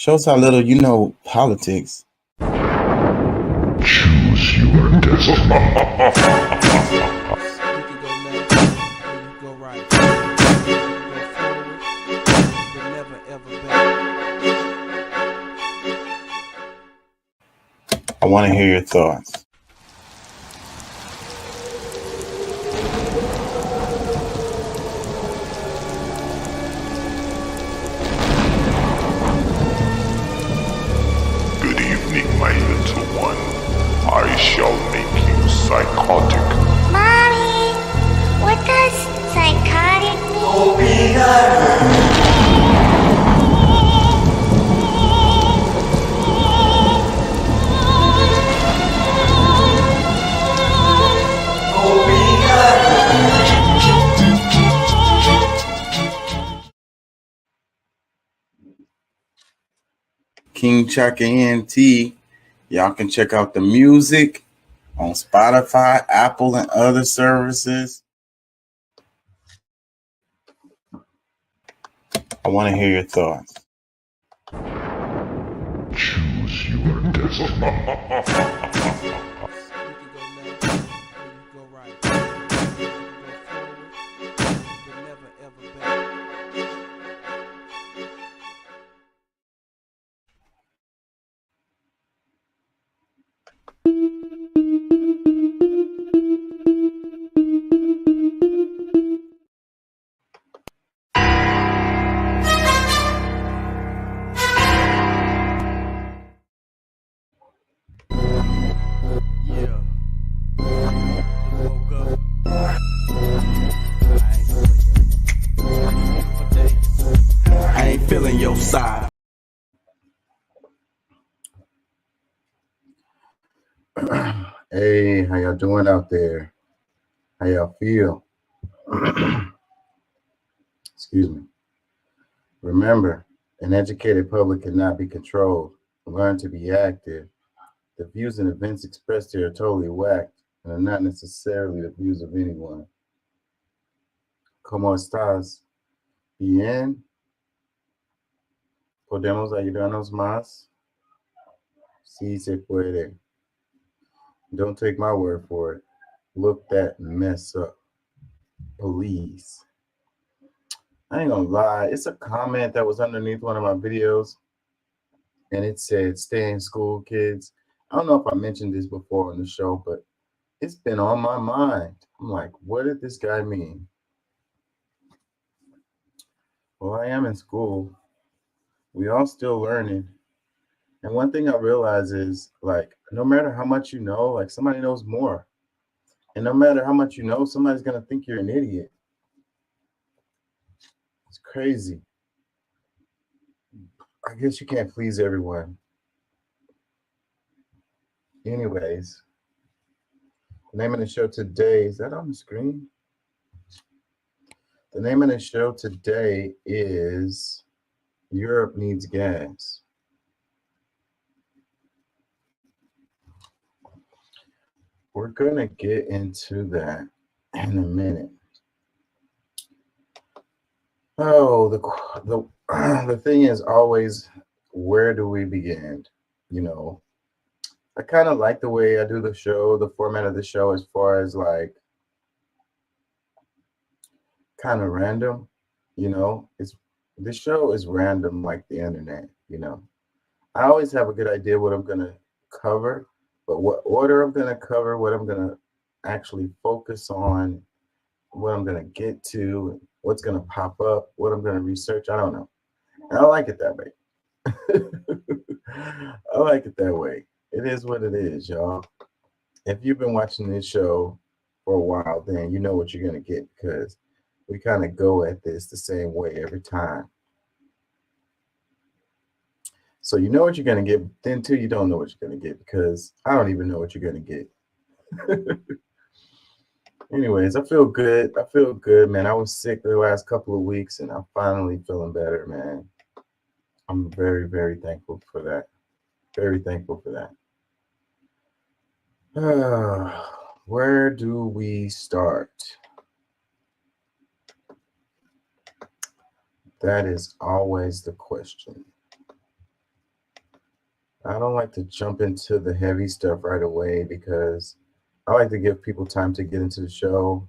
Shows how little you know politics. Choose your destiny. You can go left or you go right. You can go forward, but never ever back. I want to hear your thoughts. Good evening, my little one. I shall make you psychotic. Mommy, what does psychotic mean? King Chaka ENT. Y'all can check out the music on Spotify, Apple, and other services. I want to hear your thoughts. Choose your destiny. You can go left or you go right. You can go forward, but never ever back. Yeah. Woke up. I ain't feeling your side. Hey, how y'all doing out there? How y'all feel? Excuse me. Remember, an educated public cannot be controlled. Learn to be active. The views and events expressed here are totally whacked and are not necessarily the views of anyone. ¿Cómo estás? Bien. ¿Podemos ayudarnos más? Sí se puede. Don't take my word for it. Look that mess up. Please. I ain't gonna lie. It's a comment that was underneath one of my videos, and it said, "Stay in school, kids." I don't know if I mentioned this before on the show, but it's been on my mind. I'm like, what did this guy mean? Well, I am in school. We all still learning. And one thing I realize is, like, no matter how much you know, like, somebody knows more. And no matter how much you know, somebody's gonna think you're an idiot. It's crazy. I guess you can't please everyone. Anyways, the name of the show today, is that on the screen? The name of the show today is Europe Needs Gas. We're going to get into that in a minute. Oh, the thing is always, where do we begin? You know, I kind of like the way I do the show, the format of the show, as far as like kind of random. You know, the show is random like the internet. You know, I always have a good idea what I'm gonna cover, but what order I'm gonna cover, what I'm gonna actually focus on, what I'm gonna get to, what's gonna pop up, what I'm gonna research, I don't know. And I like it that way. I like it that way. It is what it is, y'all. If you've been watching this show for a while, then you know what you're gonna get because we kind of go at this the same way every time. So you know what you're gonna get, then too you don't know what you're gonna get because I don't even know what you're gonna get. Anyways, I feel good. I feel good, man. I was sick the last couple of weeks and I'm finally feeling better, man. I'm very, very thankful for that. Very thankful for that. Where do we start? That is always the question. don't like to jump into the heavy stuff right away because I like to give people time to get into the show.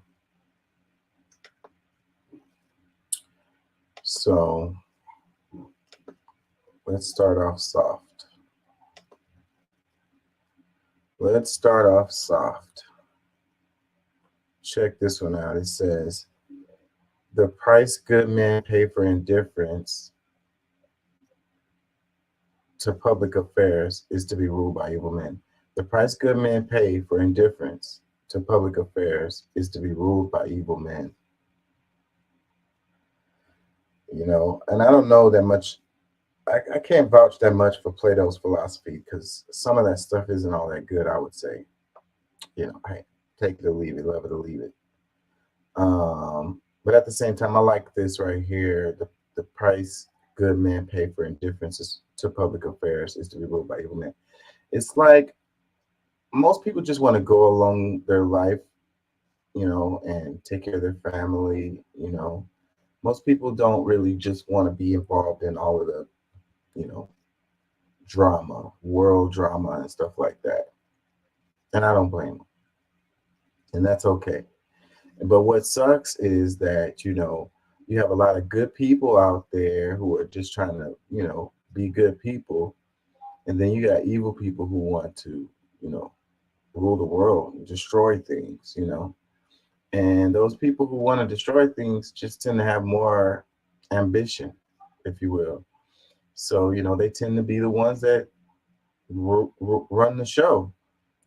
So let's start off soft. Let's start off soft. Check this one out. It says, the price good men pay for indifference to public affairs is to be ruled by evil men. The price good men pay for indifference to public affairs is to be ruled by evil men. You know, and I don't know that much. I can't vouch that much for Plato's philosophy because some of that stuff isn't all that good, I would say. You know, hey, take it or leave it, love it or leave it. But at the same time, I like this right here. The price good men pay for indifference to public affairs is to be ruled by evil men. It's like most people just want to go along their life, you know, and take care of their family, you know. Most people don't really just want to be involved in all of the, you know, drama, world drama and stuff like that. And I don't blame them. And that's okay. But what sucks is that, you know, you have a lot of good people out there who are just trying to, you know, be good people. And then you got evil people who want to, you know, rule the world and destroy things, you know. And those people who want to destroy things just tend to have more ambition, if you will. So, you know, they tend to be the ones that run the show.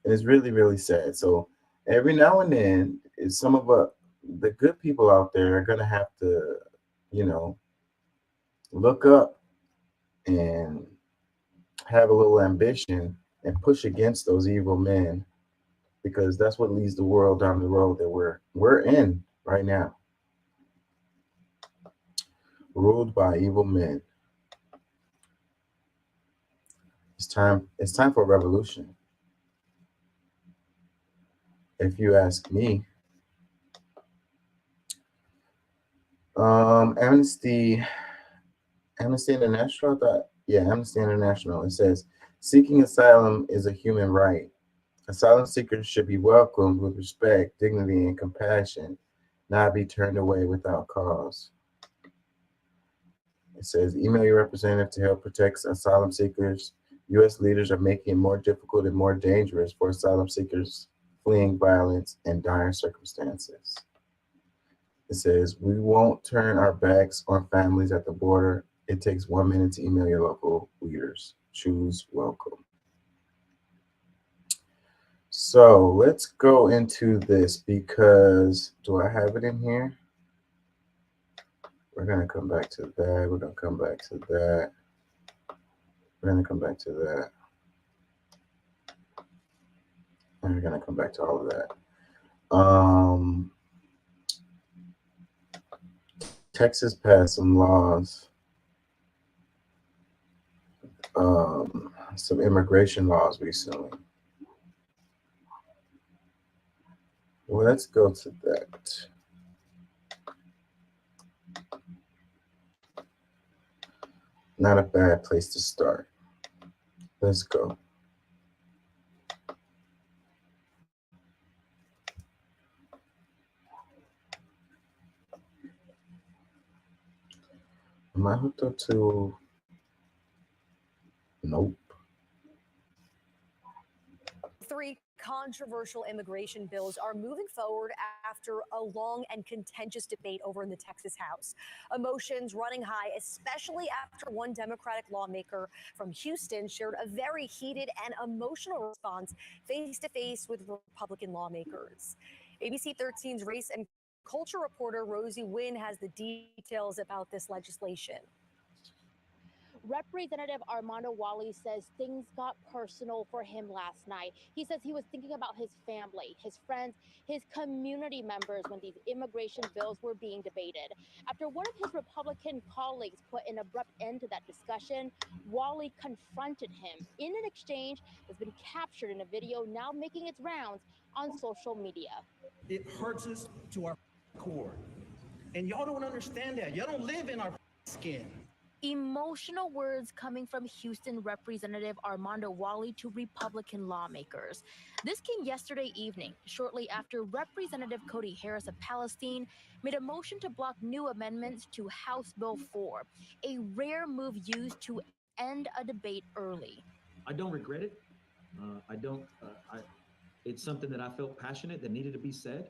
And it's really, really sad. So every now and then, some of the good people out there are going to have to, you know, look up and have a little ambition and push against those evil men, because that's what leads the world down the road that we're in right now. Ruled by evil men. It's time for a revolution. If you ask me. Amnesty International, Amnesty International. It says, seeking asylum is a human right. Asylum seekers should be welcomed with respect, dignity, and compassion, not be turned away without cause. It says, email your representative to help protect asylum seekers. U.S. leaders are making it more difficult and more dangerous for asylum seekers fleeing violence and dire circumstances. It says, we won't turn our backs on families at the border. It takes 1 minute to email your local leaders. Choose welcome. So let's go into this because, do I have it in here? We're going to come back to that. We're going to come back to that. We're going to come back to that. And we're going to come back to all of that. Texas passed some laws, some immigration laws recently. Well, let's go to that. Not a bad place to start. Let's go. Am I hooked up to? Nope. 3 controversial immigration bills are moving forward after a long and contentious debate over in the Texas House. Emotions running high, especially after one Democratic lawmaker from Houston shared a very heated and emotional response face-to-face with Republican lawmakers. ABC 13's race and culture reporter Rosie Wynn has the details about this legislation. Representative Armando Wally says things got personal for him last night. He says he was thinking about his family, his friends, his community members when these immigration bills were being debated. After one of his Republican colleagues put an abrupt end to that discussion, Wally confronted him in an exchange that's been captured in a video now making its rounds on social media. It hurts us to our core. And y'all don't understand that. Y'all don't live in our skin. Emotional words coming from Houston Representative Armando Wally to Republican lawmakers. This came yesterday evening, shortly after Representative Cody Harris of Palestine made a motion to block new amendments to House Bill 4, a rare move used to end a debate early. I don't regret it. It's something that I felt passionate that needed to be said,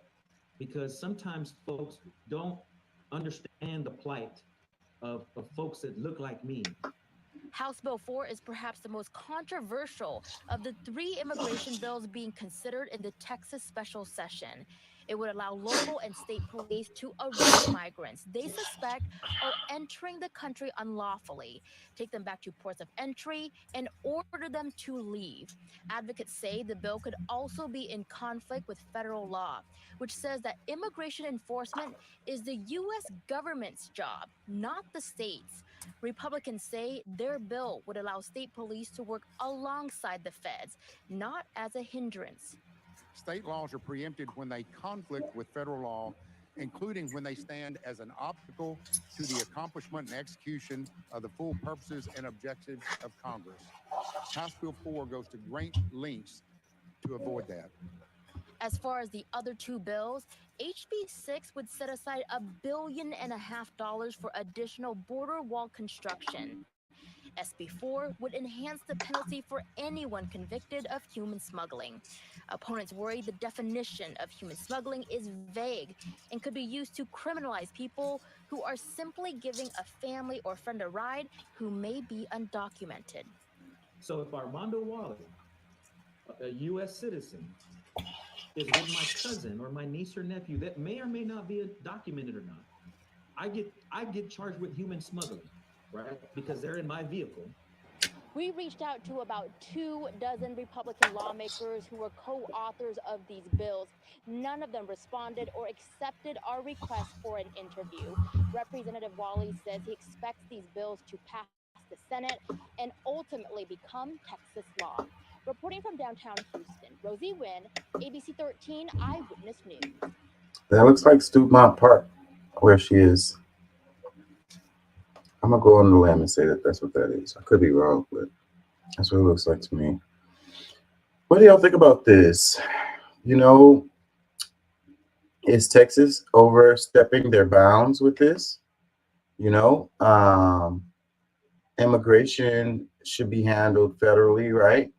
because sometimes folks don't understand the plight of folks that look like me. House Bill 4 is perhaps the most controversial of the 3 immigration bills being considered in the Texas special session. It would allow local and state police to arrest migrants they suspect are entering the country unlawfully, take them back to ports of entry, and order them to leave. Advocates say the bill could also be in conflict with federal law, which says that immigration enforcement is the U.S. government's job, not the states. Republicans say their bill would allow state police to work alongside the feds, not as a hindrance. State laws are preempted when they conflict with federal law, including when they stand as an obstacle to the accomplishment and execution of the full purposes and objectives of Congress. House Bill 4 goes to great lengths to avoid that. As far as the other 2 bills, HB 6 would set aside $1.5 billion for additional border wall construction. SB 4 would enhance the penalty for anyone convicted of human smuggling. Opponents worry the definition of human smuggling is vague and could be used to criminalize people who are simply giving a family or friend a ride who may be undocumented. So if Armando Wally, a U.S. citizen, is with my cousin or my niece or nephew that may or may not be documented or not, I get charged with human smuggling, right? Because they're in my vehicle. We reached out to about 24 Republican lawmakers who were co-authors of these bills. None of them responded or accepted our request for an interview. Representative Wally says he expects these bills to pass the Senate and ultimately become Texas law. Reporting from downtown Houston, Rosie Wynn, ABC 13 Eyewitness News. That looks like Stewmont Park, where she is. I'm gonna go on the limb and say that that's what that is. I could be wrong, but that's what it looks like to me. What do y'all think about this? You know, is Texas overstepping their bounds with this? You know, immigration should be handled federally, right?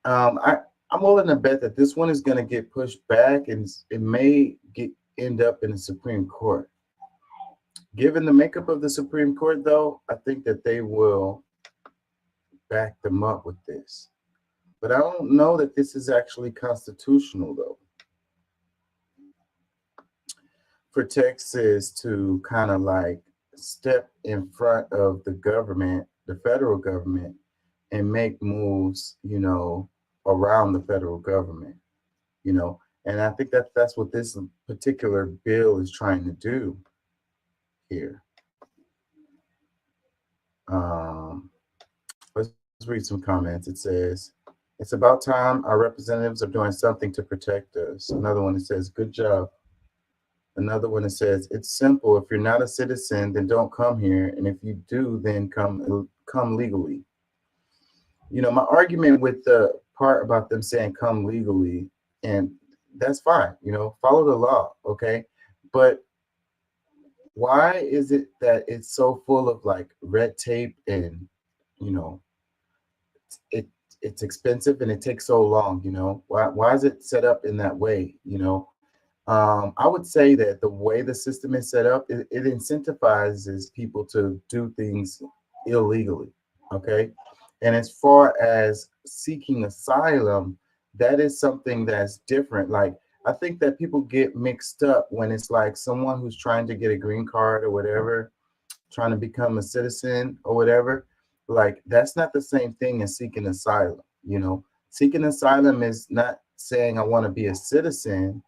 I'm willing to bet that this one is going to get pushed back, and it may end up in the Supreme Court. Given the makeup of the Supreme Court, though, I think that they will back them up with this. But I don't know that this is actually constitutional, though. For Texas to kind of like step in front of the government, the federal government, and make moves, you know, around the federal government, you know. And I think that that's what this particular bill is trying to do here. Let's read some comments. It says, it's about time our representatives are doing something to protect us. Another one that says, good job. Another one that says, it's simple. If you're not a citizen, then don't come here. And if you do, then come legally. You know, my argument with the part about them saying come legally, and that's fine, you know, follow the law, okay? But why is it that it's so full of like red tape and, you know, it's expensive and it takes so long, you know? Why is it set up in that way, you know? I would say that the way the system is set up, it incentivizes people to do things illegally, okay? And as far as seeking asylum, that is something that's different. Like, I think that people get mixed up when it's like someone who's trying to get a green card or whatever, trying to become a citizen or whatever. Like, that's not the same thing as seeking asylum, you know? Seeking asylum is not saying I want to be a citizen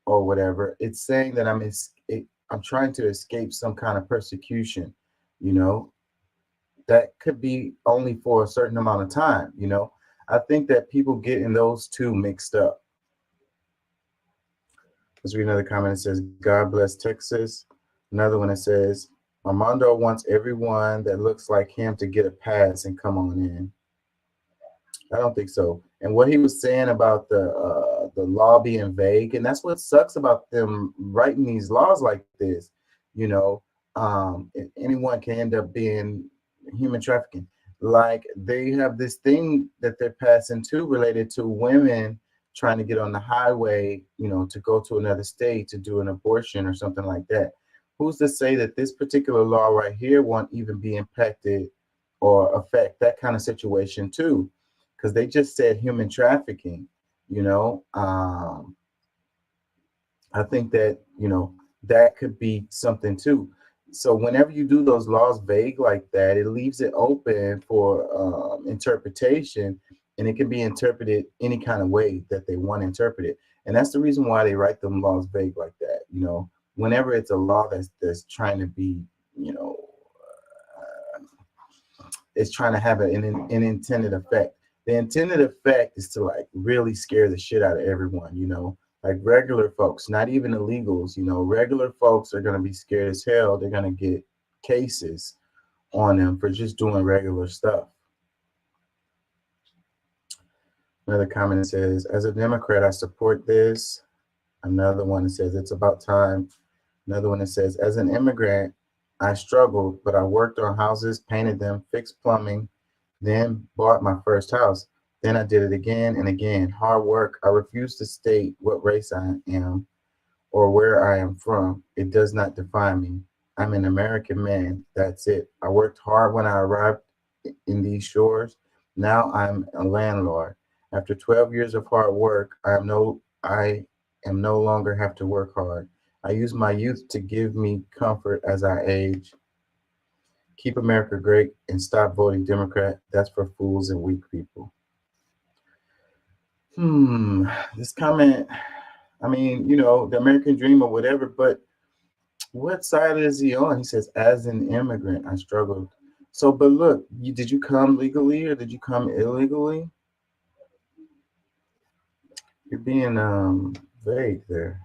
or whatever. It's saying that I'm trying to escape some kind of persecution, you know? That could be only for a certain amount of time, you know? I think that people get in those two mixed up. Let's read another comment that says, God bless Texas. Another one that says, Armando wants everyone that looks like him to get a pass and come on in. I don't think so. And what he was saying about the law being vague, and that's what sucks about them writing these laws like this. You know, anyone can end up being human trafficking. Like they have this thing that they're passing too, related to women trying to get on the highway, you know, to go to another state to do an abortion or something like that. Who's to say that this particular law right here won't even be impacted or affect that kind of situation too? Because they just said human trafficking, you know. I think that, you know, that could be something too. So whenever you do those laws vague like that, it leaves it open for interpretation, and it can be interpreted any kind of way that they want to interpret it. And that's the reason why they write them laws vague like that. You know, whenever it's a law that's trying to be, you know, it's trying to have an intended effect. The intended effect is to like really scare the shit out of everyone, you know. Like regular folks, not even illegals, you know, regular folks are going to be scared as hell. They're going to get cases on them for just doing regular stuff. Another comment says, as a Democrat, I support this. Another one says, it's about time. Another one that says, as an immigrant, I struggled, but I worked on houses, painted them, fixed plumbing, then bought my first house. Then I did it again and again. Hard work. I refuse to state what race I am or where I am from. It does not define me. I'm an American man. That's it. I worked hard when I arrived in these shores. Now I'm a landlord. After 12 years of hard work, I am no longer have to work hard. I use my youth to give me comfort as I age. Keep America great and stop voting Democrat. That's for fools and weak people. This comment, I mean, you know, the American dream or whatever, but what side is he on? He says, as an immigrant, I struggled. So, but look, did you come legally or did you come illegally? You're being vague there.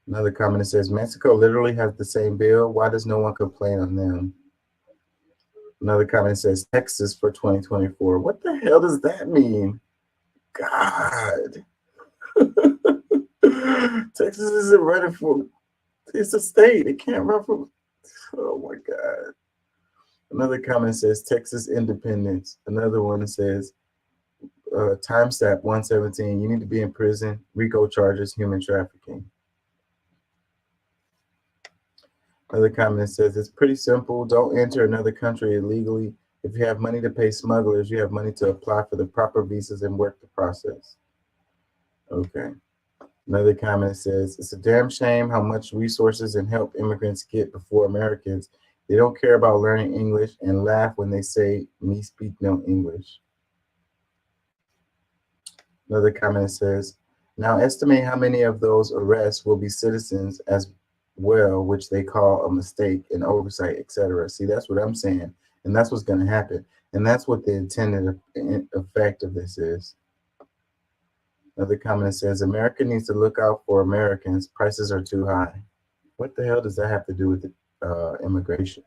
Another comment that says, Mexico literally has the same bill. Why does no one complain on them? Another comment says, Texas for 2024. What the hell does that mean? God. Texas isn't running for, it's a state. It can't run for, oh my God. Another comment says, Texas independence. Another one says, timestamp 117, you need to be in prison. RICO charges, human trafficking. Another comment says, it's pretty simple. Don't enter another country illegally. If you have money to pay smugglers, you have money to apply for the proper visas and work the process. Okay. Another comment says, it's a damn shame how much resources and help immigrants get before Americans. They don't care about learning English and laugh when they say, me speak no English. Another comment says, now estimate how many of those arrests will be citizens as well, which they call a mistake and oversight, etc. See, that's what I'm saying. And that's what's going to happen. And that's what the intended effect of this is. Another comment says, America needs to look out for Americans. Prices are too high. What the hell does that have to do with immigration?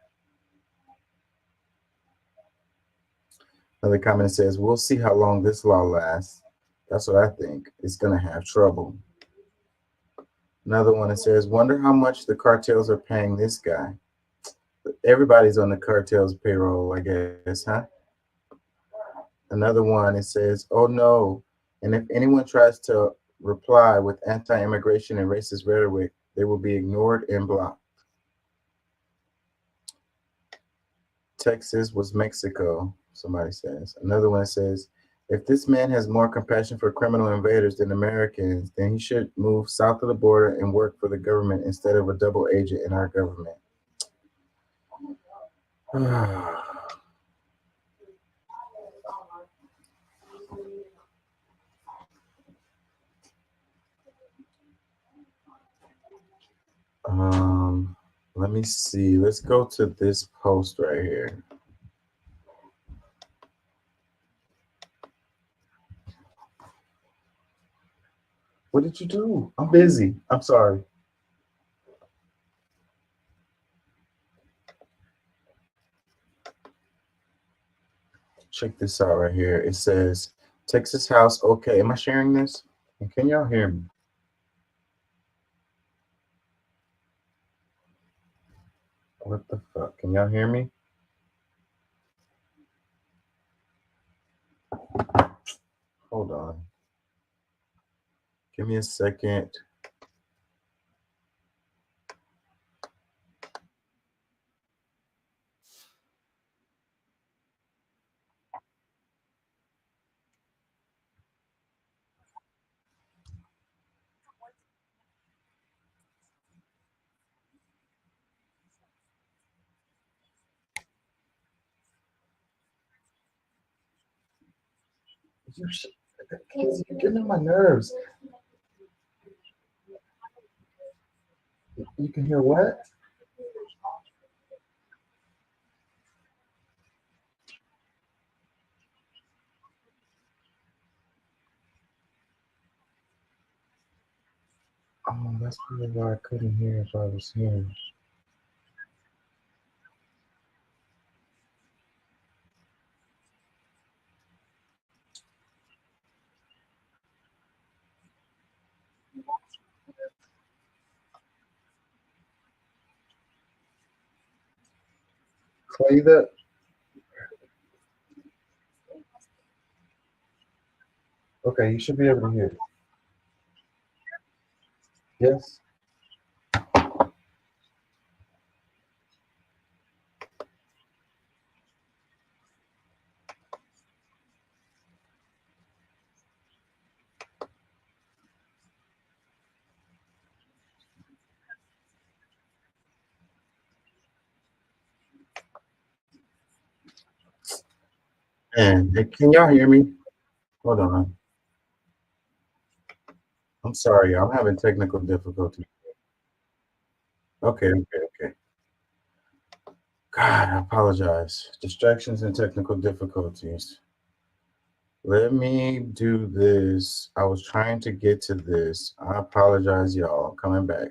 Another comment says, we'll see how long this law lasts. That's what I think. It's going to have trouble. Another one that says, wonder how much the cartels are paying this guy. Everybody's on the cartel's payroll, I guess, huh? Another one, it says, oh no. And if anyone tries to reply with anti-immigration and racist rhetoric, they will be ignored and blocked. Texas was Mexico, somebody says. Another one says, if this man has more compassion for criminal invaders than Americans, then he should move south of the border and work for the government instead of a double agent in our government. Let me see. Let's go to this post right here. What did you do? I'm busy. I'm sorry. check this out right here. It says Texas House. Okay, am I sharing this? And can y'all hear me? What the fuck? Can y'all hear me? Hold on. Give me a second. You're getting on my nerves. You can hear what? Oh, that's probably why I couldn't hear if I was hearing. Play the. Okay, you should be able to hear. Yes. And can y'all hear me? Hold on. I'm sorry, I'm having technical difficulty. Okay. God, I apologize. Distractions and technical difficulties. Let me do this. I was trying to get to this. I apologize, y'all. Coming back.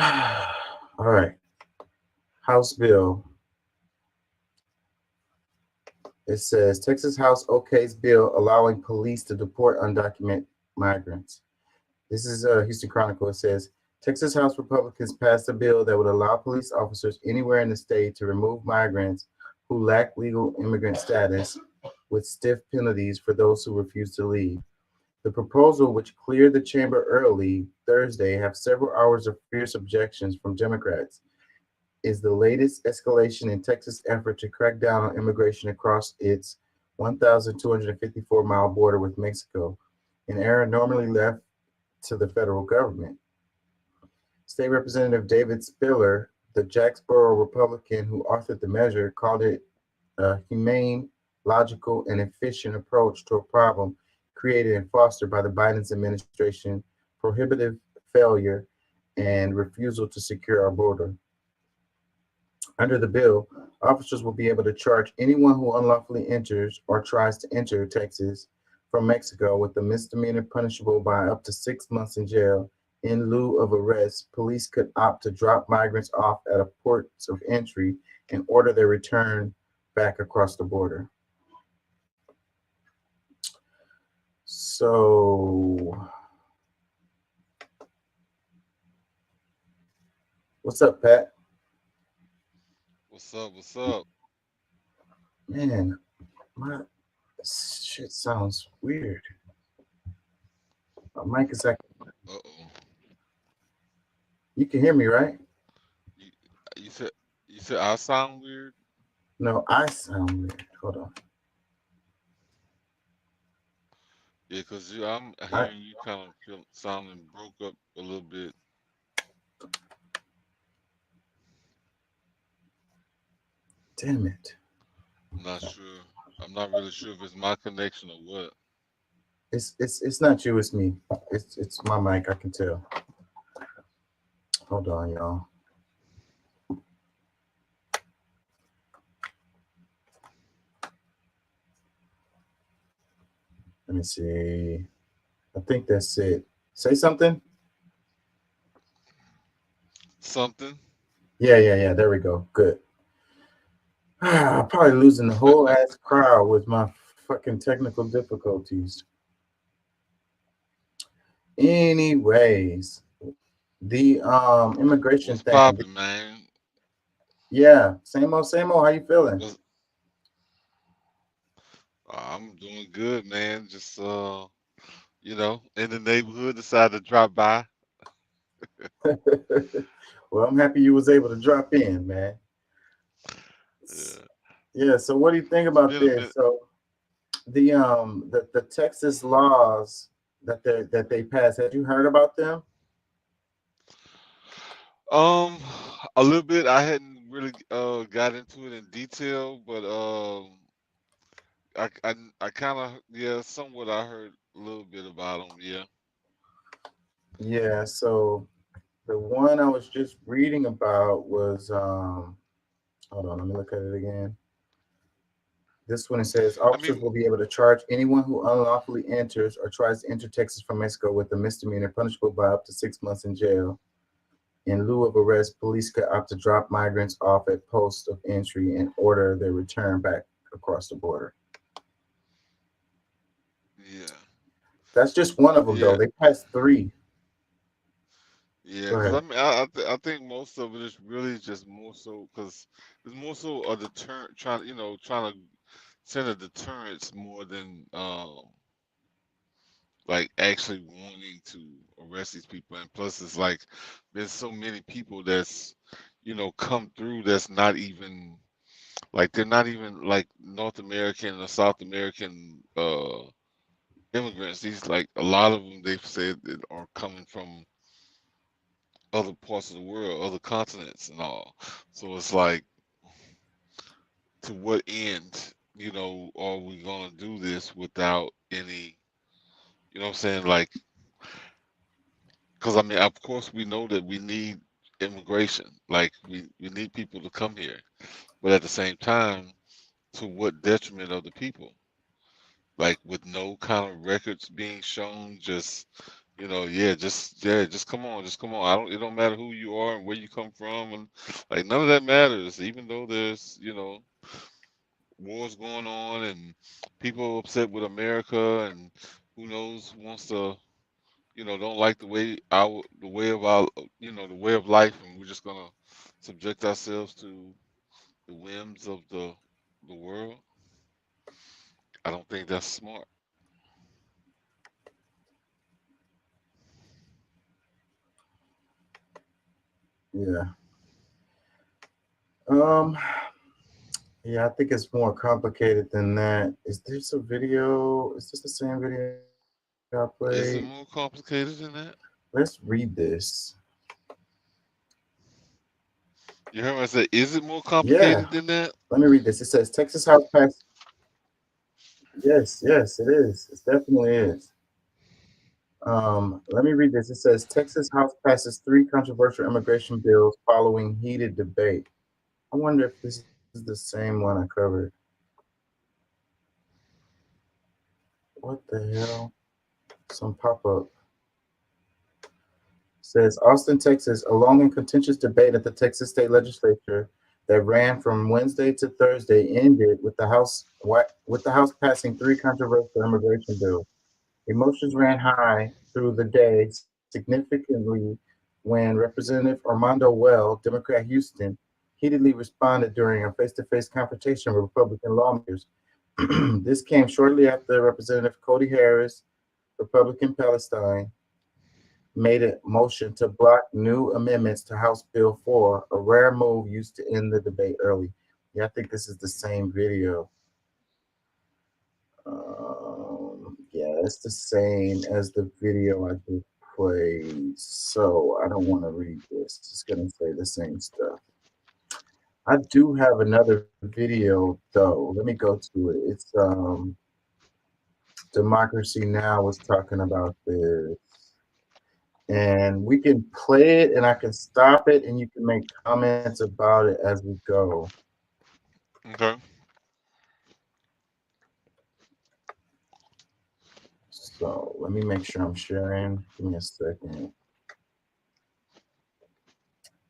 All right. House bill. It says Texas House okays bill allowing police to deport undocumented migrants. This is Houston Chronicle. It says Texas House Republicans passed a bill that would allow police officers anywhere in the state to remove migrants who lack legal immigrant status with stiff penalties for those who refuse to leave. The proposal, which cleared the chamber early Thursday, have several hours of fierce objections from Democrats, is the latest escalation in Texas' effort to crack down on immigration across its 1,254-mile border with Mexico, an area normally left to the federal government. State Representative David Spiller, the Jacksboro Republican who authored the measure, called it a humane, logical, and efficient approach to a problem created and fostered by the Biden administration, prohibitive failure, and refusal to secure our border. Under the bill, officers will be able to charge anyone who unlawfully enters or tries to enter Texas from Mexico with a misdemeanor punishable by up to 6 months in jail. In lieu of arrest, police could opt to drop migrants off at a ports of entry and order their return back across the border. So, what's up, Pat? What's up? Man, my shit sounds weird. My mic is acting. Uh-oh. You can hear me, right? You said I sound weird? No, I sound weird. Hold on. Yeah, because I'm hearing you kind of sounding broke up a little bit. Damn it. I'm not sure. I'm not really sure if it's my connection or what. It's not you, it's me. It's my mic, I can tell. Hold on, y'all. Let me see. I think that's it. Say something. something. Yeah. There we go. Good. Probably losing the whole ass crowd with my fucking technical difficulties. Anyways, the immigration What's thing. popping, man? Yeah, same old, same old. How you feeling? What's, I'm doing good, man. Just in the neighborhood, decided to drop by. Well, I'm happy you was able to drop in, man. Yeah. Yeah. So, what do you think It's about been a this? minute. So, the Texas laws that they passed. Had you heard about them? Um, a little bit. I hadn't really got into it in detail, but I kind of somewhat I heard a little bit about them. Yeah. Yeah. So, the one I was just reading about was hold on, let me look at it again. This one, it says I officers mean, will be able to charge anyone who unlawfully enters or tries to enter Texas from Mexico with a misdemeanor punishable by up to 6 months in jail. In lieu of arrest, police could opt to drop migrants off at posts of entry and order their return back across the border. yeah, That's just one of them, though. yeah, They passed three. yeah. Go Because I ahead. mean, I think most of it is really just more so because it's more so a deterrent, trying to send a deterrence more than like actually wanting to arrest these people. And plus, it's like there's so many people that's come through that's not even like they're not even like North American or South American immigrants. These like a lot of them they've said that are coming from other parts of the world, other continents and all. So it's like to what end, are we gonna do this without any, you know what I'm saying? Like, because I mean, of course, we know that we need immigration. Like, we need people to come here, but at the same time, to what detriment of the people? Like, with no kind of records being shown, just come on, just come on. I don't. It don't matter who you are and where you come from, and like none of that matters. Even though there's wars going on and people upset with America and who knows wants to don't like the way of our the way of life, and we're just gonna subject ourselves to the whims of the world. I don't think that's smart. Yeah. Um. Yeah, I think it's more complicated than that. Is this a video? Is this the same video I Is it played? more complicated than that? Let's read this. You heard me say, is it more Yeah. complicated than that? Let me read this. It says Texas House passed. Yes, it is. It definitely is. Let me read this. It says Texas House passes three controversial immigration bills following heated debate. I wonder if this is the same one I covered. What the hell? Some pop up says Austin, Texas, a long and contentious debate at the Texas state legislature that ran from Wednesday to Thursday ended with the House passing three controversial immigration bills. Emotions ran high through the day, significantly when Representative Armando Well, Democrat Houston, heatedly responded during a face-to-face confrontation with Republican lawmakers. This came shortly after Representative Cody Harris, Republican Palestine, made a motion to block new amendments to House Bill 4, a rare move used to end the debate early. Yeah, I think this is the same video. Yeah, it's the same as the video I just played, so I don't want to read this. It's gonna say the same stuff. I do have another video though. Let me go to it. It's Democracy Now was talking about this, and we can play it, and I can stop it, and you can make comments about it as we go. Okay. So let me make sure I'm sharing. Give me a second.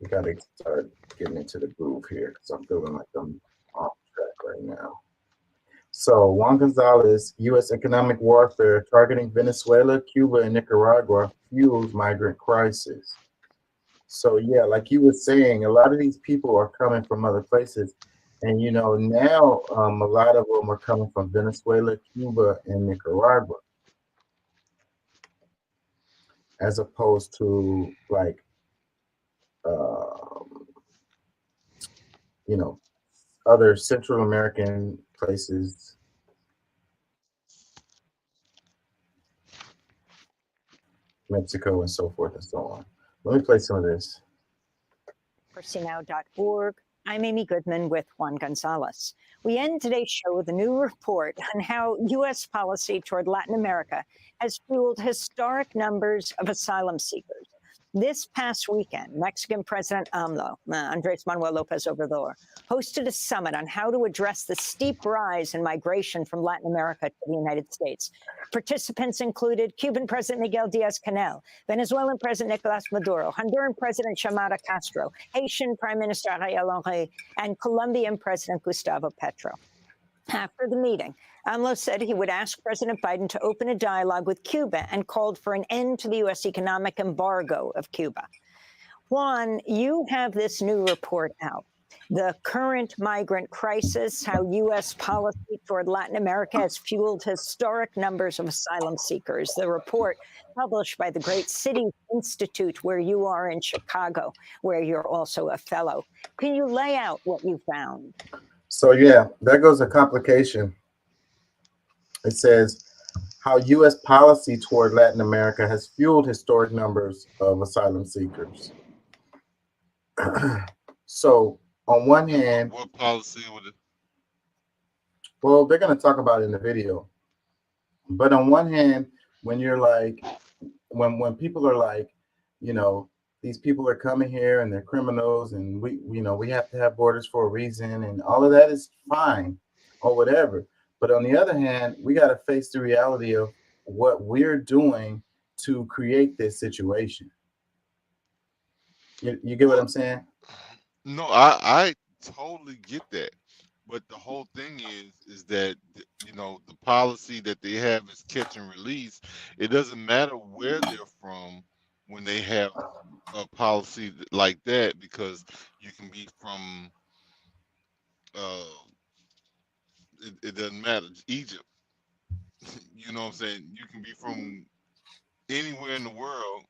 We got to start getting into the groove here because I'm feeling like I'm off track right now. So Juan Gonzalez, U.S. economic warfare targeting Venezuela, Cuba, and Nicaragua fuels migrant crisis. So yeah, like you were saying, a lot of these people are coming from other places, and now a lot of them are coming from Venezuela, Cuba, and Nicaragua, as opposed to like you know other Central American places. Mexico and so forth and so on. Let me play some of this. Now.org. I'm Amy Goodman with Juan Gonzalez. We end today's show with a new report on how U.S. policy toward Latin America has fueled historic numbers of asylum seekers. This past weekend, Mexican President AMLO, Andres Manuel Lopez Obrador, hosted a summit on how to address the steep rise in migration from Latin America to the United States. Participants included Cuban President Miguel Diaz-Canel, Venezuelan President Nicolas Maduro, Honduran President Xiomara Castro, Haitian Prime Minister Ariel Henry, and Colombian President Gustavo Petro. After the meeting, AMLO said he would ask President Biden to open a dialogue with Cuba and called for an end to the U.S. economic embargo of Cuba. Juan, you have this new report out. The current migrant crisis, how U.S. policy toward Latin America has fueled historic numbers of asylum seekers. The report published by the Great Cities Institute, where you are in Chicago, where you're also a fellow. Can you lay out what you found? So yeah, there goes a complication. It says how U.S. policy toward Latin America has fueled historic numbers of asylum seekers. So on one hand, what policy would it? Well, they're going to talk about it in the video. But on one hand, when you're like, when people are like, these people are coming here and they're criminals, and we have to have borders for a reason, and all of that is fine or whatever. But on the other hand, we got to face the reality of what we're doing to create this situation. You get what I'm saying? No, I totally get that. But the whole thing is that the policy that they have is catch and release. It doesn't matter where they're from when they have a policy like that, because you can be from it doesn't matter, Egypt. You know what I'm saying? You can be from anywhere in the world.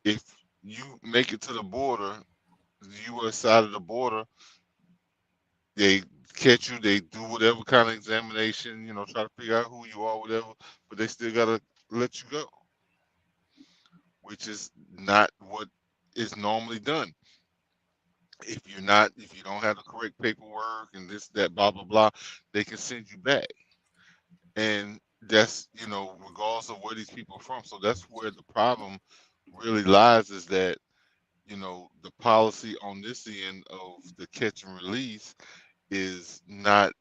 If you make it to the border, the U.S. side of the border, they catch you, they do whatever kind of examination, try to figure out who you are, whatever, but they still gotta let you go, which is not what is normally done. If you don't have the correct paperwork and this, that, blah, blah, blah, they can send you back. And that's, regardless of where these people are from. So that's where the problem really lies, is that, the policy on this end of the catch and release is not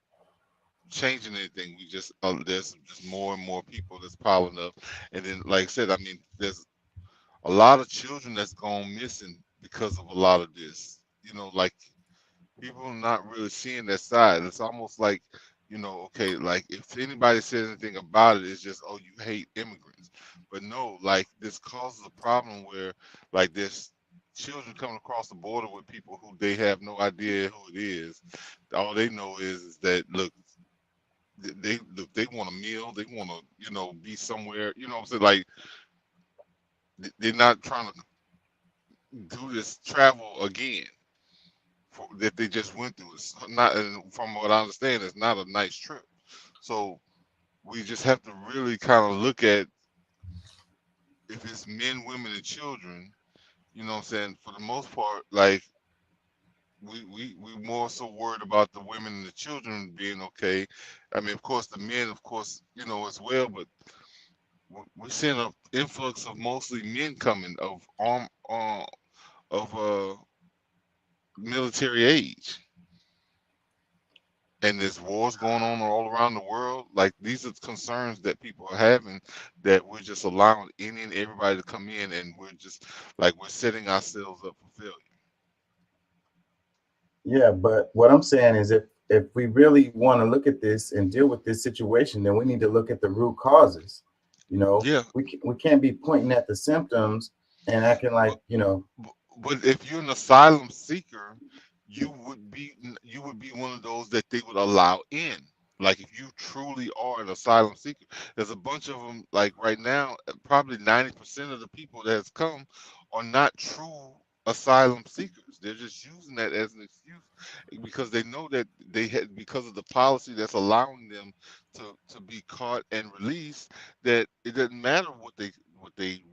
changing anything. We just there's just more and more people that's piling up, and then, like I said, I mean, there's a lot of children that's gone missing because of a lot of this. Like, people are not really seeing that side. It's almost like, okay, like if anybody says anything about it, it's just, oh, you hate immigrants. But no, like, this causes a problem where, like, there's children coming across the border with people who they have no idea who it is. All they know is that, look, they want a meal, they want to, be somewhere, what I'm saying? Like, they're not trying to do this travel again that they just went through. It's not, and from what I understand, it's not a nice trip. So we just have to really kind of look at, if it's men, women, and children, what I'm saying, for the most part, like, we more so worried about the women and the children being okay. I mean, of course, the men, of course, as well, but we're seeing an influx of mostly men coming of military age, and there's wars going on all around the world. Like, these are concerns that people are having, that we're just allowing any and everybody to come in, and we're just, like, we're setting ourselves up for failure. Yeah, but what I'm saying is if we really want to look at this and deal with this situation, then we need to look at the root causes. You know, Yeah, we can't be pointing at the symptoms and acting like, but you know, but if you're an asylum seeker, you would be one of those that they would allow in. Like if you truly are an asylum seeker, there's a bunch of them. Like right now, probably 90% of the people that has come are not true asylum seekers. They're just using that as an excuse because they know that they had because of the policy that's allowing them to be caught and released. That it doesn't matter what they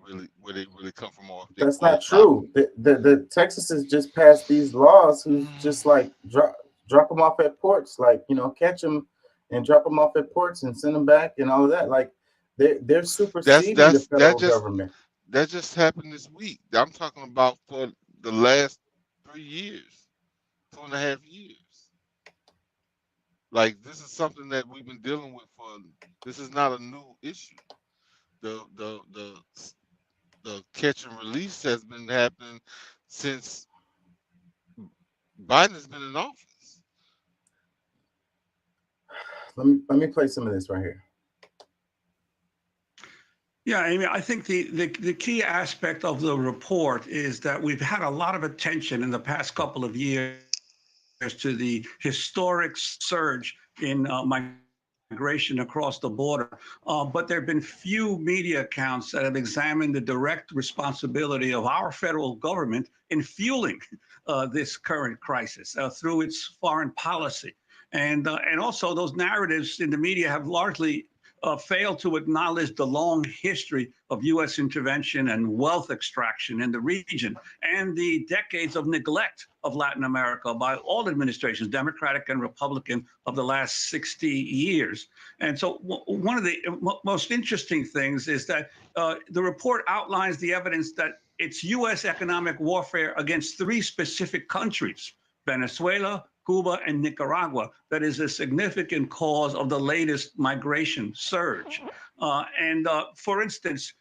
really where they really come from or if they that's not qualify. true. The Texas has just passed these laws who's just like drop them off at ports, like, you know, catch them and drop them off at ports and send them back and all of that. Like they're That's superseding the that's federal government. that just happened this week. I'm talking about for the last 3 years, 2.5 years. Like this is something that we've been dealing with for. This is not a new issue. The catch and release has been happening since Biden has been in office. Let me play some of this right here. Yeah, I mean, I think the key aspect of the report is that we've had a lot of attention in the past couple of years to the historic surge in migration across the border. But there have been few media accounts that have examined the direct responsibility of our federal government in fueling this current crisis through its foreign policy. And also those narratives in the media have largely failed to acknowledge the long history of U.S. intervention and wealth extraction in the region and the decades of neglect of Latin America by all administrations, Democratic and Republican, of the last 60 years. And so one of the most interesting things is that the report outlines the evidence that it's U.S. economic warfare against three specific countries, Venezuela, Cuba, and Nicaragua, that is a significant cause of the latest migration surge. For instance,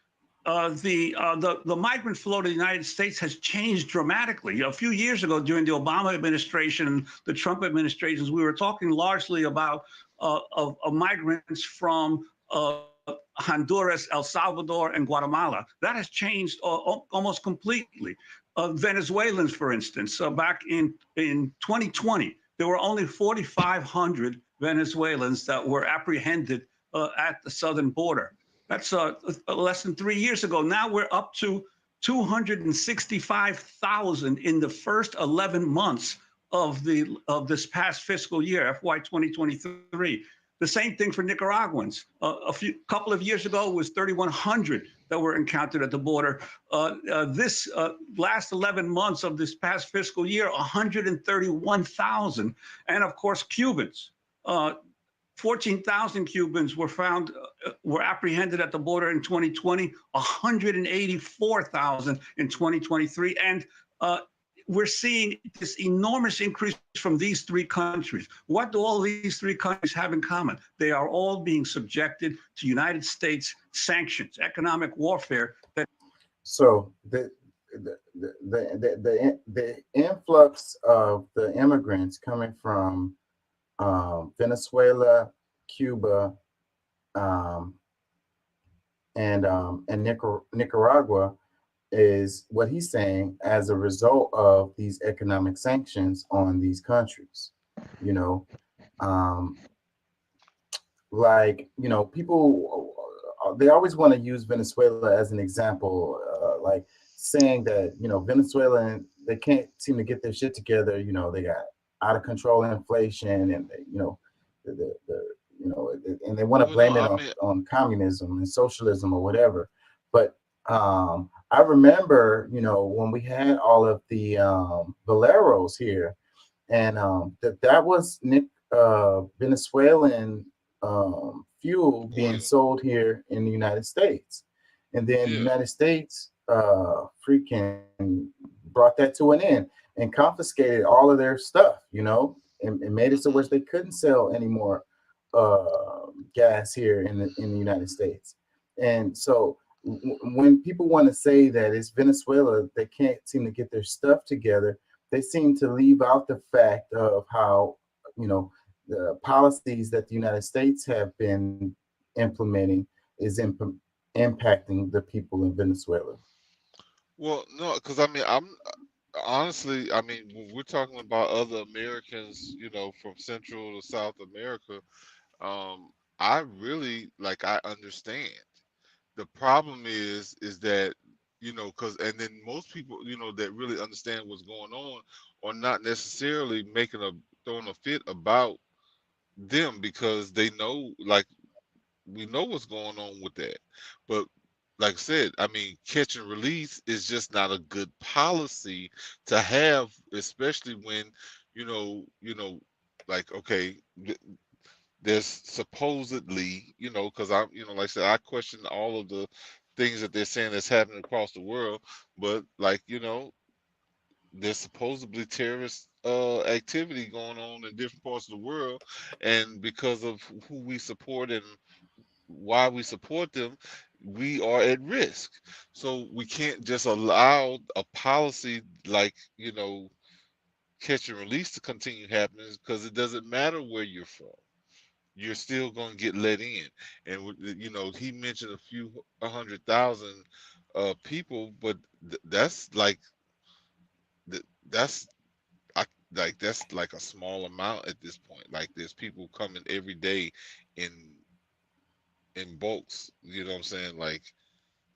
the migrant flow to the United States has changed dramatically. A few years ago, during the Obama administration and the Trump administrations, we were talking largely about of migrants from Honduras, El Salvador, and Guatemala. That has changed almost completely. Venezuelans, for instance, back in 2020, there were only 4,500 Venezuelans that were apprehended at the southern border. That's less than 3 years ago. Now we're up to 265,000 in the first 11 months of this past fiscal year, FY 2023. The same thing for Nicaraguans. A couple of years ago, it was 3,100 that were encountered at the border. This last 11 months of this past fiscal year, 131,000. And of course, Cubans. 14,000 Cubans were apprehended at the border in 2020, 184,000 in 2023. And we're seeing this enormous increase from these three countries. What do all these three countries have in common? They are all being subjected to United States sanctions, economic warfare. So the influx of the immigrants coming from Venezuela, Cuba, and Nicaragua is what he's saying as a result of these economic sanctions on these countries. You know, people, they always want to use Venezuela as an example, like saying that, Venezuela, they can't seem to get their shit together. They got out of control inflation, and and they want to blame it on communism and socialism or whatever. But I remember, when we had all of the Valeros here, and that was Venezuelan fuel being sold here in the United States, and then the United States freaking brought that to an end and confiscated all of their stuff, and made it so where they couldn't sell any more gas here in the United States. And so when people want to say that it's Venezuela, they can't seem to get their stuff together, they seem to leave out the fact of how, the policies that the United States have been implementing is impacting the people in Venezuela. Well, no, because I mean, I'm honestly, I mean, when we're talking about other Americans, from Central to South America, I really I understand. The problem is that, because and then most people, that really understand what's going on are not necessarily throwing a fit about them, because they know, we know what's going on with that. But like I said, I mean, catch and release is just not a good policy to have, especially when, okay, there's supposedly, because I'm, like I said, I question all of the things that they're saying that's happening across the world, but there's supposedly terrorist activity going on in different parts of the world, and because of who we support and why we support them, we are at risk. So we can't just allow a policy catch and release to continue happening, because it doesn't matter where you're from. You're still going to get let in. And he mentioned a few 100,000 people, but that's that's that's like a small amount at this point. Like, there's people coming every day in bulks, you know what I'm saying? Like,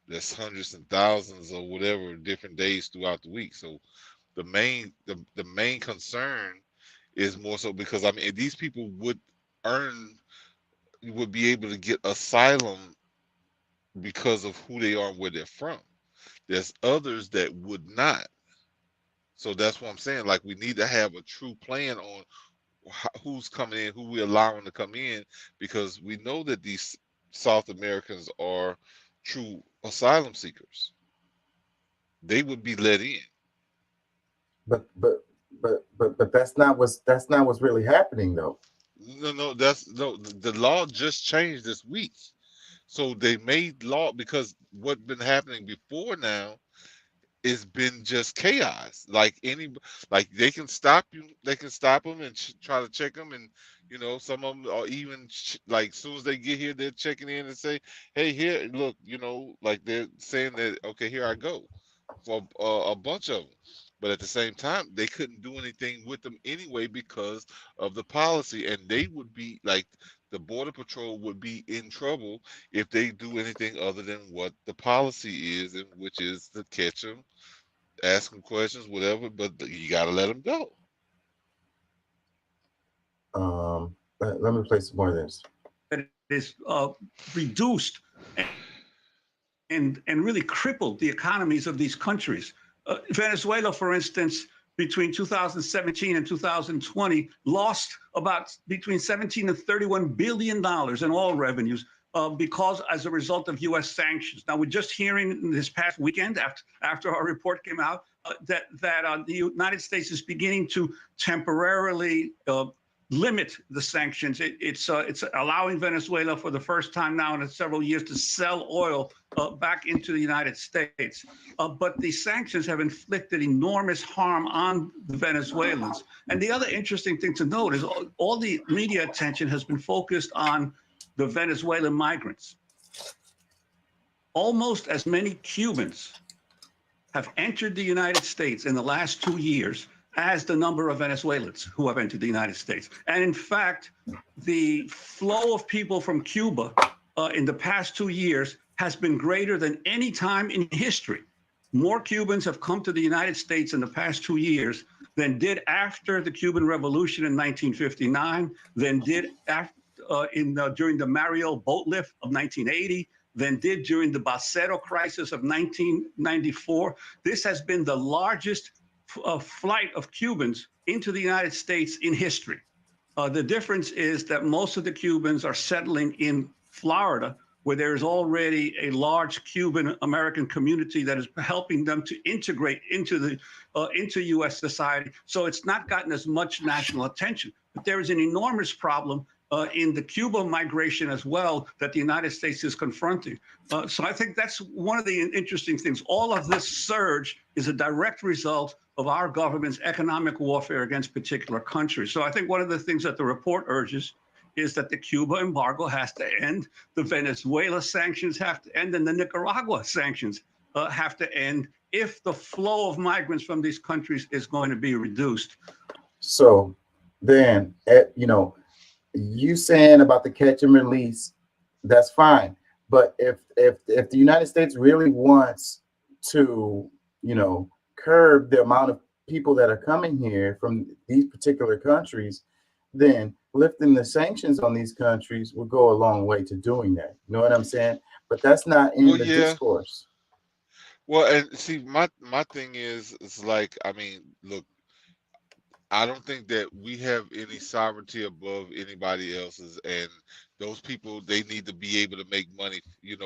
there's hundreds and thousands or whatever different days throughout the week. So the main concern is more so because, I mean, these people would be able to get asylum because of who they are and where they're from. There's others that would not. So that's what I'm saying. Like, we need to have a true plan on who's coming in, who we're allowing to come in, because we know that these South Americans are true asylum seekers. They would be let in. But that's not what's really happening, though. No, the law just changed this week. So they made law, because what's been happening before now it's been just chaos. Like, they can stop you, they can stop them and try to check them, and some of them are even as soon as they get here, they're checking in and say, hey, here, look, they're saying that, okay, here I go, for a bunch of them. But at the same time, they couldn't do anything with them anyway because of the policy, and they would be the Border Patrol would be in trouble if they do anything other than what the policy is, and which is to catch them, ask them questions, whatever, but you got to let them go. Let me play some more of this. It is reduced and really crippled the economies of these countries. Venezuela, for instance, between 2017 and 2020, lost about between 17 and 31 billion dollars in oil revenues because as a result of U.S. sanctions. Now, we're just hearing this past weekend, after our report came out, that the United States is beginning to temporarily limit the sanctions. It's allowing Venezuela for the first time now in several years to sell oil back into the United States. But the sanctions have inflicted enormous harm on the Venezuelans. And the other interesting thing to note is all the media attention has been focused on the Venezuelan migrants. Almost as many Cubans have entered the United States in the last 2 years as the number of Venezuelans who have entered the United States. And in fact, the flow of people from Cuba in the past 2 years has been greater than any time in history. More Cubans have come to the United States in the past 2 years than did after the Cuban Revolution in 1959, than did during the Mariel boat lift of 1980, than did during the Bacero crisis of 1994. This has been the largest flight of Cubans into the United States in history. The difference is that most of the Cubans are settling in Florida, where there is already a large Cuban American community that is helping them to integrate into U.S. society. So it's not gotten as much national attention. But there is an enormous problem in the Cuban migration as well that the United States is confronting. So I think that's one of the interesting things. All of this surge is a direct result of our government's economic warfare against particular countries. So I think one of the things that the report urges is that the Cuba embargo has to end, the Venezuela sanctions have to end, and the Nicaragua sanctions have to end if the flow of migrants from these countries is going to be reduced. So then, you saying about the catch and release, that's fine. But if the United States really wants to, curb the amount of people that are coming here from these particular countries, then lifting the sanctions on these countries will go a long way to doing that. You know what I'm saying? But that's not in Well, the yeah. discourse. Well, and see, my thing is, it's like, I mean, look, I don't think that we have any sovereignty above anybody else's, and those people, they need to be able to make money,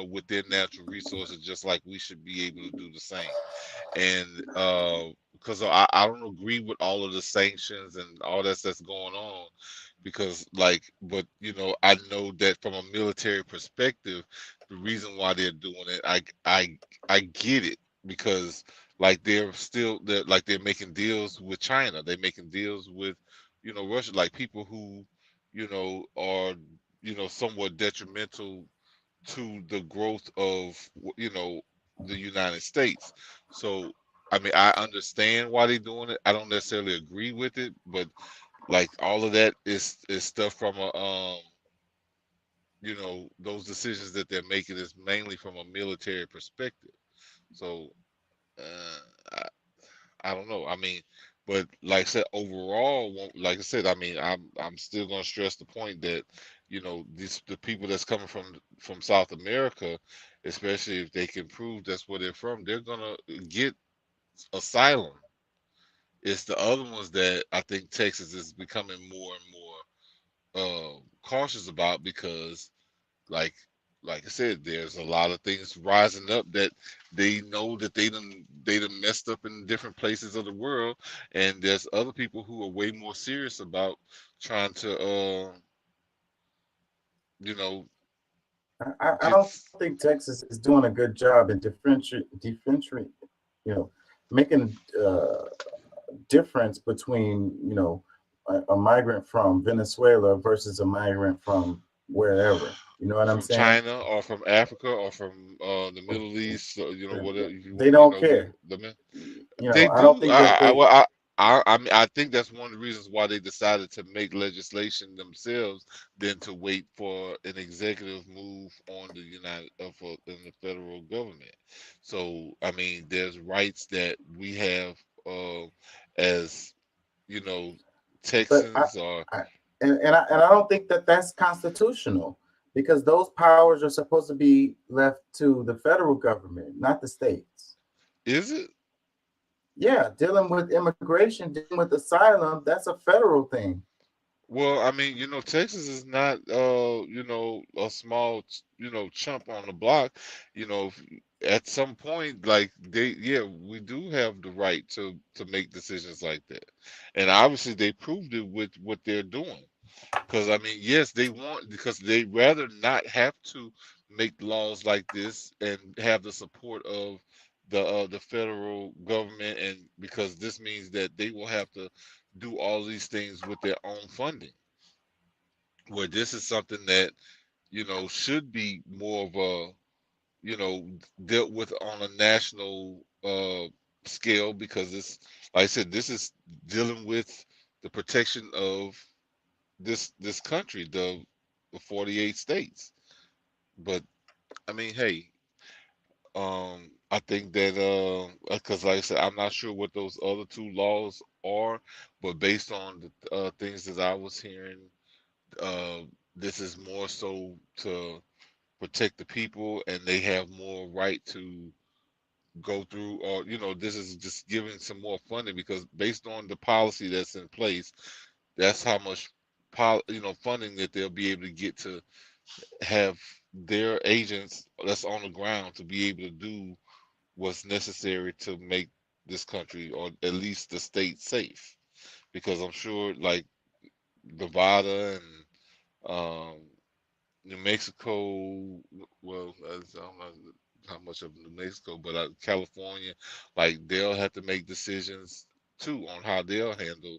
with their natural resources, just like we should be able to do the same. And because I don't agree with all of the sanctions and all that's going on, because but I know that from a military perspective, the reason why they're doing it, I get it, because they're making deals with China, they're making deals with Russia, like people who are somewhat detrimental to the growth of the United States. So I mean, I understand why they're doing it. I don't necessarily agree with it, but like all of that is stuff from a those decisions that they're making is mainly from a military perspective. So I don't know. I mean, but like I said, overall, like I said, I mean, I'm still going to stress the point that the people that's coming from South America, especially if they can prove that's where they're from, they're gonna get asylum. It's the other ones that I think Texas is becoming more and more cautious about, because like like I said, there's a lot of things rising up that they know that they done messed up in different places of the world, and there's other people who are way more serious about trying to you know I get don't think Texas is doing a good job in making difference between a migrant from Venezuela versus a migrant from wherever. You know what I'm from saying? China or from Africa or from the Middle East, whatever They don't care. They I don't do. think that they. I mean, I think that's one of the reasons why they decided to make legislation themselves than to wait for an executive move on the in the federal government. So, I mean, there's rights that we have as you know But Texans or I don't think that that's constitutional, because those powers are supposed to be left to the federal government, not the states. is it? Yeah, dealing with immigration, dealing with asylum, that's a federal thing. Well, I mean, Texas is not, a small, chump on the block. At some point, like yeah, we do have the right to make decisions like that, and obviously they proved it with what they're doing. Because I mean, yes, because they rather not have to make laws like this and have the support of the federal government, and because this means that they will have to do all these things with their own funding. Where this is something that should be more of a dealt with on a national scale, because it's like I said, this is dealing with the protection of this country, the 48 states. But I mean, hey, I think that because like I said, I'm not sure what those other two laws are, but based on the things that I was hearing, uh, this is more so to protect the people, and they have more right to go through, or this is just giving some more funding, because based on the policy that's in place, that's how much funding that they'll be able to get to have their agents that's on the ground to be able to do what's necessary to make this country, or at least the state, safe. Because I'm sure like Nevada and Um, New Mexico, well, I don't know how much of New Mexico, but California, like they'll have to make decisions too on how they'll handle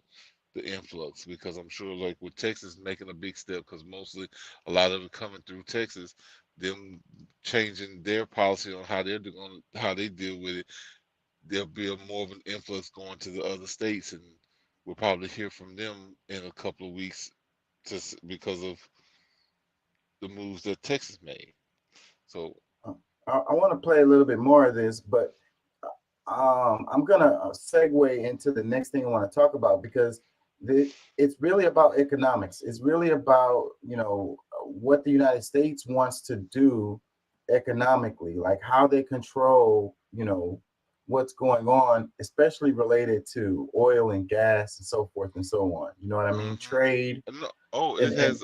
the influx because I'm sure like with Texas making a big step because mostly a lot of it coming through Texas, them changing their policy on how they're doing how they deal with it, there'll be more of an influx going to the other states and we'll probably hear from them in a couple of weeks because of the moves that Texas made. So I want to play a little bit more of this, but I'm gonna segue into the next thing I want to talk about because it's really about economics. It's really about what the United States wants to do economically, like how they control what's going on, especially related to oil and gas and so forth and so on. You know what I mean? Trade no, oh, and it has.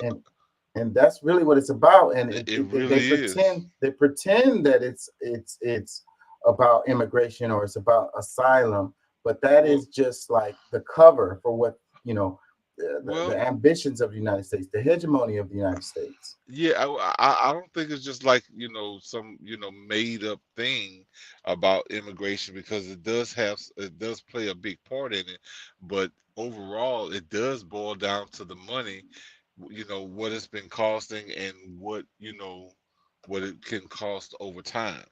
and that's really what it's about. And It really is. they pretend that it's about immigration or it's about asylum, but that is just like the cover for what the ambitions of the United States, the hegemony of the United States. Yeah, I don't think it's just like some made up thing about immigration because it does play a big part in it, but overall it does boil down to the money, what it's been costing and what it can cost over time.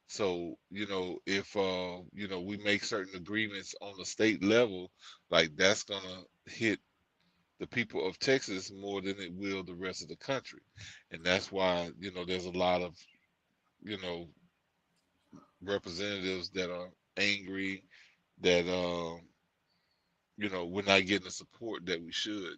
So, if we make certain agreements on the state level, like that's gonna hit the people of Texas more than it will the rest of the country. And that's why, there's a lot of, you know, representatives that are angry that we're not getting the support that we should.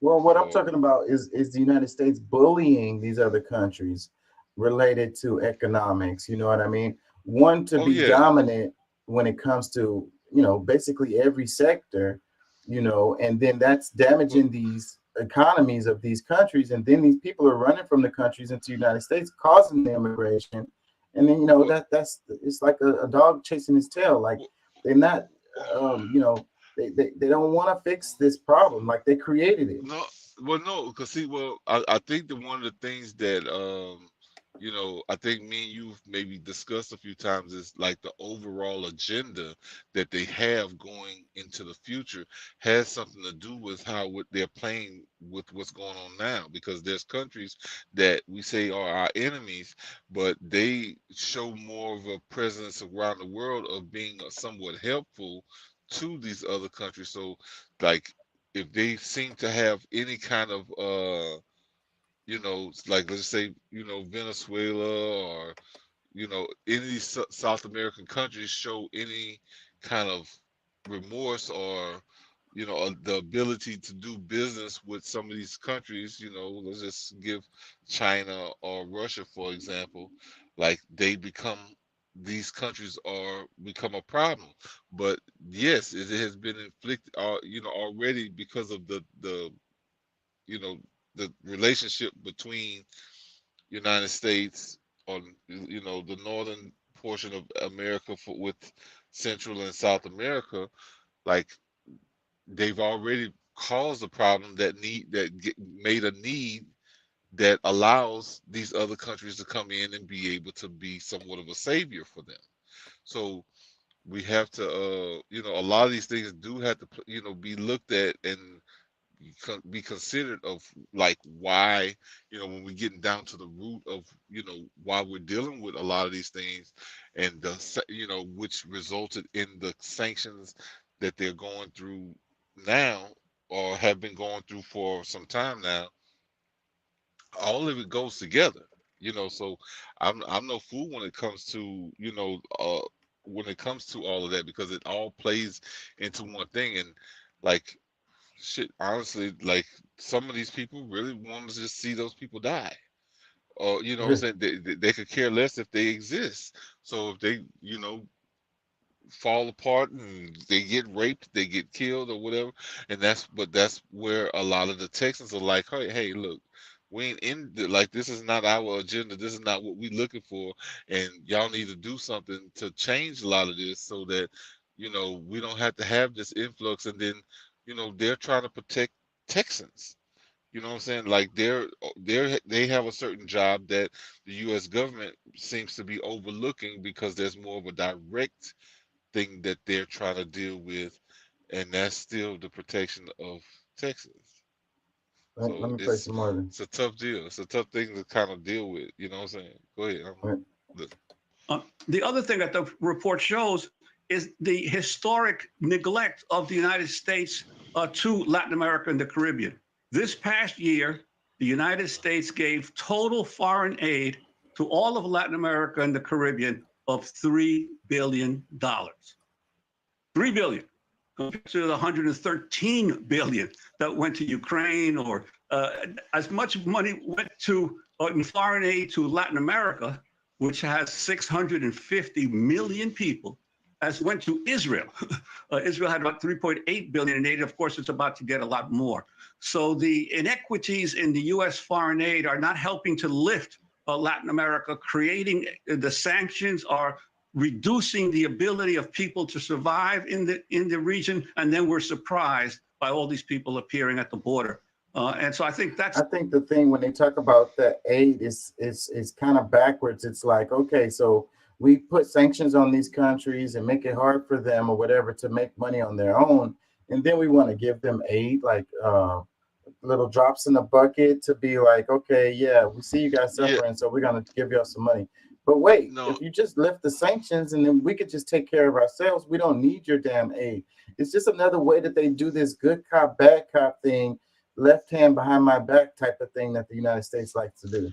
Well, what I'm talking about is the United States bullying these other countries related to economics. You know what I mean? One to Oh be yeah. dominant when it comes to basically every sector, and then that's damaging these economies of these countries, and then these people are running from the countries into the United States, causing the immigration, and then that's it's like a dog chasing his tail. Like they're not, they don't want to fix this problem. Like they created it. No, well, no, because see, I think that one of the things that I think me and you've maybe discussed a few times is like the overall agenda that they have going into the future has something to do with how what they're playing with what's going on now. Because there's countries that we say are our enemies, but they show more of a presence around the world of being somewhat helpful to these other countries. So, like if they seem to have any kind of like let's say Venezuela or any of these South American countries show any kind of remorse or the ability to do business with some of these countries, let's just give China or Russia for example, like these countries are become a problem. But yes, it has been inflicted already because of you know the relationship between United States on the northern portion of America with Central and South America. Like they've already caused a problem made a need that allows these other countries to come in and be able to be somewhat of a savior for them. So we have to a lot of these things do have to be looked at and be considered of like why when we're getting down to the root of why we're dealing with a lot of these things and which resulted in the sanctions that they're going through now or have been going through for some time now. All of it goes together, so I'm no fool when it comes to when it comes to all of that because it all plays into one thing. And like shit, honestly, like some of these people really want to just see those people die. Or what I'm saying, they could care less if they exist. So if they, fall apart and they get raped, they get killed or whatever. And that's where a lot of the Texans are like, hey, look, we ain't like this is not our agenda. This is not what we looking for. And y'all need to do something to change a lot of this so that, we don't have to have this influx. And then, they're trying to protect Texans. You know what I'm saying? Like they have a certain job that the U.S. government seems to be overlooking because there's more of a direct thing that they're trying to deal with, and that's still the protection of Texas. Let So me play some more. it's a tough deal. It's a tough thing to kind of deal with. You know what I'm saying? Go ahead. Right. The other thing that the report shows is the historic neglect of the United States to Latin America and the Caribbean. This past year, the United States gave total foreign aid to all of Latin America and the Caribbean of $3 billion. $3 billion compared to the 113 billion that went to Ukraine, or as much money went to in foreign aid to Latin America, which has 650 million people, as went to Israel. Israel had about 3.8 billion in aid. Of course, it's about to get a lot more. So the inequities in the U.S. foreign aid are not helping to lift Latin America. Creating the sanctions are reducing the ability of people to survive in the region, and then we're surprised by all these people appearing at the border. And so I think the thing when they talk about the aid is kind of backwards. It's like, okay, so we put sanctions on these countries and make it hard for them or whatever to make money on their own, and then we want to give them aid, like little drops in the bucket, to be like, okay, yeah, we see you guys suffering, so we're gonna give y'all some money. But wait, if you just lift the sanctions and then we could just take care of ourselves, we don't need your damn aid. It's just another way that they do this good cop, bad cop thing, left hand behind my back type of thing that the United States likes to do.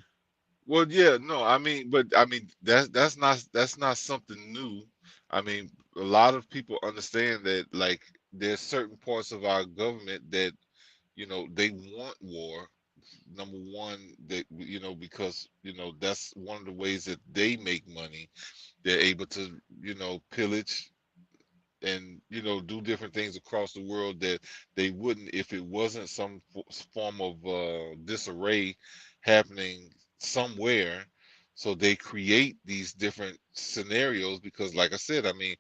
Well, yeah, no, I mean, but I mean that's not something new. I mean, a lot of people understand that, like, there's certain parts of our government that, you know, they want war. Number one, that, you know, because, you know, that's one of the ways that they make money. They're able to, you know, pillage and, you know, do different things across the world that they wouldn't if it wasn't some form of disarray happening somewhere. So they create these different scenarios because, like I said, I mean,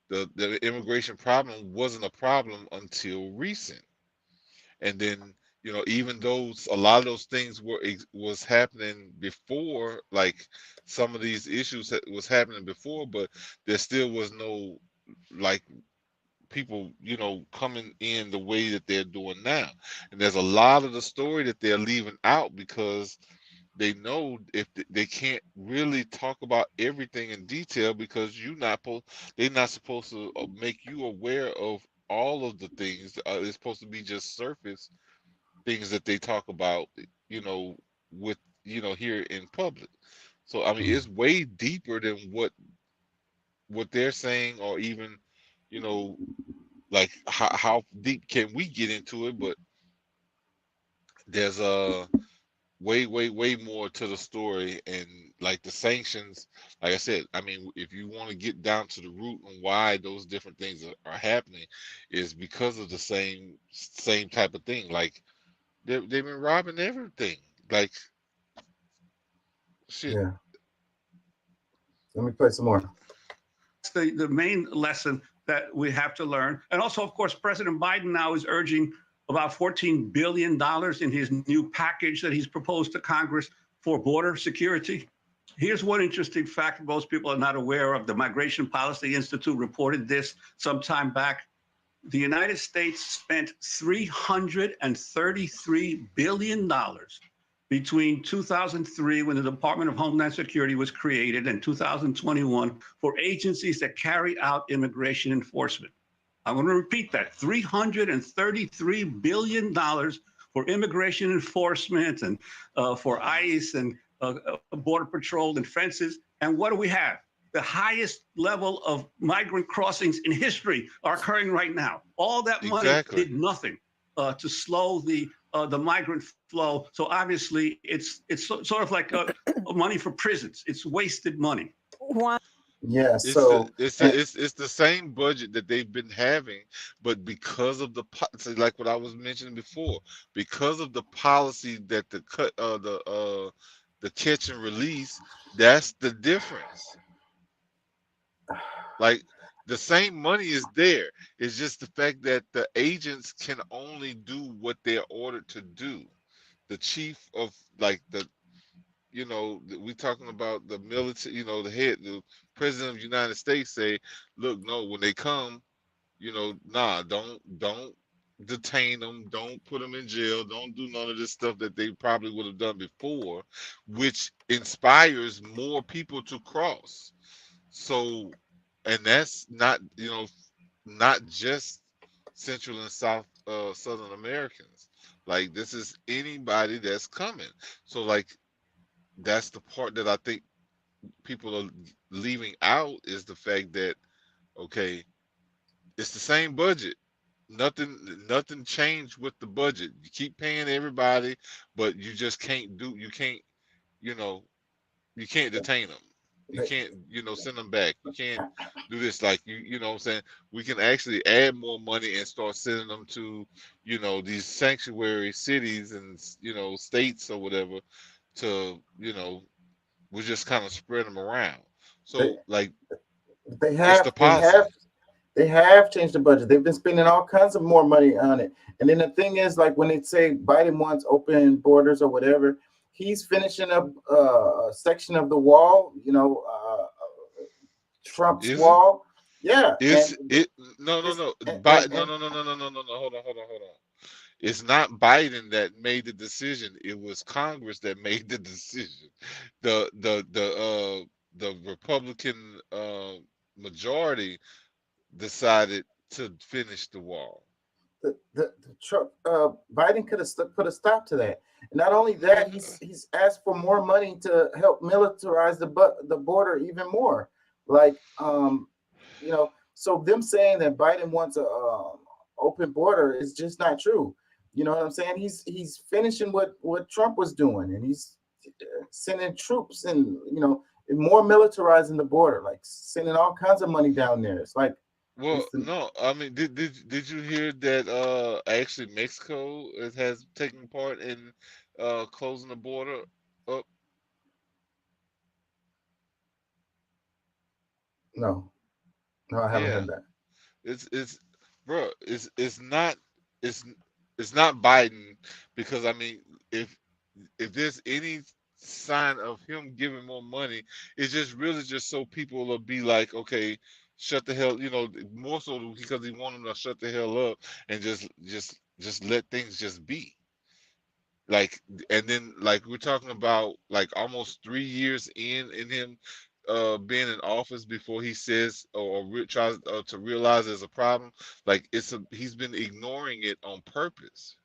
the immigration problem wasn't a problem until recent. And then, you know, even though a lot of those things was happening before, like some of these issues that was happening before, but there still was no, like, people, you know, coming in the way that they're doing now. And there's a lot of the story that they're leaving out because they know if they can't really talk about everything in detail because they're not supposed to make you aware of all of the things. It's supposed to be just surface things that they talk about, you know, with, you know, here in public. So I mean, it's way deeper than what they're saying, or even, you know, like how deep can we get into it? But there's a way more to the story, and like the sanctions, like I said, I mean, if you want to get down to the root and why those different things are happening, is because of the same type of thing. Like they've been robbing everything. Like shit. Yeah. Let me play some more. The main lesson that we have to learn. And also, of course, President Biden now is urging about $14 billion in his new package that he's proposed to Congress for border security. Here's one interesting fact most people are not aware of. The Migration Policy Institute reported this some time back. The United States spent $333 billion between 2003, when the Department of Homeland Security was created, and 2021 for agencies that carry out immigration enforcement. I'm going to repeat that, $333 billion for immigration enforcement and for ICE and Border Patrol and fences. And what do we have? The highest level of migrant crossings in history are occurring right now. All that money did nothing to slow the migrant flow. So obviously, it's sort of like money for prisons. It's wasted money. Yeah, so it's the same budget that they've been having, but because of the like what I was mentioning before, because of the policy that the catch and release, that's the difference. Like the same money is there. It's just the fact that the agents can only do what they're ordered to do. the chief of like the, we talking about the military, the head, the president of the United States say, look, no, when they come, nah, don't detain them, don't put them in jail, don't do none of this stuff that they probably would have done before, which inspires more people to cross. So, and that's not, not just Central and Southern Americans. Like this is anybody that's coming. So like that's the part that I think people are leaving out is the fact that okay, it's the same budget. Nothing changed with the budget. You keep paying everybody, but you just can't do. You can't. You know. You can't detain them. You can't. Send them back. You can't do this. Like you. You know what I'm saying. We can actually add more money and start sending them to. These sanctuary cities and states or whatever. To we just kind of spread them around. So like They it's the have they policy. have they have changed the budget. They've been spending all kinds of more money on it. And then the thing is, like when they say Biden wants open borders or whatever, he's finishing up a section of the wall. Trump's Is it? wall. Yeah, Is it? No, no, it's no. and, No, no, no, no, no, no, no, no. Hold on. It's not Biden that made the decision. It was Congress that made the decision. The Republican majority decided to finish the wall. the Trump Biden could have put a stop to that. And not only that, he's asked for more money to help militarize the border even more. Like so them saying that Biden wants a open border is just not true. You know what I'm saying? He's finishing what Trump was doing, and he's sending troops and more militarizing the border, like sending all kinds of money down there. It's like Well, no, I mean, did you hear that actually Mexico has taken part in closing the border up? no, I haven't Yeah, heard that. it's bro, it's it's not Biden because I mean, if there's any sign of him giving more money, it's just really just so people will be like, okay, shut the hell, more so because he want them to shut the hell up and just let things just be. Like, and then like we're talking about like almost 3 years in him being in office before he says or tries to realize there's a problem. Like he's been ignoring it on purpose.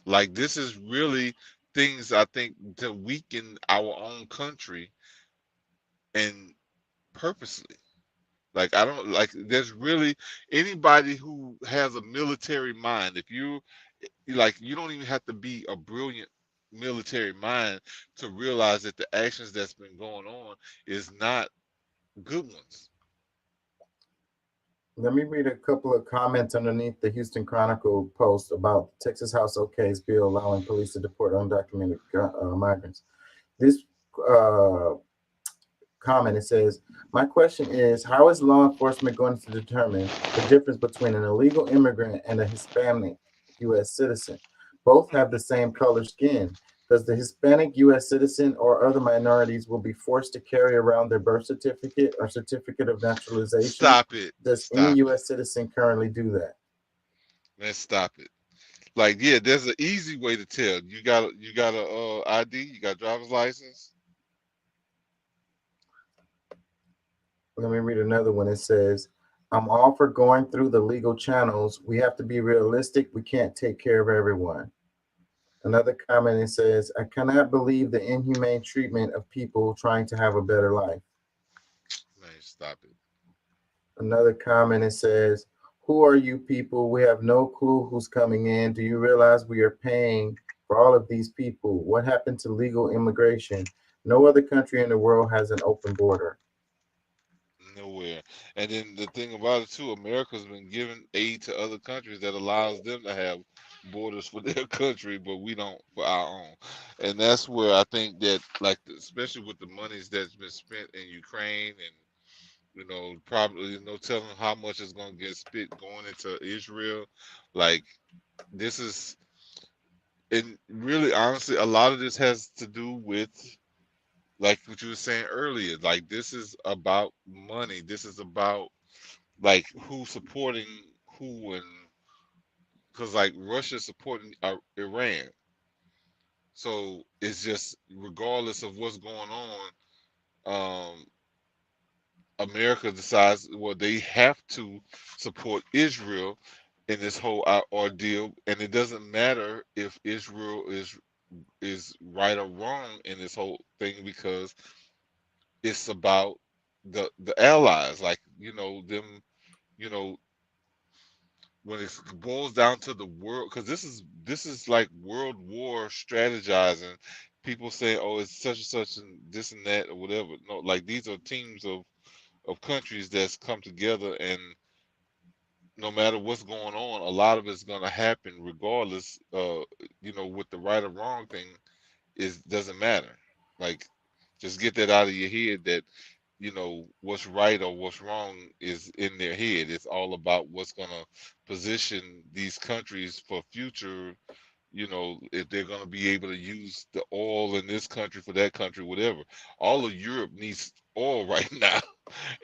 Like this is really things I think to weaken our own country and purposely. Like I don't like there's really anybody who has a military mind. If you don't even have to be a brilliant military mind to realize that the actions that's been going on is not good ones. Let me read a couple of comments underneath the Houston Chronicle post about Texas House OK's bill allowing police to deport undocumented migrants. This comment, it says, my question is, how is law enforcement going to determine the difference between an illegal immigrant and a Hispanic U.S. citizen? Both have the same color skin. Does the Hispanic U.S. citizen or other minorities will be forced to carry around their birth certificate or certificate of naturalization? Stop it. Does any U.S. citizen currently do that? Man, stop it. Like, yeah, there's an easy way to tell. You got a ID, you got a driver's license. Let me read another one. It says, I'm all for going through the legal channels. We have to be realistic. We can't take care of everyone. Another comment, it says, I cannot believe the inhumane treatment of people trying to have a better life. Man, stop it. Another comment, it says, who are you people? We have no clue who's coming in. Do you realize we are paying for all of these people? What happened to legal immigration? No other country in the world has an open border. Nowhere. And then the thing about it too, America's been giving aid to other countries that allows them to have borders for their country, but we don't for our own. And that's where I think that, like, especially with the monies that's been spent in Ukraine, and probably telling how much is going to get spent going into Israel, like this is and really, honestly, a lot of this has to do with like what you were saying earlier. Like this is about money. This is about like who's supporting who, and because like Russia supporting Iran, so it's just regardless of what's going on, America decides well they have to support Israel in this whole ordeal, and it doesn't matter if Israel is right or wrong in this whole thing because it's about the allies, like them, you know when it boils down to the world, because this is like world war strategizing. People say, "Oh, it's such and such and this and that or whatever." No, like these are teams of countries that's come together, and no matter what's going on, a lot of it's going to happen regardless. With the right or wrong thing, is doesn't matter. Like, just get that out of your head that what's right or what's wrong is in their head. It's all about what's going to position these countries for future, if they're going to be able to use the oil in this country for that country, whatever. All of Europe needs oil right now,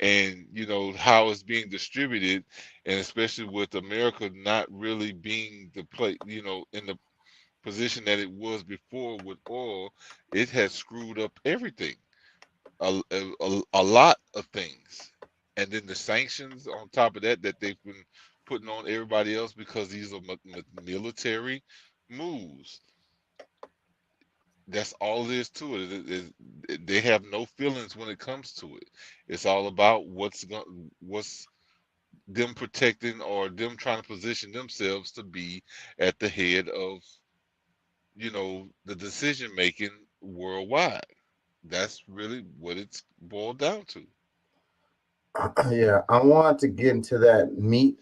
and how it's being distributed, and especially with America not really being the play, in the position that it was before with oil, it has screwed up everything, a lot of things, and then the sanctions on top of that they've been putting on everybody else because these are military moves. That's all it is to it. They have no feelings when it comes to it. It's all about what's them protecting or them trying to position themselves to be at the head of the decision making worldwide. That's really what it's boiled down to. Yeah, I want to get into that meat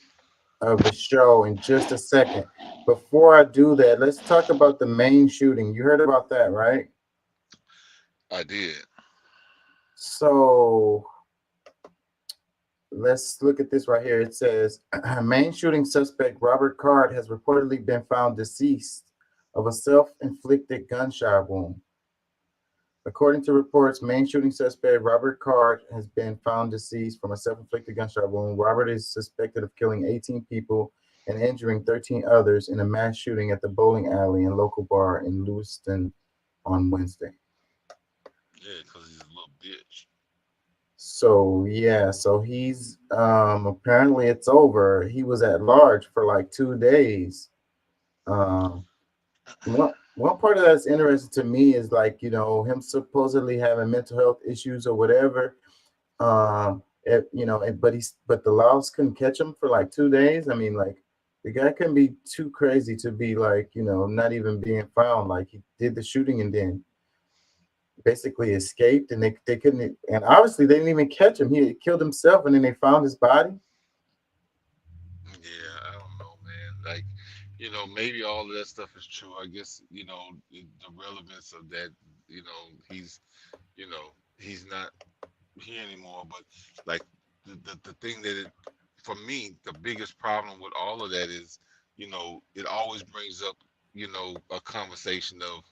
of the show in just a second. Before I do that, let's talk about the main shooting. You heard about that, right? I did. So let's look at this right here. It says main shooting suspect Robert Card has reportedly been found deceased of a self-inflicted gunshot wound. According to reports, main shooting suspect Robert Card has been found deceased from a self-inflicted gunshot wound. Robert is suspected of killing 18 people and injuring 13 others in a mass shooting at the bowling alley and local bar in Lewiston on Wednesday. Yeah, because he's a little bitch. So yeah, so he's apparently it's over. He was at large for like 2 days. Um, one part of that's interesting to me is like him supposedly having mental health issues or whatever. But the laws couldn't catch him for like 2 days. I mean, like the guy couldn't be too crazy to be like not even being found. Like he did the shooting and then basically escaped, and they couldn't, and obviously they didn't even catch him. He had killed himself, and then they found his body. Yeah, I don't know, man. Like, maybe all of that stuff is true. I guess, the relevance of that, he's, he's not here anymore. But like the thing that for me, the biggest problem with all of that is, it always brings up, a conversation of,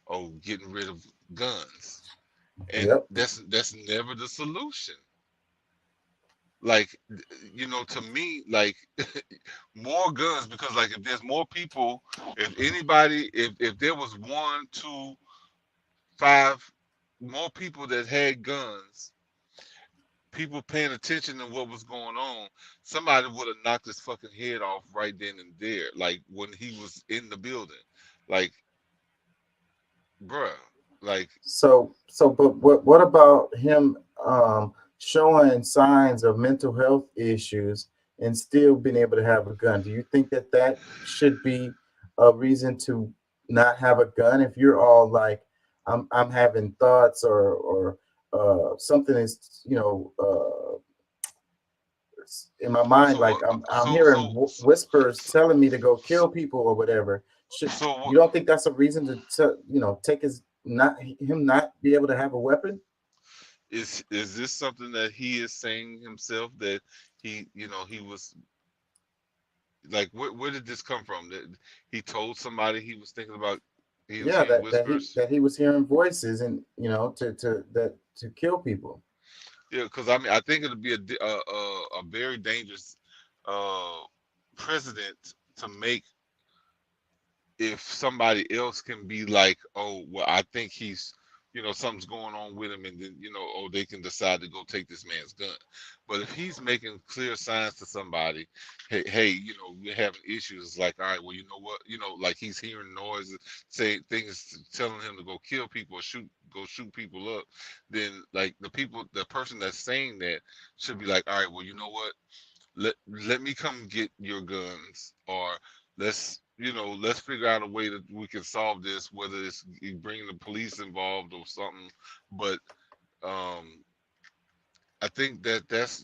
oh, getting rid of guns. And Yep. that's never the solution. Like, to me, like more guns, because like if there's more people, if anybody, if there was 1, 2, 5 more people that had guns, people paying attention to what was going on, somebody would have knocked his fucking head off right then and there, like when he was in the building. Like, bruh, like, But what about him showing signs of mental health issues and still being able to have a gun? Do you think that should be a reason to not have a gun if you're all like, I'm having thoughts or something is in my mind, like I'm hearing whispers telling me to go kill people or whatever. You don't think that's a reason to take his not be able to have a weapon? is this something that he is saying himself, that he was like where did this come from? That he told somebody he was thinking about, he was Yeah, hearing that whispers. he was hearing voices, and to kill people. Yeah, because I mean, I think it'll be a very dangerous uh precedent to make if somebody else can be like, oh, well, I think he's, something's going on with him, and then, oh, they can decide to go take this man's gun. But if he's making clear signs to somebody, hey, we're having issues, it's like, all right, well, you know what, like he's hearing noises, say things telling him to go kill people or go shoot people up, then like the person that's saying that should be like, all right, well, you know what, let me come get your guns, or let's figure out a way that we can solve this, whether it's bringing the police involved or something. But I think that's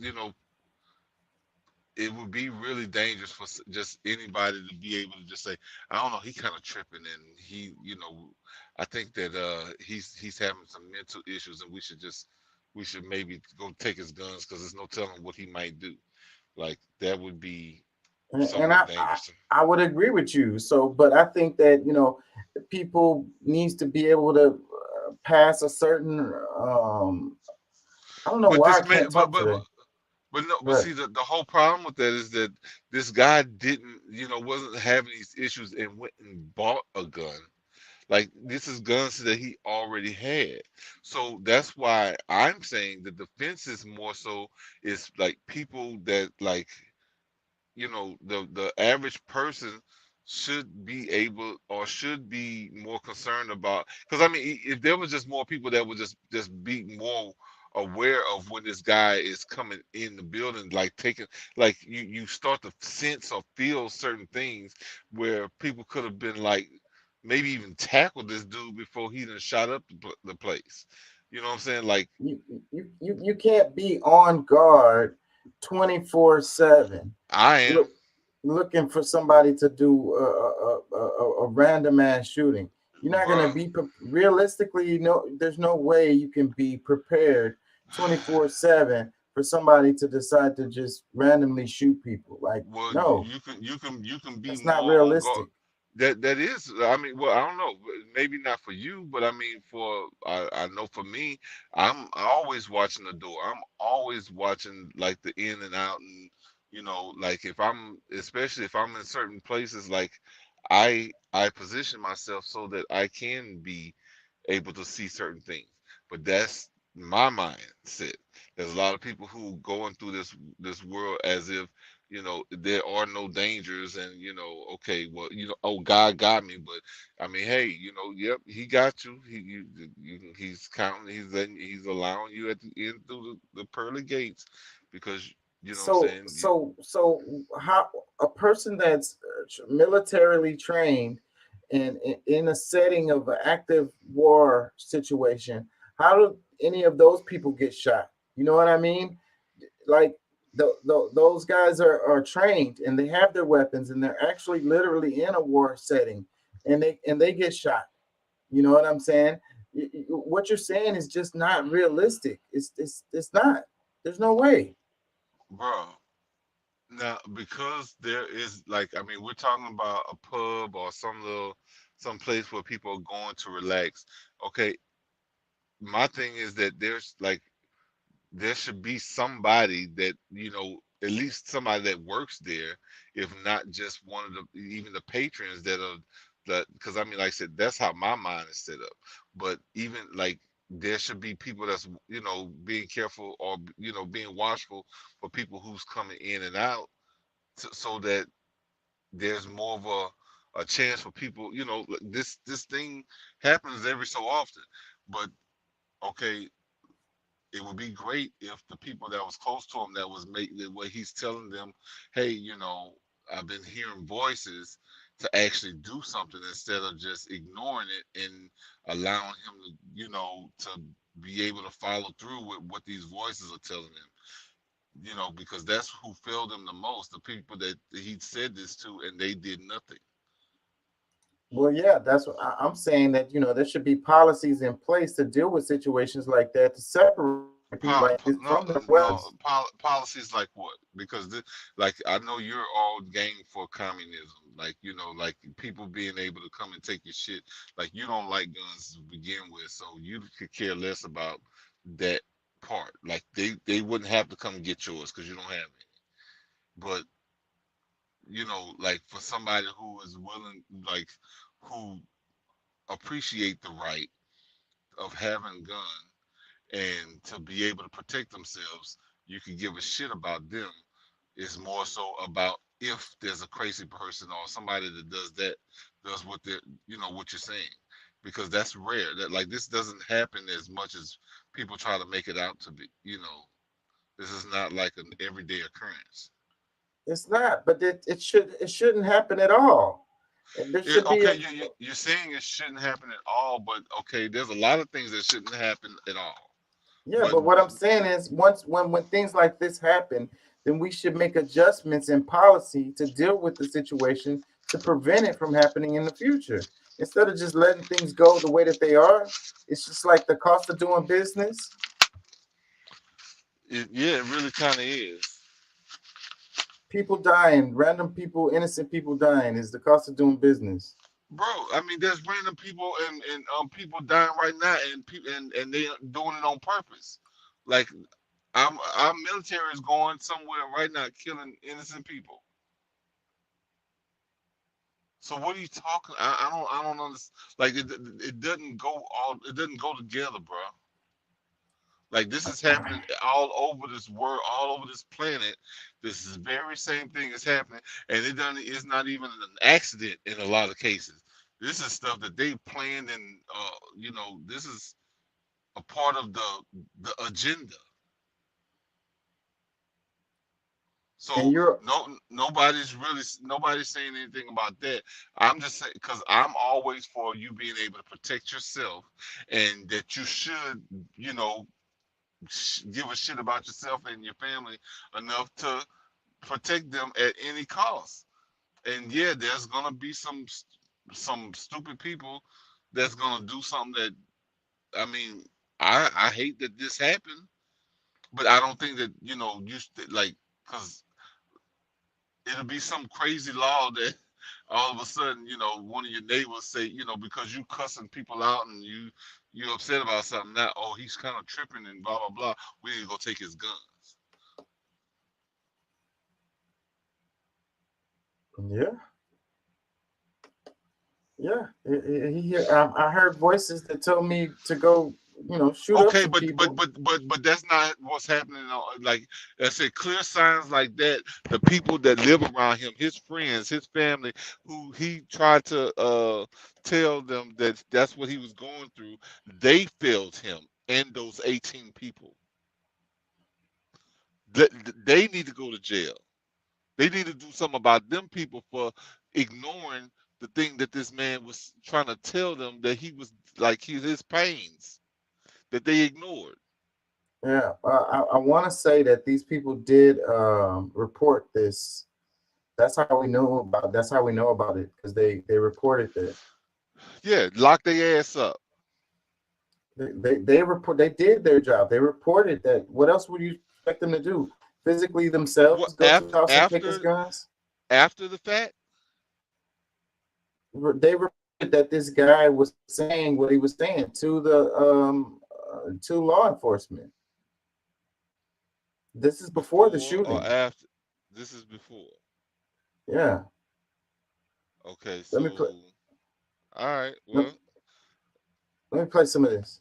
it would be really dangerous for just anybody to be able to just say, I don't know, he kind of tripping, and he, I think that he's having some mental issues, and we should maybe go take his guns, because there's no telling what he might do. Like that would be And somewhat dangerous. I would agree with you. So, but I think that people needs to be able to pass a certain. I don't know But why I this man, can't talk today. but no, but But see, the whole problem with that is that this guy didn't, wasn't having these issues and went and bought a gun. Like this is guns that he already had. So that's why I'm saying the defense is more so is like people that like, the average person should be able or should be more concerned about, because I mean, if there was just more people that would just be more aware of when this guy is coming in the building, like taking, like you start to sense or feel certain things where people could have been like maybe even tackled this dude before he done shot up the place. You know what I'm saying? Like you can't be on guard 24/7. I am. Looking for somebody to do a random ass shooting. You're not going to be realistically. There's no way you can be prepared 24/7 for somebody to decide to just randomly shoot people. Like, well, no, you can be it's more not on realistic. guard. That is, I mean, well, I don't know, maybe not for you, but I mean, I know for me, I'm always watching the door. I'm always watching like the in and out, and like especially if I'm in certain places, like I position myself so that I can be able to see certain things. But that's my mindset. There's a lot of people who going through this world as if there are no dangers, and okay, well, oh, God got me, but I mean, hey, yep, he got you. He's counting. He's allowing you at the end through the pearly gates, because what I'm saying. So how a person that's militarily trained and in a setting of an active war situation, how do any of those people get shot? You know what I mean? Like those guys are trained, and they have their weapons, and they're actually literally in a war setting, and they get shot. You know what I'm saying? What you're saying is just not realistic. It's not. There's no way. Bro, now because there is, like, I mean, we're talking about a pub or some place where people are going to relax. Okay, my thing is that there should be somebody that, at least somebody that works there, if not just one of the even the patrons that are that, because I mean, like I said, that's how my mind is set up. But even like there should be people that's being careful, or being watchful for people who's coming in and out, so that there's more of a chance for people. Like, this thing happens every so often. But okay, it would be great if the people that was close to him, that was making the way he's telling them, hey, I've been hearing voices, to actually do something instead of just ignoring it and allowing him to, to be able to follow through with what these voices are telling him. Because that's who failed him the most, the people that he said this to, and they did nothing. Well, yeah, that's what I'm saying, that there should be policies in place to deal with situations like that, to separate people like this No, from the no West. policies like what? Because like I know you're all game for communism, like like people being able to come and take your shit. Like you don't like guns to begin with, so you could care less about that part. Like they wouldn't have to come get yours because you don't have any. But like for somebody who is willing, like who appreciate the right of having a gun and to be able to protect themselves, you can give a shit about them. It's more so about if there's a crazy person or somebody that does what they're, what you're saying, because that's rare. That like this doesn't happen as much as people try to make it out to be. This is not like an everyday occurrence. It's not, but it shouldn't happen at all. And there should be Okay, you're saying it shouldn't happen at all, but okay, there's a lot of things that shouldn't happen at all. yeah. But what I'm saying is, when things like this happen, then we should make adjustments in policy to deal with the situation to prevent it from happening in the future. Instead of just letting things go the way that they are, it's just like the cost of doing business. It really kind of is. People dying, random people, innocent people dying is the cost of doing business. Bro, I mean, there's random people and people dying right now, and people and they doing it on purpose. Like, our military is going somewhere right now, killing innocent people. So what are you talking? I don't understand. Like, it doesn't go together, bro. Like this is happening all over this world, all over this planet. This is the very same thing is happening, and it's not even an accident in a lot of cases. This is stuff that they planned, and this is a part of the agenda. So nobody's saying anything about that. I'm just saying because I'm always for you being able to protect yourself, and that you should, give a shit about yourself and your family enough to protect them at any cost. And yeah, there's gonna be some stupid people that's gonna do something that, I mean, I hate that this happened, but I don't think that because it'll be some crazy law that all of a sudden, one of your neighbors say, because you cussing people out and you're upset about something, now, oh, he's kind of tripping and blah, blah, blah. We need to go take his guns. Yeah. Yeah. I heard voices that told me to go, shoot up some people. but that's not what's happening. Like I said, clear signs like that. The people that live around him, his friends, his family, who he tried to tell them that that's what he was going through, they failed him and those 18 people. They need to go to jail. They need to do something about them people for ignoring the thing that this man was trying to tell them, that he was like his pains that they ignored. Yeah, I want to say that these people did report this. That's how we know about it, because they reported that. Yeah, lock their ass up. They did their job. They reported that. What else would you expect them to do? Physically themselves go to the house and take his guns? After the fact? They reported that this guy was saying what he was saying to the to law enforcement. This is before the shooting. Or after? This is before. Yeah. Okay, so all right. Well, let me play some of this.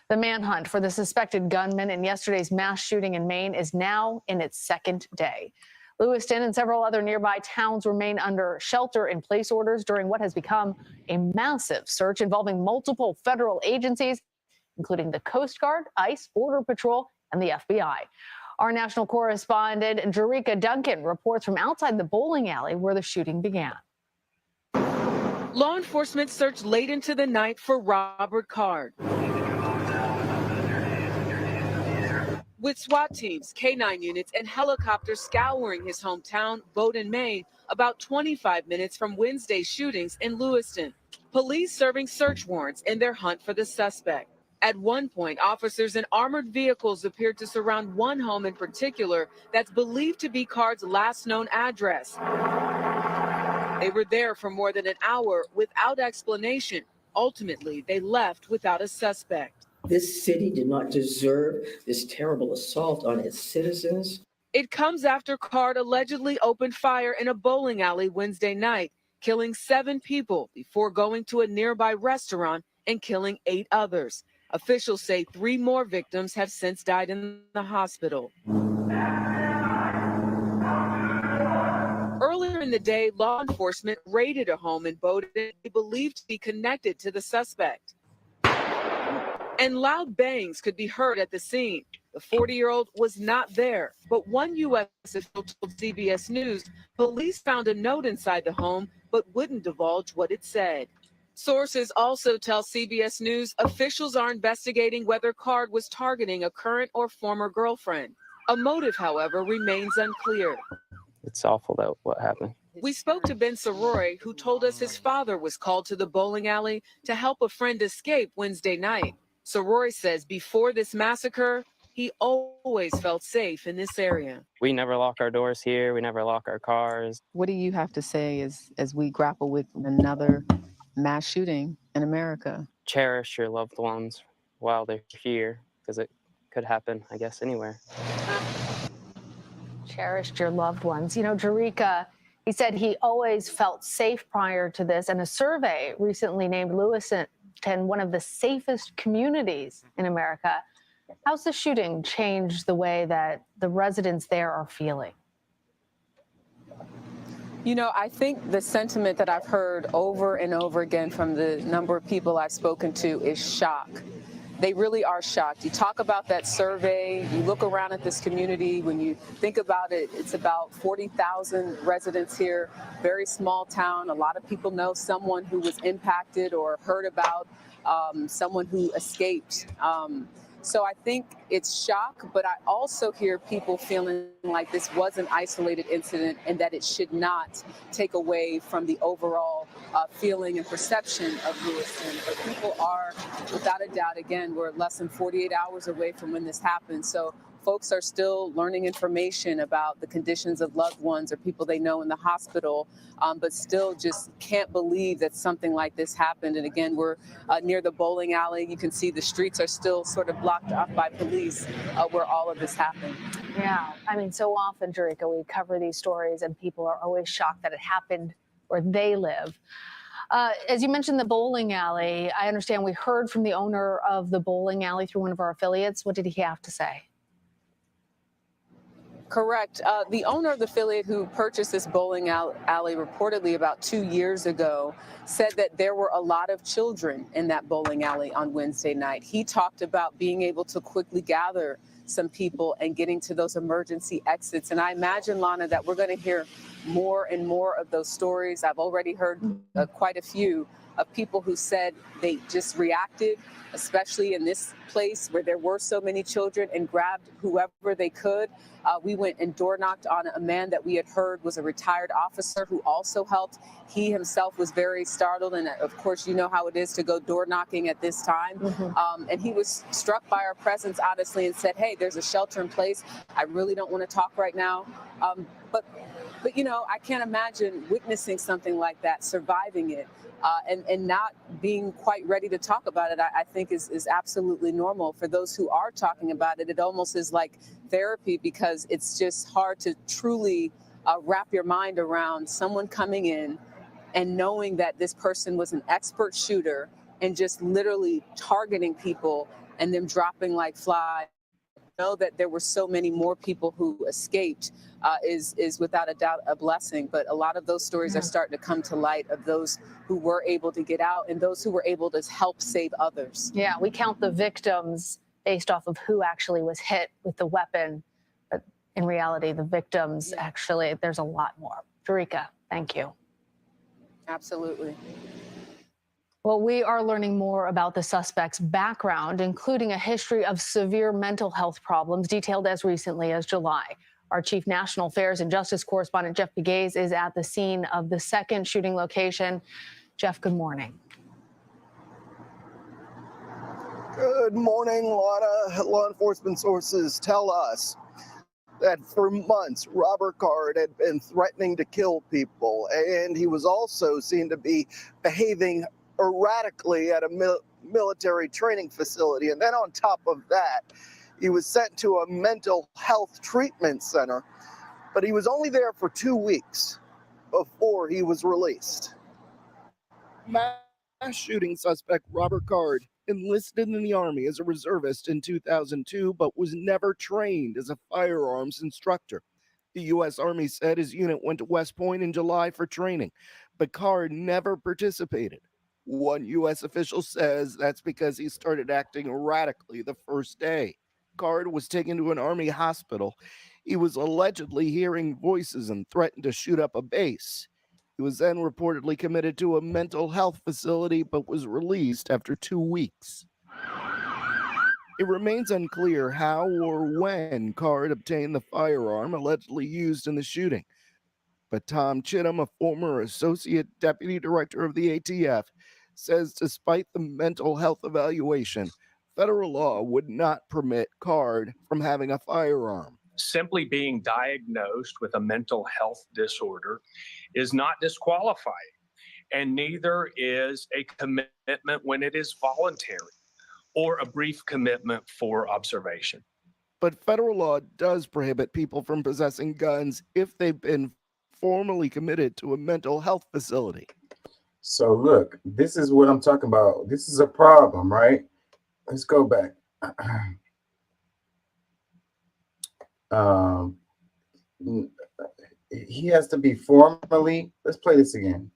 The manhunt for the suspected gunman in yesterday's mass shooting in Maine is now in its second day. Lewiston and several other nearby towns remain under shelter-in-place orders during what has become a massive search involving multiple federal agencies, including the Coast Guard, ICE, Border Patrol, and the FBI. Our national correspondent, Jerika Duncan, reports from outside the bowling alley where the shooting began. Law enforcement searched late into the night for Robert Card. With SWAT teams, K-9 units, and helicopters scouring his hometown, Bowdoin, Maine, about 25 minutes from Wednesday's shootings in Lewiston. Police serving search warrants in their hunt for the suspect. At one point, officers in armored vehicles appeared to surround one home in particular that's believed to be Card's last known address. They were there for more than an hour without explanation. Ultimately, they left without a suspect. This city did not deserve this terrible assault on its citizens. It comes after Card allegedly opened fire in a bowling alley Wednesday night, killing 7 people before going to a nearby restaurant and killing 8 others. Officials say 3 more victims have since died in the hospital. Earlier in the day, law enforcement raided a home in Bowdoin believed to be connected to the suspect. And loud bangs could be heard at the scene. The 40-year-old was not there, but one U.S. official told CBS News police found a note inside the home but wouldn't divulge what it said. Sources also tell CBS News officials are investigating whether Card was targeting a current or former girlfriend. A motive, however, remains unclear. It's awful that what happened. We spoke to Ben Soroy, who told us his father was called to the bowling alley to help a friend escape Wednesday night. Soroy says before this massacre, he always felt safe in this area. We never lock our doors here. We never lock our cars. What do you have to say as we grapple with another mass shooting in America? Cherish your loved ones while they're here, because it could happen, I guess, anywhere. Cherished your loved ones. You know, Jericka, he said he always felt safe prior to this, and a survey recently named Lewiston one of the safest communities in America. How's the shooting changed the way that the residents there are feeling? You know, I think the sentiment that I've heard over and over again from the number of people I've spoken to is shock. They really are shocked. You talk about that survey, you look around at this community, when you think about it, it's about 40,000 residents here, very small town. A lot of people know someone who was impacted or heard about someone who escaped. So I think it's shock, but I also hear people feeling like this was an isolated incident and that it should not take away from the overall feeling and perception of Lewiston. But people are, without a doubt, again, we're less than 48 hours away from when this happened. So folks are still learning information about the conditions of loved ones or people they know in the hospital, but still just can't believe that something like this happened. And again, we're near the bowling alley. You can see the streets are still sort of blocked off by police where all of this happened. Yeah, I mean, so often, Jericka, we cover these stories and people are always shocked that it happened where they live. As you mentioned, the bowling alley, I understand we heard from the owner of the bowling alley through one of our affiliates. What did he have to say? Correct. The owner of the affiliate who purchased this bowling alley reportedly about 2 years ago said that there were a lot of children in that bowling alley on Wednesday night. He talked about being able to quickly gather some people and getting to those emergency exits. And I imagine, Lana, that we're going to hear more and more of those stories. I've already heard quite a few of people who said they just reacted, especially in this place where there were so many children, and grabbed whoever they could. We went and door knocked on a man that we had heard was a retired officer who also helped. He himself was very startled, and of course, you know how it is to go door knocking at this time. And he was struck by our presence, honestly, and said, "Hey, there's a shelter in place. I really don't want to talk right now." But you know, I can't imagine witnessing something like that, surviving it, and not being quite ready to talk about it. I think is absolutely normal. For those who are talking about it, it almost is like therapy, because it's just hard to truly wrap your mind around someone coming in and knowing that this person was an expert shooter and just literally targeting people and them dropping like flies. Know that there were so many more people who escaped is without a doubt a blessing. But a lot of those stories are starting to come to light of those who were able to get out and those who were able to help save others. Yeah, we count the victims based off of who actually was hit with the weapon. But in reality, the victims actually, there's a lot more. Jericka, thank you. Absolutely. Well, we are learning more about the suspect's background, including a history of severe mental health problems detailed as recently as July. Our Chief National Affairs and Justice Correspondent Jeff Pegues is at the scene of the second shooting location. Jeff, good morning. Good morning, Lana. Law enforcement sources tell us that for months, Robert Card had been threatening to kill people, and he was also seen to be behaving erratically at a military training facility. And then on top of that, he was sent to a mental health treatment center, but he was only there for 2 weeks before he was released. Mass shooting suspect Robert Card enlisted in the Army as a reservist in 2002, but was never trained as a firearms instructor. The U.S. Army said his unit went to West Point in July for training, but Card never participated. One U.S. official says that's because he started acting erratically the first day. Card was taken to an Army hospital. He was allegedly hearing voices and threatened to shoot up a base. He was then reportedly committed to a mental health facility, but was released after 2 weeks. It remains unclear how or when Card obtained the firearm allegedly used in the shooting. But Tom Chittum, a former associate deputy director of the ATF, says despite the mental health evaluation, federal law would not permit Card from having a firearm. Simply being diagnosed with a mental health disorder is not disqualifying, and neither is a commitment when it is voluntary or a brief commitment for observation. But federal law does prohibit people from possessing guns if they've been formally committed to a mental health facility. So look, this is what I'm talking about. This is a problem, right? Let's go back. He has to be formally, let's play this again.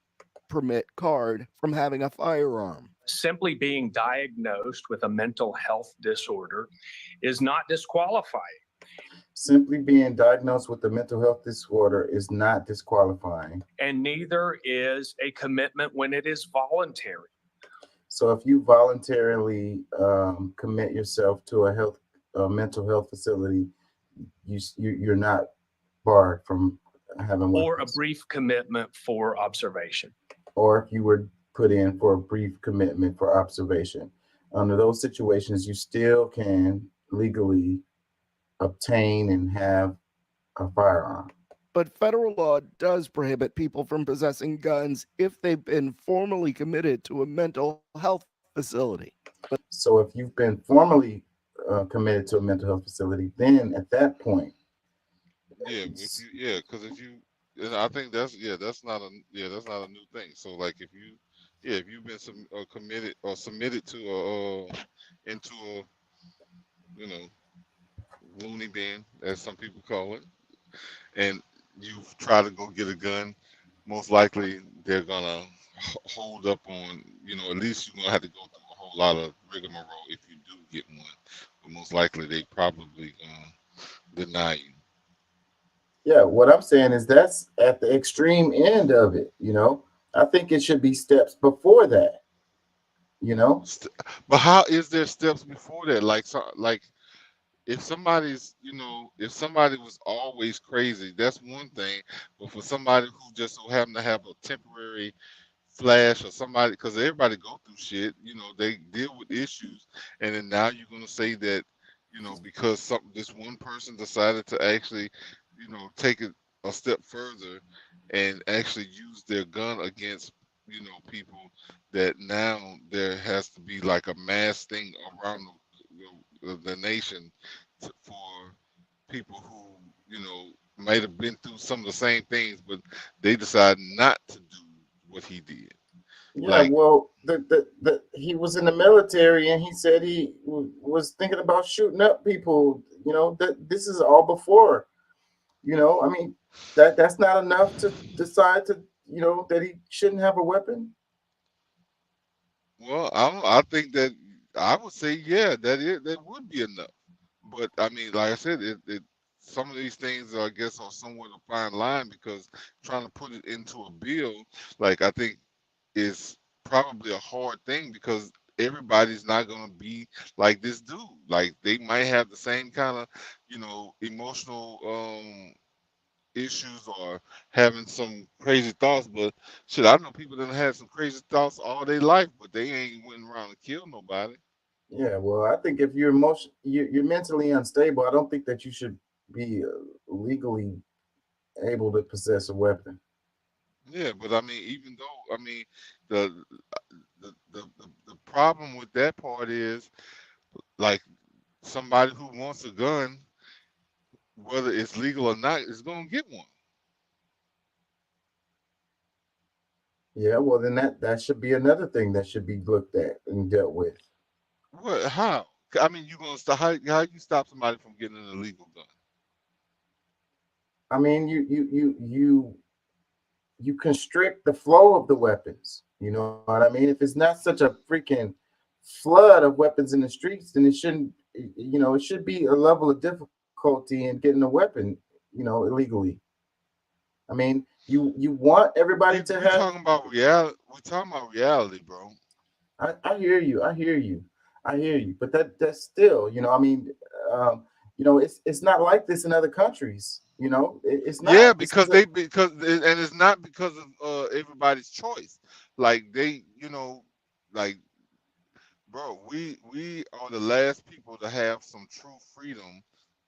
Permit Card from having a firearm. Simply being diagnosed with a mental health disorder is not disqualifying. Simply being diagnosed with a mental health disorder is not disqualifying. And neither is a commitment when it is voluntary. So if you voluntarily commit yourself to a mental health facility, you're not barred from having weapons. Or a brief commitment for observation. Or if you were put in for a brief commitment for observation. Under those situations, you still can legally obtain and have a firearm. But federal law does prohibit people from possessing guns if they've been formally committed to a mental health facility. So if you've been formally committed to a mental health facility, then at that point, because if you, I think that's not a new thing. So like if you've been committed or submitted to into a loony bin, as some people call it, and you try to go get a gun, most likely they're gonna hold up on, at least you're gonna have to go through a whole lot of rigmarole if you do get one, but most likely they probably gonna deny you. Yeah, what I'm saying is that's at the extreme end of it, I think it should be steps before that, But how is there steps before that? Like if somebody's, if somebody was always crazy, that's one thing. But for somebody who just so happen to have a temporary flash or somebody, because everybody go through shit, they deal with issues, and then now you're gonna say that, because this one person decided to actually, take it a step further and actually use their gun against, people, that now there has to be like a mass thing around the nation for people who, might have been through some of the same things, but they decide not to do what he did. Yeah, well, he was in the military and he said he was thinking about shooting up people. This is all before. I mean, that's not enough to decide to, that he shouldn't have a weapon. Well, I think that I would say, yeah, that would be enough. But I mean, like I said, some of these things, I guess, are somewhat a fine line, because trying to put it into a bill, like, I think is probably a hard thing, because everybody's not going to be like this dude. Like, they might have the same kind of, emotional issues or having some crazy thoughts, but shit, I know people that have some crazy thoughts all their life, but they ain't went around and killed nobody. Yeah, well, I think if you're mentally unstable, I don't think that you should be legally able to possess a weapon. Yeah, but I mean, even though I mean, the the problem with that part is like somebody who wants a gun, whether it's legal or not, is gonna get one. Yeah, well, then that should be another thing that should be looked at and dealt with. What? How? I mean, you gonna stop? How you stop somebody from getting an illegal gun? I mean, you constrict the flow of the weapons. You know what I mean? If it's not such a freaking flood of weapons in the streets, then it shouldn't. You know, it should be a level of difficulty in getting a weapon. You know, illegally. I mean, you want everybody to We're have. talking about reality. We're talking about reality, bro. I hear you. I hear you. I hear you. But that's still, you know, I mean, you know, it's not like this in other countries. You know, it's not. Yeah, This because is a, and it's not because of everybody's choice. Like they, you know, like bro, we are the last people to have some true freedom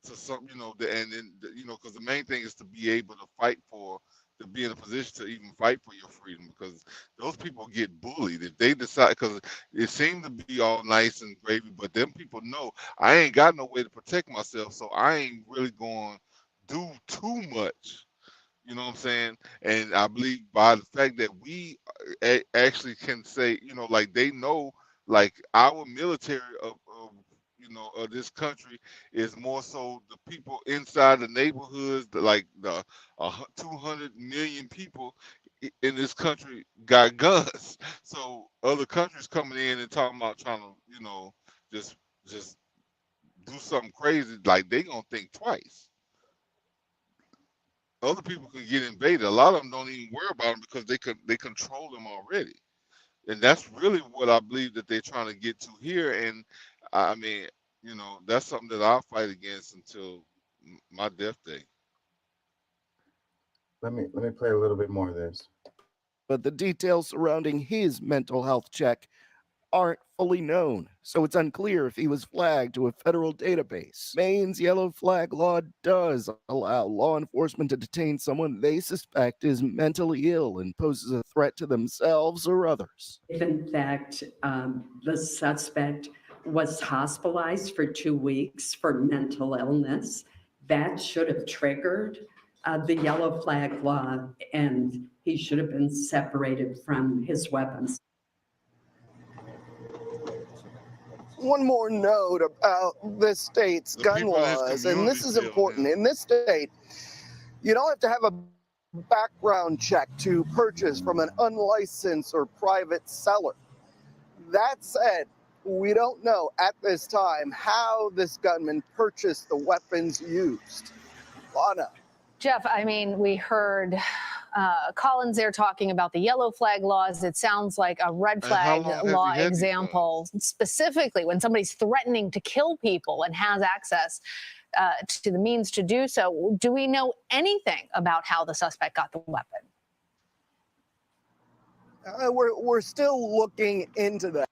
to some, you know, and then you know, because the main thing is to be able to fight for, to be in a position to even fight for your freedom, because those people get bullied if they decide, because it seemed to be all nice and gravy, but them people know I ain't got no way to protect myself, so I ain't really going to do too much. You know what I'm saying? And I believe by the fact that we actually can say, you know, like they know, like our military of you know, of this country is more so the people inside the neighborhoods, like the 200 million people in this country got guns. So other countries coming in and talking about trying to, you know, just just do something crazy, like they gonna think twice. Other people can get invaded. A lot of them don't even worry about them because they control them already, and that's really what I believe that they're trying to get to here. And I mean, you know, that's something that I'll fight against until my death day. let me play a little bit more of this. But the details surrounding his mental health check aren't fully known, so it's unclear if he was flagged to a federal database. Maine's yellow flag law does allow law enforcement to detain someone they suspect is mentally ill and poses a threat to themselves or others. If in fact the suspect was hospitalized for 2 weeks for mental illness, that should have triggered the yellow flag law, and he should have been separated from his weapons. One more note about this state's gun laws, and this is important. In this state, you don't have to have a background check to purchase from an unlicensed or private seller. That said, we don't know at this time how this gunman purchased the weapons used. Lana. Jeff, I mean, we heard Collins there talking about the yellow flag laws. It sounds like a red flag law example, specifically when somebody's threatening to kill people and has access to the means to do so. Do we know anything about how the suspect got the weapon? We're still looking into that.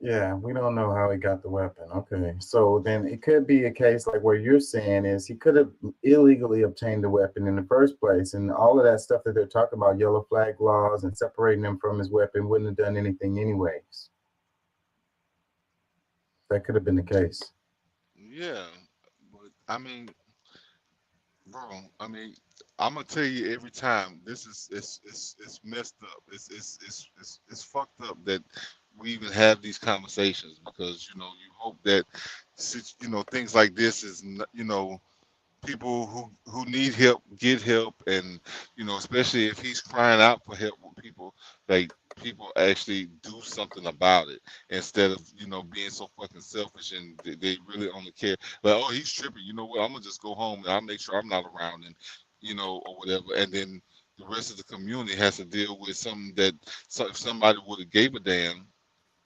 Yeah, we don't know how he got the weapon. Okay, so then it could be a case like where you're saying is he could have illegally obtained the weapon in the first place, and all of that stuff that they're talking about, yellow flag laws and separating him from his weapon, wouldn't have done anything anyways. That could have been the case. Yeah, but I mean, bro, I mean, I'm gonna tell you every time, this is it's messed up. It's fucked up that we even have these conversations, because you know, you hope that you know, things like this is you know, people who need help get help, and you know, especially if he's crying out for help with people, like people actually do something about it, instead of, you know, being so fucking selfish and they really only care like, oh, he's tripping, you know what, I'm gonna just go home and I'll make sure I'm not around, and you know, or whatever, and then the rest of the community has to deal with something that, so if somebody would have gave a damn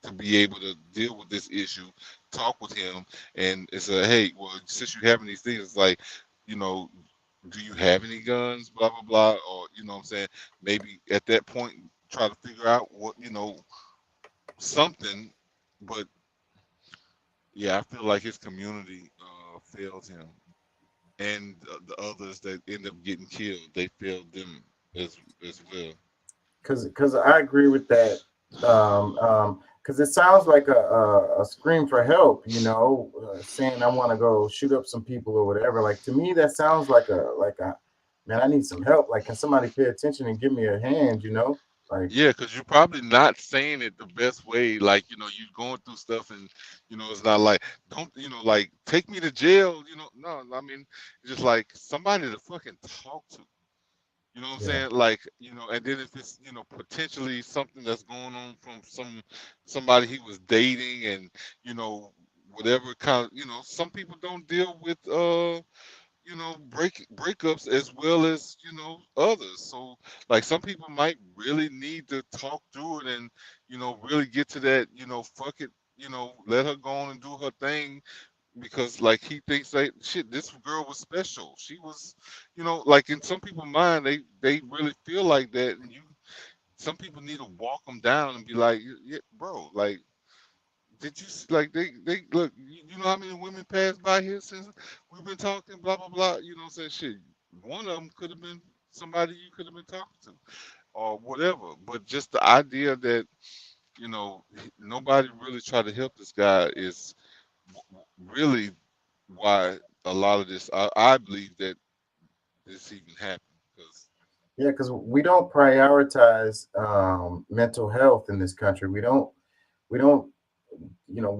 to be able to deal with this issue, talk with him, and it's a, hey, well, since you're having these things, it's like, you know, do you have any guns, blah blah blah, or you know what I'm saying, maybe at that point try to figure out what, you know, something, but yeah, I feel like his community failed him, and the others that end up getting killed, they failed them as well. Because I agree with that. Because it sounds like a scream for help, saying I want to go shoot up some people or whatever. Like to me, that sounds like a man. I need some help. Like, can somebody pay attention and give me a hand? Like Yeah, because you're probably not saying it the best way. Like, you're going through stuff and, it's not like, don't, like, take me to jail. No, I mean, it's just like somebody to fucking talk to. You know what I'm yeah, saying? Like, and then if it's, potentially something that's going on from somebody he was dating and, whatever kind of, some people don't deal with breakups as well as others. So like some people might really need to talk through it and really get to that fuck it, let her go on and do her thing, because like he thinks that shit, this girl was special, she was like in some people's mind they really feel like that, and some people need to walk them down and be like, yeah, bro, like did you like they look, you know how many women passed by here since we've been talking, blah blah blah, what I'm saying, shit, one of them could have been somebody you could have been talking to or whatever, but just the idea that nobody really tried to help this guy is really why a lot of this, I believe that this even happened, because yeah, because we don't prioritize mental health in this country. We don't we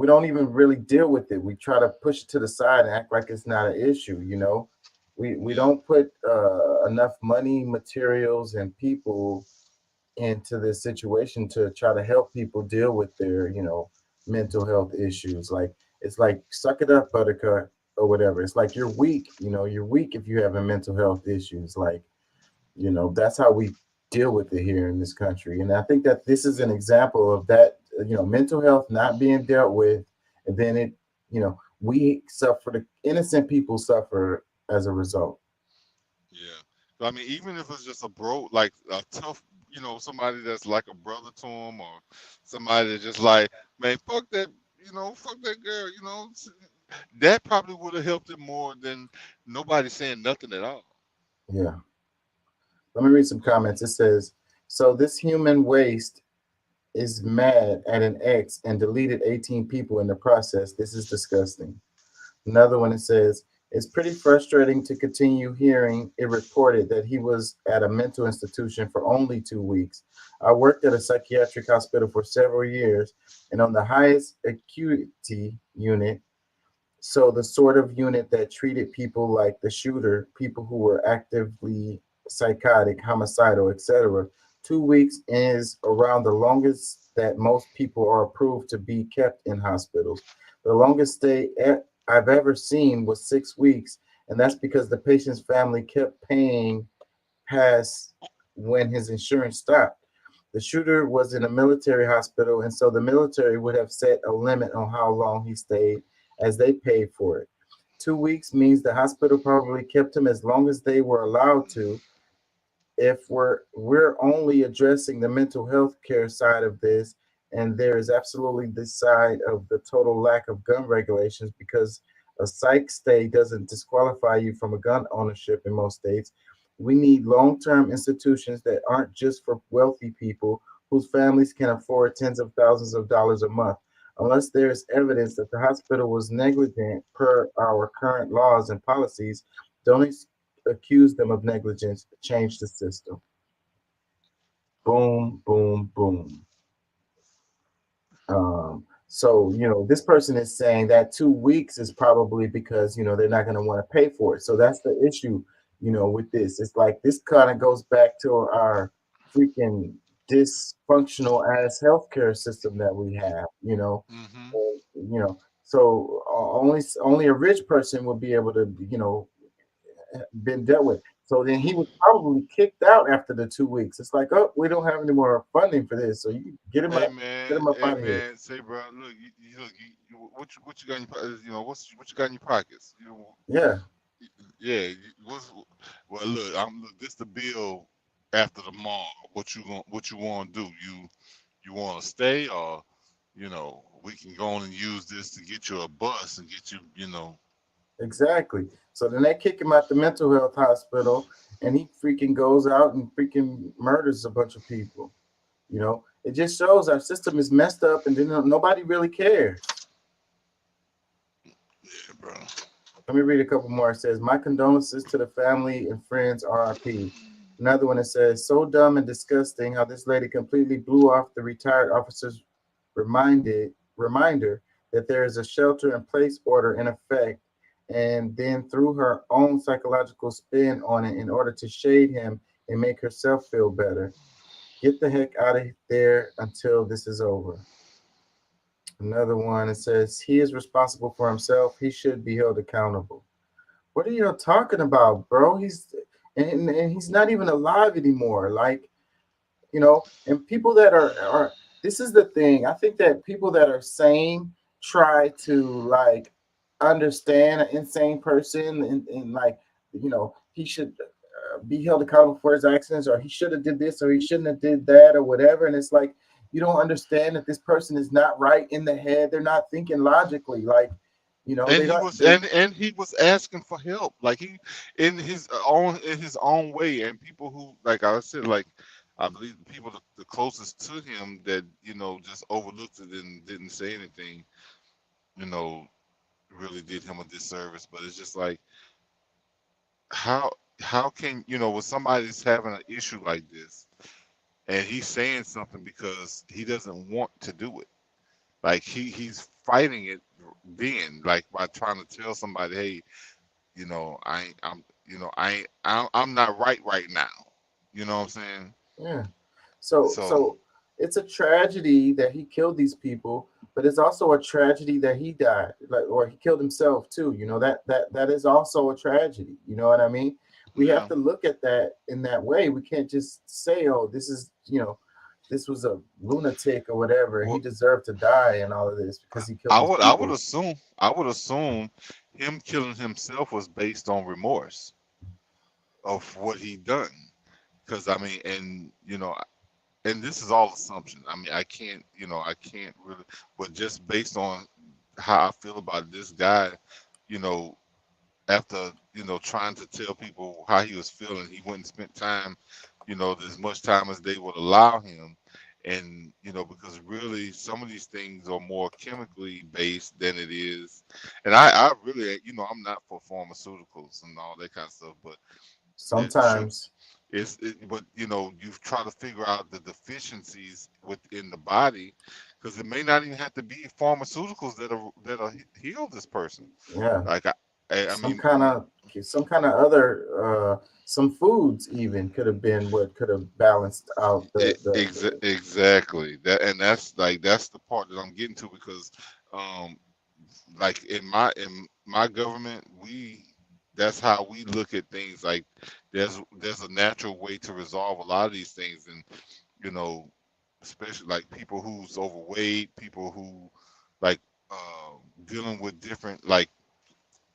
don't even really deal with it. We try to push it to the side and act like it's not an issue. We yeah, don't put enough money, materials, and people into this situation to try to help people deal with their mental health issues. Like it's like suck it up, buttercup, or whatever. It's like you're weak. You're weak if you have a mental health issues. Like that's how we deal with it here in this country. And I think that this is an example of that. Mental health not being dealt with, and then we suffer. The innocent people suffer as a result. yeah. But I mean, even if it's just a bro, like a tough, somebody that's like a brother to him, or somebody that's just like, man, fuck that, fuck that girl, that probably would have helped him more than nobody saying nothing at all. Yeah. Let me read some comments. It says, so this human waste is mad at an ex and deleted 18 people in the process. This is disgusting. Another one, it says, it's pretty frustrating to continue hearing it reported that he was at a mental institution for only 2 weeks. I worked at a psychiatric hospital for several years and on the highest acuity unit. So the sort of unit that treated people like the shooter, people who were actively psychotic, homicidal, etc. 2 weeks is around the longest that most people are approved to be kept in hospitals. The longest stay I've ever seen was 6 weeks, and that's because the patient's family kept paying past when his insurance stopped. The shooter was in a military hospital, and so the military would have set a limit on how long he stayed as they paid for it. 2 weeks means the hospital probably kept him as long as they were allowed to. If we're only addressing the mental health care side of this, and there is absolutely this side of the total lack of gun regulations, because a psych stay doesn't disqualify you from a gun ownership in most states. We need long-term institutions that aren't just for wealthy people whose families can afford tens of thousands of dollars a month. Unless there is evidence that the hospital was negligent per our current laws and policies, don't accuse them of negligence, change the system. Boom, boom, boom. So, this person is saying that 2 weeks is probably because, they're not going to want to pay for it. So that's the issue, with this. It's like this kind of goes back to our freaking dysfunctional ass healthcare system that we have, Hmm. so only a rich person will be able to, been dealt with. So then he was probably kicked out after the 2 weeks. It's like, oh, we don't have any more funding for this, so you get him up, Hey out of here. man, say bro, look, look, what you got in your, what you got in your pockets, Yeah, yeah, well, look, this the bill after the mall. What you want to do? You want to stay, or you know, we can go on and use this to get you a bus and get you, you know. Exactly. So then they kick him out the mental health hospital, and he freaking goes out and freaking murders a bunch of people. You know, it just shows our system is messed up, and then nobody really cares. Yeah, bro. Let me read a couple more. It says, "My condolences to the family and friends, RIP." Another one that says, "So dumb and disgusting how this lady completely blew off the retired officer's reminder that there is a shelter-in-place order in effect, and then threw her own psychological spin on it in order to shade him and make herself feel better. Get the heck out of there until this is over." Another one, it says, "He is responsible for himself. He should be held accountable." What are you talking about, bro? And he's not even alive anymore. Like, you know, and people that are this is the thing. I think that people that are sane try to like understand an insane person and like, you know, he should be held accountable for his actions, or he should have did this, or he shouldn't have did that, or whatever. And it's like, you don't understand that this person is not right in the head. They're not thinking logically. Like, you know, And they he don't. was They, and he was asking for help, like he in his own way. And people who, like I said, like I believe the people the closest to him that, you know, just overlooked it and didn't say anything, you know, really did him a disservice. But it's just like, how how can, you know, when somebody's having an issue like this and he's saying something because he doesn't want to do it, like he's fighting it then, like by trying to tell somebody, hey, you know, I'm not right now. You know what I'm saying? yeah. So So so it's a tragedy that he killed these people, but it's also a tragedy that he died, like, or he killed himself too. You know, that is also a tragedy. You know what I mean? We have yeah. to look at that in that way. We can't just say, "Oh, this is, you know, this was a lunatic or whatever. He Well, deserved to die and all of this because he killed these I would people." assume him killing himself was based on remorse of what he done. Because I mean, and you know, and this is all assumption. I mean, I can't really, but just based on how I feel about this guy, you know, after, you know, trying to tell people how he was feeling, he went and spent time, you know, as much time as they would allow him. And, you know, because really some of these things are more chemically based than it is. And I really, you know, I'm not for pharmaceuticals and all that kind of stuff, but the truth Sometimes, is, but you know, you try to figure out the deficiencies within the body, because it may not even have to be pharmaceuticals that'll heal this person. yeah, Like I some mean, kind of other some foods even could have been what could have balanced out exactly that, and that's the part that I'm getting to, because um like in my government, we that's how we look at things. Like there's a natural way to resolve a lot of these things, and you know, especially like people who's overweight, people who like dealing with different like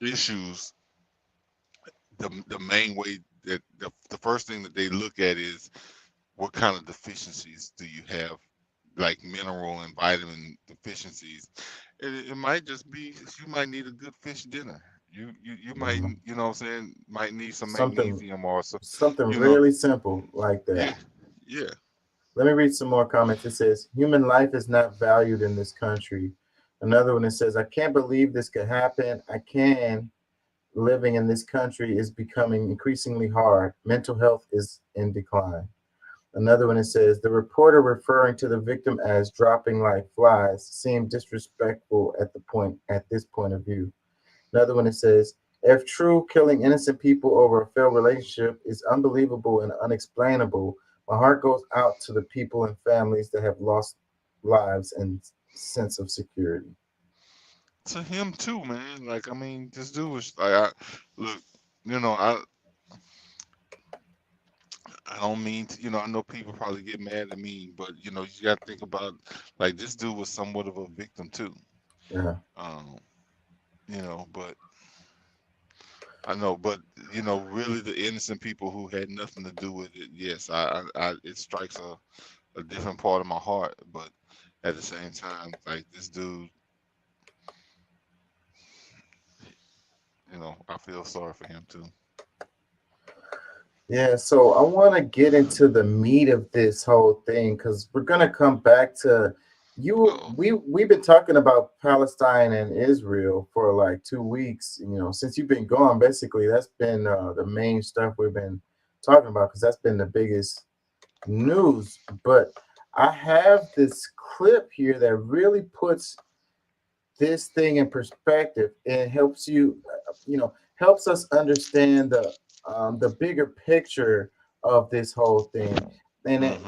issues. The main way that the first thing that they look at is what kind of deficiencies do you have, like mineral and vitamin deficiencies. It might just be you might need a good fish dinner. You might, Mhm. you know what I'm saying, might need some something magnesium or so, something you know. really simple like that. Yeah, yeah. Let me read some more comments. It says, "Human life is not valued in this country." Another one that says, "I can't believe this could happen. I can. Living in this country is becoming increasingly hard. Mental health is in decline." Another one that says, "The reporter referring to the victim as dropping like flies seemed disrespectful at this point of view." Another one that says, "If true, killing innocent people over a failed relationship is unbelievable and unexplainable, my heart goes out to the people and families that have lost lives and sense of security." To him too, man. Like I mean, this dude was like, look, you know, I don't mean to, you know, I know people probably get mad at me, but you know, you got to think about, like, this dude was somewhat of a victim too. Yeah. Um, you know, but I know, but you know, really the innocent people who had nothing to do with it, yes, it strikes a different part of my heart. But at the same time, like this dude, you know, I feel sorry for him too. Yeah, so I want to get into the meat of this whole thing because we're gonna come back to you. We've been talking about Palestine and Israel for like 2 weeks. You know, since you've been gone, basically that's been the main stuff we've been talking about because that's been the biggest news. But I have this clip here that really puts this thing in perspective and helps you, helps us understand the bigger picture of this whole thing. And it,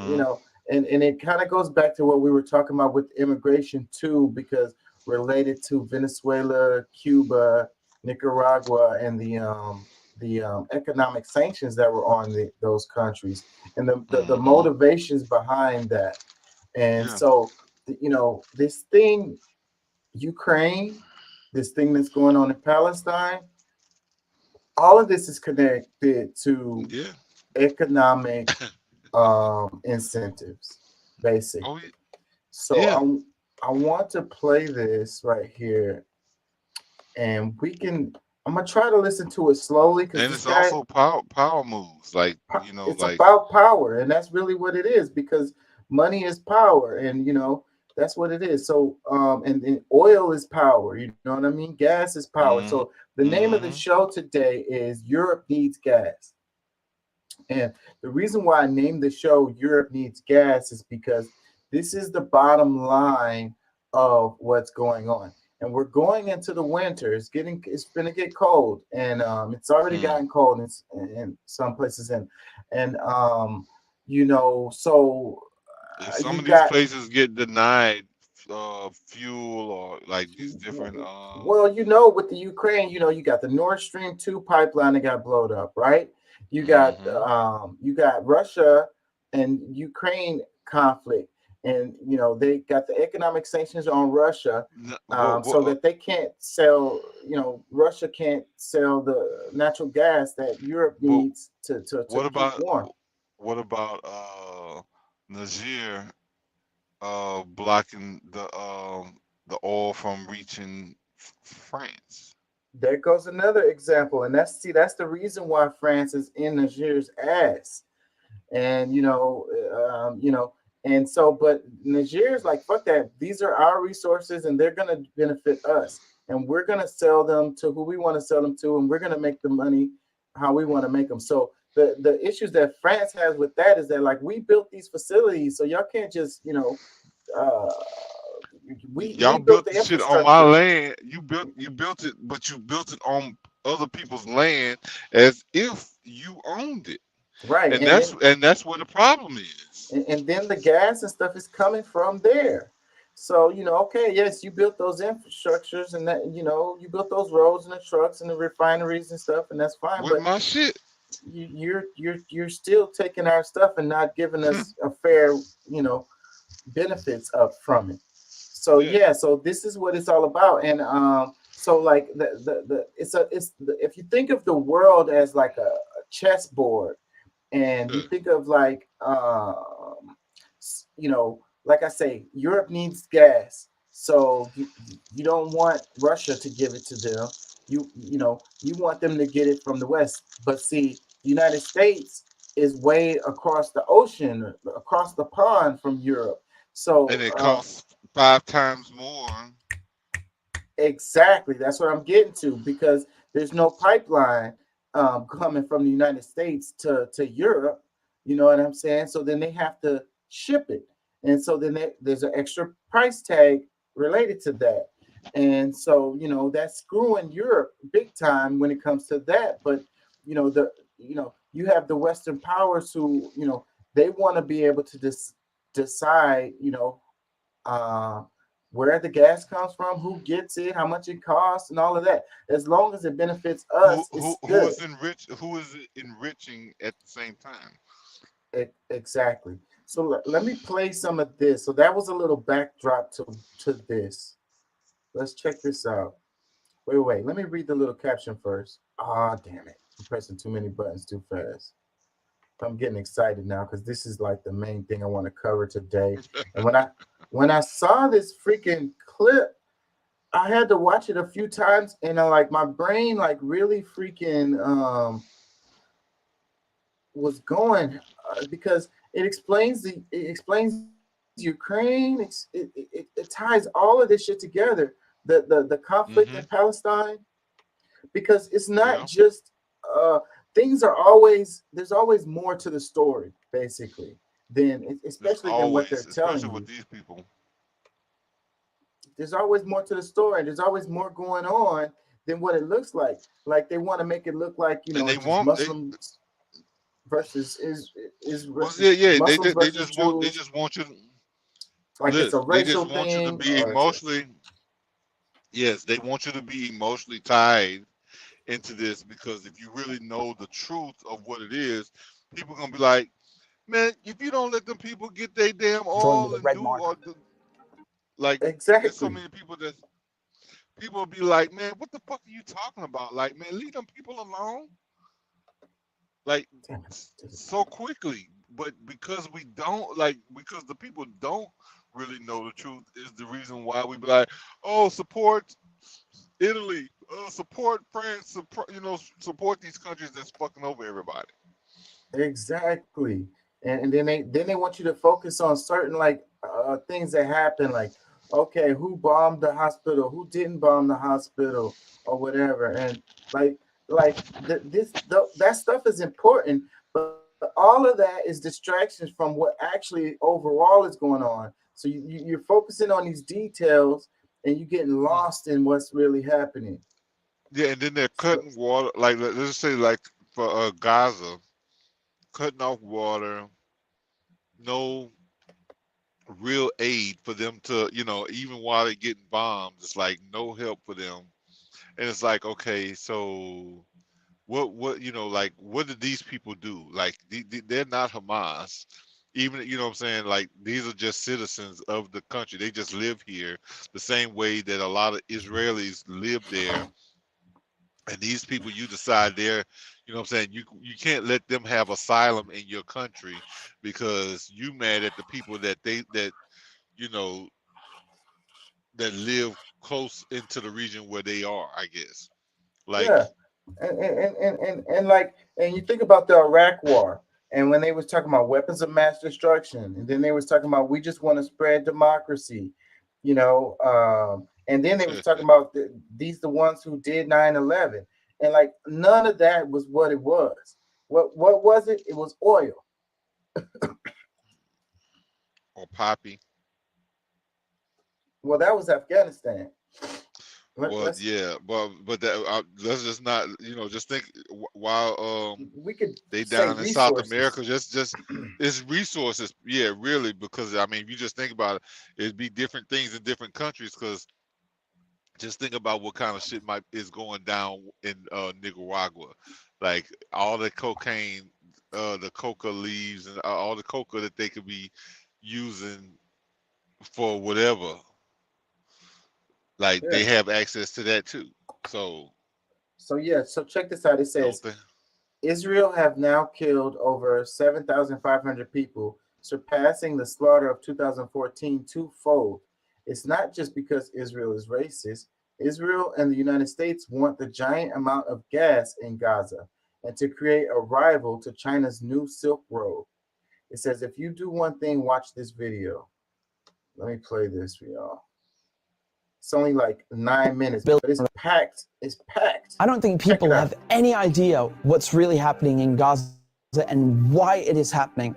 and it kind of goes back to what we were talking about with immigration too, because related to Venezuela, Cuba, Nicaragua, and the economic sanctions that were on those countries and the motivations behind that. And so, this thing, Ukraine, this thing that's going on in Palestine, all of this is connected to economic incentives, basically. So I want to play this right here, and I'm gonna try to listen to it slowly because And it's also power moves, like it's like about power, and that's really what it is because money is power, and that's what it is. So and oil is power, you know what I mean? Gas is power. So the name of the show today is Europe Needs Gas. And the reason why I named the show Europe Needs Gas is because this is the bottom line of what's going on. And we're going into the winter. It's going to get cold, and it's already gotten cold in some places. So if some of these places get denied fuel or like these different well, with the Ukraine, you got the Nord Stream 2 pipeline that got blown up, right? You got Russia and Ukraine conflict, and they got the economic sanctions on Russia, so that they can't sell. Russia can't sell the natural gas that Europe needs to keep warm. What about Niger blocking the oil from reaching France? There goes another example, and that's the reason why France is in Niger's ass, and and so, but Niger's like, fuck that. These are our resources, and they're gonna benefit us, and we're gonna sell them to who we want to sell them to, and we're gonna make the money how we want to make them. So the issues that France has with that is that, like, we built these facilities, so y'all can't just Y'all built this shit on my land. You built it, but you built it on other people's land as if you owned it. Right. And that's where the problem is. And then the gas and stuff is coming from there. So, okay, yes, you built those infrastructures and that, you built those roads and the trucks and the refineries and stuff, and that's fine. With my shit. You're still taking our stuff and not giving us a fair, benefits up from it. So so this is what it's all about. And so like if you think of the world as like a chessboard, and you think of like like I say, Europe needs gas, so you don't want Russia to give it to them. You want them to get it from the West. But see, the United States is way across the ocean, across the pond from Europe. So and it costs 5 times more. Exactly. That's what I'm getting to, because there's no pipeline coming from the United States to Europe. You know what I'm saying? So then they have to ship it. And so then there's an extra price tag related to that. And so, that's screwing Europe big time when it comes to that. But, you have the Western powers who, they want to be able to decide, where the gas comes from, who gets it, how much it costs, and all of that. As long as it benefits us, it's good. Who is enriching at the same time? Exactly. So let me play some of this. So that was a little backdrop to this. Let's check this out. Wait. Let me read the little caption first. Damn it. I'm pressing too many buttons too fast. I'm getting excited now because this is like the main thing I want to cover today. And when I saw this freaking clip, I had to watch it a few times, and like my brain like really freaking was going because it explains Ukraine. It ties all of this shit together. The conflict in Palestine, because it's not just things are always, there's always more to the story basically than especially than what they're telling you. With these people. There's always more to the story. There's always more going on than what it looks like. Like they want to make it look like, you know, it's Muslims versus Muslims they just want you to, like it's a racial they just want thing. you to be emotionally. Yes, they want you to be emotionally tied into this, because if you really know the truth of what it is, people are gonna be like, man, if you don't let them people get their damn all and do all the, like, exactly. There's so many people that people will be like, man, what the fuck are you talking about? Like, man, leave them people alone. Like, so quickly. But because we don't, like, because the people don't really know the truth is the reason why we be like, oh, support Italy, support France, support these countries that's fucking over everybody. Exactly. And then they want you to focus on certain like things that happen, like, okay, who bombed the hospital, who didn't bomb the hospital, or whatever. And that stuff is important, but all of that is distractions from what actually overall is going on. So you're focusing on these details and you're getting lost in what's really happening. Yeah, and then they're cutting water, like let's say like for Gaza, cutting off water, no real aid for them to, even while they're getting bombed, it's like no help for them. And it's like, okay, so what like what did these people do? Like they're not Hamas. Even, you know what I'm saying, like these are just citizens of the country. They just live here the same way that a lot of Israelis live there. And these people, you decide they're, you know what I'm saying, you can't let them have asylum in your country because you mad at the people that live close into the region where they are, I guess. Like, yeah. And you think about the Iraq war, and when they was talking about weapons of mass destruction, and then they was talking about we just want to spread democracy, and then they was talking about these the ones who did 9/11, and like none of that was what it was. What was it? It was oil. Or poppy. Well, that was Afghanistan. But that, let's just not, just think while we could they down in resources. South America, just it's resources, yeah, really, because I mean, if you just think about it, it'd be different things in different countries. Because just think about what kind of shit is going down in Nicaragua, like all the cocaine, the coca leaves, and all the coca that they could be using for whatever. Like they have access to that too. So check this out. It says Israel have now killed over 7,500 people, surpassing the slaughter of 2014 twofold. It's not just because Israel is racist. Israel and the United States want the giant amount of gas in Gaza and to create a rival to China's new Silk Road. It says, if you do one thing, watch this video. Let me play this for y'all. It's only like 9 minutes, but it's packed. It's packed. I don't think people have any idea what's really happening in Gaza and why it is happening.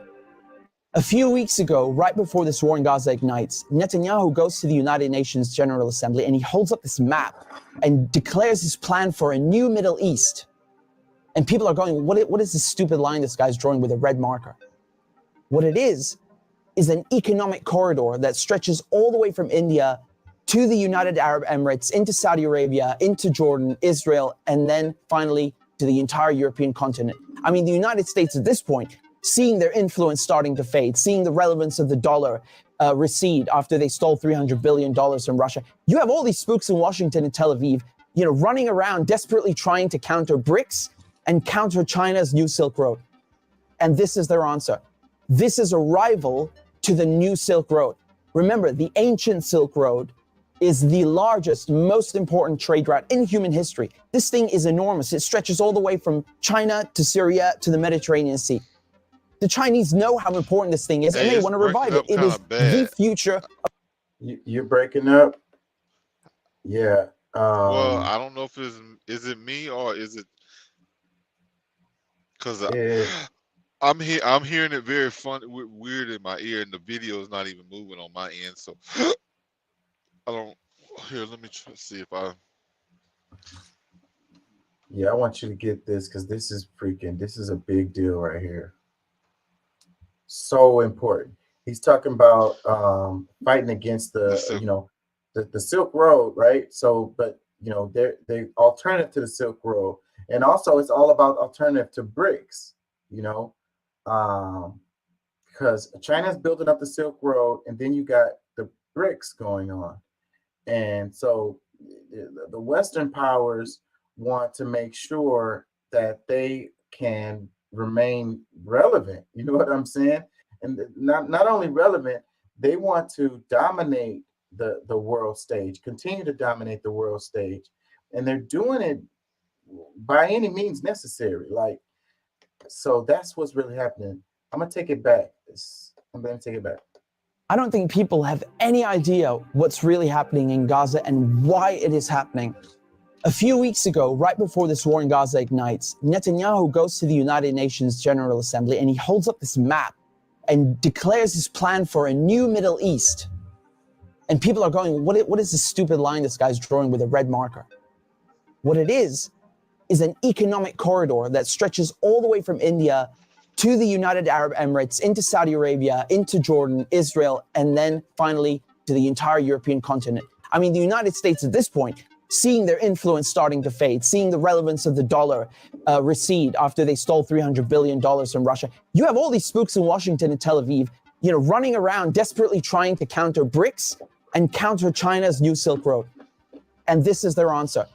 A few weeks ago, right before this war in Gaza ignites, Netanyahu goes to the United Nations General Assembly and he holds up this map and declares his plan for a new Middle East. And people are going, what is this stupid line this guy's drawing with a red marker? What it is an economic corridor that stretches all the way from India to the United Arab Emirates, into Saudi Arabia, into Jordan, Israel, and then finally to the entire European continent. I mean, the United States at this point, seeing their influence starting to fade, seeing the relevance of the dollar recede after they stole $300 billion from Russia. You have all these spooks in Washington and Tel Aviv, running around desperately trying to counter BRICS and counter China's new Silk Road. And this is their answer. This is a rival to the new Silk Road. Remember, the ancient Silk Road is the largest, most important trade route in human history. This thing is enormous. It stretches all the way from China to Syria to the Mediterranean Sea. The Chinese know how important this thing is, and they want to revive it. It is the future. You're breaking up. Yeah. Well, I don't know if is it me or is it because I'm hearing it very fun, weird in my ear, and the video is not even moving on my end. So I don't. Here, let me try to see if I. Yeah, I want you to get this because this is a big deal right here. So important. He's talking about fighting against the Silk Road, right? So, but they alternative to the Silk Road, and also it's all about alternative to BRICS, because China's building up the Silk Road, and then you got the BRICS going on, and so the Western powers want to make sure that they can remain relevant. You know what I'm saying? And not only relevant, they want to dominate the world stage, continue to dominate the world stage, and they're doing it by any means necessary. So that's what's really happening. I'm gonna take it back. I don't think people have any idea what's really happening in Gaza and why it is happening. A few weeks ago, right before this war in Gaza ignites, Netanyahu goes to the United Nations General Assembly and he holds up this map and declares his plan for a new Middle East. And people are going, what is this stupid line this guy's drawing with a red marker? What it is an economic corridor that stretches all the way from India to the United Arab Emirates, into Saudi Arabia, into Jordan, Israel, and then finally to the entire European continent. I mean, the United States at this point, seeing their influence starting to fade, seeing the relevance of the dollar recede after they stole $300 billion from Russia. You have all these spooks in Washington and Tel Aviv, running around desperately trying to counter BRICS and counter China's new Silk Road. And this is their answer.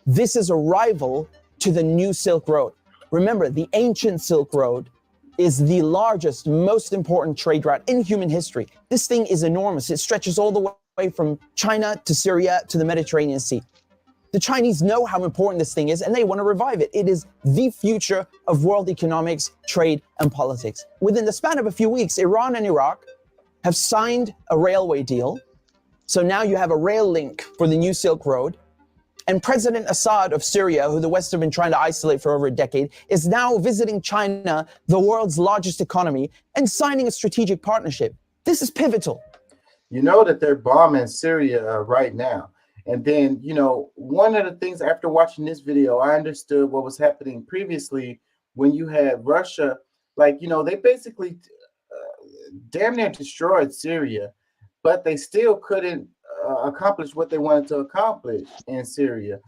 This is a rival to the new Silk Road. Remember, the ancient Silk Road is the largest, most important trade route in human history. This thing is enormous. It stretches all the way from China to Syria to the Mediterranean Sea. The Chinese know how important this thing is, and they want to revive it. It is the future of world economics, trade, and politics. Within the span of a few weeks, Iran and Iraq have signed a railway deal. So now you have a rail link for the new Silk Road. And President Assad of Syria, who the West have been trying to isolate for over a decade, is now visiting China, the world's largest economy, and signing a strategic partnership. This is pivotal. You know that they're bombing Syria right now. And then, one of the things after watching this video, I understood what was happening previously when you had Russia, they basically damn near destroyed Syria, but they still couldn't accomplish what they wanted to accomplish in Syria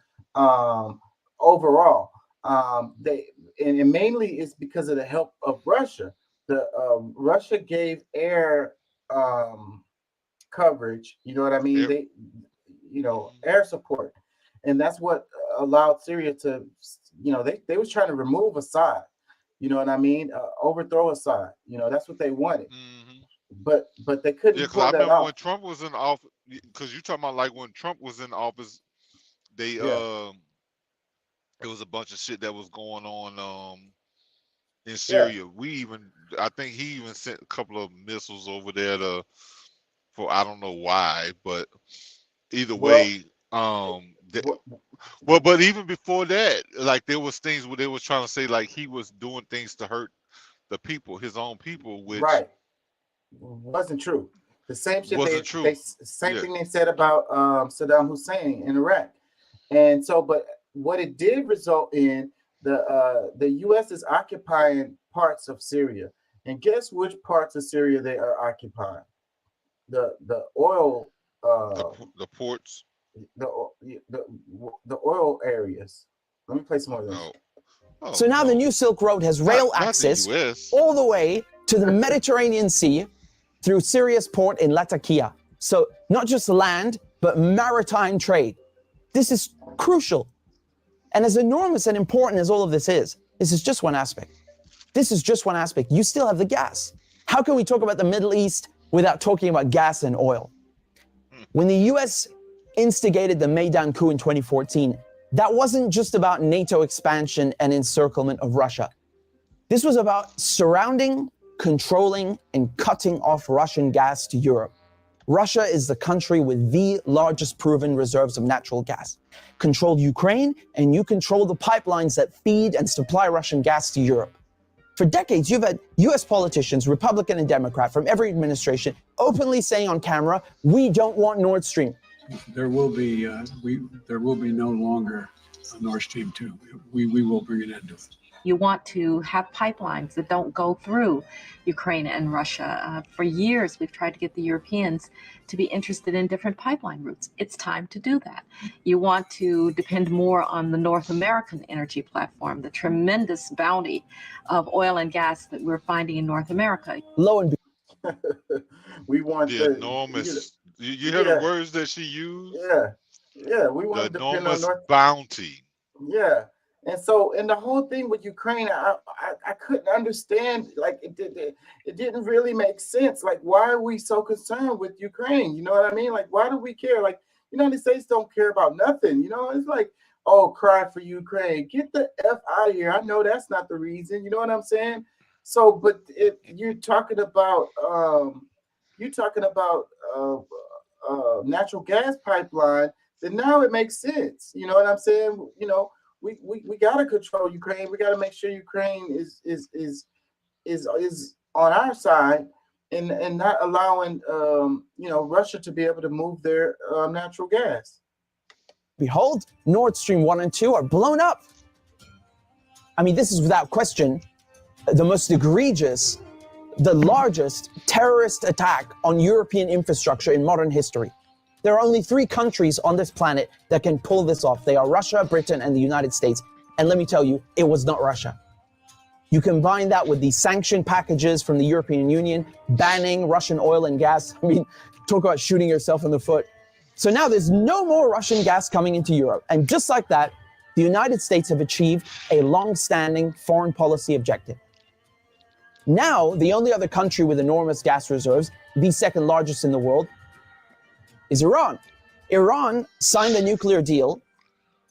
overall. And mainly it's because of the help of Russia. Russia gave air coverage, you know what I mean? Yep. Air support. And that's what allowed Syria to, they was trying to remove Assad, you know what I mean? Overthrow Assad, that's what they wanted. But they couldn't pull that off. When Trump was in office, because you're talking about when Trump was in office, they it was a bunch of shit that was going on in Syria. I think he even sent a couple of missiles over there for I don't know why, but either way, but even before that, there was things where they was trying to say he was doing things to hurt the people, his own people, which wasn't true. The same shit thing they said about Saddam Hussein in Iraq. And so, but what it did result in, the U.S. is occupying parts of Syria. And guess which parts of Syria they are occupying? The oil, the ports, the oil areas. Let me play some more of those. So now the new Silk Road has rail access all the way to the Mediterranean Sea through Syria's port in Latakia. So not just land, but maritime trade. This is crucial. And as enormous and important as all of this is just one aspect. This is just one aspect. You still have the gas. How can we talk about the Middle East without talking about gas and oil. When the US instigated the Maidan coup in 2014, that wasn't just about NATO expansion and encirclement of Russia. This was about surrounding, controlling, and cutting off Russian gas to Europe. Russia is the country with the largest proven reserves of natural gas. Control Ukraine, and you control the pipelines that feed and supply Russian gas to Europe. For decades, you've had US politicians, Republican and Democrat, from every administration, openly saying on camera, we don't want Nord Stream. There will be no longer a Nord Stream 2. We will bring an end to it. You want to have pipelines that don't go through Ukraine and Russia. For years, we've tried to get the Europeans to be interested in different pipeline routes. It's time to do that. You want to depend more on the North American energy platform, the tremendous bounty of oil and gas that we're finding in North America. Lo and we want the enormous. You hear the words that she used? Yeah. We want to the depend on enormous North. bounty. Yeah. And so, and the whole thing with Ukraine, I couldn't understand. Like, it didn't really make sense. Like, why are we so concerned with Ukraine? You know what I mean? Like, why do we care? Like, United States don't care about nothing. You know, it's like, oh, cry for Ukraine. Get the F out of here. I know that's not the reason. You know what I'm saying? So, but if you're talking about natural gas pipeline, then now it makes sense. You know what I'm saying? You know. We gotta control Ukraine. We gotta make sure Ukraine is on our side and not allowing Russia to be able to move their natural gas. Behold, Nord Stream 1 and 2 are blown up. I mean, this is without question the most egregious, the largest terrorist attack on European infrastructure in modern history. There are only 3 countries on this planet that can pull this off. They are Russia, Britain, and the United States. And let me tell you, it was not Russia. You combine that with the sanction packages from the European Union, banning Russian oil and gas. I mean, talk about shooting yourself in the foot. So now there's no more Russian gas coming into Europe. And just like that, the United States have achieved a long-standing foreign policy objective. Now, the only other country with enormous gas reserves, the second largest in the world, is Iran. Iran signed a nuclear deal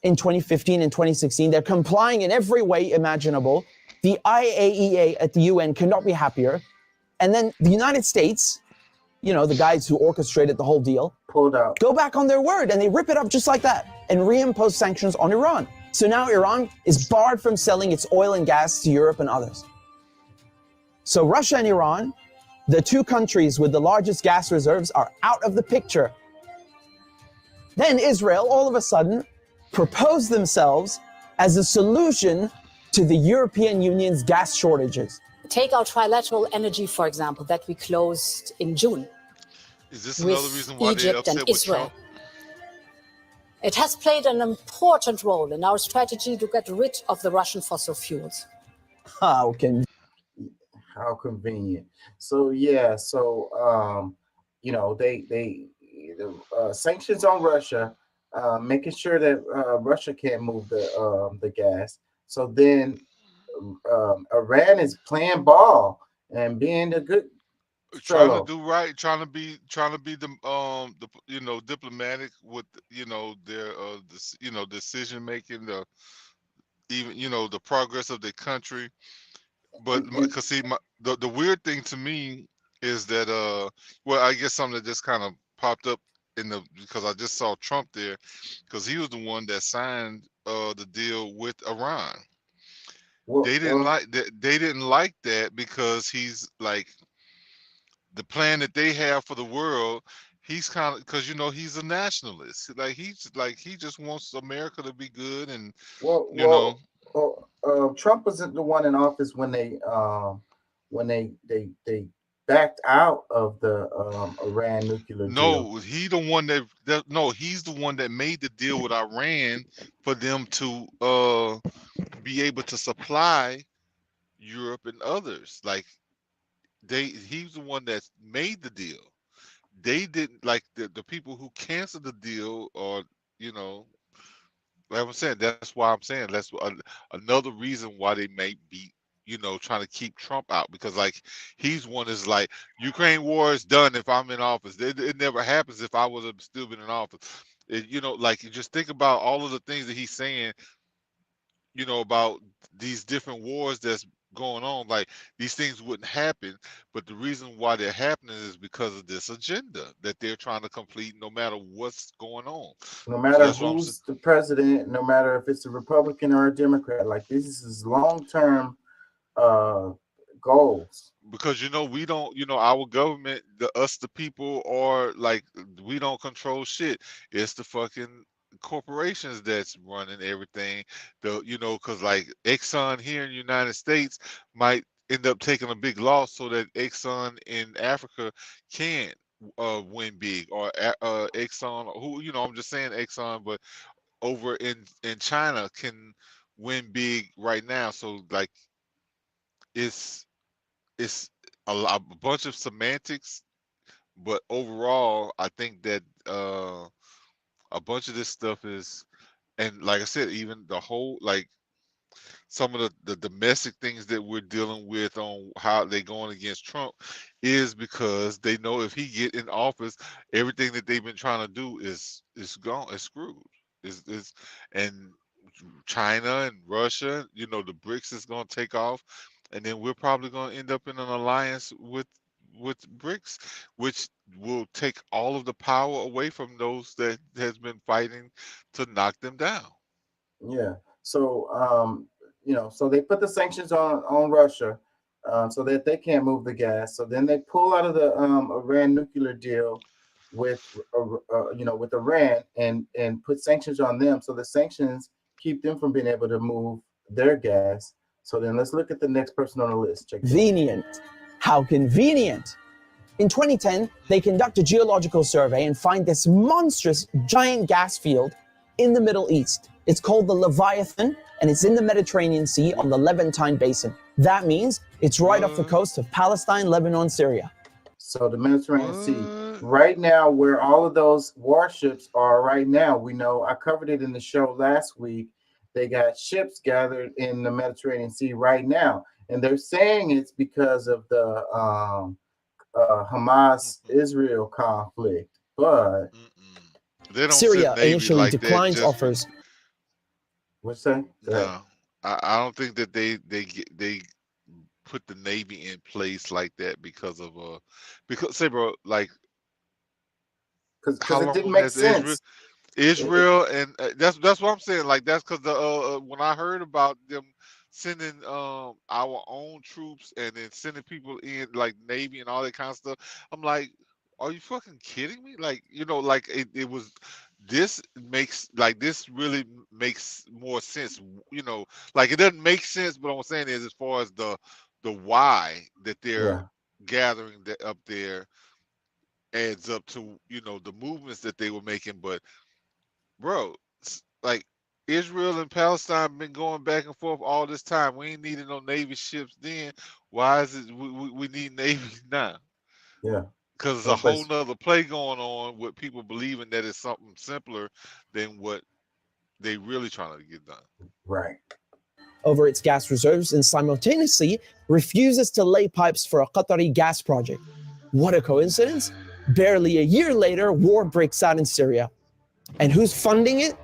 in 2015 and 2016. They're complying in every way imaginable. The IAEA at the UN cannot be happier. And then the United States, you know, the guys who orchestrated the whole deal, pulled out, go back on their word and they rip it up just like that and reimpose sanctions on Iran. So now Iran is barred from selling its oil and gas to Europe and others. So Russia and Iran, the 2 countries with the largest gas reserves, are out of the picture. Then Israel, all of a sudden, proposed themselves as a solution to the European Union's gas shortages. Take our trilateral energy, for example, that we closed in June. Is this with another reason why they're Egypt upset and with Israel. Trump? It has played an important role in our strategy to get rid of the Russian fossil fuels. How convenient. So yeah, the sanctions on Russia, making sure that Russia can't move the gas. So then Iran is playing ball and being a good Trying to do right, trying to be the diplomatic with their decision making, the progress of the country. But because see, the weird thing to me is that I guess something that just kind of popped up because I just saw Trump there, because he was the one that signed the deal with Iran. They didn't like that. They didn't like that because he's like, the plan that they have for the world. He's kind of, because he's a nationalist. Like he just wants America to be good, and Trump wasn't the one in office when they backed out of the Iran nuclear deal. No, he's the one that made the deal with Iran for them to be able to supply Europe and others. Like he's the one that made the deal. They didn't like the people who canceled the deal, or like I'm saying, that's why I'm saying that's another reason why they may be you know, trying to keep Trump out, because like he's one is like, Ukraine war is done if I'm in office. It never happens if I would have still been in office. You know, like, you just think about all of the things that he's saying, you know, about these different wars that's going on. Like, these things wouldn't happen, but the reason why they're happening is because of this agenda that they're trying to complete, no matter what's going on. No So matter that's what I'm saying. who's the president, no matter if it's a Republican or a Democrat, like this is long-term goals. Because, you know, we don't, you know, our government, us the people, are like, we don't control shit. It's the fucking corporations that's running everything. You know, because like Exxon here in the United States might end up taking a big loss so that Exxon in Africa can't win big, or Exxon, who, you know, I'm just saying Exxon, but over in China can win big right now. So like, it's a bunch of semantics, but overall, I think that a bunch of this stuff is, and like I said, even the whole, like, some of the domestic things that we're dealing with on how they're going against Trump is because they know if he get in office, everything that they've been trying to do is gone, is screwed. And China and Russia, you know, the BRICS is going to take off, and then we're probably going to end up in an alliance with BRICS, which will take all of the power away from those that has been fighting to knock them down. Yeah. So you know, so they put the sanctions on Russia, so that they can't move the gas. So then they pull out of the Iran nuclear deal with you know, with Iran, and put sanctions on them. So the sanctions keep them from being able to move their gas. So then let's look at the next person on the list. Check this out. Convenient. How convenient. In 2010, they conduct a geological survey and find this monstrous giant gas field in the Middle East. It's called the Leviathan, and it's in the Mediterranean Sea on the Levantine Basin. That means it's right off the coast of Palestine, Lebanon, Syria. So the Mediterranean Sea, right now, where all of those warships are right now, we know, I covered it in the show last week, they got ships gathered in the Mediterranean Sea right now. And they're saying it's because of the Hamas-Israel conflict. But they don't Syria send Navy initially like declines that just offers. What's that? No, I don't think that they put the Navy in place like that because say, bro, like, because how it long didn't make has sense. Israel and that's what I'm saying. Like, that's because when I heard about them sending our own troops and then sending people in, like Navy and all that kind of stuff, I'm like, are you fucking kidding me? Like, you know, like it was. This really makes more sense. You know, like, it doesn't make sense, but what I'm saying is, as far as the why that they're gathering up there adds up to, you know, the movements that they were making. But bro, like, Israel and Palestine been going back and forth all this time. We ain't needed no Navy ships then. Why is it we need Navy now? Yeah. Because there's a whole nother play going on with people believing that it's something simpler than what they really trying to get done. Right. Over its gas reserves, and simultaneously refuses to lay pipes for a Qatari gas project. What a coincidence. Barely a year later, war breaks out in Syria. And who's funding it?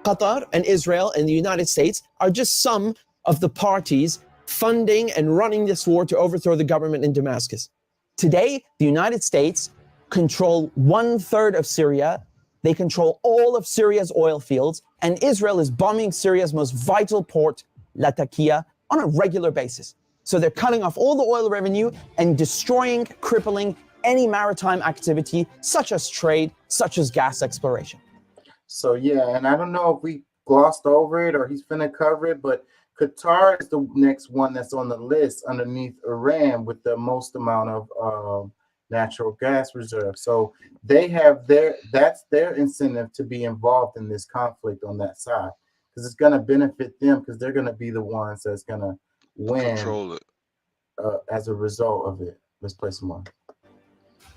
Qatar and Israel and the United States are just some of the parties funding and running this war to overthrow the government in Damascus. Today, the United States control 1/3 of Syria. They control all of Syria's oil fields, and Israel is bombing Syria's most vital port, Latakia, on a regular basis. So they're cutting off all the oil revenue and destroying, crippling any maritime activity, such as trade, such as gas exploration. So yeah, and I don't know if we glossed over it or he's finna cover it, but Qatar is the next one that's on the list underneath Iran with the most amount of natural gas reserves. So they have that's their incentive to be involved in this conflict on that side, because it's going to benefit them, because they're going to be the ones that's going to win Control it. As a result of it. Let's play some more.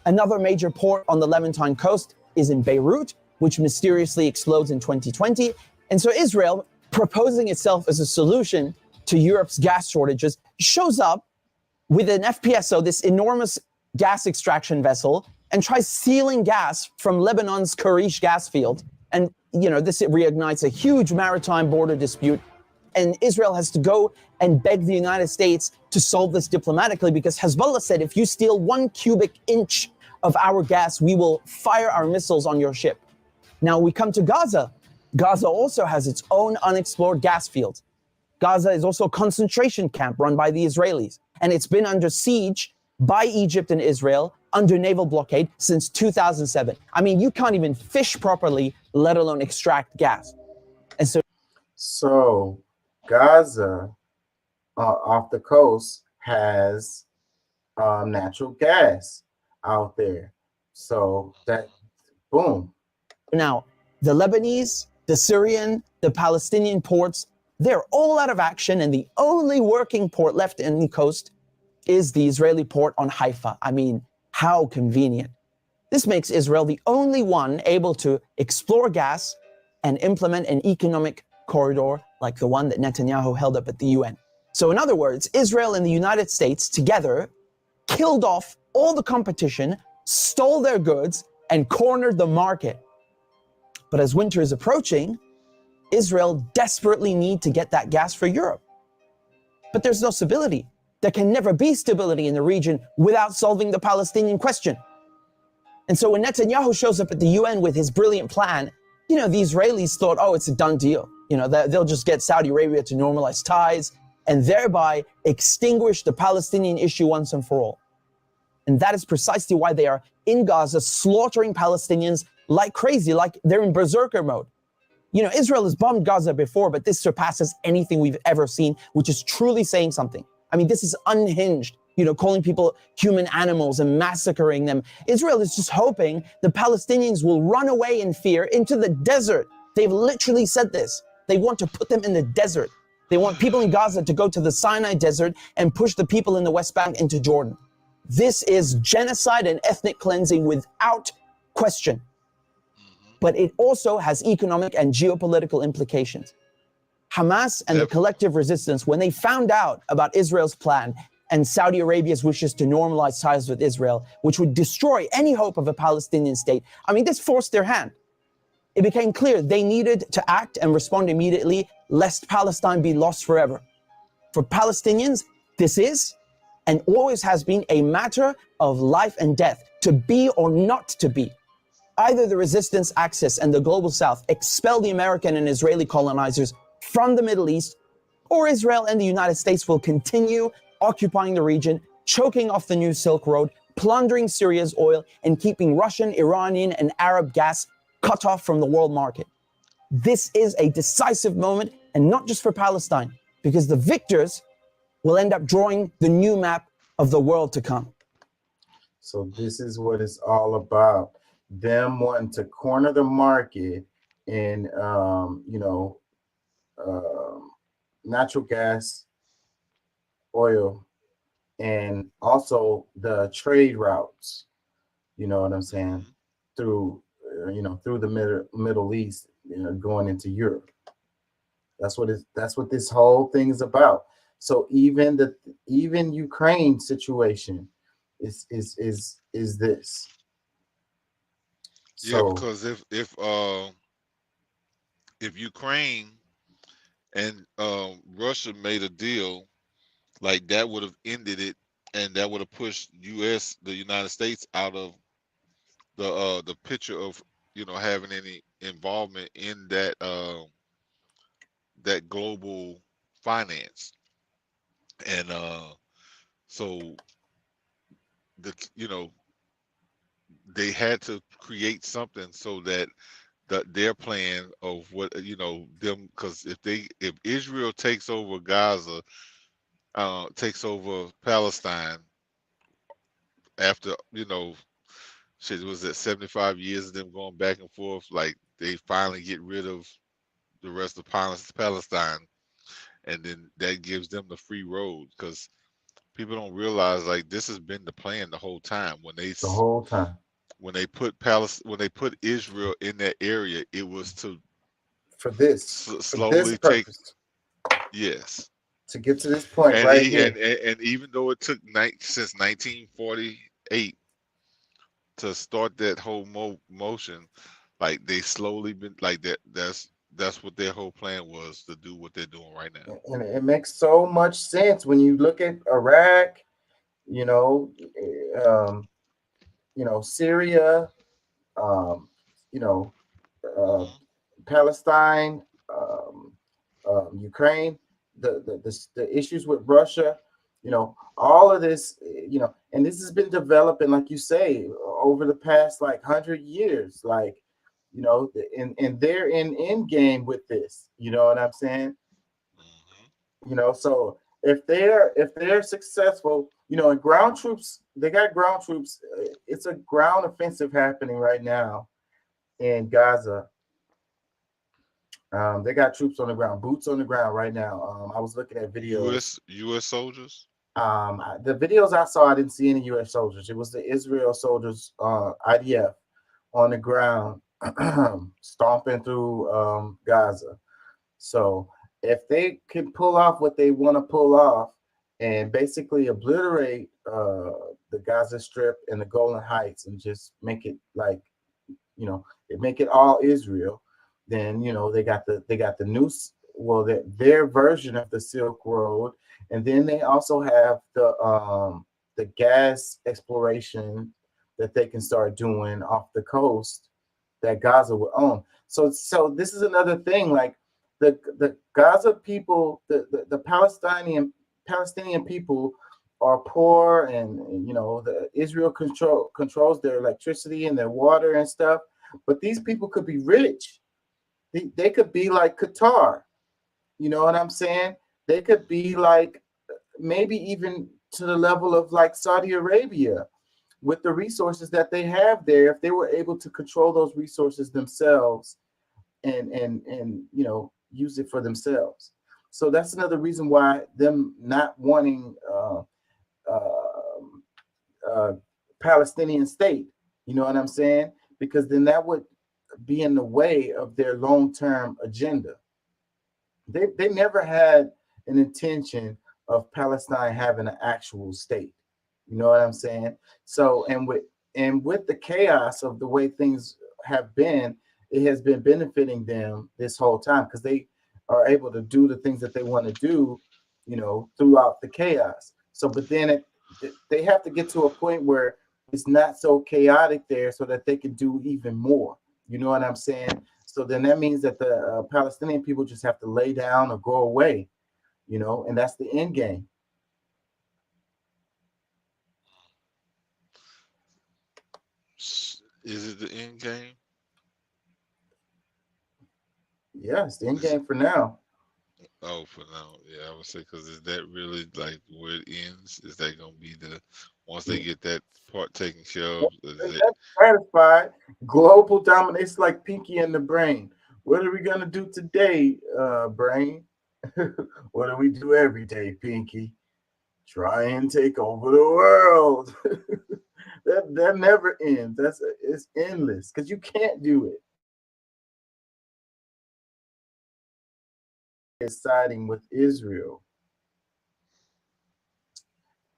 Another major port on the Levantine coast is in Beirut, which mysteriously explodes in 2020. And so Israel, proposing itself as a solution to Europe's gas shortages, shows up with an FPSO, this enormous gas extraction vessel, and tries stealing gas from Lebanon's Karish gas field. And, this reignites a huge maritime border dispute. And Israel has to go and beg the United States to solve this diplomatically, because Hezbollah said, if you steal 1 cubic inch of our gas, we will fire our missiles on your ship. Now we come to Gaza. Gaza also has its own unexplored gas field. Gaza is also a concentration camp run by the Israelis, and it's been under siege by Egypt and Israel under naval blockade since 2007. I mean, you can't even fish properly, let alone extract gas. And So Gaza off the coast has natural gas out there. So that, boom. Now, the Lebanese, the Syrian, the Palestinian ports, they're all out of action, and the only working port left in the coast is the Israeli port on Haifa. I mean, how convenient. This makes Israel the only one able to explore gas and implement an economic corridor like the one that Netanyahu held up at the UN. So in other words, Israel and the United States together killed off all the competition, stole their goods, and cornered the market. But as winter is approaching, Israel desperately needs to get that gas for Europe. But there's no stability. There can never be stability in the region without solving the Palestinian question. And so when Netanyahu shows up at the UN with his brilliant plan, the Israelis thought, oh, it's a done deal. They'll just get Saudi Arabia to normalize ties and thereby extinguish the Palestinian issue once and for all. And that is precisely why they are in Gaza slaughtering Palestinians like crazy, like they're in berserker mode. Israel has bombed Gaza before, but this surpasses anything we've ever seen, which is truly saying something. I mean, this is unhinged, calling people human animals and massacring them. Israel is just hoping the Palestinians will run away in fear into the desert. They've literally said this. They want to put them in the desert. They want people in Gaza to go to the Sinai desert and push the people in the West Bank into Jordan. This is genocide and ethnic cleansing without question. But it also has economic and geopolitical implications. Hamas and the collective resistance, when they found out about Israel's plan and Saudi Arabia's wishes to normalize ties with Israel, which would destroy any hope of a Palestinian state, I mean, this forced their hand. It became clear they needed to act and respond immediately, lest Palestine be lost forever. For Palestinians, this is and always has been a matter of life and death, to be or not to be. Either the resistance axis and the global south expel the American and Israeli colonizers from the Middle East, or Israel and the United States will continue occupying the region, choking off the new Silk Road, plundering Syria's oil, and keeping Russian, Iranian, and Arab gas cut off from the world market. This is a decisive moment, and not just for Palestine, because the victors will end up drawing the new map of the world to come. So this is what it's all about. Them wanting to corner the market in, natural gas, oil, and also the trade routes, you know what I'm saying, through the Middle East, going into Europe. That's what this whole thing is about. So even Ukraine situation is this. Yeah, because if Ukraine and Russia made a deal, like that would have ended it, and that would have pushed the United States out of the picture of having any involvement in that that global finance. And so they had to create something so that their plan of what them, because if Israel takes over Gaza, takes over Palestine after shit, was that 75 years of them going back and forth, like they finally get rid of the rest of Palestine, and then that gives them the free road, because people don't realize like this has been the plan the whole time. When they put Israel in that area, it was to for this slowly take. Yes. to get to this point And, right e- here. and even though it took since 1948 to start that whole motion, like they slowly been like that. That's what their whole plan was, to do what they're doing right now. And it makes so much sense when you look at Iraq, you know, um, Syria, um, you know, uh, Palestine, Ukraine, the issues with Russia, all of this, and this has been developing, like you say, over the past like 100 years, like, and they're in end game with this. You know what I'm saying? So if they're successful, and ground troops, they got ground troops. It's a ground offensive happening right now in Gaza. They got troops on the ground, boots on the ground right now. I was looking at videos. U.S. soldiers. The videos I saw, I didn't see any U.S. soldiers. It was the Israel soldiers, IDF, on the ground, stomping through Gaza. So if they can pull off what they want to pull off and basically obliterate the Gaza Strip and the Golan Heights and just make it like, make it all Israel, then they got the new, well, their version of the Silk Road, and then they also have the gas exploration that they can start doing off the coast that Gaza will own. So this is another thing, like the Gaza people, the Palestinian people are poor, and the Israel controls their electricity and their water and stuff. But these people could be rich. They could be like Qatar. You know what I'm saying? They could be like maybe even to the level of like Saudi Arabia with the resources that they have there, if they were able to control those resources themselves and use it for themselves. So that's another reason why them not wanting Palestinian state. You know what I'm saying? Because then that would be in the way of their long-term agenda. They never had an intention of Palestine having an actual state. You know what I'm saying? So, and with the chaos of the way things have been, it has been benefiting them this whole time because they are able to do the things that they want to do, throughout the chaos. So, but then they have to get to a point where it's not so chaotic there so that they can do even more. You know what I'm saying? So then that means that the Palestinian people just have to lay down or go away, and that's the end game. Is it the end game? Yeah, it's the end game for now. Oh, for now, yeah, I would say, because is that really like where it ends? Is that gonna be once they get that part taken care of? That's satisfied. Global dominance, like Pinky and the Brain. What are we gonna do today, Brain? What do we do every day, Pinky? Try and take over the world. that never ends. It's endless because you can't do it. Is siding with Israel.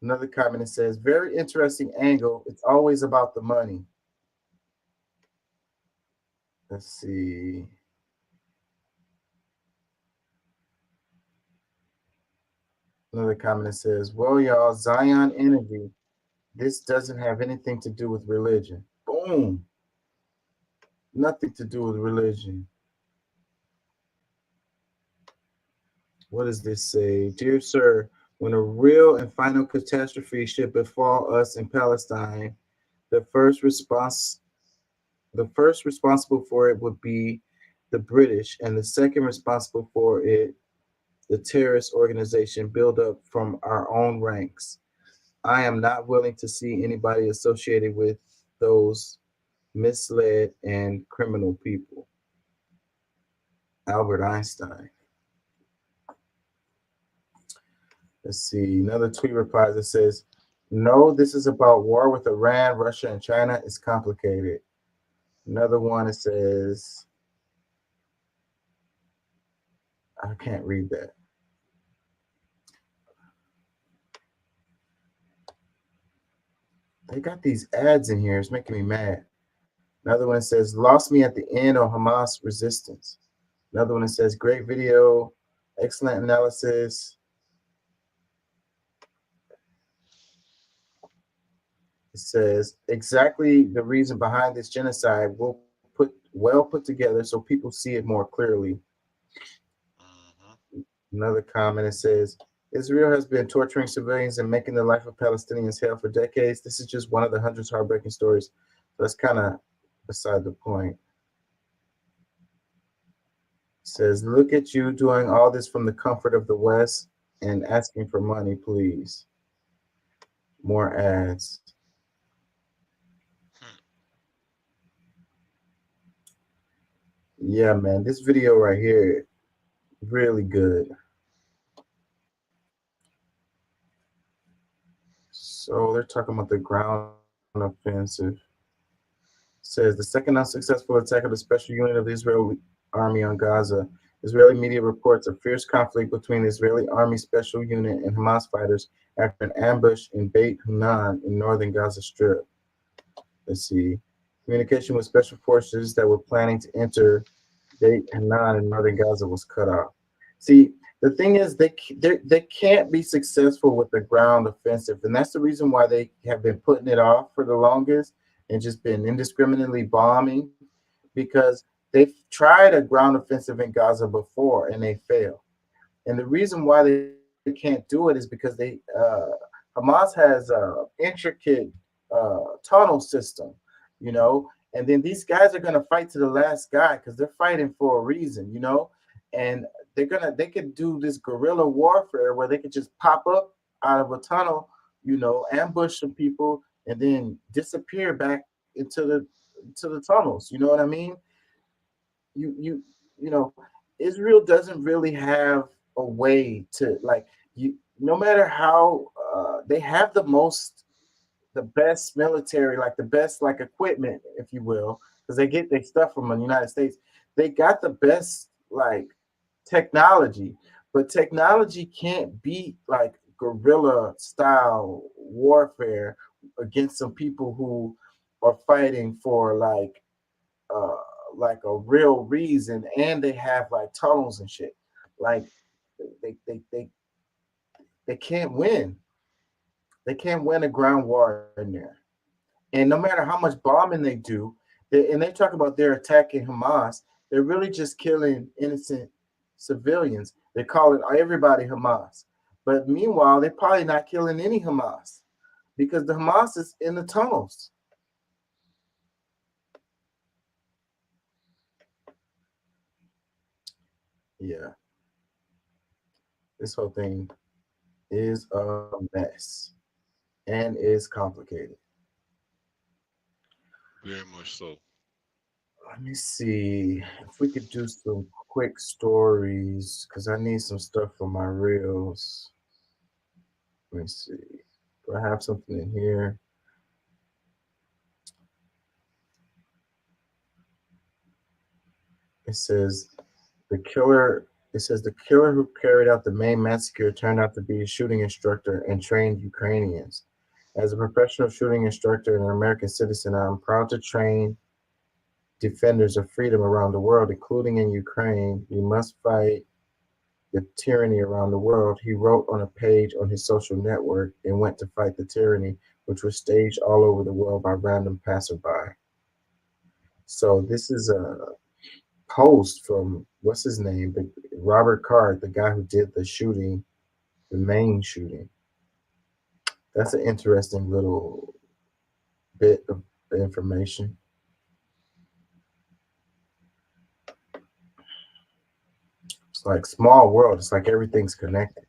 Another comment that says, very interesting angle. It's always about the money. Let's see. Another comment that says, well, y'all, Zion Energy, this doesn't have anything to do with religion. Boom. Nothing to do with religion. What does this say? Dear sir, when a real and final catastrophe should befall us in Palestine, the first responsible for it would be the British, and the second responsible for it, the terrorist organization built up from our own ranks. I am not willing to see anybody associated with those misled and criminal people. Albert Einstein. Let's see. Another tweet replies that says, no, this is about war with Iran, Russia, and China. It's complicated. Another one, it says, I can't read that. they got these ads in here. It's making me mad. Another one says, lost me at the end on Hamas resistance. Another one that says, great video, excellent analysis. It says, exactly the reason behind this genocide will well put together so people see it more clearly. Another comment, it says, Israel has been torturing civilians and making the life of Palestinians hell for decades. This is just one of the hundreds of heartbreaking stories. That's kind of beside the point. It says, look at you doing all this from the comfort of the West and asking for money, please. More ads. Yeah, man, this video right here, really good. So they're talking about the ground offensive. It says the second unsuccessful attack of the special unit of the Israeli army on Gaza. Israeli media reports a fierce conflict between the Israeli army special unit and Hamas fighters after an ambush in Beit Hunan in northern Gaza Strip. Let's see. Communication with special forces that were planning to enter Beit Hanan in northern Gaza was cut off. See, the thing is, they can't be successful with the ground offensive, and that's the reason why they have been putting it off for the longest and just been indiscriminately bombing, because they've tried a ground offensive in Gaza before and they failed. And the reason why they can't do it is because Hamas has a intricate tunnel system, you know, and then these guys are gonna fight to the last guy because they're fighting for a reason, you know, and they could do this guerrilla warfare where they could just pop up out of a tunnel, you know, ambush some people and then disappear back into the tunnels. You know what I mean? You know, Israel doesn't really have a way to, like, no matter how they have the best military, like the best like equipment, if you will, because they get their stuff from the United States. They got the best like technology, but technology can't beat like guerrilla style warfare against some people who are fighting for like a real reason, and they have like tunnels and shit. Like they can't win. They can't win a ground war in there. And no matter how much bombing they do, and they talk about they're attacking Hamas, they're really just killing innocent civilians. They're calling everybody Hamas. But meanwhile, they're probably not killing any Hamas because the Hamas is in the tunnels. Yeah. This whole thing is a mess and is complicated. Very much so. Let me see if we could do some quick stories because I need some stuff for my reels. Let me see. Do I have something in here? It says the killer who carried out the main massacre turned out to be a shooting instructor and trained Ukrainians. As a professional shooting instructor and an American citizen, I am proud to train defenders of freedom around the world, including in Ukraine. We must fight the tyranny around the world, he wrote on a page on his social network, and went to fight the tyranny, which was staged all over the world by random passerby. So this is a post from, what's his name? Robert Card, the guy who did the shooting, the main shooting. That's an interesting little bit of information. It's like small world. It's like everything's connected.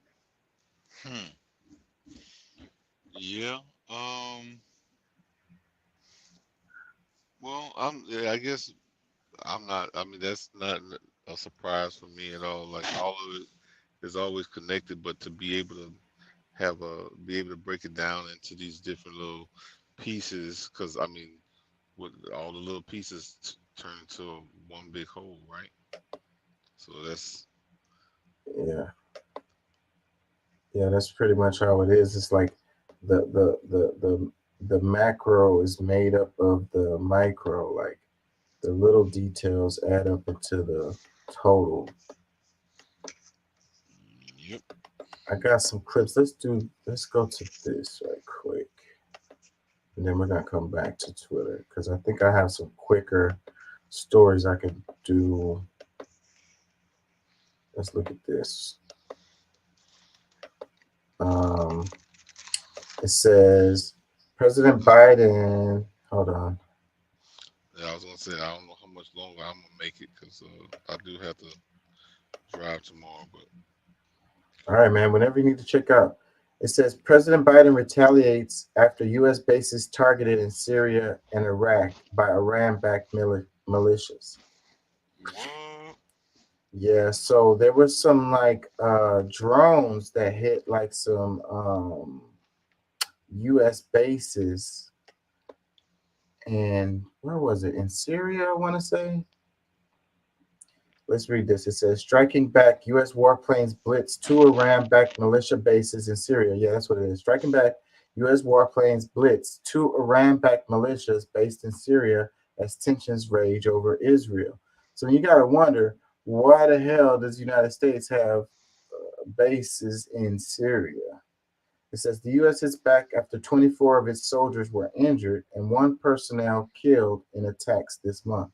Yeah. Well, I guess I'm not. I mean, that's not a surprise for me at all. Like all of it is always connected, but to be able to be able to break it down into these different little pieces, because I mean, with all the little pieces turn into one big whole, right? So that's yeah, that's pretty much how it is. It's like the the macro is made up of the micro, like the little details add up into the total. Yep. I got some clips. Let's go to this right quick. And then we're gonna come back to Twitter because I think I have some quicker stories I could do. Let's look at this. It says President Biden. Hold on. Yeah, I was gonna say I don't know how much longer I'm gonna make it because I do have to drive tomorrow. But All right, man. Whenever you need to check out, it says President Biden retaliates after U.S. bases targeted in Syria and Iraq by Iran-backed militias. Yeah, so there was some like drones that hit like some U.S. bases, and where was it? In Syria, I want to say. Let's read this. It says, striking back, U.S. warplanes blitz 2 Iran-backed militia bases in Syria. Yeah, that's what it is. Striking back, U.S. warplanes blitz 2 Iran-backed militias based in Syria as tensions rage over Israel. So you got to wonder, why the hell does the United States have bases in Syria? It says the U.S. is back after 24 of its soldiers were injured and 1 personnel killed in attacks this month.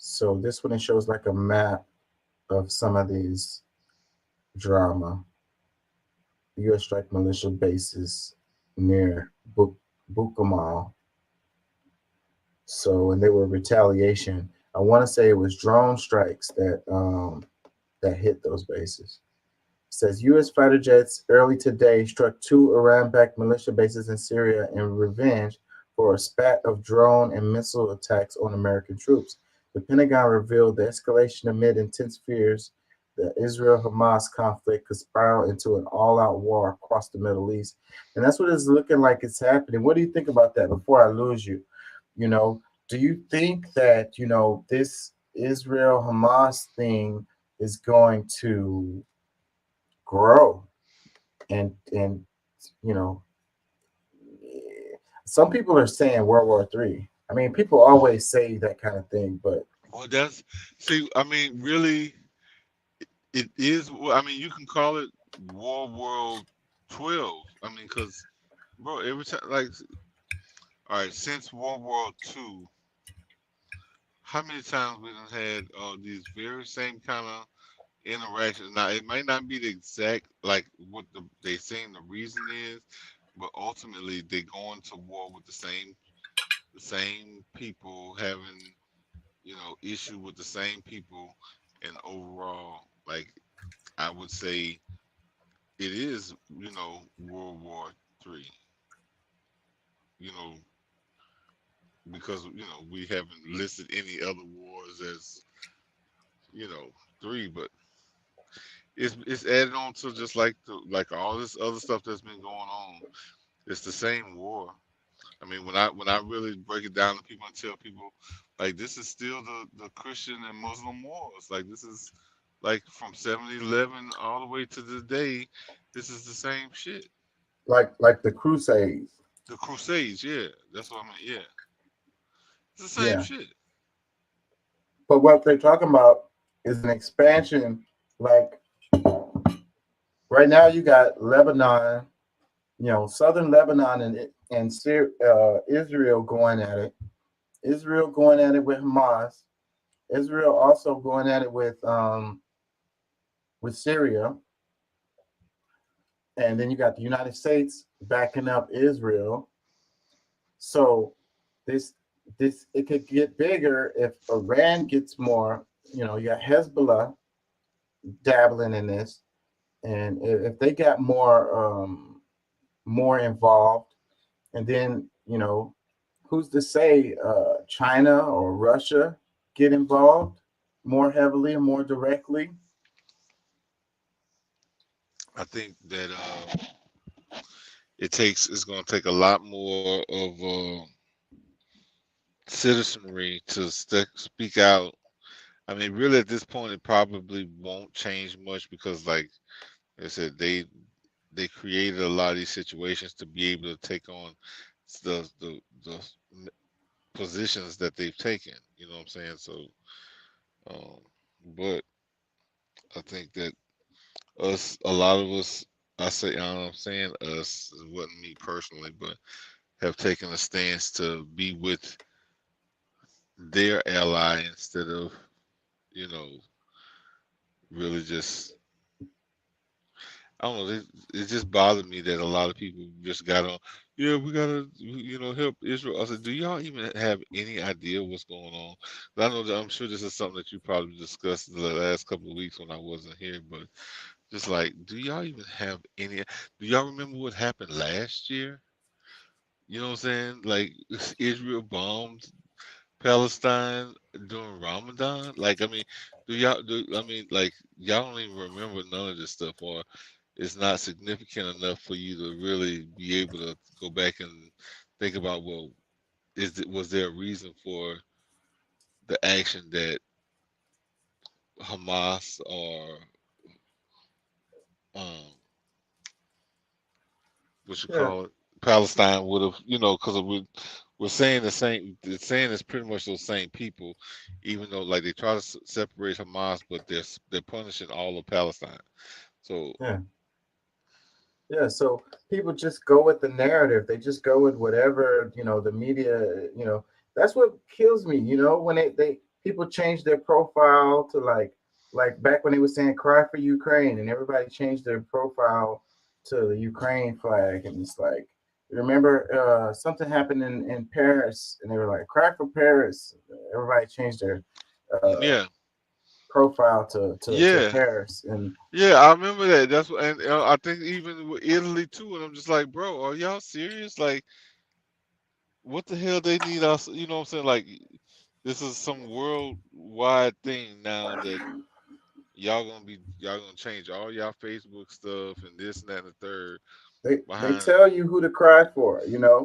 So this one, it shows like a map of some of these drama. U.S. strike militia bases near Bukamal. So, and they were retaliation. I want to say it was drone strikes that hit those bases. It says U.S. fighter jets early today struck 2 Iran-backed militia bases in Syria in revenge for a spat of drone and missile attacks on American troops. The Pentagon revealed the escalation amid intense fears the Israel-Hamas conflict could spiral into an all-out war across the Middle East. And that's what it's looking like it's happening. What do you think about that before I lose you? You know, do you think that, you know, this Israel-Hamas thing is going to grow? And you know, some people are saying World War III. I mean, people always say that kind of thing, but well, that's see. I mean, really, it is. I mean, you can call it World War 12. I mean, because bro, every time, like, all right, since World War II, how many times we done had these very same kind of interactions? Now, it might not be the exact like what they saying the reason is, but ultimately they go into war with the same people having, you know, issue with the same people, and overall, like, I would say it is, you know, World War III. You know, because you know we haven't listed any other wars as, you know, 3, but it's added on to just like all this other stuff that's been going on. It's the same war. I mean, when I really break it down to people and tell people, like, this is still the Christian and Muslim wars. Like, this is like from 1711 all the way to today. This is the same shit. like the Crusades. The Crusades, yeah, that's what I mean. Yeah, it's the same shit. But what they're talking about is an expansion. Like right now, you got Lebanon, you know, southern Lebanon and Israel going at it. Israel going at it with Hamas. Israel also going at it with Syria. And then you got the United States backing up Israel. So this it could get bigger if Iran gets more. You know, you got Hezbollah dabbling in this, and if they got more involved, and then, you know, who's to say China or Russia get involved more heavily and more directly? I think that it's going to take a lot more of citizenry to speak out. I mean, really, at this point, it probably won't change much because, like I said, they created a lot of these situations to be able to take on the positions that they've taken. You know what I'm saying? So, but I think that a lot of us, I don't know what I'm saying, us, it wasn't me personally, but have taken a stance to be with their ally instead of, really just, I don't know, it just bothered me that a lot of people just got on, yeah, we gotta, help Israel. I said, do y'all even have any idea what's going on? I know that I'm sure this is something that you probably discussed the last couple of weeks when I wasn't here, but just like, do y'all even have any? Do y'all remember what happened last year? You know what I'm saying? Like Israel bombed Palestine during Ramadan. Like, I mean, like y'all don't even remember none of this stuff, or it's not significant enough for you to really be able to go back and think about, well, was there a reason for the action that Hamas or what you Yeah. call it, Palestine would have, because we're saying the same. It's saying it's pretty much those same people, even though like they try to separate Hamas, but they're punishing all of Palestine. So Yeah, so people just go with the narrative. They just go with whatever, the media, that's what kills me, when they people change their profile to like back when they were saying cry for Ukraine and everybody changed their profile to the Ukraine flag. And it's like, remember something happened in Paris and they were like, cry for Paris. Everybody changed their yeah, profile to yeah, Paris. And yeah. I remember that. That's what, and I think even with Italy too. And I'm just like, bro, are y'all serious? Like, what the hell they need us? You know what I'm saying? Like, this is some worldwide thing now that y'all gonna change all y'all Facebook stuff and this and that and the third they behind. tell you who to cry for, Yeah.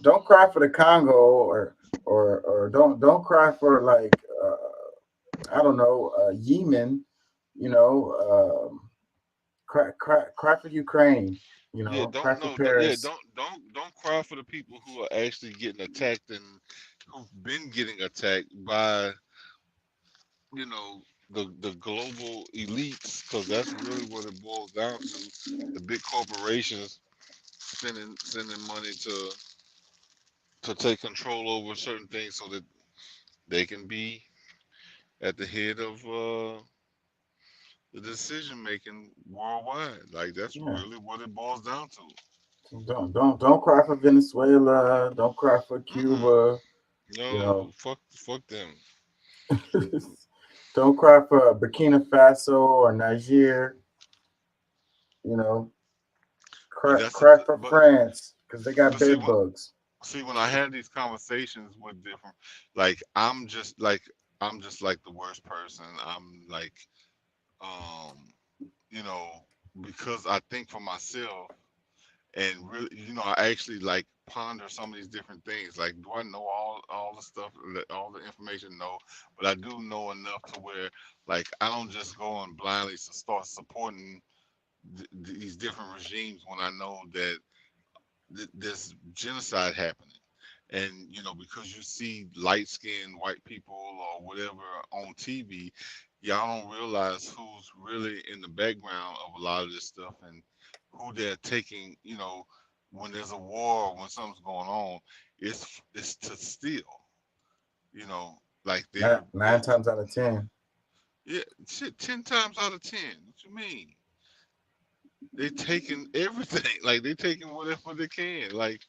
don't cry for the Congo or don't cry for like I don't know, Yemen, cry for Ukraine, Yeah, cry for yeah, Paris. don't cry for the people who are actually getting attacked and who've been getting attacked by, the global elites, because that's really what it boils down to. The big corporations sending money to take control over certain things so that they can be at the head of the decision making worldwide. Like that's Yeah. really what it boils down to. Don't cry for Venezuela. Don't cry for Cuba. No, fuck them. Don't cry for Burkina Faso or Niger. But Cry for France because they got see bed bugs. when I had these conversations with different, like I'm just like the worst person. I'm like, because I think for myself and really, I actually like ponder some of these different things. Like, do I know all the stuff, all the information? No, but I do know enough to where, like, I don't just go and blindly start supporting these different regimes when I know that there's genocide happening. And because you see light-skinned white people or whatever on TV, y'all don't realize who's really in the background of a lot of this stuff and who they're taking. When there's a war, when something's going on, it's to steal. Like they're Nine times out of 10. yeah, shit, 10 times out of 10. What you mean? They taking everything. Like they taking whatever they can. Like,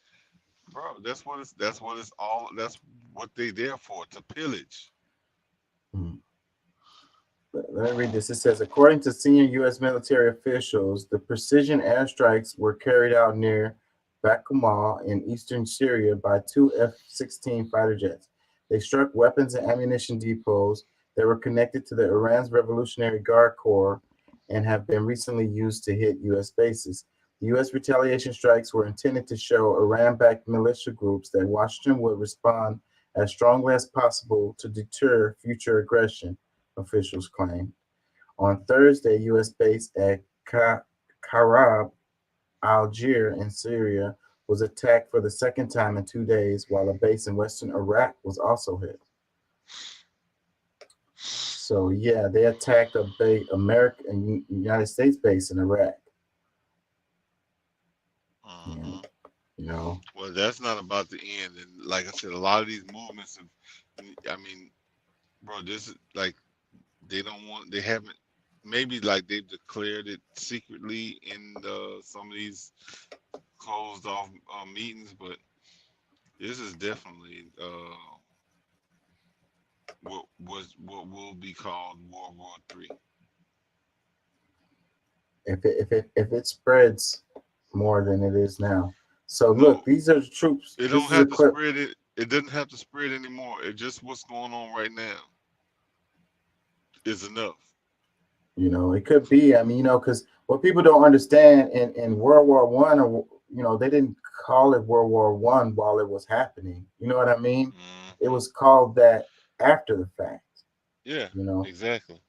bro, that's what it's all. That's what they there for, to pillage. Let me read this. It says, according to senior U.S. military officials, the precision airstrikes were carried out near Bakhmut in eastern Syria by 2 F-16 fighter jets. They struck weapons and ammunition depots that were connected to the Iran's Revolutionary Guard Corps and have been recently used to hit U.S. bases. The U.S. retaliation strikes were intended to show Iran-backed militia groups that Washington would respond as strongly as possible to deter future aggression, officials claim. On Thursday, U.S. base at Karab, Algier in Syria, was attacked for the second time in 2 days, while a base in western Iraq was also hit. So yeah, they attacked a American United States base in Iraq. Mhm. You know, Well, that's not about the end. And like I said, a lot of these movements have, I mean, bro, this is like they don't want, they haven't, maybe like they've declared it secretly in some of these closed off meetings, but this is definitely what will be called World War III. if it spreads more than it is now. So look, these are the troops. It This don't is a have to clip. spread it. It doesn't have to spread anymore. It's just what's going on right now is enough. You know, it could be. I mean, you know, because what people don't understand in World War One, or you know, they didn't call it World War One while it was happening. You know what I mean? It was called that after the fact. Yeah, You know, exactly.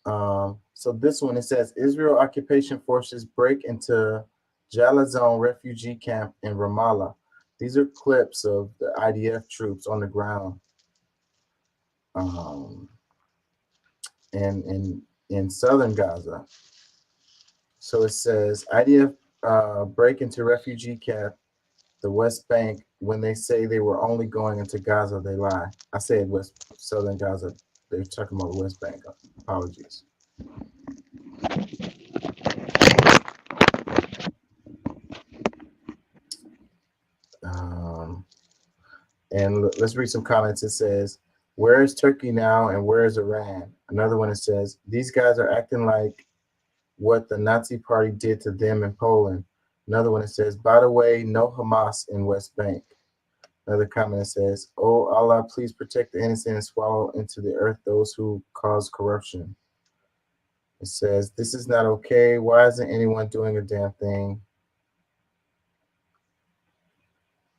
So this one, it says Israel occupation forces break into Jalazon refugee camp in Ramallah. These are clips of the IDF troops on the ground. In southern Gaza. So it says IDF break into refugee camp, the West Bank. When they say they were only going into Gaza, they lie. I said southern Gaza. They're talking about the West Bank. Apologies. And let's read some comments. It says, where is Turkey now and where is Iran? Another one, it says, these guys are acting like what the Nazi party did to them in Poland. Another one, it says, by the way, no Hamas in West Bank. Another comment, it says, oh Allah, please protect the innocent and swallow into the earth those who cause corruption. It says, this is not okay. Why isn't anyone doing a damn thing?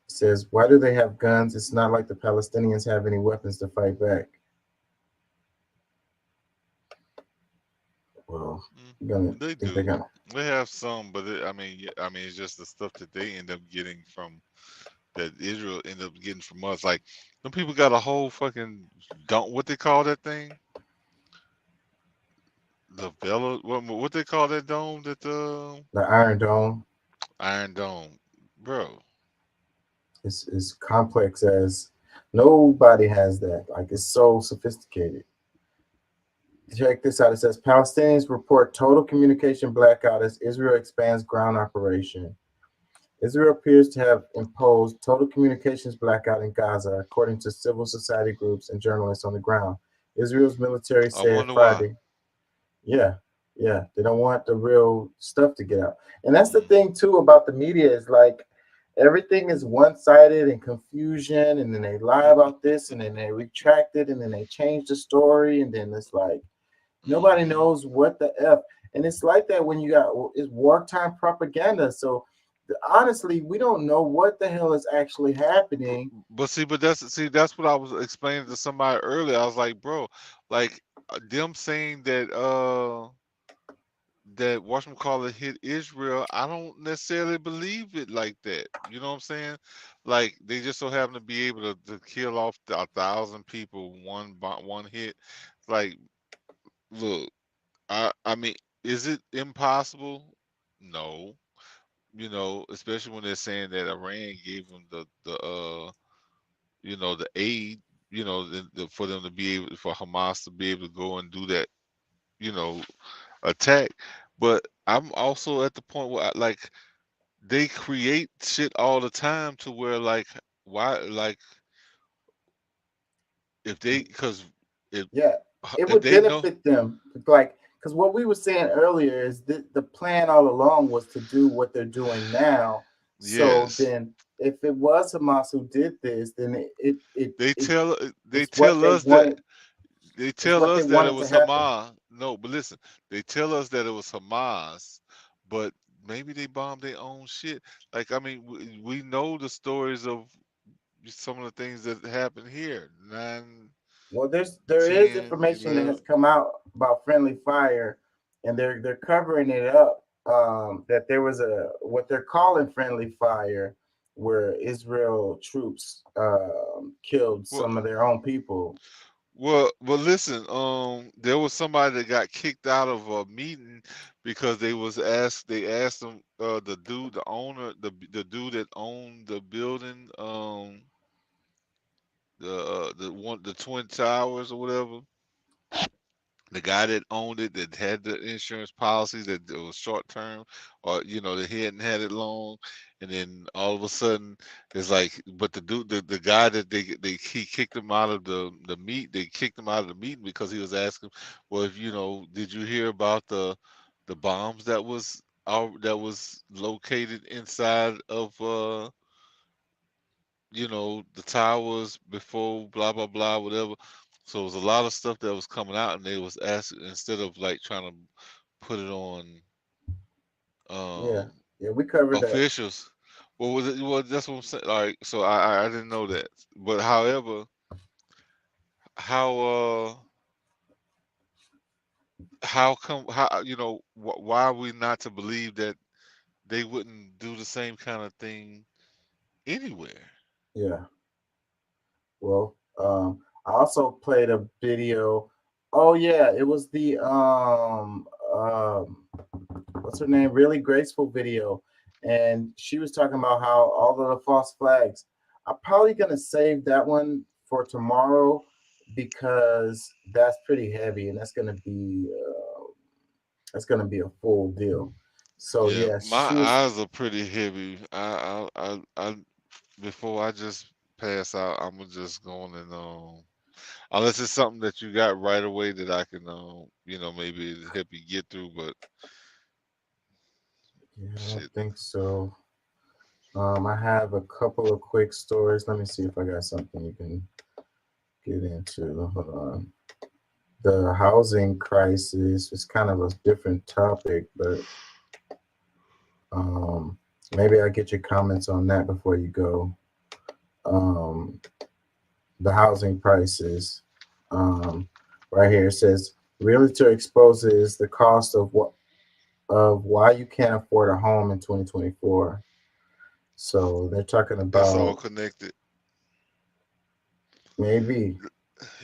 It says, why do they have guns? It's not like the Palestinians have any weapons to fight back. Well, They do. They have some, but I mean, it's just the stuff that they end up getting from that Israel end up getting from us. Like, some people got a whole fucking what they call that thing? The Vela, what they call that dome? The Iron Dome. Iron Dome, bro. It's complex as nobody has that. Like, it's so sophisticated. Check this out. It says Palestinians report total communication blackout as Israel expands ground operation. Israel appears to have imposed total communications blackout in Gaza, according to civil society groups and journalists on the ground. Israel's military said Friday. Yeah, they don't want the real stuff to get out. And that's the thing too about the media, is like everything is one-sided and confusion, and then they lie about this and then they retract it and then they change the story, and then it's like nobody knows what the F. And it's like that when you got it's wartime propaganda. So honestly, we don't know what the hell is actually happening. But that's what I was explaining to somebody earlier. I was like, bro, like them saying that that whatchamacallit hit Israel, I don't necessarily believe it like that. You know what I'm saying? Like, they just so happen to be able to kill off 1,000 people one hit. Like, look, I mean, is it impossible? No. You know, especially when they're saying that Iran gave them the aid, for them to be able, for Hamas to be able to go and do that, attack. But I'm also at the point where like they create shit all the time to where like why, like, if they, because it if would they know, benefit them, like, because what we were saying earlier is that the plan all along was to do what they're doing now. So then if it was Hamas who did this, then they tell us that it was Hamas. No, but listen, they tell us that it was Hamas, but maybe they bombed their own shit. Like, I mean, we know the stories of some of the things that happened here. Well, there is information that has come out about friendly fire and they're covering it up, that there was a what they're calling friendly fire, where Israel troops killed Well, some of their own people. well, listen. There was somebody that got kicked out of a meeting because they was asked. They asked them, the dude, the owner, the dude that owned the building, the Twin Towers or whatever. The guy that owned it, that had the insurance policy, that it was short term, or that he hadn't had it long, and then all of a sudden it's like, but the dude, the guy that he kicked him out of the meet, they kicked him out of the meeting because he was asking, well, if did you hear about the bombs that was located inside of the towers before blah blah blah whatever. So it was a lot of stuff that was coming out, and they was asking, instead of like trying to put it on Yeah, yeah, we covered that. officials. Well, was it? Well, that's what I'm saying. Like, so I didn't know that. But however, how come why are we not to believe that they wouldn't do the same kind of thing anywhere? Yeah. Well, I also played a video. Oh yeah, it was the what's her name? Really Graceful video, and she was talking about how all of the false flags. I'm probably gonna save that one for tomorrow because that's pretty heavy, and that's gonna be a full deal. So Yeah, yeah, my she was. eyes are pretty heavy. I before I just pass out, I'm just going and unless it's something that you got right away that I can maybe help you get through, but Yeah, I don't shit. think so. I have a couple of quick stories. Let me see if I got something you can get into. Hold on. The housing crisis is kind of a different topic, but maybe I'll get your comments on that before you go. The housing prices. Right here it says realtor exposes the cost of why you can't afford a home in 2024. So they're talking That's all about connected. maybe.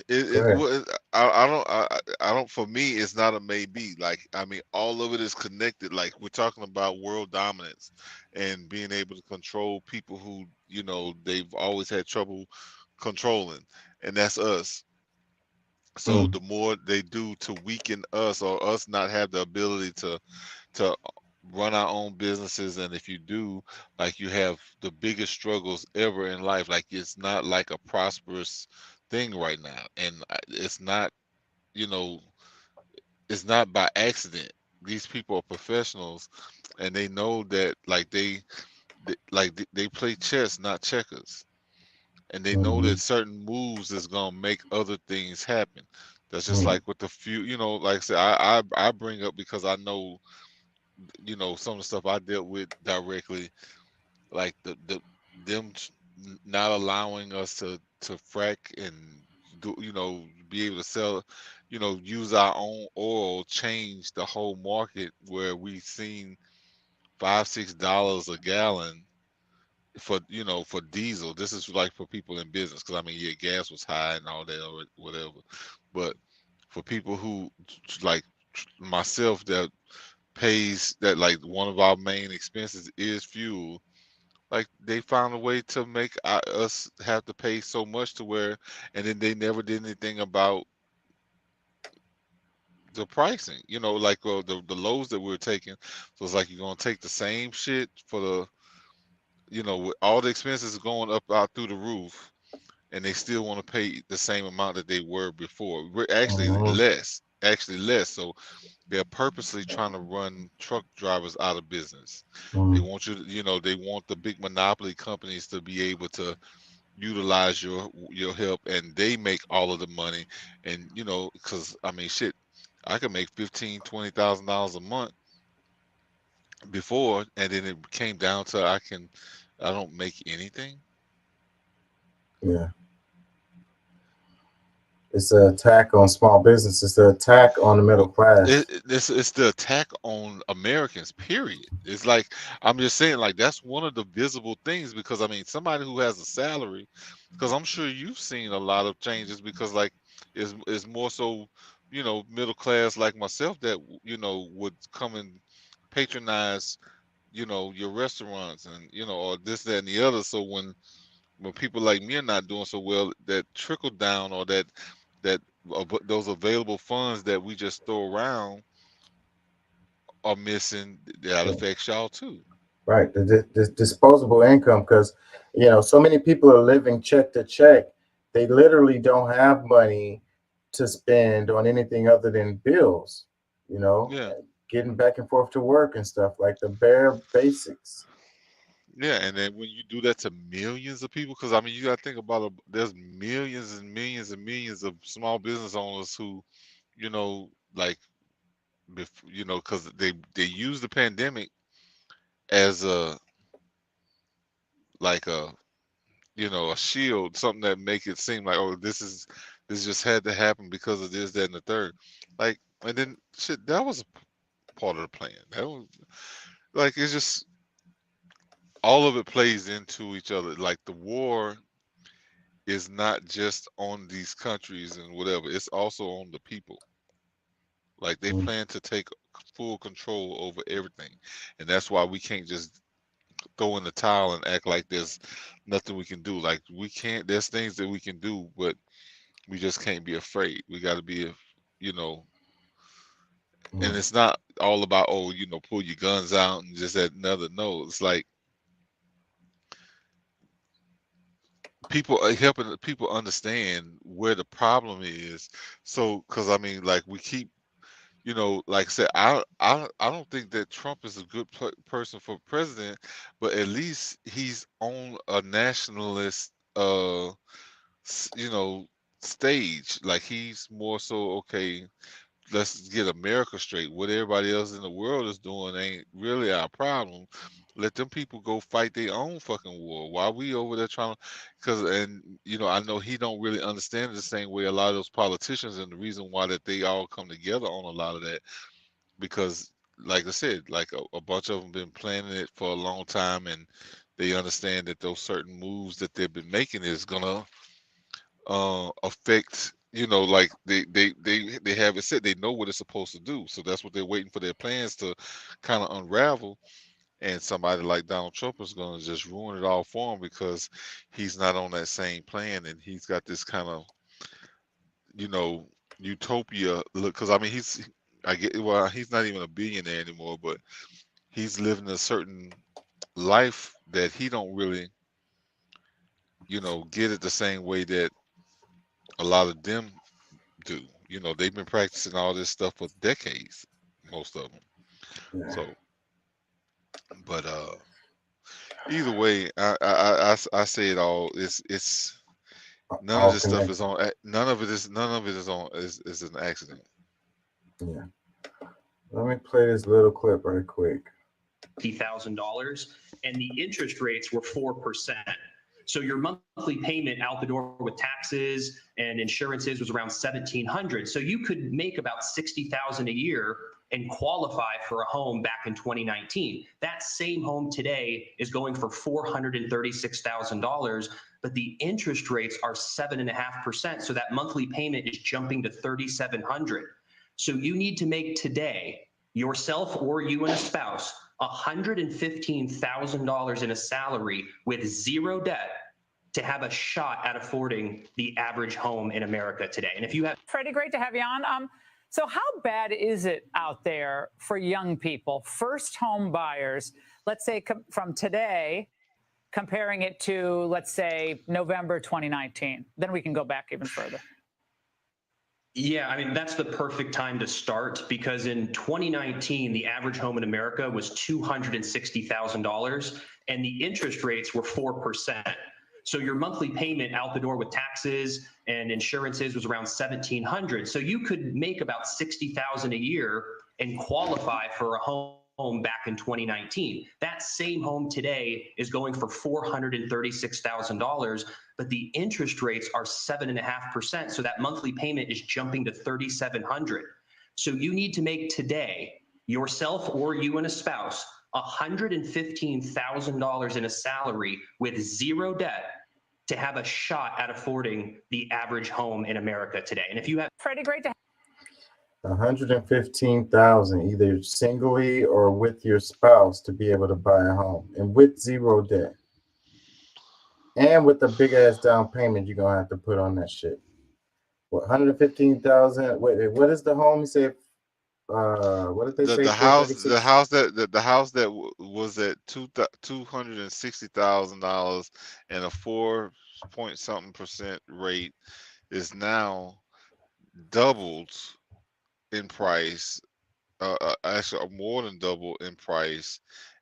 It, Go it, ahead. well, I don't, for me, it's not a maybe. Like, I mean, all of it is connected. Like, we're talking about world dominance and being able to control people who, they've always had trouble controlling, and that's us. So Mm. the more they do to weaken us, or us not have the ability to run our own businesses, and if you do, like, you have the biggest struggles ever in life. Like, it's not like a prosperous thing right now, and it's not, you know it's not by accident. These people are professionals, and they know that, like, they play chess, not checkers, and they know that Mhm. certain moves is gonna make other things happen. That's just Mm. like with the few, like I said, I bring up because I know, some of the stuff I dealt with directly, like them not allowing us to frack and do, be able to sell, use our own oil, change the whole market, where we've seen $5-6 a gallon for diesel. This is like for people in business, because I mean, yeah, gas was high and all that or whatever, but for people who, like myself, that pays, that, like, one of our main expenses is fuel. Like, they found a way to make us have to pay so much to where, and then they never did anything about the pricing. Like, the loads that we were taking. So it's like, you're gonna take the same shit for with all the expenses going up out through the roof, and they still want to pay the same amount that they were before. We're actually Mhm. less, So they're purposely trying to run truck drivers out of business. They Mm. want they want the big monopoly companies to be able to utilize your help, and they make all of the money. And because I mean, shit, I could make $15,000-$20,000 a month before, and then it came down to I don't make anything. Yeah. It's an attack on small business. It's an attack on the middle class. It's the attack on Americans, period. It's like, I'm just saying, like, that's one of the visible things, because I mean, somebody who has a salary, because I'm sure you've seen a lot of changes, because like is more so, you know, middle class like myself that, you know, would come and patronize, you know, your restaurants and, you know, or this, that, and the other. So when people like me are not doing so well, that trickle down, or that those available funds that we just throw around are missing, that affects y'all too. Right, the disposable income, because you know so many people are living check to check. They literally don't have money to spend on anything other than bills. You know, Yeah. getting back and forth to work and stuff, like the bare basics. Yeah, and then when you do that to millions of people, because I mean, you got to think about there's millions and millions and millions of small business owners who, you know, like, you know, because they use the pandemic as a, like a, you know, a shield, something that make it seem like, oh, this just had to happen because of this, that, and the third. Like, and then shit, that was a part of the plan. That was like, it's just all of it plays into each other. Like, the war is not just on these countries and whatever, it's also on the people. Like, they plan to take full control over everything, and that's why we can't just throw in the towel and act like there's nothing we can do. Like, we can't, there's things that we can do, but we just can't be afraid. We got to be, you know, and it's not all about, oh, you know, pull your guns out and just that another. No, it's like people are helping people understand where the problem is. So, because I mean, like, we keep, you know, like I said, I don't think that Trump is a good person for president, but at least he's on a nationalist, you know, stage. Like, he's more so, okay, let's get America straight. What everybody else in the world is doing ain't really our problem. Let them people go fight their own fucking war. Why we over there trying to? Because, and you know, I know he don't really understand it the same way a lot of those politicians, and the reason why that they all come together on a lot of that, because like I said, like a bunch of them been planning it for a long time, and they understand that those certain moves that they've been making is gonna affect, you know, like they have it set, they know what it's supposed to do, so that's what they're waiting for their plans to kind of unravel. And somebody like Donald Trump is going to just ruin it all for him, because he's not on that same plan, and he's got this kind of, you know, utopia look. Because I mean, he's not even a billionaire anymore, but he's living a certain life that he don't really, you know, get it the same way that a lot of them do. You know, they've been practicing all this stuff for decades, most of them. So, but either way, I say it all. It's none of this stuff is on. None of it is an accident. Yeah. Let me play this little clip right quick. $50,000, and the interest rates were 4%. So your monthly payment out the door with taxes and insurances was around $1,700. So you could make about $60,000 a year and qualify for a home back in 2019. That same home today is going for $436,000, but the interest rates are 7.5%. So that monthly payment is jumping to $3,700. So you need to make today, yourself or you and a spouse, $115,000 in a salary with zero debt to have a shot at affording the average home in America today. And if you have Freddie, great to have you on. So how bad is it out there for young people, first home buyers, let's say from today, comparing it to, let's say, November 2019? Then we can go back even further. Yeah, I mean, that's the perfect time to start, because in 2019, the average home in America was $260,000 and the interest rates were 4%. So your monthly payment out the door with taxes and insurances was around $1,700. So you could make about $60,000 a year and qualify for a home back in 2019. That same home today is going for $436,000, but the interest rates are 7.5%. So that monthly payment is jumping to $3,700. So you need to make today, yourself or you and a spouse, $115,000 in a salary with zero debt to have a shot at affording the average home in America today. And if you have Freddie, great to 115,000, either singly or with your spouse, to be able to buy a home, and with zero debt, and with the big ass down payment you're gonna have to put on that shit. What, 115,000? Wait, what is the home? You said, what did they say? The house that was at $260,000 and a 4-point-something% rate is now doubled in price, actually more than double in price,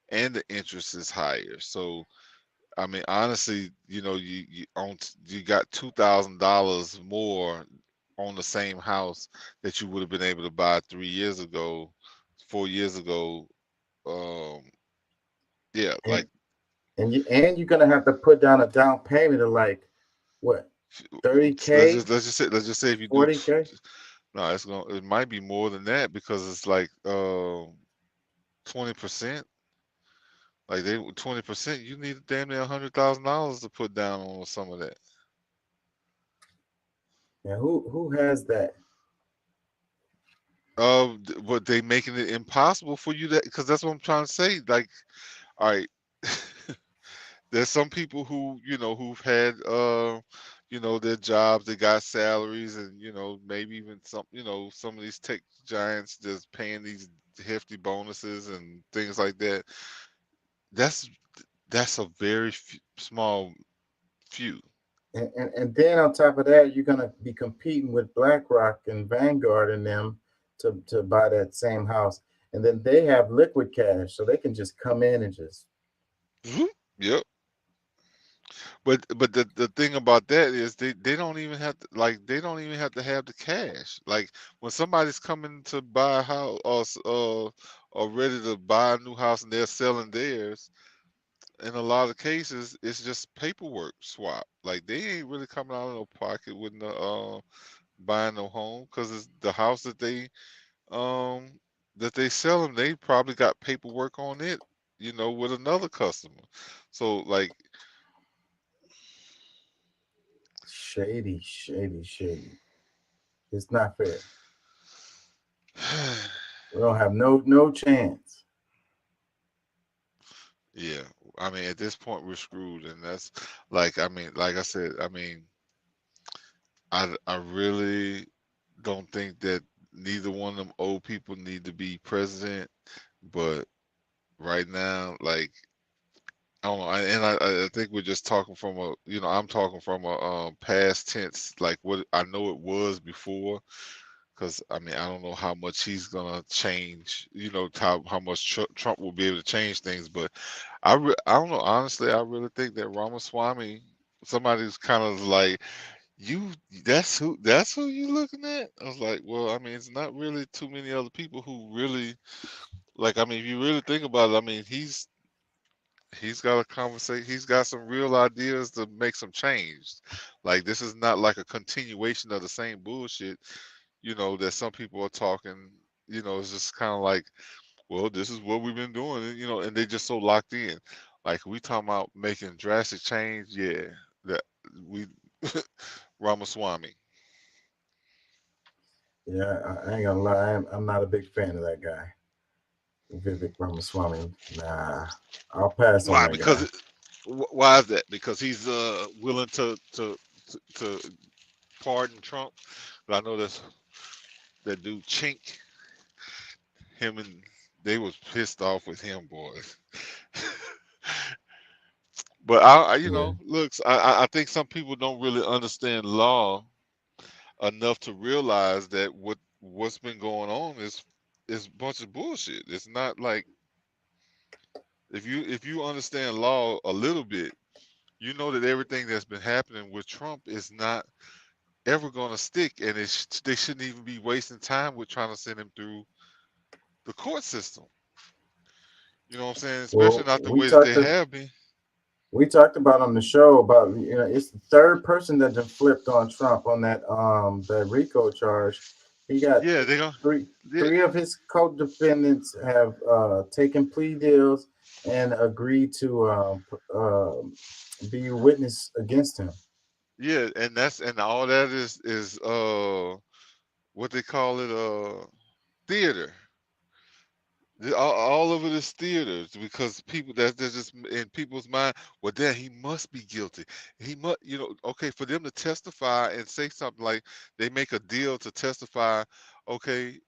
and the interest is higher. So I mean, honestly, you got $2,000 more on the same house that you would have been able to buy 3 years ago, 4 years ago. Yeah, like, and you're gonna have to put down a down payment of like what, 30K? let's just say if you 40K? No, it might be more than that, because it's like 20%. Like 20%, you need damn near $100,000 to put down on some of that. Yeah, who has that? But they making it impossible for you, because that's what I'm trying to say. Like, all right, there's some people who who've had their jobs, they got salaries, and maybe even some of these tech giants just paying these hefty bonuses and things like that. That's a very small few. And then on top of that, you're gonna be competing with BlackRock and Vanguard and them to buy that same house, and then they have liquid cash, so they can just come in and just. Yep. But the thing about that is they don't even have to have the cash. Like, when somebody's coming to buy a house or ready to buy a new house and they're selling theirs, in a lot of cases it's just paperwork swap. Like, they ain't really coming out of no pocket with no buying no home, because it's the house that they sell them. They probably got paperwork on it, with another customer. So, like, Shady. It's not fair. We don't have no chance. Yeah, I mean, at this point we're screwed, and that's like, I mean, like I said, I mean, I really don't think that neither one of them old people need to be president, but right now, like, I don't know, I think we're just talking from I'm talking from a past tense, like what I know it was before, because I mean, I don't know how much he's gonna change, how much Trump will be able to change things, but I don't know, honestly, I really think that Ramaswamy, somebody's kind of like, that's who you looking at. I was like, well, I mean, it's not really too many other people who really, like, I mean, if you really think about it, I mean, he's got a conversation. He's got some real ideas to make some change. Like, this is not like a continuation of the same bullshit, that some people are talking. It's just kind of like, well, this is what we've been doing, and they just so locked in. Like, we talking about making drastic change, yeah, that we Ramaswamy. Yeah, I ain't gonna lie, I'm not a big fan of that guy, Vivek Ramaswamy. Nah, I'll pass on Why? that Because guy. why is that? Because he's willing to pardon Trump. But I know that dude Chink, him, and they was pissed off with him, boys. But looks, I think some people don't really understand law enough to realize that what's been going on is a bunch of bullshit. It's not like, if you understand law a little bit, you know that everything that's been happening with Trump is not ever going to stick, and they shouldn't even be wasting time with trying to send him through the court system. You know what I'm saying? Especially Well, not the we way that talked they to have been. We talked about on the show about, it's the third person that just flipped on Trump on that RICO charge. He got Yeah, they gonna. three of his co-defendants have taken plea deals and agreed to be a witness against him. Yeah, and all that is what they call it theater. All of it is theaters because people that's just in people's mind. Well, then he must be guilty. He must, okay, for them to testify and say something like they make a deal to testify, okay,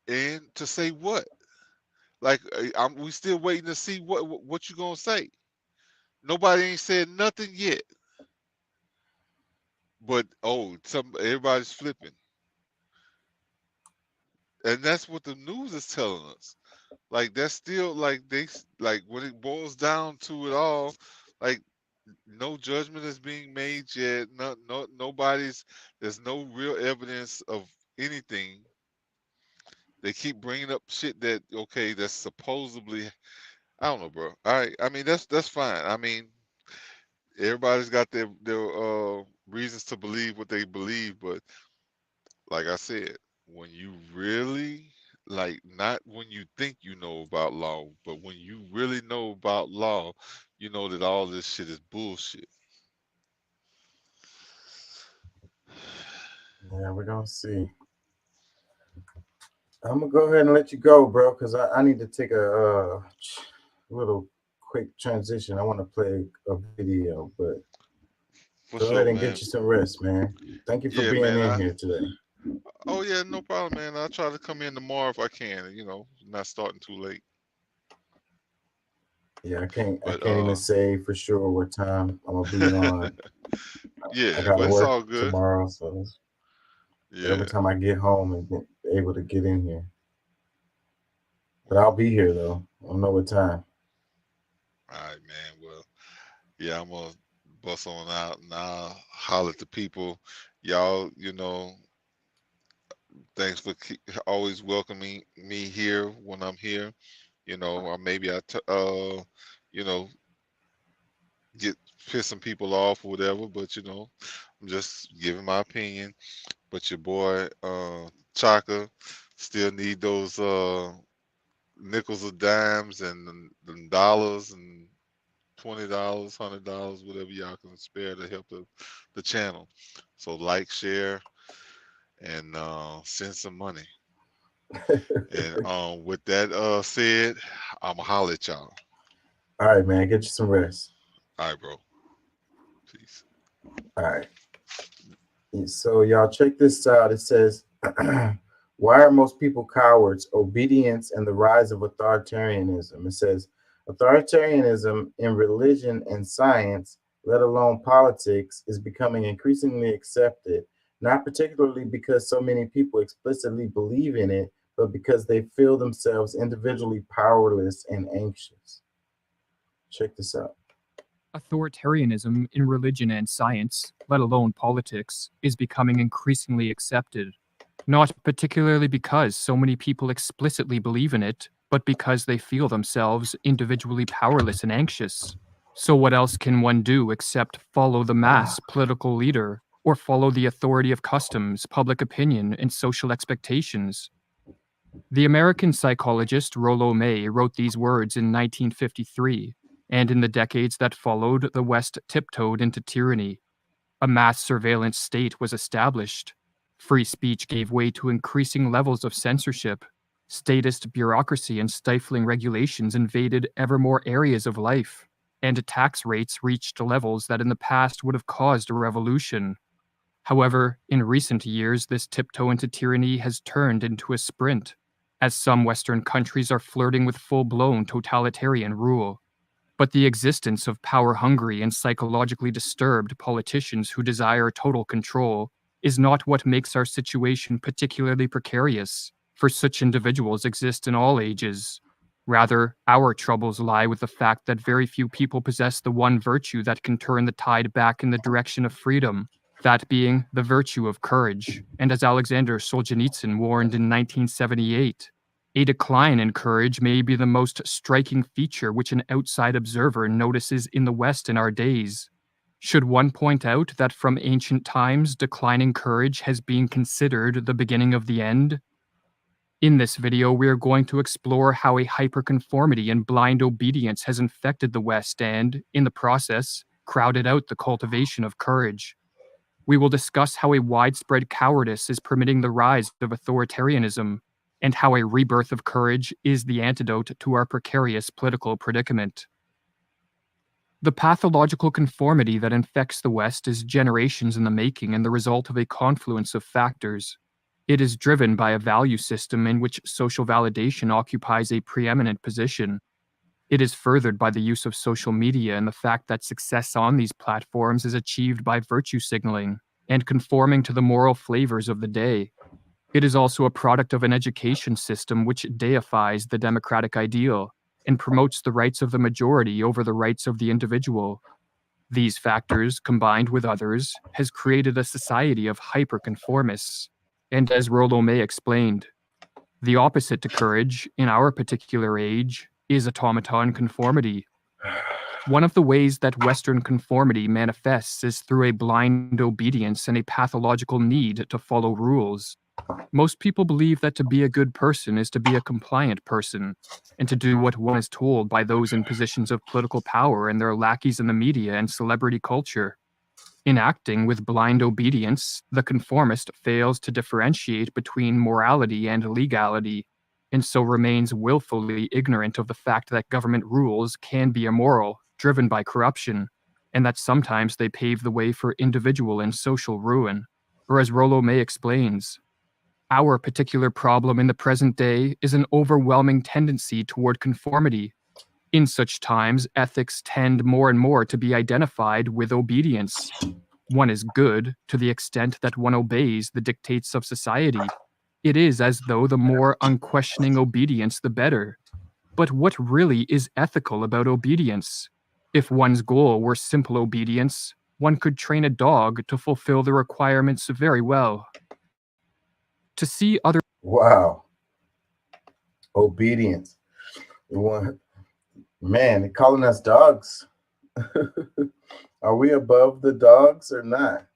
and to say what? Like we still waiting to see what you gonna say. Nobody ain't said nothing yet. But everybody's flipping, and that's what the news is telling us. Like that's still like when it boils down to it all, like no judgment is being made yet. Nobody's. There's no real evidence of anything. They keep bringing up shit that's supposedly. I don't know, bro. All right, I mean that's fine. I mean, everybody's got their reasons to believe what they believe, but like I said, when you really not when you think you know about law, but when you really know about law, you know that all this shit is bullshit. Yeah, we're gonna see. I'm gonna go ahead and let you go, bro, because I need to take a little quick transition. I want to play a video, but go ahead and get you some rest, man. Thank you for being in here today. Oh yeah, no problem, man. I'll try to come in tomorrow if I can. Not starting too late. Yeah, I can't even say for sure what time I'm gonna be on. Yeah, I gotta but it's work all good tomorrow, so every time I get home and be able to get in here. But I'll be here though. I don't know what time. All right, man. Well, yeah, I'm gonna bust on out and I'll holler at the people. Y'all, thanks for always welcoming me here when I'm here. Or maybe get piss some people off or whatever, but I'm just giving my opinion. But your boy Chaka still need those nickels or dimes and the dollars and $20, $100, whatever y'all can spare to help the channel. So like, share, and send some money. And with that said, I'ma holler at y'all. All right, man. Get you some rest. All right, bro. Peace. All right. So y'all check this out. It says, why are most people cowards? Obedience and the rise of authoritarianism. It says, authoritarianism in religion and science, let alone politics, is becoming increasingly accepted, not particularly because so many people explicitly believe in it, but because they feel themselves individually powerless and anxious. Check this out. Authoritarianism in religion and science, let alone politics, is becoming increasingly accepted, not particularly because so many people explicitly believe in it, but because they feel themselves individually powerless and anxious. So what else can one do except follow the mass political leader, or follow the authority of customs, public opinion, and social expectations? The American psychologist Rollo May wrote these words in 1953, and in the decades that followed, the West tiptoed into tyranny. A mass surveillance state was established. Free speech gave way to increasing levels of censorship. Statist bureaucracy and stifling regulations invaded ever more areas of life, and tax rates reached levels that in the past would have caused a revolution. However, in recent years, this tiptoe into tyranny has turned into a sprint, as some Western countries are flirting with full-blown totalitarian rule. But the existence of power-hungry and psychologically disturbed politicians who desire total control is not what makes our situation particularly precarious, for such individuals exist in all ages. Rather, our troubles lie with the fact that very few people possess the one virtue that can turn the tide back in the direction of freedom, that being the virtue of courage. And as Alexander Solzhenitsyn warned in 1978, A decline in courage may be the most striking feature which an outside observer notices in the West in our days. Should one point out that from ancient times, declining courage has been considered the beginning of the end? In this video, we are going to explore how a hyperconformity and blind obedience has infected the West and, in the process, crowded out the cultivation of courage. We will discuss how a widespread cowardice is permitting the rise of authoritarianism, and how a rebirth of courage is the antidote to our precarious political predicament. The pathological conformity that infects the West is generations in the making and the result of a confluence of factors. It is driven by a value system in which social validation occupies a preeminent position. It is furthered by the use of social media and the fact that success on these platforms is achieved by virtue signaling and conforming to the moral flavors of the day. It is also a product of an education system which deifies the democratic ideal and promotes the rights of the majority over the rights of the individual. These factors, combined with others, has created a society of hyperconformists. And as Rollo May explained, the opposite to courage, in our particular age, is automaton conformity. One of the ways that Western conformity manifests is through a blind obedience and a pathological need to follow rules. Most people believe that to be a good person is to be a compliant person, and to do what one is told by those in positions of political power and their lackeys in the media and celebrity culture. In acting with blind obedience, the conformist fails to differentiate between morality and legality, and so remains willfully ignorant of the fact that government rules can be immoral, driven by corruption, and that sometimes they pave the way for individual and social ruin. Or as Rollo May explains, our particular problem in the present day is an overwhelming tendency toward conformity. In such times, ethics tend more and more to be identified with obedience. One is good to the extent that one obeys the dictates of society. It is as though the more unquestioning obedience, the better. But what really is ethical about obedience? If one's goal were simple obedience, one could train a dog to fulfill the requirements very well. To see other... Wow. Obedience. Man, they're calling us dogs. Are we above the dogs or not?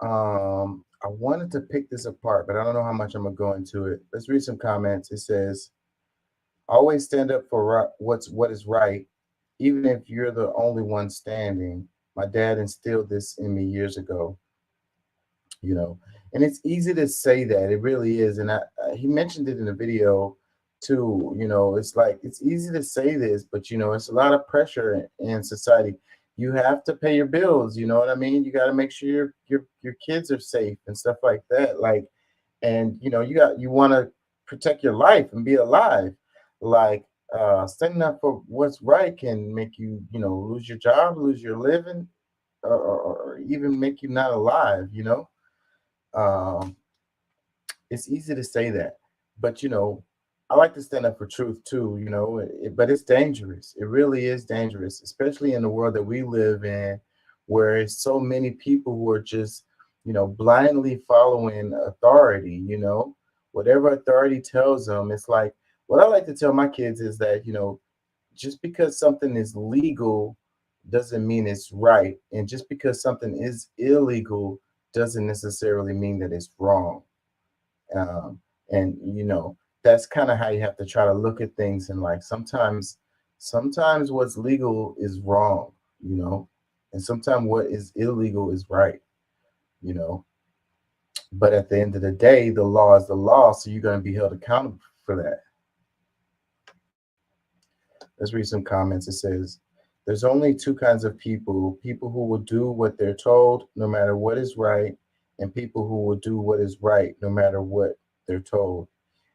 I wanted to pick this apart, but I don't know how much I'm going to go into it. Let's read some comments. It says, always stand up for what is right, even if you're the only one standing. My dad instilled this in me years ago. You know, and it's easy to say that. It really is. And he mentioned it in the video too. You know, it's like, it's easy to say this, but you know, it's a lot of pressure in society. You have to pay your bills, you know what I mean? You got to make sure your kids are safe and stuff like that. Like, and you know, you want to protect your life and be alive. Like, standing up for what's right can make you, you know, lose your job, lose your living, or even make you not alive, you know? It's easy to say that, but you know, I like to stand up for truth too, you know, but it's dangerous. It really is dangerous, especially in the world that we live in, where it's so many people who are just, you know, blindly following authority, you know, whatever authority tells them. It's like, what I like to tell my kids is that, you know, just because something is legal doesn't mean it's right. And just because something is illegal doesn't necessarily mean that it's wrong. And, you know, that's kind of how you have to try to look at things. And like, sometimes what's legal is wrong, you know, and sometimes what is illegal is right, you know, but at the end of the day, the law is the law. So you're going to be held accountable for that. Let's read some comments. It says, there's only two kinds of people who will do what they're told, no matter what is right, and people who will do what is right, no matter what they're told.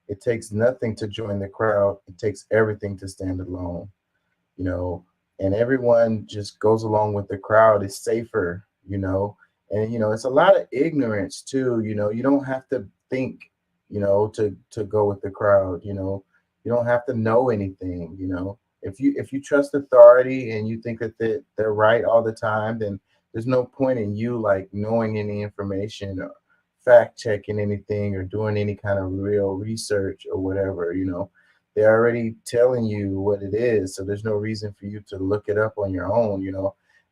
It takes nothing to join the crowd. It takes everything to stand alone, you know, and everyone just goes along with the crowd. It's safer, you know, and, you know, it's a lot of ignorance too. You know, you don't have to think, you know, to go with the crowd, you know, you don't have to know anything, you know, if you trust authority and you think that they're right all the time, then there's no point in you like knowing any information or fact checking anything or doing any kind of real research or whatever, they're already telling you what it is. So there's no reason for you to look it up on your own.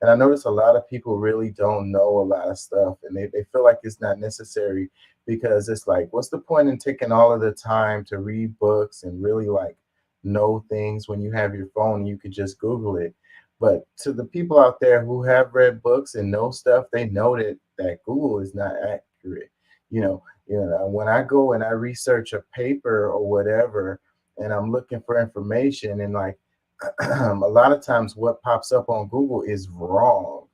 And I notice a lot of people really don't know a lot of stuff, and they feel like it's not necessary, because it's like, what's the point in taking all of the time to read books and really like know things when you have your phone and you could just Google it? But to the people out there who have read books and know stuff, they know that Google is not accurate. When I go and I research a paper or whatever, and I'm looking for information, and like a lot of times what pops up on Google is wrong.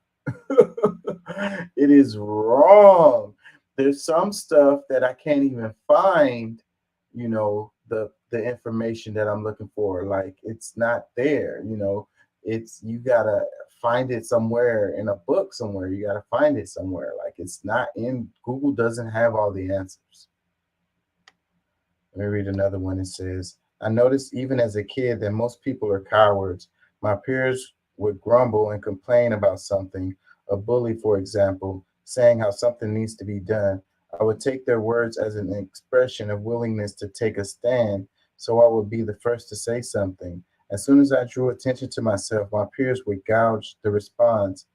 It is wrong. There's some stuff that I can't even find, the information that I'm looking for. Like, it's not there. You gotta find it somewhere in a book somewhere. You gotta find it somewhere. Like, it's not in Google. Doesn't have all the answers. Let me read another one. It says, I noticed even as a kid that most people are cowards. My peers would grumble and complain about something, a bully, for example, saying how something needs to be done. I would take their words as an expression of willingness to take a stand, so I would be the first to say something. As soon as I drew attention to myself, my peers would gouge the response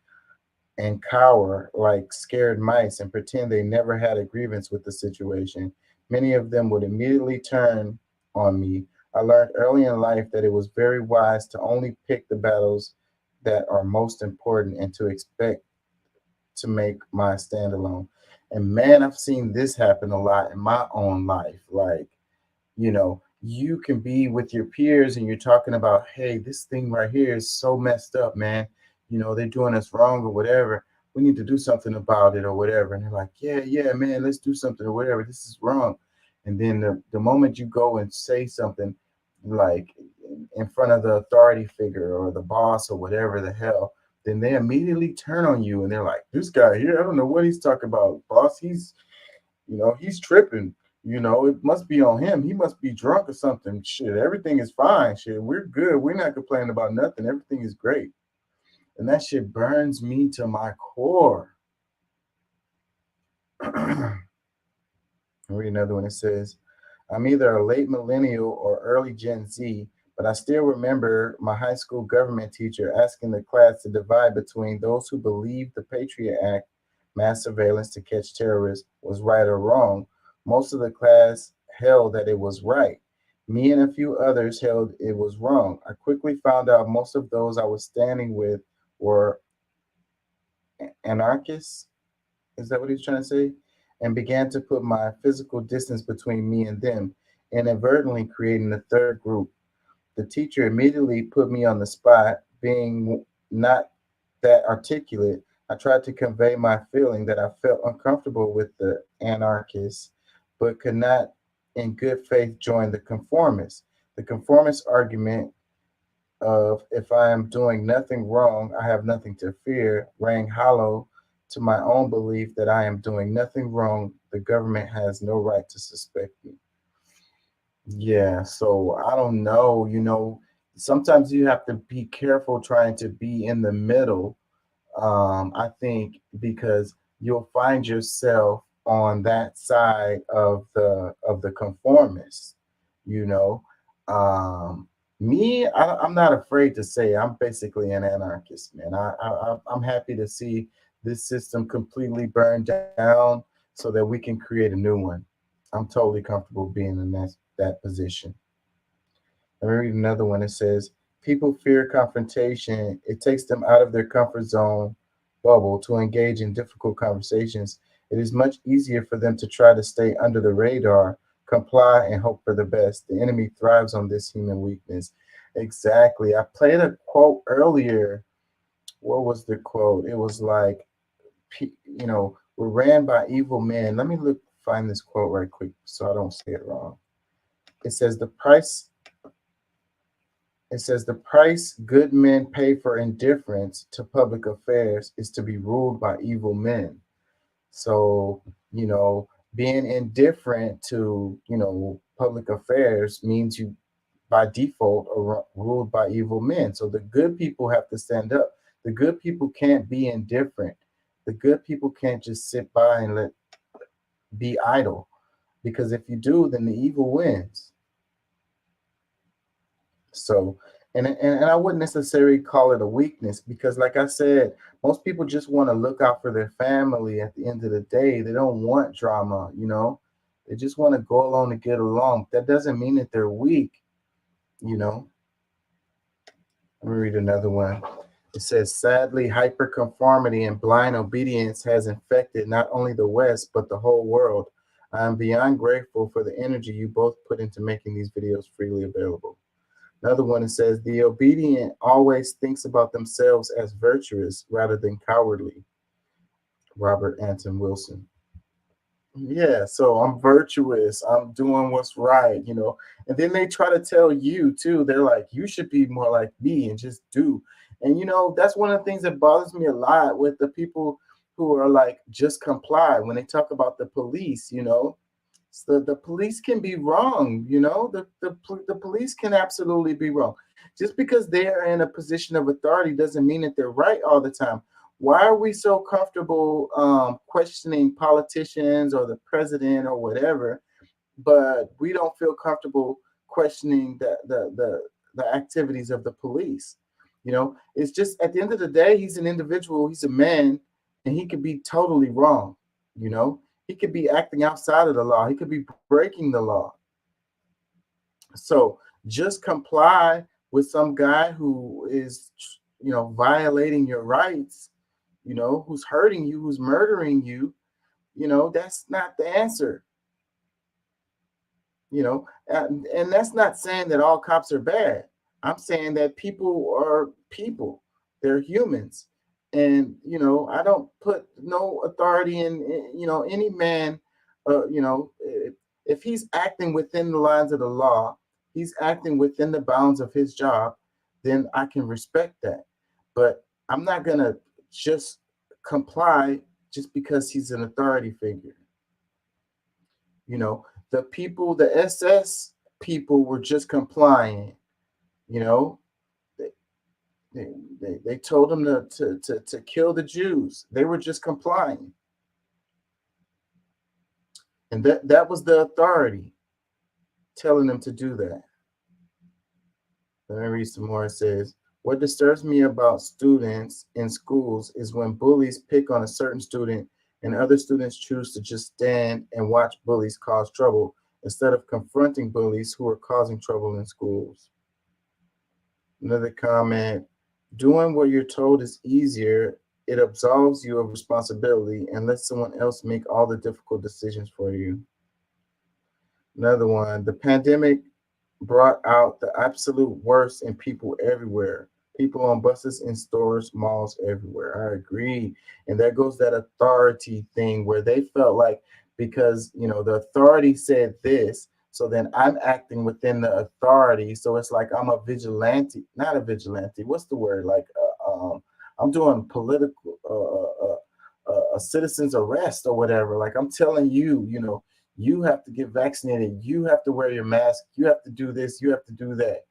and cower like scared mice and pretend they never had a grievance with the situation. Many of them would immediately turn on me. I learned early in life that it was very wise to only pick the battles that are most important and to expect to make my stand alone. And man, I've seen this happen a lot in my own life. Like, you can be with your peers and you're talking about, hey, this thing right here is so messed up, man. They're doing us wrong or whatever. We need to do something about it or whatever. And they're like, yeah, man, let's do something or whatever. This is wrong. And then the moment you go and say something, like in front of the authority figure or the boss or whatever the hell, then they immediately turn on you and they're like, this guy here, I don't know what he's talking about, boss. He's tripping. It must be on him. He must be drunk or something. Shit, everything is fine. Shit, we're good. We're not complaining about nothing. Everything is great. And that shit burns me to my core. I'll read another one. It says, I'm either a late millennial or early Gen Z, but I still remember my high school government teacher asking the class to divide between those who believed the Patriot Act, mass surveillance to catch terrorists, was right or wrong. Most of the class held that it was right. Me and a few others held it was wrong. I quickly found out most of those I was standing with were anarchists. Is that what he was trying to say? And began to put my physical distance between me and them, inadvertently creating a third group. The teacher immediately put me on the spot. Being not that articulate, I tried to convey my feeling that I felt uncomfortable with the anarchists, but could not in good faith join the conformists. The conformist argument of if I am doing nothing wrong, I have nothing to fear, rang hollow to my own belief that I am doing nothing wrong. The government has no right to suspect me. Yeah, so I don't know, sometimes you have to be careful trying to be in the middle. I think because you'll find yourself on that side of the conformists, I'm not afraid to say I'm basically an anarchist, man. I'm happy to see this system completely burned down so that we can create a new one. I'm totally comfortable being in that position. Let me read another one. It says, people fear confrontation. It takes them out of their comfort zone bubble to engage in difficult conversations. It is much easier for them to try to stay under the radar, comply, and hope for the best. The enemy thrives on this human weakness. Exactly. I played a quote earlier. What was the quote? It was like, we're ran by evil men. Let me find this quote right quick so I don't say it wrong. It says the price good men pay for indifference to public affairs is to be ruled by evil men. So, being indifferent to, public affairs means you by default are ruled by evil men. So the good people have to stand up. The good people can't be indifferent. The good people can't just sit by and let be idle, because if you do, then the evil wins. So, and I wouldn't necessarily call it a weakness, because like I said, most people just want to look out for their family at the end of the day. They don't want drama, you know. They just want to go along to get along. That doesn't mean that they're weak, you know. Let me read another one. It says, sadly, hyperconformity and blind obedience has infected not only the West, but the whole world. I am beyond grateful for the energy you both put into making these videos freely available. Another one, it says, the obedient always thinks about themselves as virtuous rather than cowardly. Robert Anton Wilson. Yeah, so I'm virtuous. I'm doing what's right, you know. And then they try to tell you too. They're like, you should be more like me and just do. And you know, that's one of the things that bothers me a lot with the people who are like, just comply. When they talk about the police, you know, so the police can be wrong, you know, the police can absolutely be wrong. Just because they're in a position of authority doesn't mean that they're right all the time. Why are we so comfortable questioning politicians or the president or whatever, but we don't feel comfortable questioning the activities of the police? You know, it's just at the end of the day, he's an individual, he's a man, and he could be totally wrong. You know, he could be acting outside of the law. He could be breaking the law. So just comply with some guy who is, you know, violating your rights, you know, who's hurting you, who's murdering you, you know, that's not the answer. You know, and that's not saying that all cops are bad. I'm saying that people are people. They're humans. And, you know, I don't put no authority in, you know, any man, you know, if he's acting within the lines of the law, he's acting within the bounds of his job, then I can respect that. But I'm not going to just comply just because he's an authority figure. You know, the people, the SS people were just complying, you know. They told them to kill the Jews. They were just complying. And that was the authority telling them to do that. Let me read some more. It says, what disturbs me about students in schools is when bullies pick on a certain student and other students choose to just stand and watch bullies cause trouble instead of confronting bullies who are causing trouble in schools. Another comment, doing what you're told is easier. It absolves you of responsibility and lets someone else make all the difficult decisions for you. Another one, the pandemic brought out the absolute worst in people everywhere. People on buses, in stores, malls, everywhere. I agree. And there goes that authority thing where they felt like, because, you know, the authority said this, so then I'm acting within the authority. So it's like I'm a vigilante, not a vigilante. What's the word? Like I'm doing political, a citizen's arrest or whatever. Like I'm telling you, you know, you have to get vaccinated. You have to wear your mask. You have to do this. You have to do that,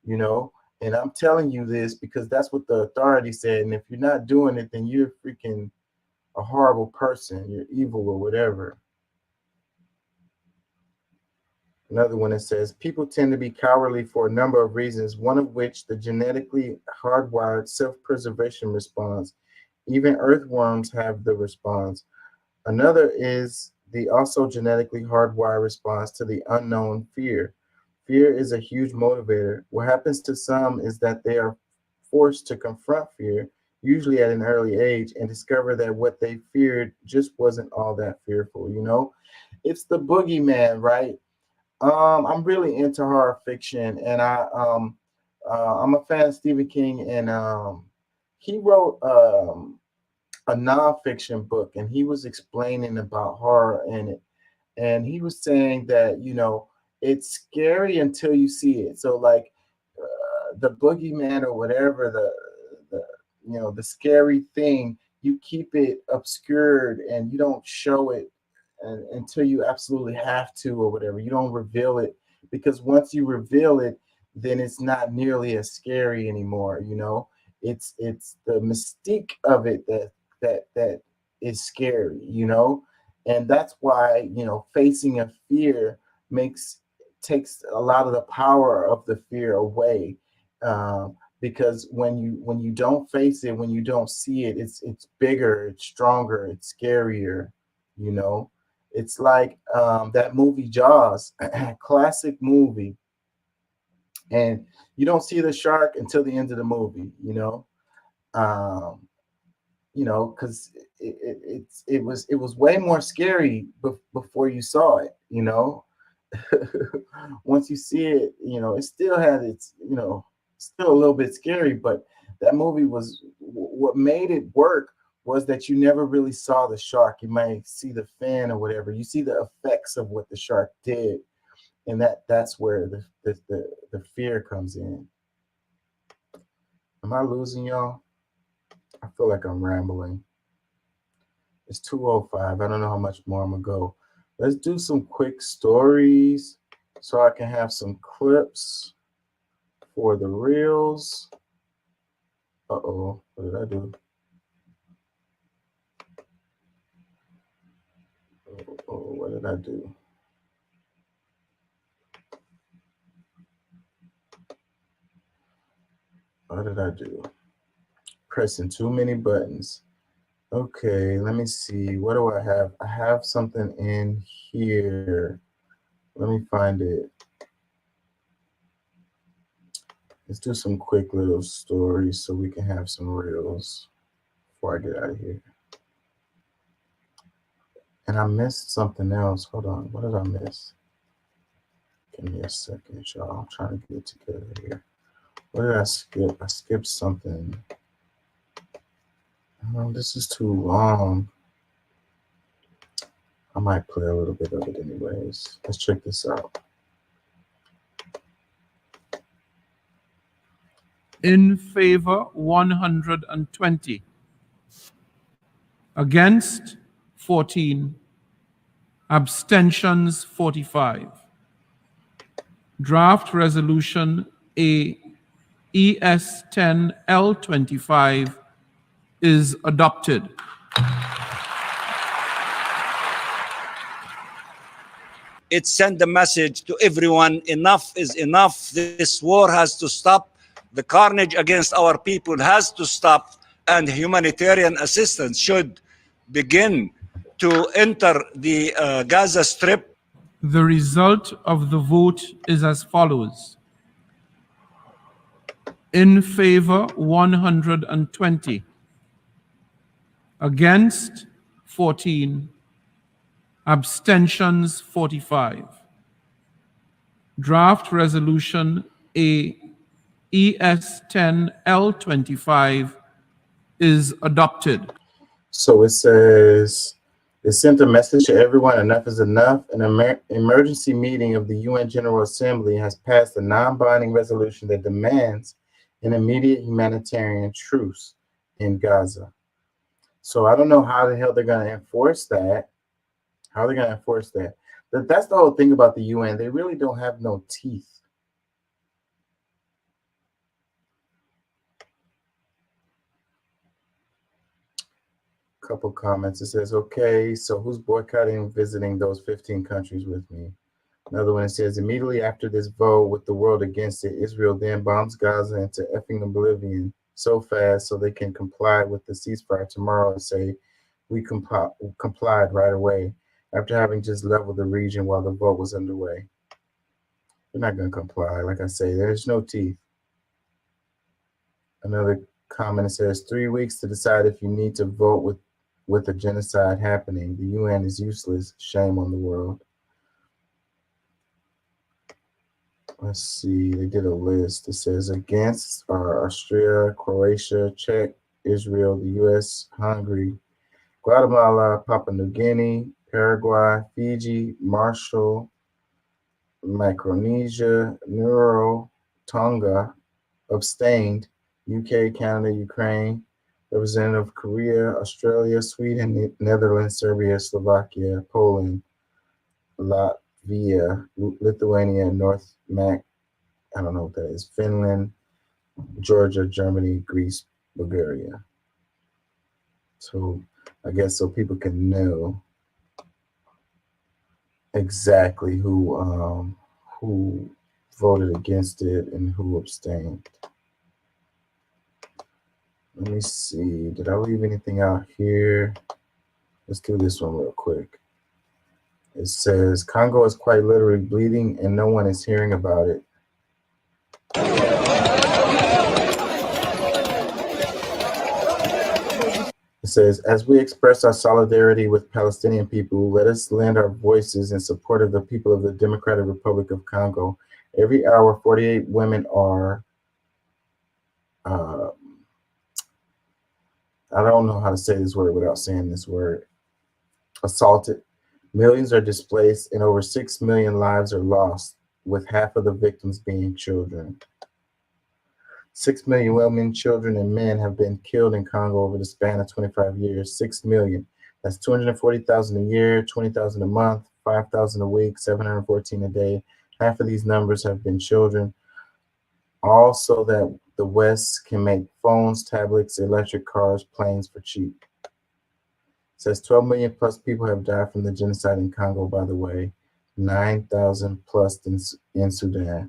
you know. And I'm telling you this because that's what the authority said. And if you're not doing it, then you're freaking a horrible person. You're evil or whatever. Another one that says, people tend to be cowardly for a number of reasons, one of which the genetically hardwired self-preservation response. Even earthworms have the response. Another is the also genetically hardwired response to the unknown, fear. Fear is a huge motivator. What happens to some is that they are forced to confront fear, usually at an early age, and discover that what they feared just wasn't all that fearful, you know? It's the boogeyman, right? I'm really into horror fiction, and I'm a fan of Stephen King, and he wrote a nonfiction book, and he was explaining about horror in it, and he was saying that, you know, it's scary until you see it. So like the boogeyman or whatever, the you know, the scary thing, you keep it obscured and you don't show it until you absolutely have to or whatever. You don't reveal it, because once you reveal it, then it's not nearly as scary anymore. You know, it's the mystique of it that is scary, you know. And that's why, facing a fear takes a lot of the power of the fear away. Because when you don't face it, when you don't see it, it's bigger, it's stronger, it's scarier. It's like that movie Jaws, classic movie, and you don't see the shark until the end of the movie. Because it was way more scary before you saw it. Once you see it, it still had its, still a little bit scary, but that movie was what made it work was that you never really saw the shark. You might see the fin or whatever. You see the effects of what the shark did, and that's where the fear comes in. Am I losing y'all? I feel like I'm rambling. It's 2:05. I don't know how much more I'm gonna go. Let's do some quick stories so I can have some clips for the reels. Uh-oh, what did I do? Oh, what did I do? What did I do? Pressing too many buttons. Okay, let me see. What do I have? I have something in here. Let me find it. Let's do some quick little stories so we can have some reels before I get out of here. And I missed something else. Hold on. What did I miss? Give me a second, y'all. I'm trying to get it together here. What did I skip? I skipped something. Oh, this is too long. I might play a little bit of it anyways. Let's check this out. In favor, 120. Against, 14. Abstentions, 45. Draft Resolution A ES 10 L25 is adopted. It sent a message to everyone: enough is enough. This war has to stop. The carnage against our people has to stop, and humanitarian assistance should begin to enter the Gaza Strip. The result of the vote is as follows. In favor, 120. Against, 14. Abstentions, 45. Draft Resolution A ES 10 L25 is adopted. So it says, it sent a message to everyone: enough is enough. An emergency meeting of the UN General Assembly has passed a non-binding resolution that demands an immediate humanitarian truce in Gaza. So I don't know how the hell they're going to enforce that. How are they going to enforce that? That's the whole thing about the UN. They really don't have no teeth. Couple comments. It says, okay, so who's boycotting visiting those 15 countries with me? Another one, it says, immediately after this vote with the world against it, Israel then bombs Gaza into effing oblivion so fast so they can comply with the ceasefire tomorrow and say, we complied right away after having just leveled the region while the vote was underway. They're not going to comply. Like I say, there's no teeth. Another comment, it says, 3 weeks to decide if you need to vote with a genocide happening. The UN is useless. Shame on the world. Let's see, they did a list. It says against are Austria, Croatia, Czech, Israel, the US, Hungary, Guatemala, Papua New Guinea, Paraguay, Fiji, Marshall, Micronesia, Nauru, Tonga, abstained, UK, Canada, Ukraine, representative of Korea, Australia, Sweden, Netherlands, Serbia, Slovakia, Poland, Latvia, Lithuania, North Mac, I don't know what that is, Finland, Georgia, Germany, Greece, Bulgaria. So I guess so people can know exactly who voted against it and who abstained. Let me see. Did I leave anything out here? Let's do this one real quick. It says Congo is quite literally bleeding and no one is hearing about it. It says, as we express our solidarity with Palestinian people, let us lend our voices in support of the people of the Democratic Republic of Congo. Every hour, 48 women are, I don't know how to say this word without saying this word, assaulted. Millions are displaced and over 6 million lives are lost, with half of the victims being children. 6 million women, children, and men have been killed in Congo over the span of 25 years. 6 million. That's 240,000 a year, 20,000 a month, 5,000 a week, 714 a day. Half of these numbers have been children. All so that the West can make phones, tablets, electric cars, planes for cheap. It says 12 million plus people have died from the genocide in Congo, by the way. 9,000 plus in Sudan.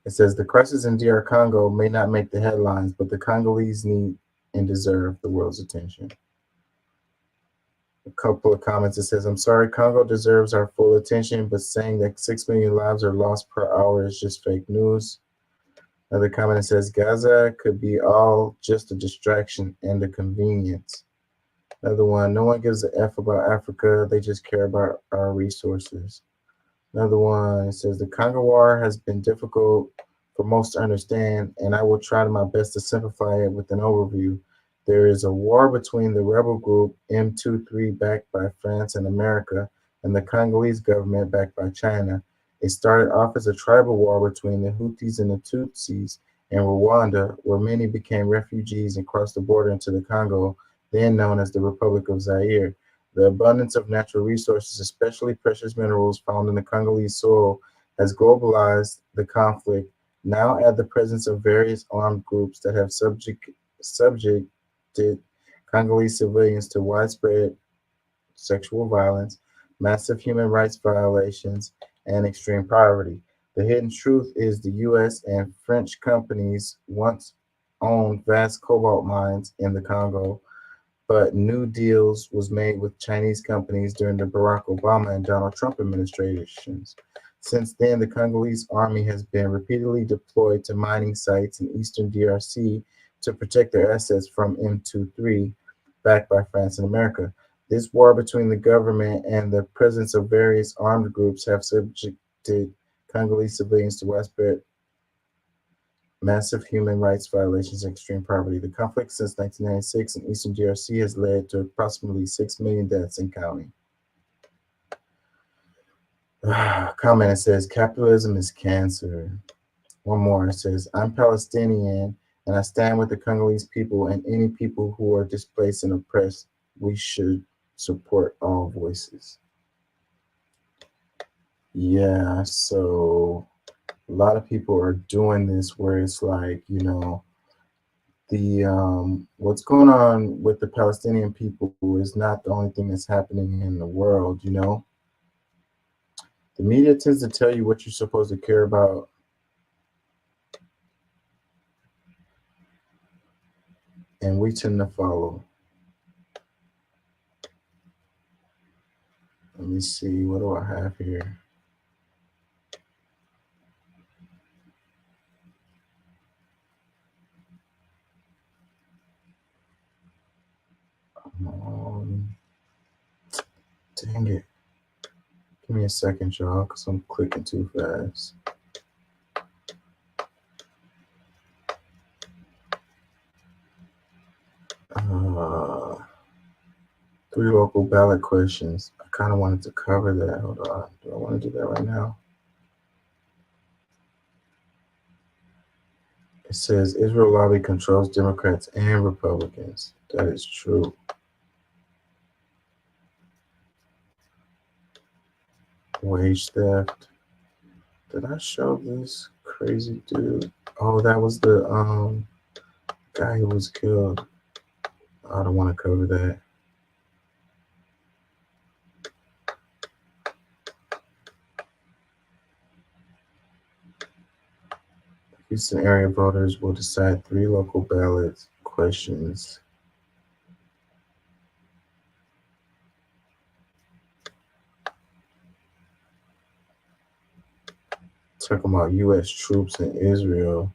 It says the crisis in DR Congo may not make the headlines, but the Congolese need and deserve the world's attention. A couple of comments. It says, I'm sorry, Congo deserves our full attention, but saying that 6 million lives are lost per hour is just fake news. Another comment that says, Gaza could be all just a distraction and a convenience. Another one, no one gives a F about Africa. They just care about our resources. Another one, it says, the Congo War has been difficult for most to understand, and I will try my best to simplify it with an overview. There is a war between the rebel group M23 backed by France and America and the Congolese government backed by China. It started off as a tribal war between the Hutus and the Tutsis in Rwanda, where many became refugees and crossed the border into the Congo, then known as the Republic of Zaire. The abundance of natural resources, especially precious minerals found in the Congolese soil, has globalized the conflict. Now add the presence of various armed groups that have subjected Congolese civilians to widespread sexual violence, massive human rights violations, and extreme poverty. The hidden truth is the US and French companies once owned vast cobalt mines in the Congo, but new deals was made with Chinese companies during the Barack Obama and Donald Trump administrations. Since then, the Congolese army has been repeatedly deployed to mining sites in eastern DRC to protect their assets from M23, backed by France and America. This war between the government and the presence of various armed groups have subjected Congolese civilians to widespread massive human rights violations and extreme poverty. The conflict since 1996 in eastern DRC has led to approximately 6 million deaths and counting. Comment, it says, capitalism is cancer. One more, it says, I'm Palestinian and I stand with the Congolese people and any people who are displaced and oppressed. We should support all voices. Yeah, so a lot of people are doing this where it's like, you know, the what's going on with the Palestinian people is not the only thing that's happening in the world, you know. The media tends to tell you what you're supposed to care about. And we tend to follow. Let me see, what do I have here? Dang it. Give me a second, y'all, because I'm clicking too fast. Three local ballot questions. I kind of wanted to cover that. Hold on. Do I want to do that right now? It says Israel lobby controls Democrats and Republicans. That is true. Wage theft. Did I show this crazy dude? Oh, that was the guy who was killed. I don't want to cover that. Houston area voters will decide 3 local ballot questions. Talking about U.S. troops in Israel.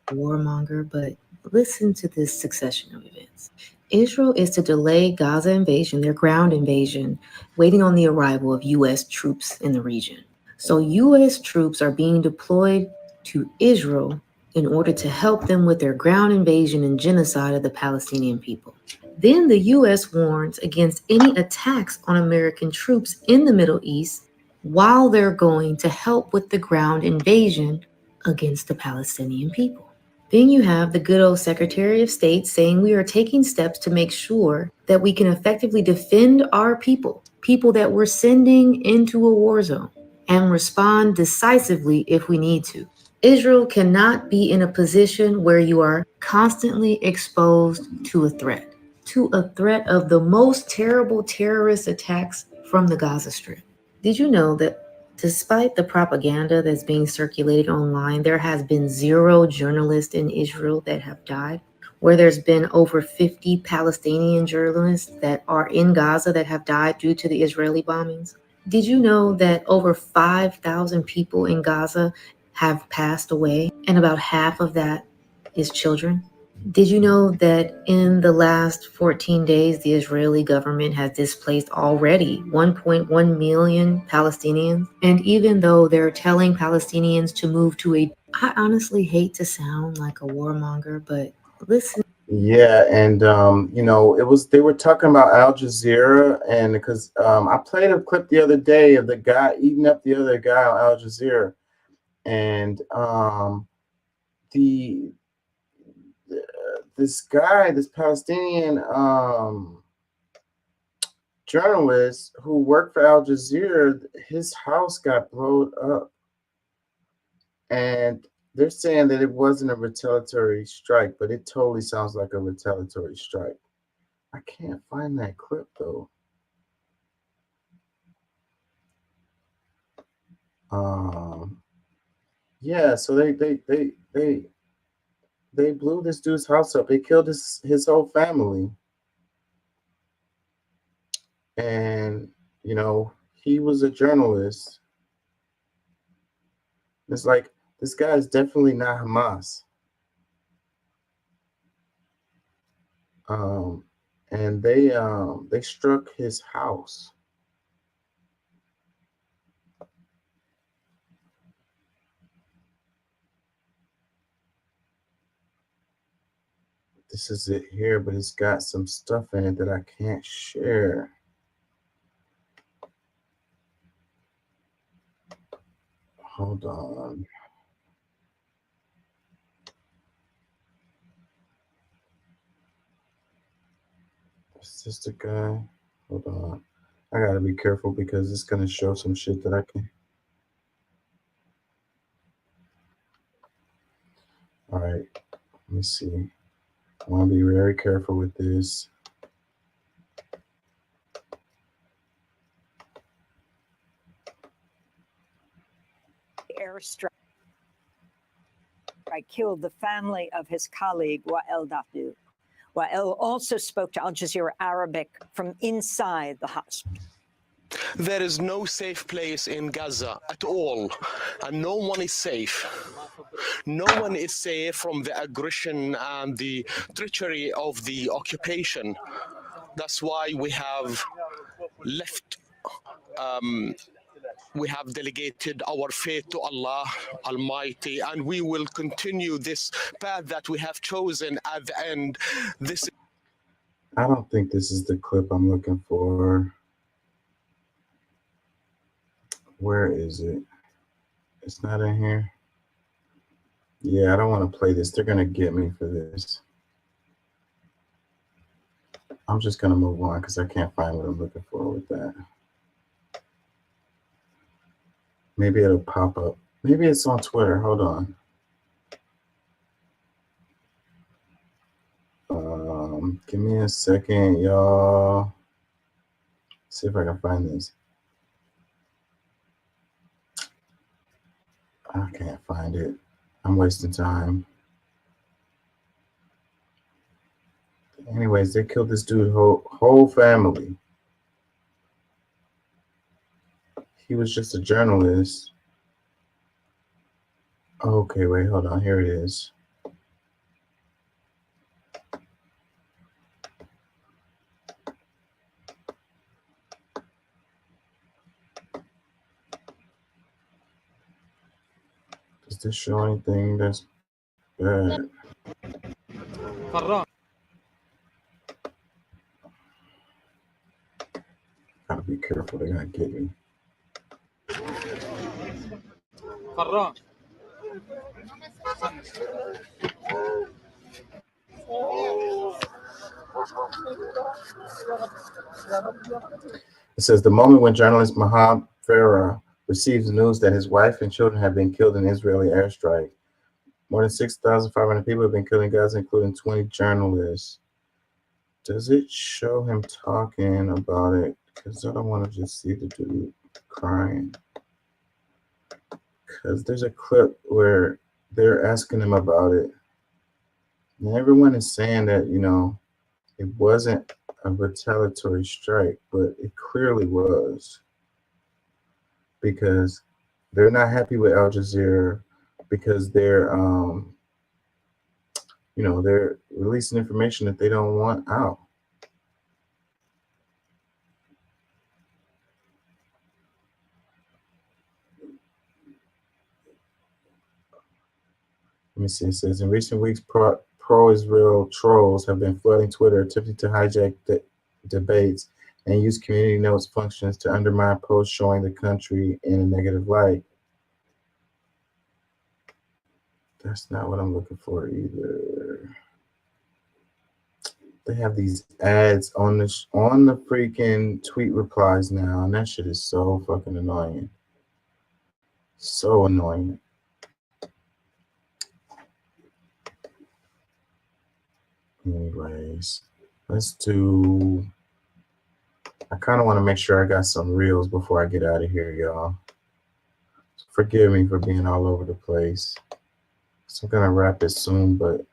Warmonger, but listen to this succession of events. Israel is to delay Gaza invasion, their ground invasion, waiting on the arrival of U.S. troops in the region. So U.S. troops are being deployed to Israel in order to help them with their ground invasion and genocide of the Palestinian people. Then the U.S. warns against any attacks on American troops in the Middle East while they're going to help with the ground invasion against the Palestinian people. Then you have the good old Secretary of State saying we are taking steps to make sure that we can effectively defend our people that we're sending into a war zone, and respond decisively if we need to. Israel cannot be in a position where you are constantly exposed to a threat of the most terrible terrorist attacks from the Gaza Strip. Did you know that despite the propaganda that's being circulated online, there has been 0 journalists in Israel that have died, where there's been over 50 Palestinian journalists that are in Gaza that have died due to the Israeli bombings? Did you know that over 5,000 people in Gaza have passed away, and about half of that is children? Did you know that in the last 14 days, the Israeli government has displaced already 1.1 million Palestinians? And even though they're telling Palestinians to move to I honestly hate to sound like a warmonger, but listen. Yeah, and they were talking about Al Jazeera, and because I played a clip the other day of the guy eating up the other guy on Al Jazeera, and this Palestinian journalist who worked for Al Jazeera, his house got blown up, and they're saying that it wasn't a retaliatory strike, but it totally sounds like a retaliatory strike. I can't find that clip though. Yeah, so they blew this dude's house up. They killed his whole family. And, he was a journalist. It's like, this guy is definitely not Hamas. And they struck his house. This is it here, but it's got some stuff in it that I can't share. Hold on. Is this the guy? Hold on. I gotta be careful because it's gonna show some shit that I can. All right, let me see. I want to be very careful with this. Airstrike killed the family of his colleague, Wael Dahdouh. Wael also spoke to Al Jazeera Arabic from inside the hospital. There is no safe place in Gaza at all, and no one is safe. No one is safe from the aggression and the treachery of the occupation. That's why we have left, we have delegated our faith to Allah Almighty, and we will continue this path that we have chosen at the end. I don't think this is the clip I'm looking for. Where is it? It's not in here. Yeah, I don't want to play this. They're going to get me for this. I'm just going to move on because I can't find what I'm looking for with that. Maybe it'll pop up. Maybe it's on Twitter. Hold on. Give me a second, y'all. See if I can find this. I can't find it. I'm wasting time. Anyways, they killed this dude's whole family. He was just a journalist. Okay, wait, hold on. Here it is. Does this show anything that's bad? Gotta be careful, they're gonna get me. It says the moment when journalist Mahab Farah receives news that his wife and children have been killed in Israeli airstrike. More than 6,500 people have been killed in Gaza, including 20 journalists. Does it show him talking about it? Because I don't want to just see the dude crying. Because there's a clip where they're asking him about it. And everyone is saying that, you know, it wasn't a retaliatory strike, but it clearly was. Because they're not happy with Al Jazeera because they're, you know, they're releasing information that they don't want out. Let me see. It says in recent weeks, pro-Israel trolls have been flooding Twitter, attempting to hijack debates and use community notes functions to undermine posts showing the country in a negative light. That's not what I'm looking for either. They have these ads on the freaking tweet replies now, and that shit is so fucking annoying. So annoying. Anyways, let's do. I kind of want to make sure I got some reels before I get out of here, y'all. Forgive me for being all over the place. So I'm gonna wrap it soon, but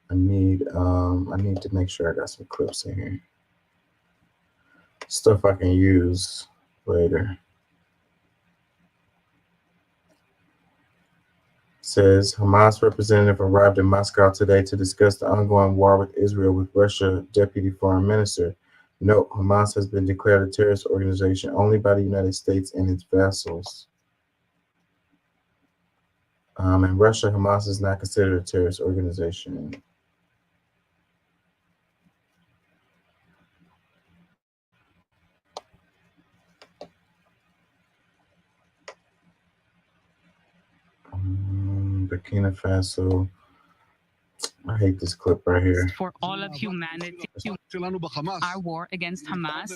I need to make sure I got some clips in here. Stuff I can use later. Says Hamas representative arrived in Moscow today to discuss the ongoing war with Israel with Russia deputy foreign minister. Note, Hamas has been declared a terrorist organization only by the United States and its vassals. In Russia, Hamas is not considered a terrorist organization. Burkina Faso. I hate this clip right here. For all of humanity, our war against Hamas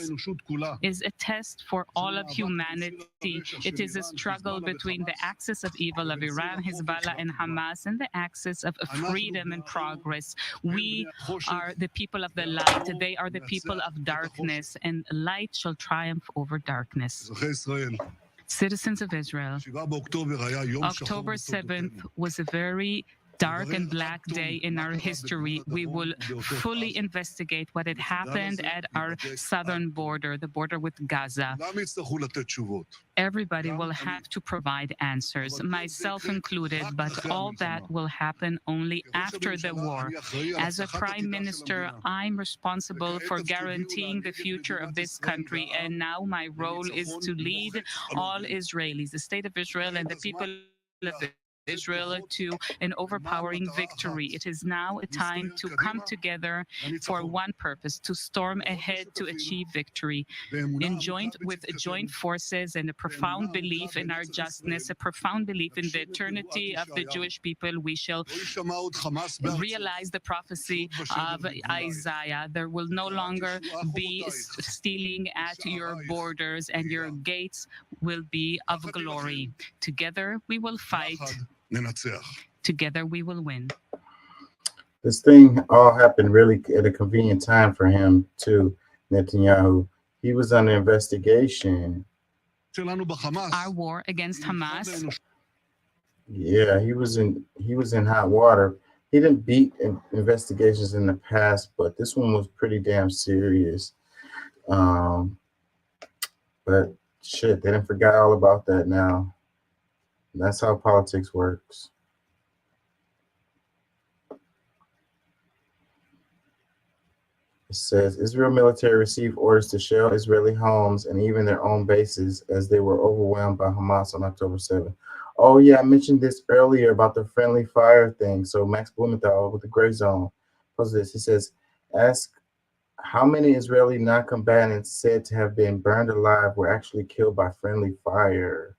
is a test for all of humanity. It is a struggle between the axis of evil of Iran, Hezbollah, and Hamas, and the axis of freedom and progress. We are the people of the light. They are the people of darkness, and light shall triumph over darkness. Citizens of Israel, October 7th was a very dark and black day in our history. We will fully investigate what had happened at our southern border, the border with Gaza. Everybody will have to provide answers, myself included, but all that will happen only after the war. As a prime minister, I'm responsible for guaranteeing the future of this country, and now my role is to lead all Israelis, the state of Israel, and the people of Israel to an overpowering victory. It is now a time to come together for one purpose, to storm ahead to achieve victory. With joint forces and a profound belief in our justness, a profound belief in the eternity of the Jewish people, we shall realize the prophecy of Isaiah. There will no longer be stealing at your borders, and your gates will be of glory. Together we will fight. Together we will win. This thing all happened really at a convenient time for him too, Netanyahu. He was under investigation. Our war against Hamas Yeah, he was in hot water. He didn't beat investigations in the past, but this one was pretty damn serious. Um, but shit, they didn't forget all about that now. That's how politics works. It says Israel military received orders to shell Israeli homes and even their own bases as they were overwhelmed by Hamas on October 7th. Oh yeah, I mentioned this earlier about the friendly fire thing. So Max Blumenthal with the Gray Zone posted this. He says, ask how many Israeli non-combatants said to have been burned alive were actually killed by friendly fire.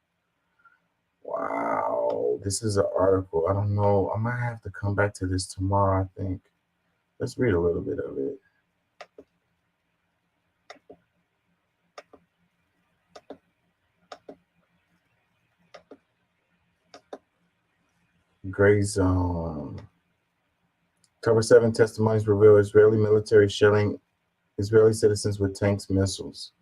Wow, this is an article. I don't know. I might have to come back to this tomorrow, I think. Let's read a little bit of it. Gray Zone. October 7 testimonies reveal Israeli military shelling Israeli citizens with tanks, missiles.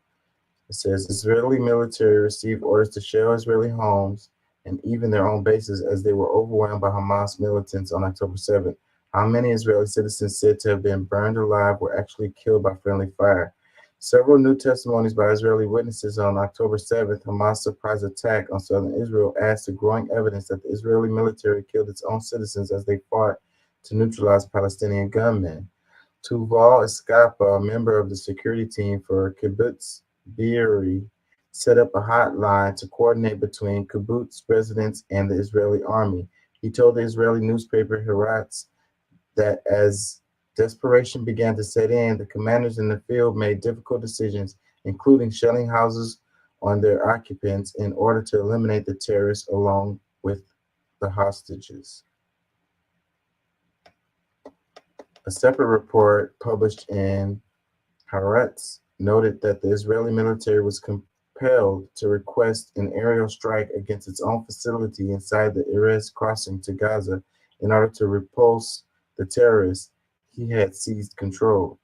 It says Israeli military received orders to shell Israeli homes and even their own bases as they were overwhelmed by Hamas militants on October 7th. How many Israeli citizens said to have been burned alive were actually killed by friendly fire? Several new testimonies by Israeli witnesses on October 7th, Hamas surprise attack on southern Israel adds to growing evidence that the Israeli military killed its own citizens as they fought to neutralize Palestinian gunmen. Tuval Escapa, a member of the security team for Kibbutz Be'eri, set up a hotline to coordinate between kibbutz residents and the Israeli army. He told the Israeli newspaper Haaretz that as desperation began to set in, the commanders in the field made difficult decisions, including shelling houses on their occupants in order to eliminate the terrorists along with the hostages. A separate report published in Haaretz noted that the Israeli military was compelled to request an aerial strike against its own facility inside the Erez crossing to Gaza in order to repulse the terrorists who had seized control.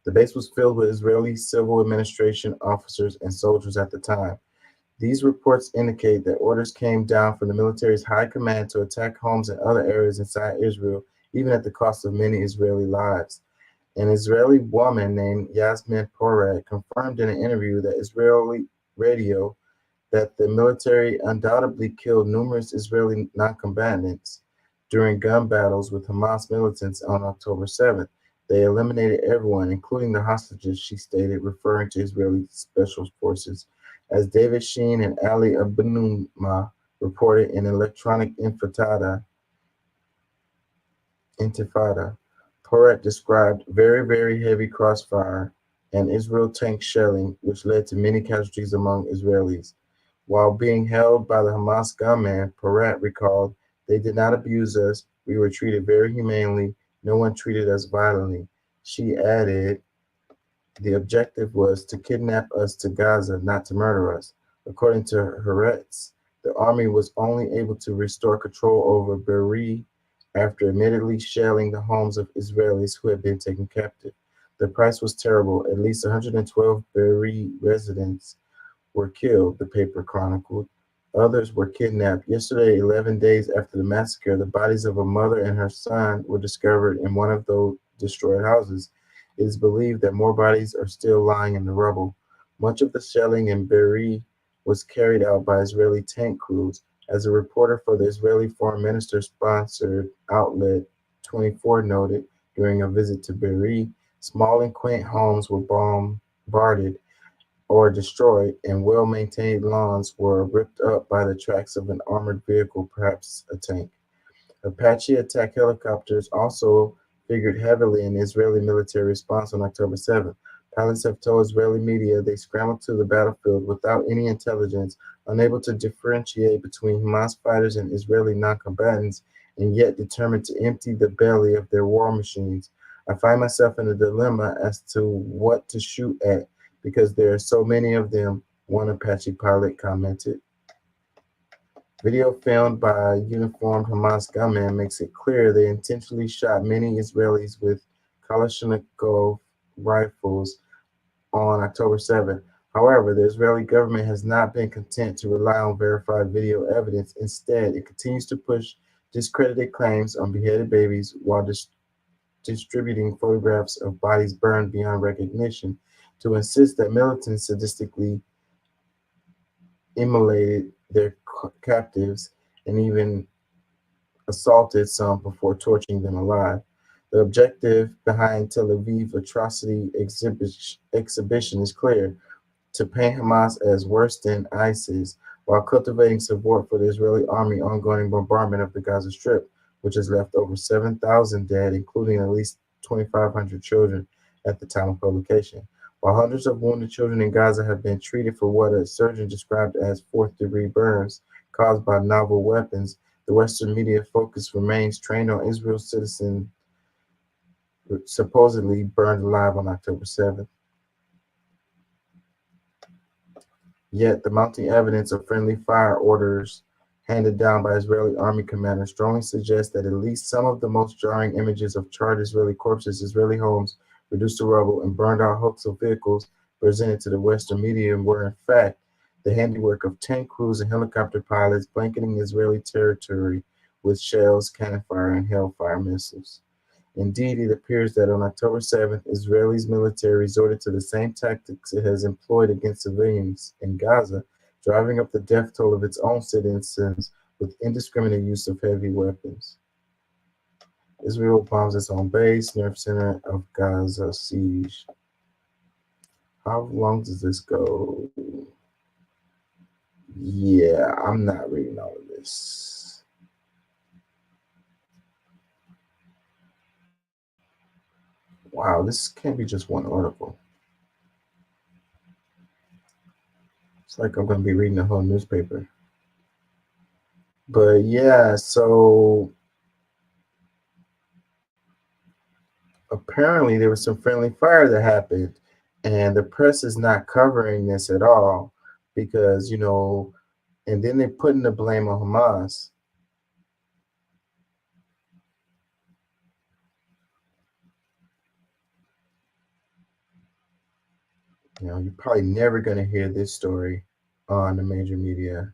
The base was filled with Israeli civil administration officers and soldiers at the time. These reports indicate that orders came down from the military's high command to attack homes and other areas inside Israel, even at the cost of many Israeli lives. An Israeli woman named Yasmin Porat confirmed in an interview that Israeli radio that the military undoubtedly killed numerous Israeli non-combatants during gun battles with Hamas militants on October 7th. They eliminated everyone, including the hostages, she stated, referring to Israeli special forces. As David Sheen and Ali Abunimah reported in Electronic Intifada, Porat described very, very heavy crossfire and Israel tank shelling, which led to many casualties among Israelis. While being held by the Hamas gunman, Porat recalled, they did not abuse us. We were treated very humanely. No one treated us violently. She added, the objective was to kidnap us to Gaza, not to murder us. According to Haaretz, the army was only able to restore control over Be'eri after admittedly shelling the homes of Israelis who had been taken captive. The price was terrible. At least 112 Be'eri residents were killed, the paper chronicled. Others were kidnapped. Yesterday, 11 days after the massacre, the bodies of a mother and her son were discovered in one of those destroyed houses. It is believed that more bodies are still lying in the rubble. Much of the shelling in Be'eri was carried out by Israeli tank crews. As a reporter for the Israeli foreign minister-sponsored outlet 24 noted during a visit to Be'eri, small and quaint homes were bombarded or destroyed, and well-maintained lawns were ripped up by the tracks of an armored vehicle, perhaps a tank. Apache attack helicopters also figured heavily in the Israeli military response on October 7th. Pilots have told Israeli media they scrambled to the battlefield without any intelligence, unable to differentiate between Hamas fighters and Israeli non-combatants, and yet determined to empty the belly of their war machines. I find myself in a dilemma as to what to shoot at because there are so many of them, one Apache pilot commented. Video filmed by a uniformed Hamas gunman makes it clear they intentionally shot many Israelis with Kalashnikov rifles on October 7th. However, the Israeli government has not been content to rely on verified video evidence. Instead, it continues to push discredited claims on beheaded babies while distributing photographs of bodies burned beyond recognition to insist that militants sadistically immolated their captives and even assaulted some before torching them alive. The objective behind Tel Aviv atrocity exhibition is clear: to paint Hamas as worse than ISIS, while cultivating support for the Israeli army ongoing bombardment of the Gaza Strip, which has left over 7,000 dead, including at least 2,500 children at the time of publication. While hundreds of wounded children in Gaza have been treated for what a surgeon described as fourth-degree burns caused by novel weapons, the Western media focus remains trained on Israel's citizens supposedly burned alive on October 7th. Yet the mounting evidence of friendly fire orders handed down by Israeli army commanders strongly suggests that at least some of the most jarring images of charred Israeli corpses, Israeli homes reduced to rubble, and burned out hulks of vehicles presented to the Western media were in fact the handiwork of tank crews and helicopter pilots blanketing Israeli territory with shells, cannon fire, and hellfire missiles. Indeed, it appears that on October 7th, Israel's military resorted to the same tactics it has employed against civilians in Gaza, driving up the death toll of its own citizens with indiscriminate use of heavy weapons. Israel bombs its own base, nerve center of Gaza siege. How long does this go? Yeah, I'm not reading all of this. Wow, this can't be just one article. It's like I'm going to be reading the whole newspaper. But yeah, so apparently there was some friendly fire that happened, and the press is not covering this at all because, you know, and then they're putting the blame on Hamas. You know, you're probably never going to hear this story on the major media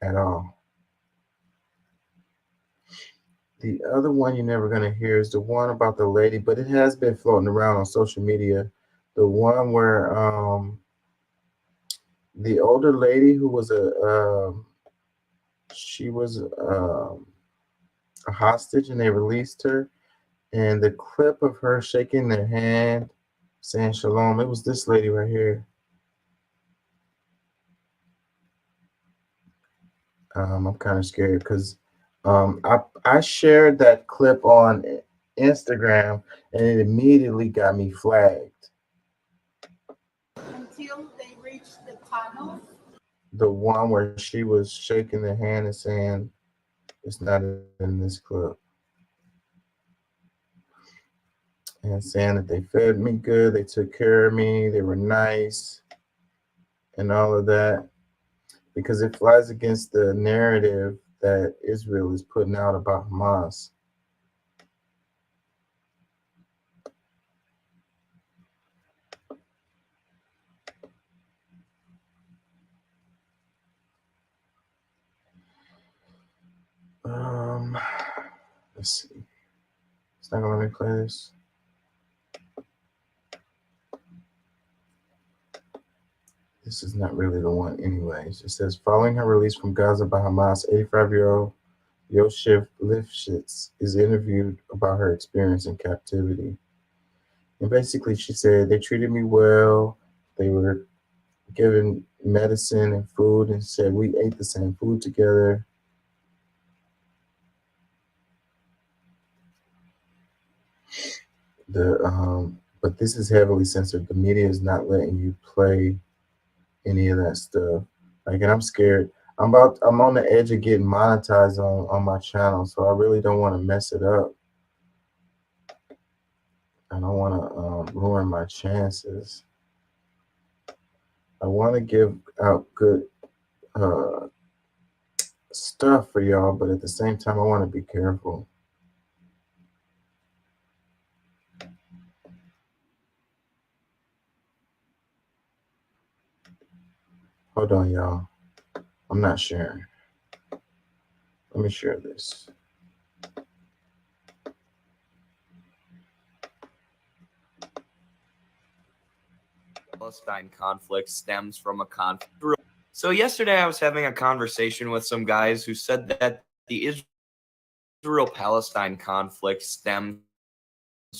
at all. The other one you're never going to hear is the one about the lady, but it has been floating around on social media. The one where the older lady who was she was a hostage and they released her, and the clip of her shaking their hand saying shalom, it was this lady right here. I'm kind of scared because I shared that clip on Instagram and it immediately got me flagged. Until they reach the tunnel. The one where she was shaking their hand and saying it's not in this clip. And saying that they fed me good, they took care of me, they were nice, and all of that. Because it flies against the narrative that Israel is putting out about Hamas. Let's see. It's not gonna let me play this. This is not really the one anyways. It says, following her release from Gaza by Hamas, 85-year-old Yosef Lifshitz is interviewed about her experience in captivity. And basically she said, they treated me well. They were given medicine and food and said we ate the same food together. But this is heavily censored. The media is not letting you play any of that stuff. Like, and I'm scared. I'm on the edge of getting monetized on my channel, so I really don't want to mess it up. I don't want to ruin my chances. I want to give out good stuff for y'all, but at the same time, I want to be careful. Hold on, y'all. I'm not sharing. Let me share this. Palestine conflict stems from a conflict. So yesterday I was having a conversation with some guys who said that the Israel-Palestine conflict stems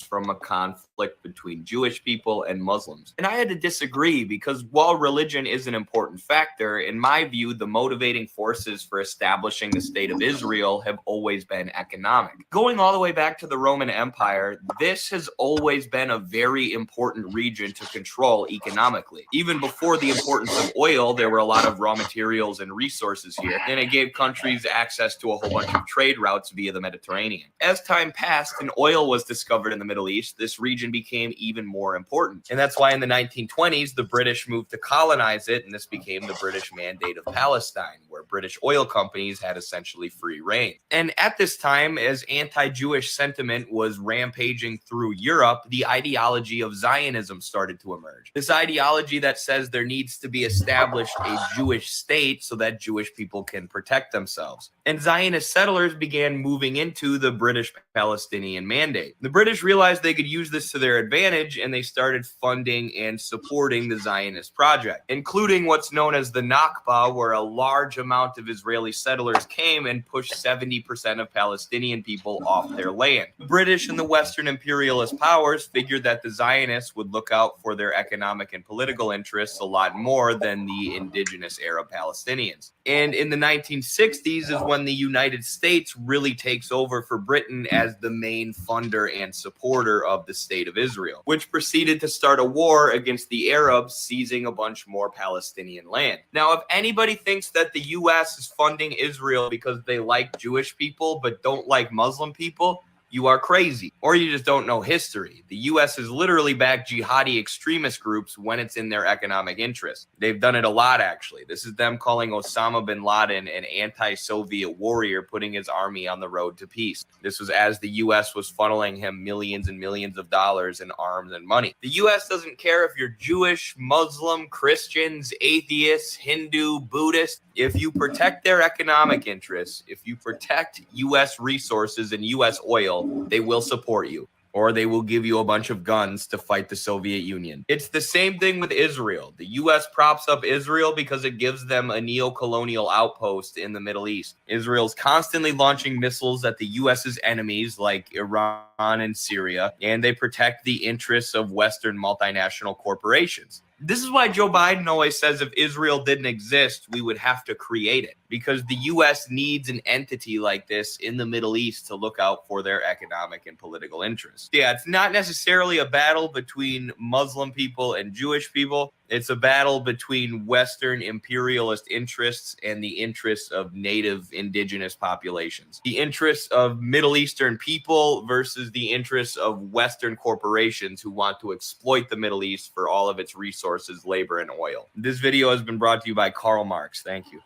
from a conflict between Jewish people and Muslims. And I had to disagree because while religion is an important factor, in my view, the motivating forces for establishing the state of Israel have always been economic. Going all the way back to the Roman Empire, this has always been a very important region to control economically. Even before the importance of oil, there were a lot of raw materials and resources here, and it gave countries access to a whole bunch of trade routes via the Mediterranean. As time passed and oil was discovered in the Middle East, this region became even more important. And that's why in the 1920s, the British moved to colonize it, and this became the British Mandate of Palestine, where British oil companies had essentially free reign. And at this time, as anti-Jewish sentiment was rampaging through Europe, the ideology of Zionism started to emerge. This ideology that says there needs to be established a Jewish state so that Jewish people can protect themselves. And Zionist settlers began moving into the British Palestinian Mandate. The British realized they could use this to their advantage, and they started funding and supporting the Zionist project, including what's known as the Nakba, where a large amount of Israeli settlers came and pushed 70% of Palestinian people off their land. The British and the Western imperialist powers figured that the Zionists would look out for their economic and political interests a lot more than the indigenous Arab Palestinians. And in the 1960s is when the United States really takes over for Britain as the main funder and supporter of the state of Israel, which proceeded to start a war against the Arabs, seizing a bunch more Palestinian land. Now, if anybody thinks that the U.S. is funding Israel because they like Jewish people but don't like Muslim people, you are crazy, or you just don't know history. The U.S. has literally backed jihadi extremist groups when it's in their economic interest. They've done it a lot, actually. This is them calling Osama bin Laden an anti-Soviet warrior, putting his army on the road to peace. This was as the U.S. was funneling him millions and millions of dollars in arms and money. The U.S. doesn't care if you're Jewish, Muslim, Christians, atheists, Hindu, Buddhist. If you protect their economic interests, if you protect U.S. resources and U.S. oil, they will support you, or they will give you a bunch of guns to fight the Soviet Union. It's the same thing with Israel. The U.S. props up Israel because it gives them a neo-colonial outpost in the Middle East. Israel's constantly launching missiles at the U.S.'s enemies like Iran and Syria, and they protect the interests of Western multinational corporations. This is why Joe Biden always says if Israel didn't exist, we would have to create it, because the U.S. needs an entity like this in the Middle East to look out for their economic and political interests. Yeah, it's not necessarily a battle between Muslim people and Jewish people. It's a battle between Western imperialist interests and the interests of native indigenous populations. The interests of Middle Eastern people versus the interests of Western corporations who want to exploit the Middle East for all of its resources, labor, and oil. This video has been brought to you by Karl Marx. Thank you.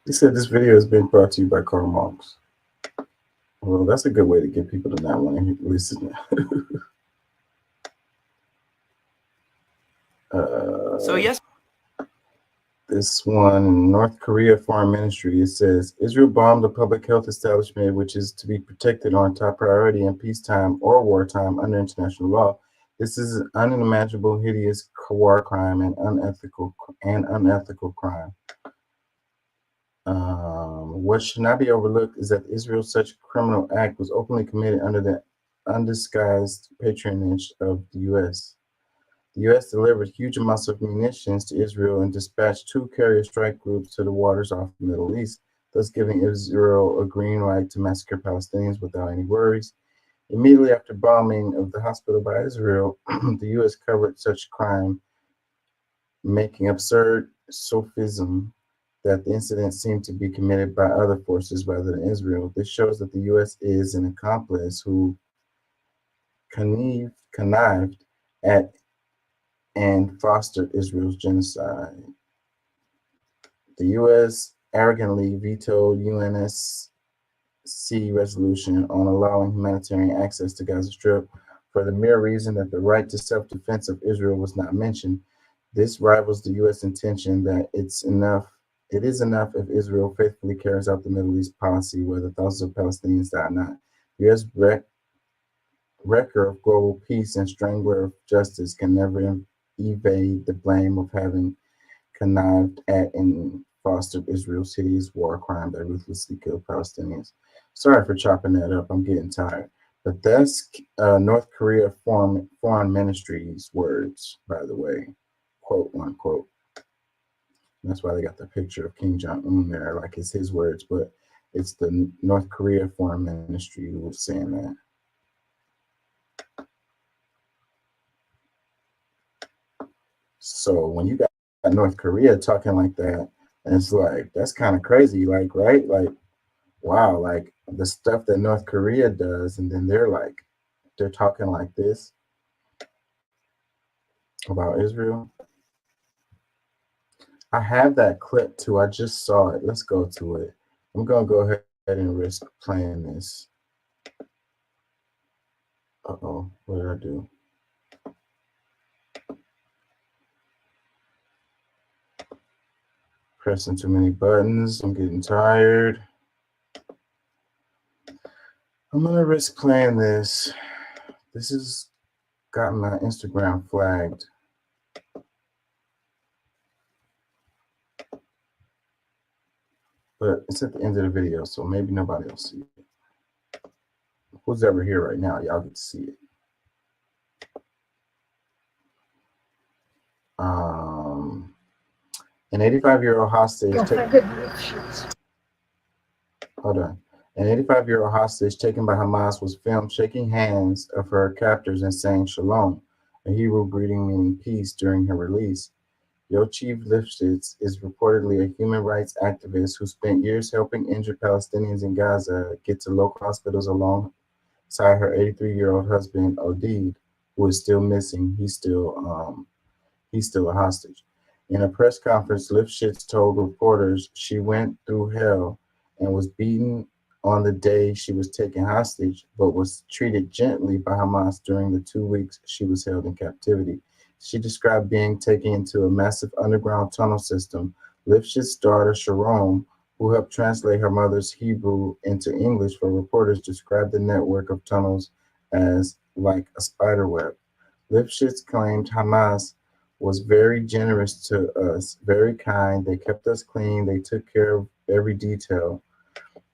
He said this video has been brought to you by Karl Marx. Well, that's a good way to get people to not want to listen. So yes. This one, North Korea Foreign Ministry, it says, Israel bombed a public health establishment which is to be protected on top priority in peacetime or wartime under international law. This is an unimaginable, hideous war crime and unethical crime. What should not be overlooked is that Israel's such criminal act was openly committed under the undisguised patronage of the U.S. The U.S. delivered huge amounts of munitions to Israel and dispatched 2 carrier strike groups to the waters off the Middle East, thus giving Israel a green light to massacre Palestinians without any worries. Immediately after bombing of the hospital by Israel, the U.S. covered such crime, making absurd sophism that the incident seemed to be committed by other forces rather than Israel. This shows that the U.S. is an accomplice who connived at and fostered Israel's genocide. The U.S. arrogantly vetoed UNSC resolution on allowing humanitarian access to Gaza Strip, For the mere reason that the right to self-defense of Israel was not mentioned, this rivals the U.S. intention that it is enough if Israel faithfully carries out the Middle East policy, whether thousands of Palestinians die or not. The U.S. wrecker of global peace and strangler of justice can never evade the blame of having connived at and fostered Israel's hideous war crime that ruthlessly killed Palestinians. Sorry for chopping that up. I'm getting tired. But that's North Korea Foreign Ministry's words, by the way, quote unquote. That's why they got the picture of Kim Jong-un there, like it's his words, but it's the North Korea Foreign Ministry who was saying that. So when you got North Korea talking like that, and it's like, that's kind of crazy, like, right? Like, wow, like the stuff that North Korea does, and then they're talking like this about Israel. I have that clip too. I just saw it. Let's go to it. I'm gonna go ahead and risk playing this. Uh-oh, what did I do? Pressing too many buttons. I'm getting tired. I'm gonna risk playing this. This has got my Instagram flagged. But it's at the end of the video, so maybe nobody will see it. Who's ever here right now, y'all get to see it. An 85-year-old hostage. Hold on. An 85-year-old hostage taken by Hamas was filmed shaking hands of her captors and saying shalom, a Hebrew greeting meaning peace, during her release. Yochai Lifshitz is reportedly a human rights activist who spent years helping injured Palestinians in Gaza get to local hospitals alongside her 83-year-old husband, Oded, who is still missing. He's still a hostage. In a press conference, Lifshitz told reporters she went through hell and was beaten on the day she was taken hostage, but was treated gently by Hamas during the 2 weeks she was held in captivity. She described being taken into a massive underground tunnel system. Lifshitz's daughter, Sharon, who helped translate her mother's Hebrew into English for reporters, described the network of tunnels as like a spider web. Lifshitz claimed Hamas was very generous to us, very kind. They kept us clean. They took care of every detail.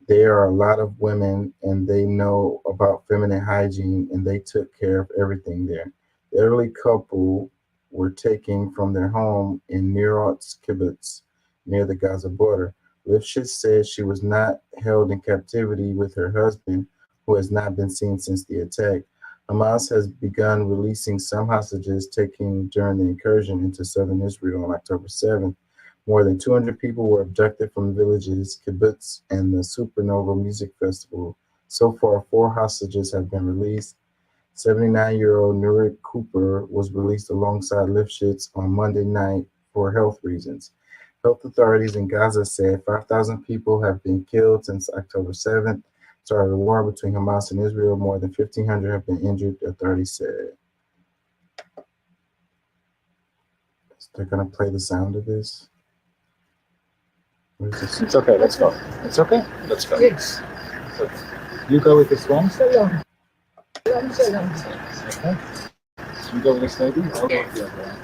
There are a lot of women, and they know about feminine hygiene, and they took care of everything there. The elderly couple were taken from their home in Nerotz Kibbutz, near the Gaza border. Lifshitz said she was not held in captivity with her husband, who has not been seen since the attack. Hamas has begun releasing some hostages taken during the incursion into southern Israel on October 7th. More than 200 people were abducted from villages, kibbutz, and the Supernova Music Festival. So far, 4 hostages have been released. 79-year-old Nurit Cooper was released alongside Lifshitz on Monday night for health reasons. Health authorities in Gaza said 5,000 people have been killed since October 7th. Started a war between Hamas and Israel. More than 1,500 have been injured, authorities said. They're going to play the sound of this. What is this? It's okay, let's go. It's okay, let's go. Yes. So you go with this one. Okay. You go with this lady. I'll go with the other one.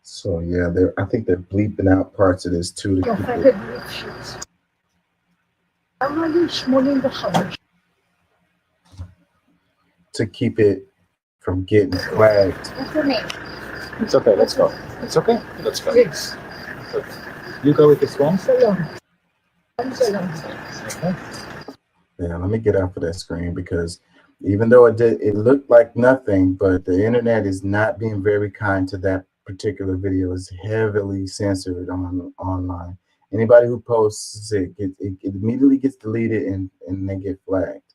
So yeah, I think they're bleeping out parts of this too. To keep it from getting flagged. It's okay, let's go. It's okay, let's go. Yes. So you go with this one. Okay. Yeah, let me get off of that screen, because even though it looked like nothing, but the internet is not being very kind to that particular video. Is heavily censored online. Anybody who posts it immediately gets deleted and they get flagged.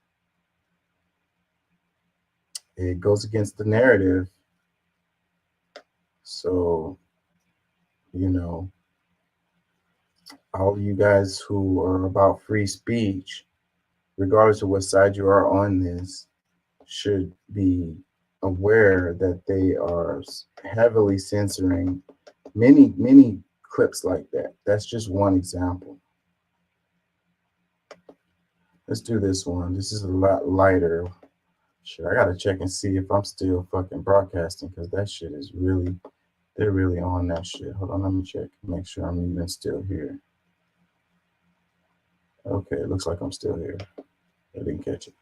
It goes against the narrative. So, all of you guys who are about free speech, regardless of what side you are on this, should be aware that they are heavily censoring many clips like that. That's just one example. Let's do this one. This is a lot lighter. Shit, I gotta check and see if I'm still fucking broadcasting, because that shit is really, they're really on that shit. Hold on, let me check, make sure I'm even still here. Okay, it looks like I'm still here. I didn't catch it.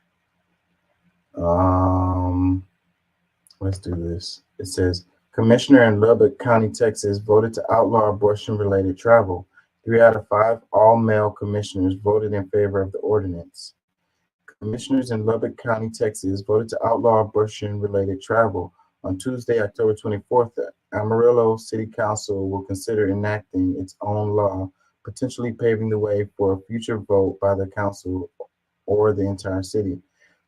Let's do this. It says, Commissioner in Lubbock County, Texas, voted to outlaw abortion-related travel. 3 out of 5 all-male commissioners voted in favor of the ordinance. Commissioners in Lubbock County, Texas, voted to outlaw abortion-related travel. On Tuesday, October 24th, the Amarillo City Council will consider enacting its own law, potentially paving the way for a future vote by the council or the entire city.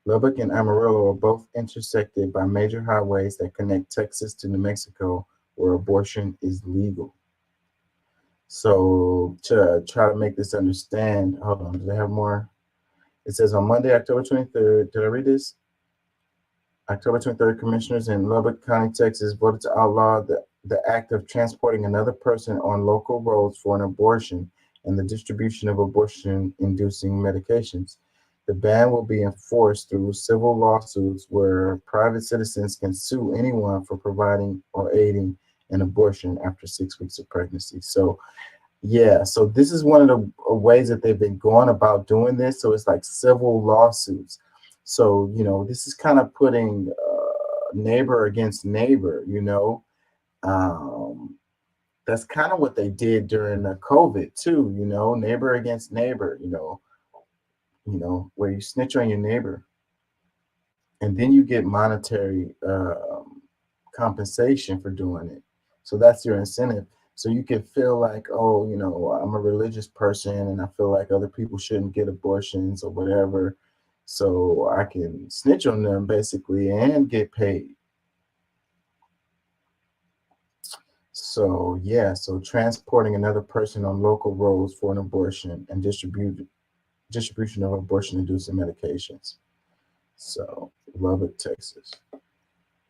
Lubbock and Amarillo are both intersected by major highways that connect Texas to New Mexico, where abortion is legal. So to try to make this understand, hold on, do they have more? It says on Monday, October 23rd, did I read this? October 23rd, commissioners in Lubbock County, Texas voted to outlaw the act of transporting another person on local roads for an abortion and the distribution of abortion-inducing medications. The ban will be enforced through civil lawsuits where private citizens can sue anyone for providing or aiding an abortion after 6 weeks of pregnancy. So, yeah, so this is one of the ways that they've been going about doing this. So it's like civil lawsuits. So, you know, this is kind of putting neighbor against neighbor, you know. That's kind of what they did during the COVID too, you know, neighbor against neighbor, you know, where you snitch on your neighbor and then you get monetary compensation for doing it. So that's your incentive. So you can feel like, oh, you know, I'm a religious person and I feel like other people shouldn't get abortions or whatever. So I can snitch on them basically and get paid. So yeah, so transporting another person on local roads for an abortion and distribution of abortion-inducing medications. So Lubbock, Texas.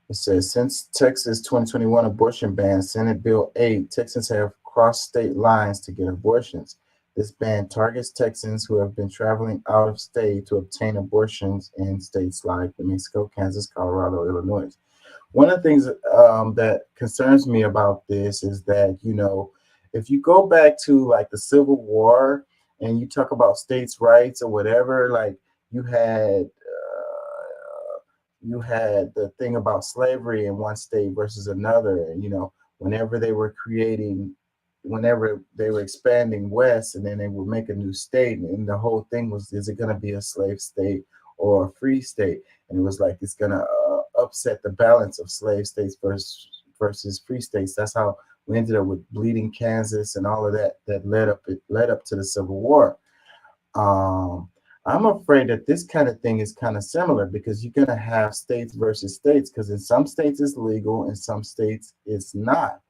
It says, since Texas 2021 abortion ban, Senate Bill 8, Texans have crossed state lines to get abortions. This ban targets Texans who have been traveling out of state to obtain abortions in states like New Mexico, Kansas, Colorado, Illinois. One of the things that concerns me about this is that, you know, if you go back to like the Civil War and you talk about states' rights or whatever, like you had the thing about slavery in one state versus another. And, you know, whenever they were expanding west and then they would make a new state, and the whole thing was, is it going to be a slave state or a free state? And it was like, it's going to upset the balance of slave states versus free states. That's how we ended up with bleeding Kansas and all of that led up to the Civil War. I'm afraid that this kind of thing is kind of similar, because you're going to have states versus states, because in some states it's legal, in some states it's not.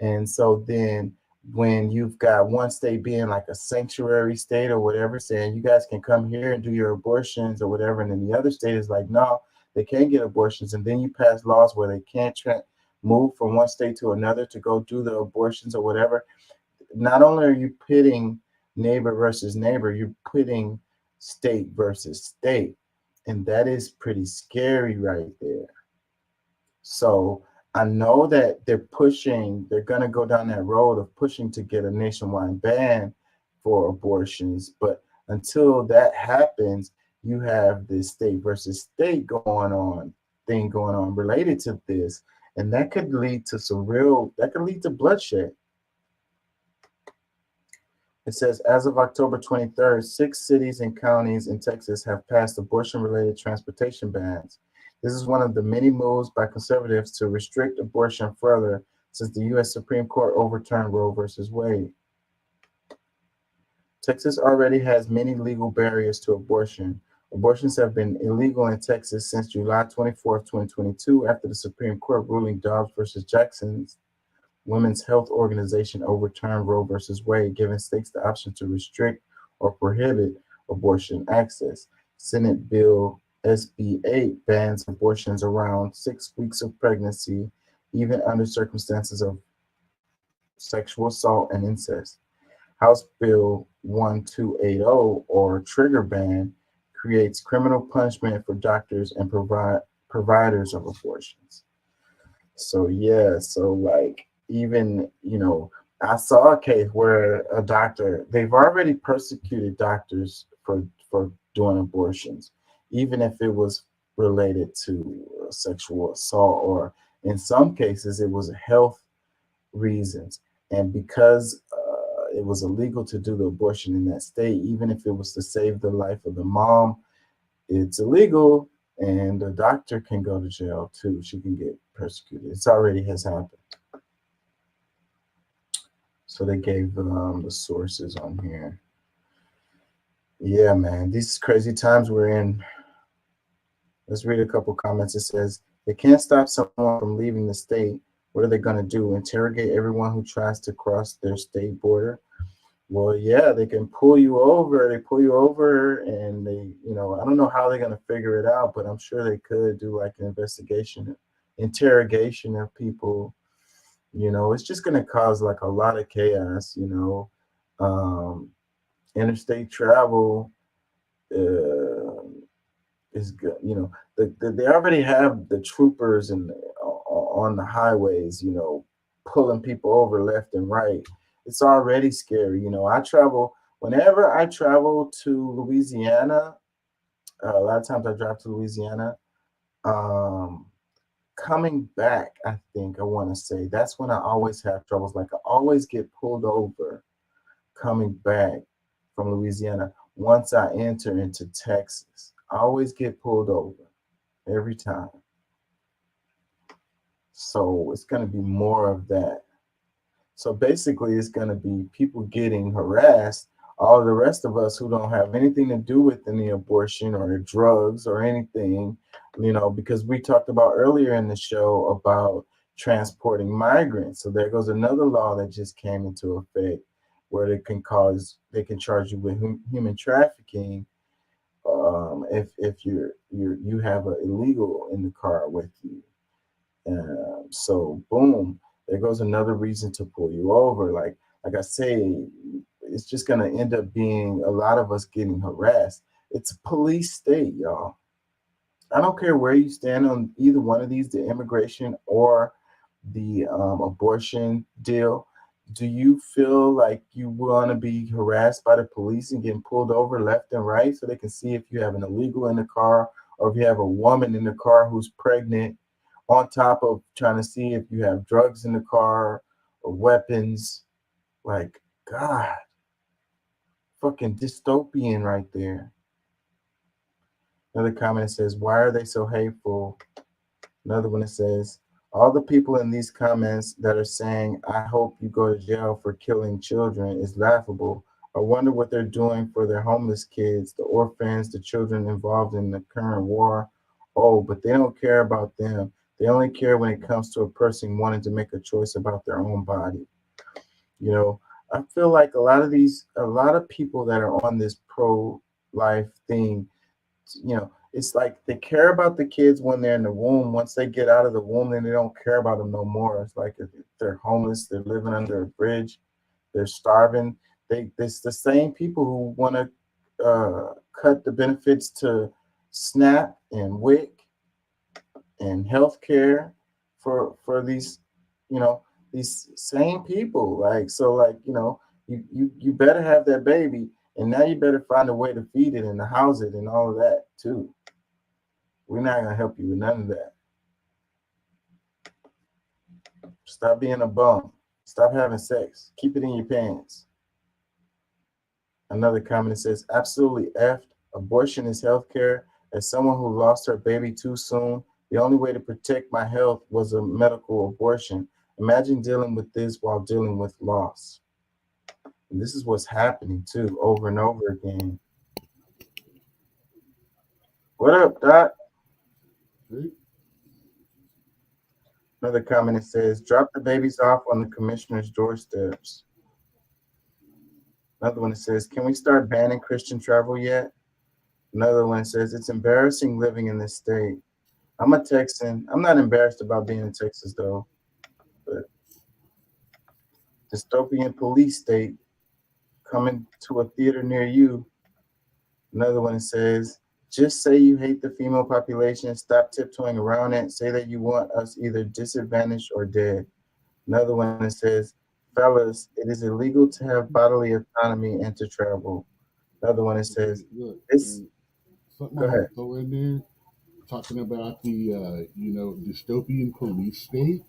And so then when you've got one state being like a sanctuary state or whatever, saying you guys can come here and do your abortions or whatever, and then the other state is like, no, they can't get abortions, and then you pass laws where they can't move from one state to another to go do the abortions or whatever. Not only are you pitting neighbor versus neighbor, you're pitting state versus state, and that is pretty scary right there. So I know that they're going to go down that road of pushing to get a nationwide ban for abortions, but until that happens, you have this state versus state going on related to this, and that could lead to bloodshed. It says, as of October 23rd, 6 cities and counties in Texas have passed abortion-related transportation bans. This is one of the many moves by conservatives to restrict abortion further since the U.S. Supreme Court overturned Roe versus Wade. Texas already has many legal barriers to abortion. Abortions have been illegal in Texas since July 24, 2022, after the Supreme Court ruling Dobbs versus Jackson's Women's Health Organization overturned Roe versus Wade, giving states the option to restrict or prohibit abortion access. Senate Bill SB 8 bans abortions around 6 weeks of pregnancy, even under circumstances of sexual assault and incest. House Bill 1280, or trigger ban, creates criminal punishment for doctors and providers of abortions. So yeah, so like even, you know, I saw a case where a doctor, they've already persecuted doctors for doing abortions, even if it was related to sexual assault, or in some cases it was health reasons. And because it was illegal to do the abortion in that state, even if it was to save the life of the mom, it's illegal, and the doctor can go to jail too. She can get persecuted. It's already has happened. So they gave the sources on here. Yeah, man, these crazy times we're in. Let's read a couple comments. It says, they can't stop someone from leaving the state. What are they going to do? Interrogate everyone who tries to cross their state border? Well, yeah, they can pull you over. They pull you over and they, you know, I don't know how they're going to figure it out, but I'm sure they could do like an investigation, interrogation of people. You know, it's just going to cause like a lot of chaos, you know. Interstate travel is good. You know, they already have the troopers and on the highways, you know, pulling people over left and right. It's already scary. You know, whenever I travel to Louisiana, a lot of times I drive to Louisiana. Coming back, I think I want to say that's when I always have troubles. Like I always get pulled over coming back from Louisiana. Once I enter into Texas, I always get pulled over every time. So it's going to be more of that. So basically, it's going to be people getting harassed. All the rest of us who don't have anything to do with any abortion or drugs or anything, you know, because we talked about earlier in the show about transporting migrants. So there goes another law that just came into effect where they can charge you with human trafficking if you have an illegal in the car with you. So boom, there goes another reason to pull you over. Like I say, it's just gonna end up being a lot of us getting harassed. It's a police state, y'all. I don't care where you stand on either one of these, the immigration or the abortion deal. Do you feel like you want to be harassed by the police and getting pulled over left and right so they can see if you have an illegal in the car, or if you have a woman in the car who's pregnant, on top of trying to see if you have drugs in the car or weapons? Like, God, fucking dystopian right there. Another comment says, why are they so hateful? Another one that says, all the people in these comments that are saying, I hope you go to jail for killing children is laughable. I wonder what they're doing for their homeless kids, the orphans, the children involved in the current war. Oh, but they don't care about them. They only care when it comes to a person wanting to make a choice about their own body. You know, I feel like a lot of people that are on this pro-life thing, you know, it's like they care about the kids when they're in the womb. Once they get out of the womb, then they don't care about them no more. It's like if they're homeless, they're living under a bridge, they're starving. It's the same people who want to cut the benefits to SNAP and WIC and healthcare for these, you know, these same people. Like, so like, you know, you better have that baby, and now you better find a way to feed it and to house it and all of that too. We're not gonna help you with none of that. Stop being a bum. Stop having sex. Keep it in your pants. Another comment says, absolutely effed. Abortion is healthcare. As someone who lost her baby too soon, the only way to protect my health was a medical abortion. Imagine dealing with this while dealing with loss. And this is what's happening too, over and over again. What up, Doc? Another comment that says, drop the babies off on the commissioner's doorsteps. Another one that says, can we start banning Christian travel yet? Another one says, it's embarrassing living in this state. I'm a Texan. I'm not embarrassed about being in Texas, though. But dystopian police state coming to a theater near you. Another one says, just say you hate the female population. Stop tiptoeing around it. Say that you want us either disadvantaged or dead. Another one says, fellas, it is illegal to have bodily autonomy and to travel. Another one says, it's. Something Go I want ahead. to throw in there, talking about the dystopian police state.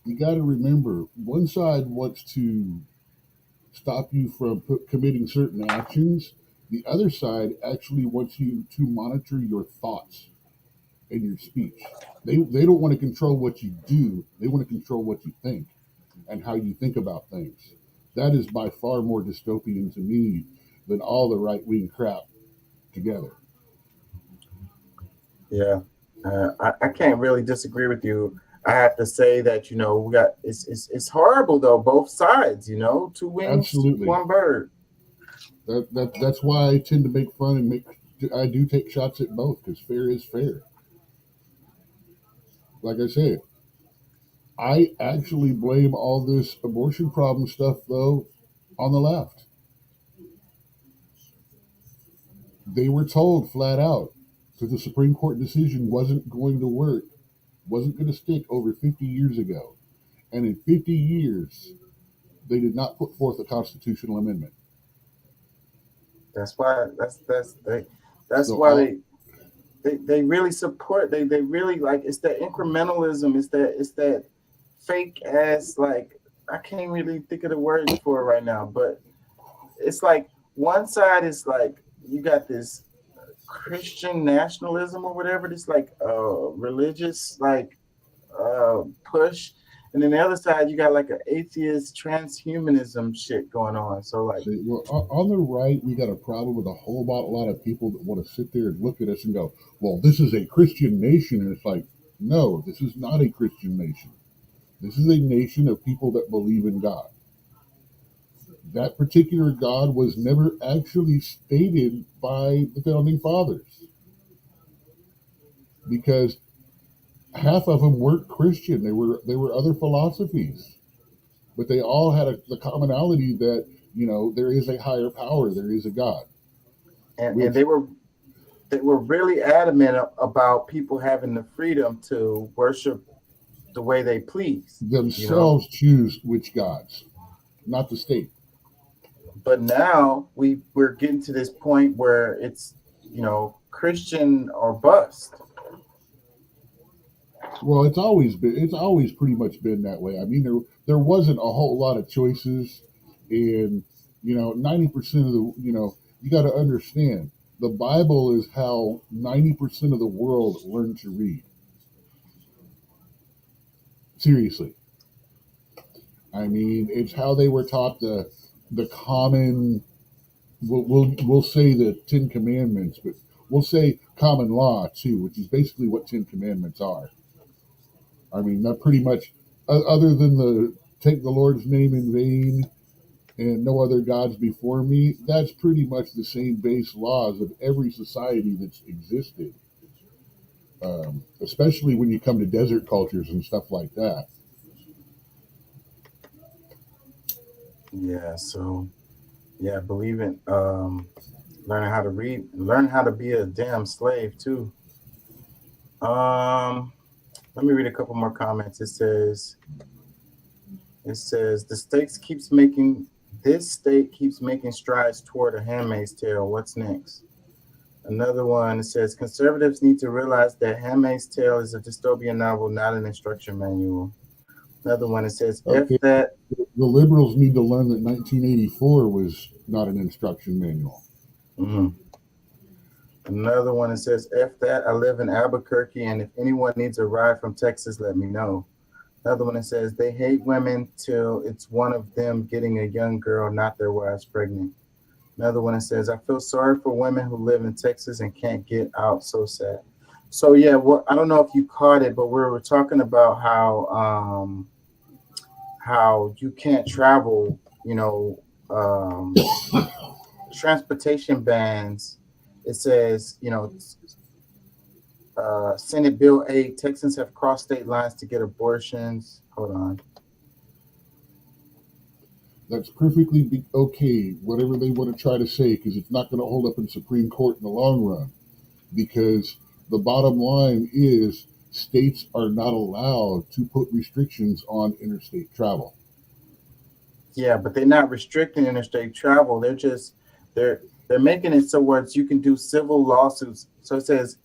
You got to remember, one side wants to stop you from committing certain actions. The other side actually wants you to monitor your thoughts and your speech. They don't want to control what you do. They want to control what you think and how you think about things. That is by far more dystopian to me than all the right-wing crap together. Yeah, I can't really disagree with you. I have to say that we got it's horrible though, both sides. Two wings, Absolutely. one bird. That's why I tend to make fun and I do take shots at both, because fair is fair. Like I said, I actually blame all this abortion problem stuff though on the left. They were told flat out that the Supreme Court decision wasn't going to work, wasn't going to stick over 50 years ago. And in 50 years, they did not put forth a constitutional amendment. That's why they really support. They really like, it's that incrementalism. It's that fake ass, like, I can't really think of the words for it right now, but it's like one side is like, you got this Christian nationalism or whatever, this like religious like push, and then the other side you got like an atheist transhumanism shit going on. So like, well, on the right, we got a problem with a whole lot of people that want to sit there and look at us and go, well, this is a Christian nation. And it's like, no, this is not a Christian nation. This is a nation of people that believe in God. That particular God was never actually stated by the founding fathers, because half of them weren't Christian. They were other philosophies, but they all had the commonality that there is a higher power, there is a God, and they were really adamant about people having the freedom to worship the way they please. Themselves choose which gods, not the state. But now we're getting to this point where it's Christian or bust. Well, it's always pretty much been that way. I mean, there wasn't a whole lot of choices, and 90% of the you got to understand, the Bible is how 90% of the world learned to read. Seriously. I mean, it's how they were taught the common, we'll say the 10 Commandments, but we'll say common law too, which is basically what 10 Commandments are. I mean, that pretty much, other than the take the Lord's name in vain and no other gods before me, that's pretty much the same base laws of every society that's existed. Especially when you come to desert cultures and stuff like that. Yeah, so believe it. Learning how to read, learn how to be a damn slave too. Let me read a couple more comments. It says this state keeps making strides toward a Handmaid's Tale. What's next? Another one, it says conservatives need to realize that Handmaid's Tale is a dystopian novel, not an instruction manual. Another one, it says The liberals need to learn that 1984 was not an instruction manual. Mm-hmm. Another one, it says, F that, I live in Albuquerque, and if anyone needs a ride from Texas, let me know. Another one, it says, they hate women till it's one of them getting a young girl, not their wives, pregnant. Another one, it says, I feel sorry for women who live in Texas and can't get out, so sad. So yeah, I don't know if you caught it, but we were talking about how you can't travel, transportation bans it says, Senate Bill 8, Texans have crossed state lines to get abortions. Hold on. That's perfectly okay, whatever they want to try to say, because it's not going to hold up in Supreme Court in the long run. Because the bottom line is states are not allowed to put restrictions on interstate travel. Yeah, but they're not restricting interstate travel. They're making it so where you can do civil lawsuits. So it says,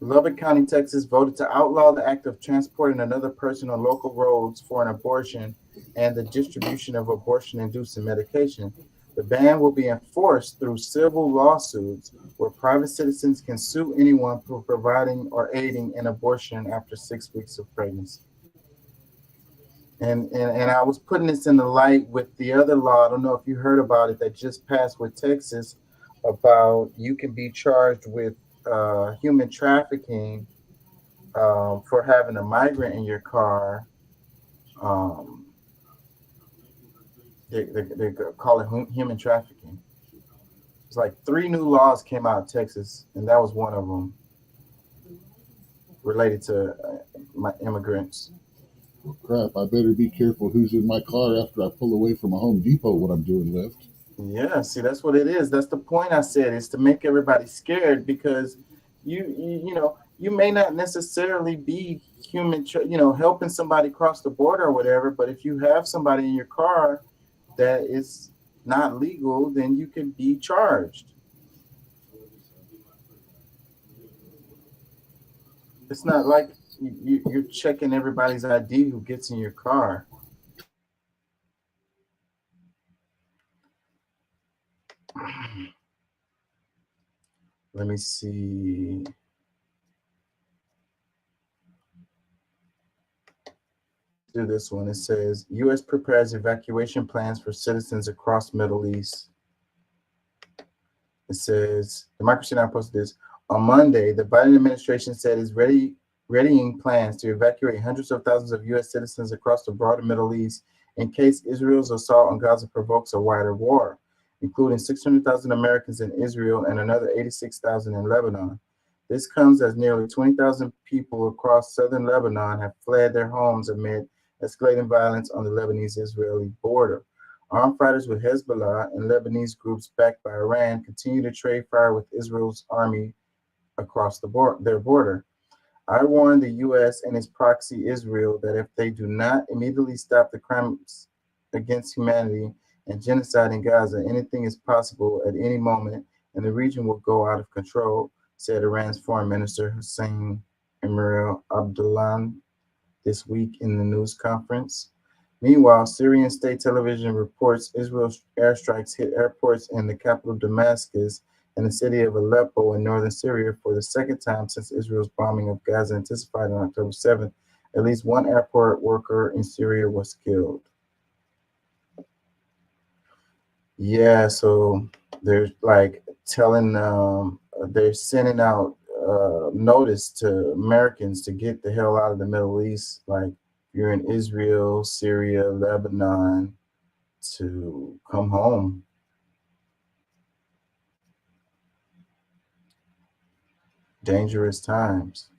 Lubbock County, Texas voted to outlaw the act of transporting another person on local roads for an abortion and the distribution of abortion-inducing medication. The ban will be enforced through civil lawsuits where private citizens can sue anyone for providing or aiding an abortion after 6 weeks of pregnancy. And I was putting this in the light with the other law. I don't know if you heard about it that just passed with Texas about you can be charged with human trafficking for having a migrant in your car. They call it human trafficking. It's like 3 new laws came out of Texas, and that was one of them related to my immigrants. Well, crap, I better be careful who's in my car after I pull away from a Home Depot when I'm doing Lyft. Yeah, see, that's what it is. That's the point I said, is to make everybody scared, because you may not necessarily be helping somebody cross the border or whatever, but if you have somebody in your car that is not legal, then you can be charged. It's not like you're checking everybody's ID who gets in your car. Let me see. Do this one. It says U.S. prepares evacuation plans for citizens across Middle East. It says Democracy Now! Posted this on Monday. The Biden administration said it's readying plans to evacuate hundreds of thousands of U.S. citizens across the broader Middle East in case Israel's assault on Gaza provokes a wider war, including 600,000 Americans in Israel and another 86,000 in Lebanon. This comes as nearly 20,000 people across southern Lebanon have fled their homes amid escalating violence on the Lebanese-Israeli border. Armed fighters with Hezbollah and Lebanese groups backed by Iran continue to trade fire with Israel's army across their border. I warn the U.S. and its proxy Israel that if they do not immediately stop the crimes against humanity and genocide in Gaza, anything is possible at any moment, and the region will go out of control, said Iran's Foreign Minister Hossein Amir-Abdollahian this week in the news conference. Meanwhile, Syrian state television reports Israel's airstrikes hit airports in the capital Damascus and the city of Aleppo in northern Syria for the second time since Israel's bombing of Gaza intensified on October 7th. At least one airport worker in Syria was killed. Yeah, so they're like telling, they're sending out notice to Americans to get the hell out of the Middle East. Like, you're in Israel, Syria, Lebanon, to come home. Dangerous times.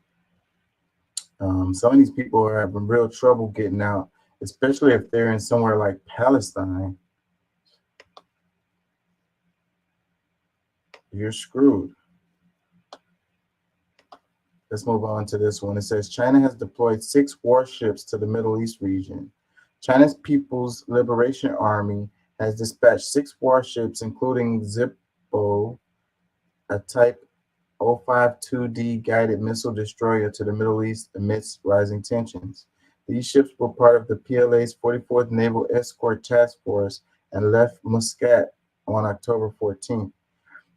Some of these people are having real trouble getting out, especially if they're in somewhere like Palestine. You're screwed. Let's move on to this one. It says China has deployed 6 warships to the Middle East region. China's People's Liberation Army has dispatched 6 warships, including Zippo, a Type 052D guided missile destroyer, to the Middle East amidst rising tensions. These ships were part of the PLA's 44th Naval Escort Task Force and left Muscat on October 14th.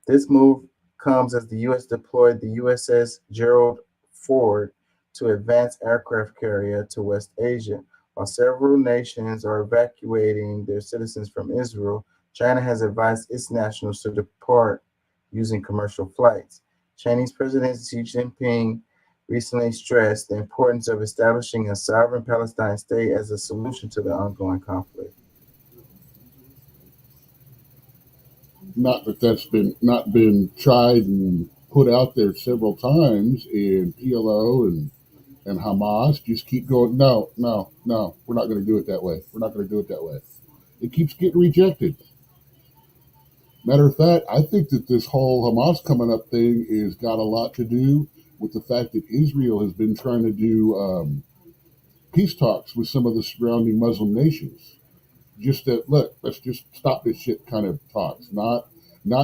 This move comes as the U.S. deployed the USS Gerald Ford to advance aircraft carrier to West Asia. While several nations are evacuating their citizens from Israel, China has advised its nationals to depart using commercial flights. Chinese President Xi Jinping recently stressed the importance of establishing a sovereign Palestine state as a solution to the ongoing conflict. not that that's not been tried and put out there several times, and PLO and Hamas just keep going, no, we're not going to do it that way. We're not going to do it that way. It keeps getting rejected. Matter of fact, I think that this whole Hamas coming up thing has got a lot to do with the fact that Israel has been trying to do peace talks with some of the surrounding Muslim nations. Just that, look, let's just stop this shit kind of talks. Not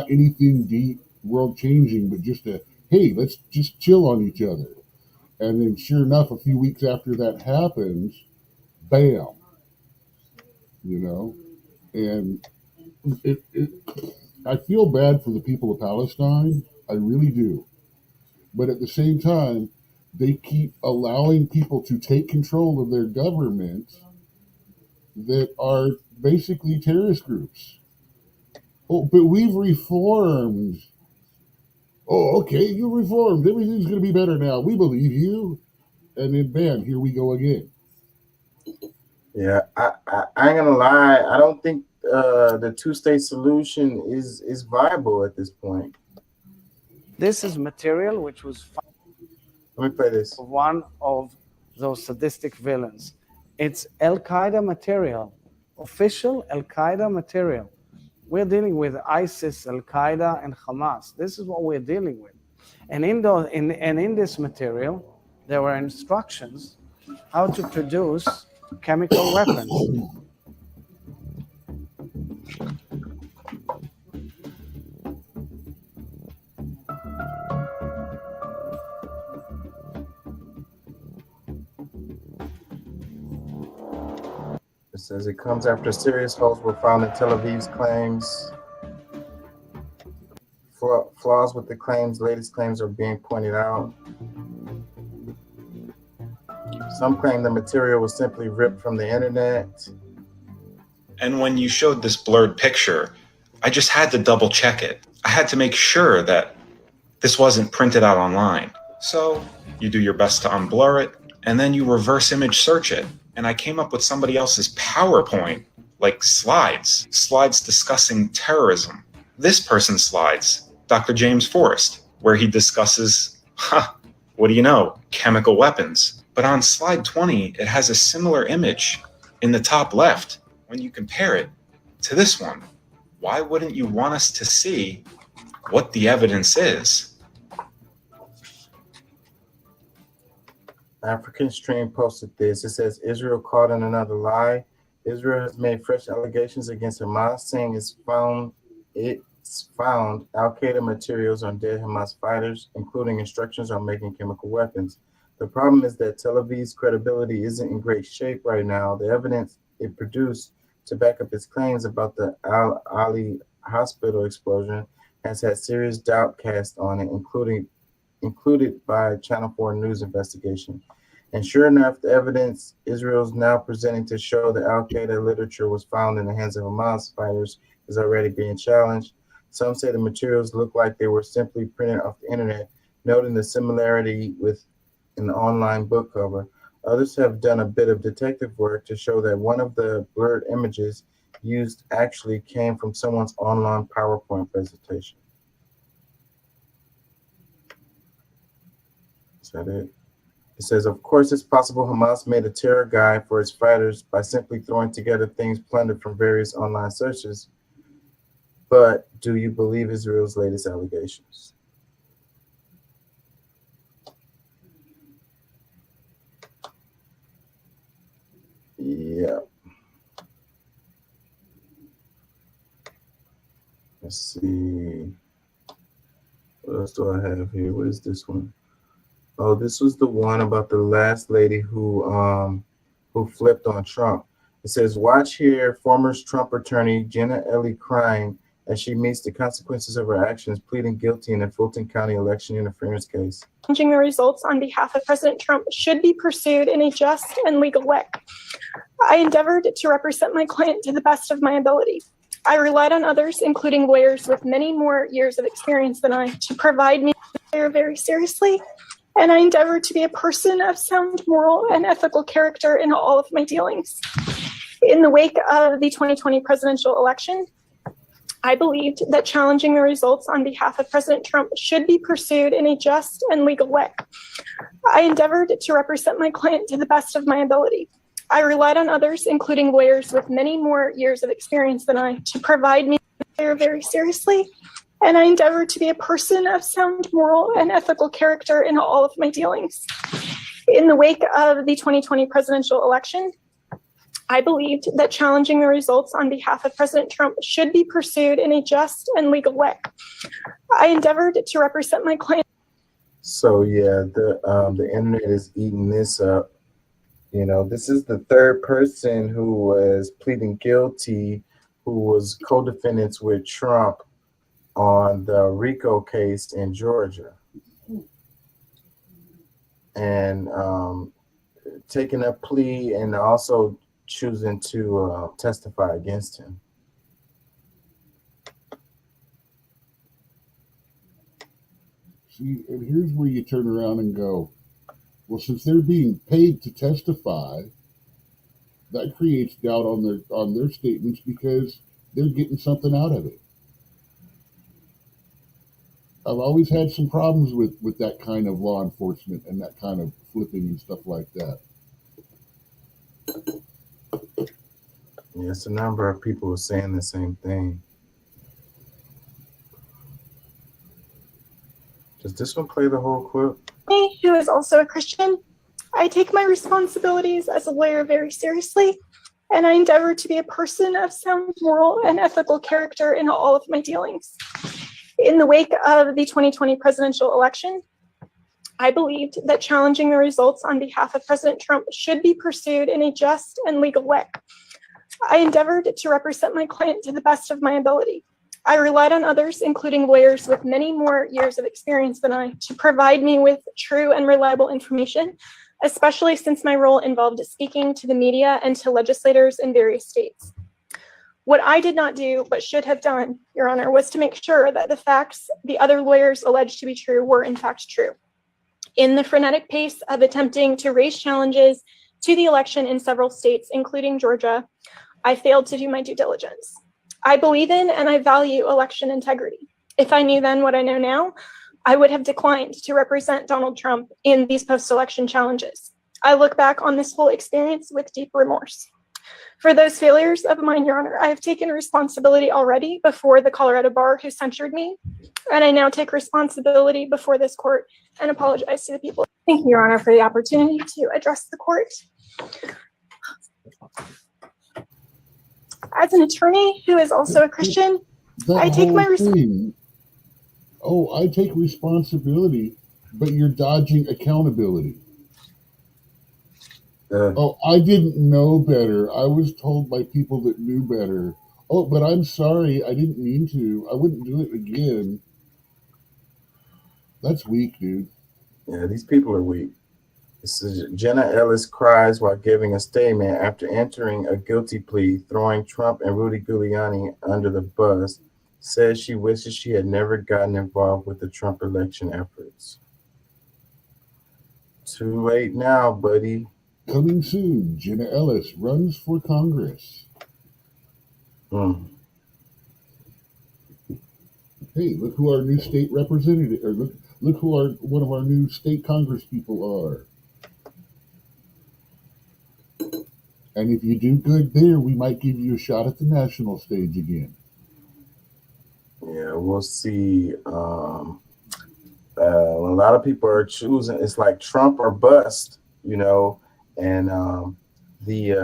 anything deep, world changing, but just hey, let's just chill on each other. And then sure enough, a few weeks after that happens, bam, and I feel bad for the people of Palestine. I really do. But at the same time, they keep allowing people to take control of their government that are basically terrorist groups. Oh, but we've reformed. Oh, okay, you reformed. Everything's going to be better now. We believe you. And then, bam, here we go again. Yeah, I ain't gonna lie. I don't think the two-state solution is viable at this point. This is material which was Let me play this. one of those sadistic villains. It's Al-Qaeda material, official Al-Qaeda material. We're dealing with ISIS, Al-Qaeda, and Hamas. This is what we're dealing with. And in this material, there were instructions how to produce chemical weapons. It says it comes after serious holes were found in Tel Aviv's claims. Flaws with the claims, latest claims are being pointed out. Some claim the material was simply ripped from the internet. And when you showed this blurred picture, I just had to double check it. I had to make sure that this wasn't printed out online. So you do your best to unblur it, and then you reverse image search it. And I came up with somebody else's PowerPoint, like slides discussing terrorism. This person's slides, Dr. James Forrest, where he discusses, what do you know, chemical weapons. But on slide 20, it has a similar image in the top left. When you compare it to this one, why wouldn't you want us to see what the evidence is? African Stream posted this. It says Israel caught in another lie. Israel has made fresh allegations against Hamas, saying it's found Al-Qaeda materials on dead Hamas fighters, including instructions on making chemical weapons. The problem is that Tel Aviv's credibility isn't in great shape right now. The evidence it produced to back up its claims about the Al-Ali hospital explosion has had serious doubt cast on it, included by Channel 4 News investigation. And sure enough, the evidence Israel's now presenting to show that Al-Qaeda literature was found in the hands of Hamas fighters is already being challenged. Some say the materials look like they were simply printed off the internet, noting the similarity with an online book cover. Others have done a bit of detective work to show that one of the blurred images used actually came from someone's online PowerPoint presentation. Is that it? It says, of course, it's possible Hamas made a terror guide for its fighters by simply throwing together things plundered from various online searches. But do you believe Israel's latest allegations? Yeah. Let's see. What else do I have here? What is this one? Oh, this was the one about the last lady who flipped on Trump. It says, watch here, former Trump attorney Jenna Ellie crying as she meets the consequences of her actions, pleading guilty in a Fulton County election interference case. Changing the results on behalf of President Trump should be pursued in a just and legal way. I endeavored to represent my client to the best of my ability. I relied on others, including lawyers with many more years of experience than I, to provide me very seriously, and I endeavored to be a person of sound moral and ethical character in all of my dealings. In the wake of the 2020 presidential election, I believed that challenging the results on behalf of President Trump should be pursued in a just and legal way. I endeavored to represent my client to the best of my ability. I relied on others, including lawyers with many more years of experience than I, to provide me very seriously, and I endeavored to be a person of sound moral and ethical character in all of my dealings. In the wake of the 2020 presidential election, I believed that challenging the results on behalf of President Trump should be pursued in a just and legal way. I endeavored to represent my client. So yeah, the internet is eating this up. You know, this is the third person who was pleading guilty, who was co-defendants with Trump on the RICO case in Georgia. And taking a plea and also choosing to testify against him. See, and here's where you turn around and go, well, since they're being paid to testify, that creates doubt on their statements because they're getting something out of it. I've always had some problems with that kind of law enforcement and that kind of flipping and stuff like that. Yes, a number of people are saying the same thing. Does this one play the whole clip? Me, who is also a Christian, I take my responsibilities as a lawyer very seriously, and I endeavor to be a person of sound moral and ethical character in all of my dealings. In the wake of the 2020 presidential election, I believed that challenging the results on behalf of President Trump should be pursued in a just and legal way. I endeavored to represent my client to the best of my ability. I relied on others, including lawyers with many more years of experience than I, to provide me with true and reliable information, especially since my role involved speaking to the media and to legislators in various states. What I did not do, but should have done, Your Honor, was to make sure that the facts the other lawyers alleged to be true were in fact true. In the frenetic pace of attempting to raise challenges to the election in several states, including Georgia, I failed to do my due diligence. I believe in and I value election integrity. If I knew then what I know now, I would have declined to represent Donald Trump in these post-election challenges. I look back on this whole experience with deep remorse. For those failures of mine, Your Honor, I have taken responsibility already before the Colorado bar who censured me, and I now take responsibility before this court and apologize to the people. Thank you, Your Honor, for the opportunity to address the court. As an attorney who is also a Christian, I take my responsibility. Oh, I take responsibility, but you're dodging accountability. Oh, I didn't know better. I was told by people that knew better. Oh, but I'm sorry. I didn't mean to. I wouldn't do it again. That's weak, dude. Yeah, these people are weak. This is Jenna Ellis cries while giving a statement after entering a guilty plea, throwing Trump and Rudy Giuliani under the bus, says she wishes she had never gotten involved with the Trump election efforts. Too late now, buddy. Coming soon, Jenna Ellis runs for Congress. Hey, look who our new state representative, or look who one of our new state Congress people are. And if you do good there, we might give you a shot at the national stage again. Yeah, we'll see. A lot of people are choosing, it's like Trump or bust, you know, and the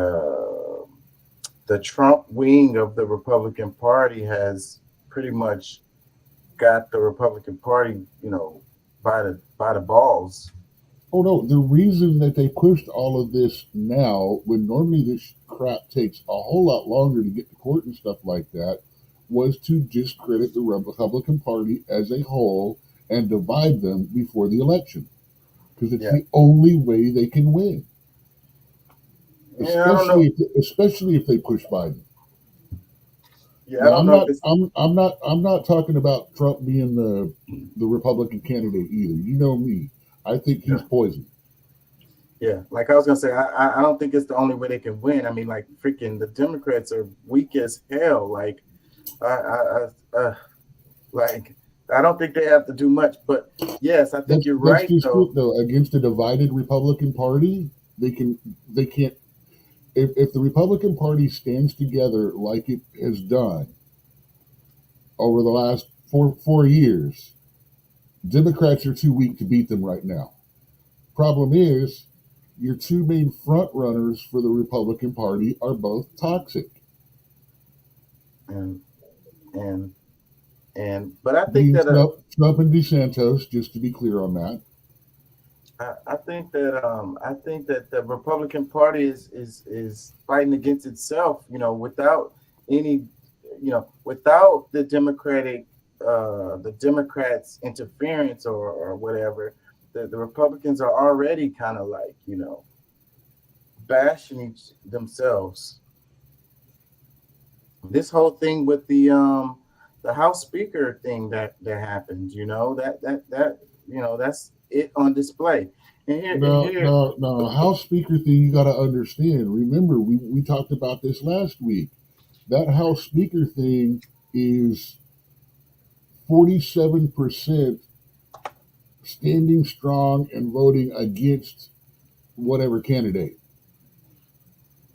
Trump wing of the Republican Party has pretty much got the Republican Party, you know, by the balls. Oh no, the reason that they pushed all of this now, when normally this crap takes a whole lot longer to get to court and stuff like that, was to discredit the Republican Party as a whole and divide them before the election. Because it's the only way they can win. Especially if they push Biden. Yeah, now, I'm not talking about Trump being the Republican candidate either. You know me. I think he's poison. Yeah, like I was gonna say, I don't think it's the only way they can win. I mean, like freaking the Democrats are weak as hell. Like Like, I don't think they have to do much, but yes, I think you're right just though. it, though. Against a divided Republican Party, they can't. If the Republican Party stands together like it has done over the last four years, Democrats are too weak to beat them right now. Problem is, your two main front runners for the Republican Party are both toxic. But I think that Trump and DeSantis, just to be clear on that. I think that the Republican Party is fighting against itself, without any, without the Democrats interference or whatever. The Republicans are already kind of like, bashing themselves. This whole thing with the House Speaker thing that happened, that's it on display. And No, House Speaker thing, you got to understand. Remember, we talked about this last week. That House Speaker thing is 47% standing strong and voting against whatever candidate.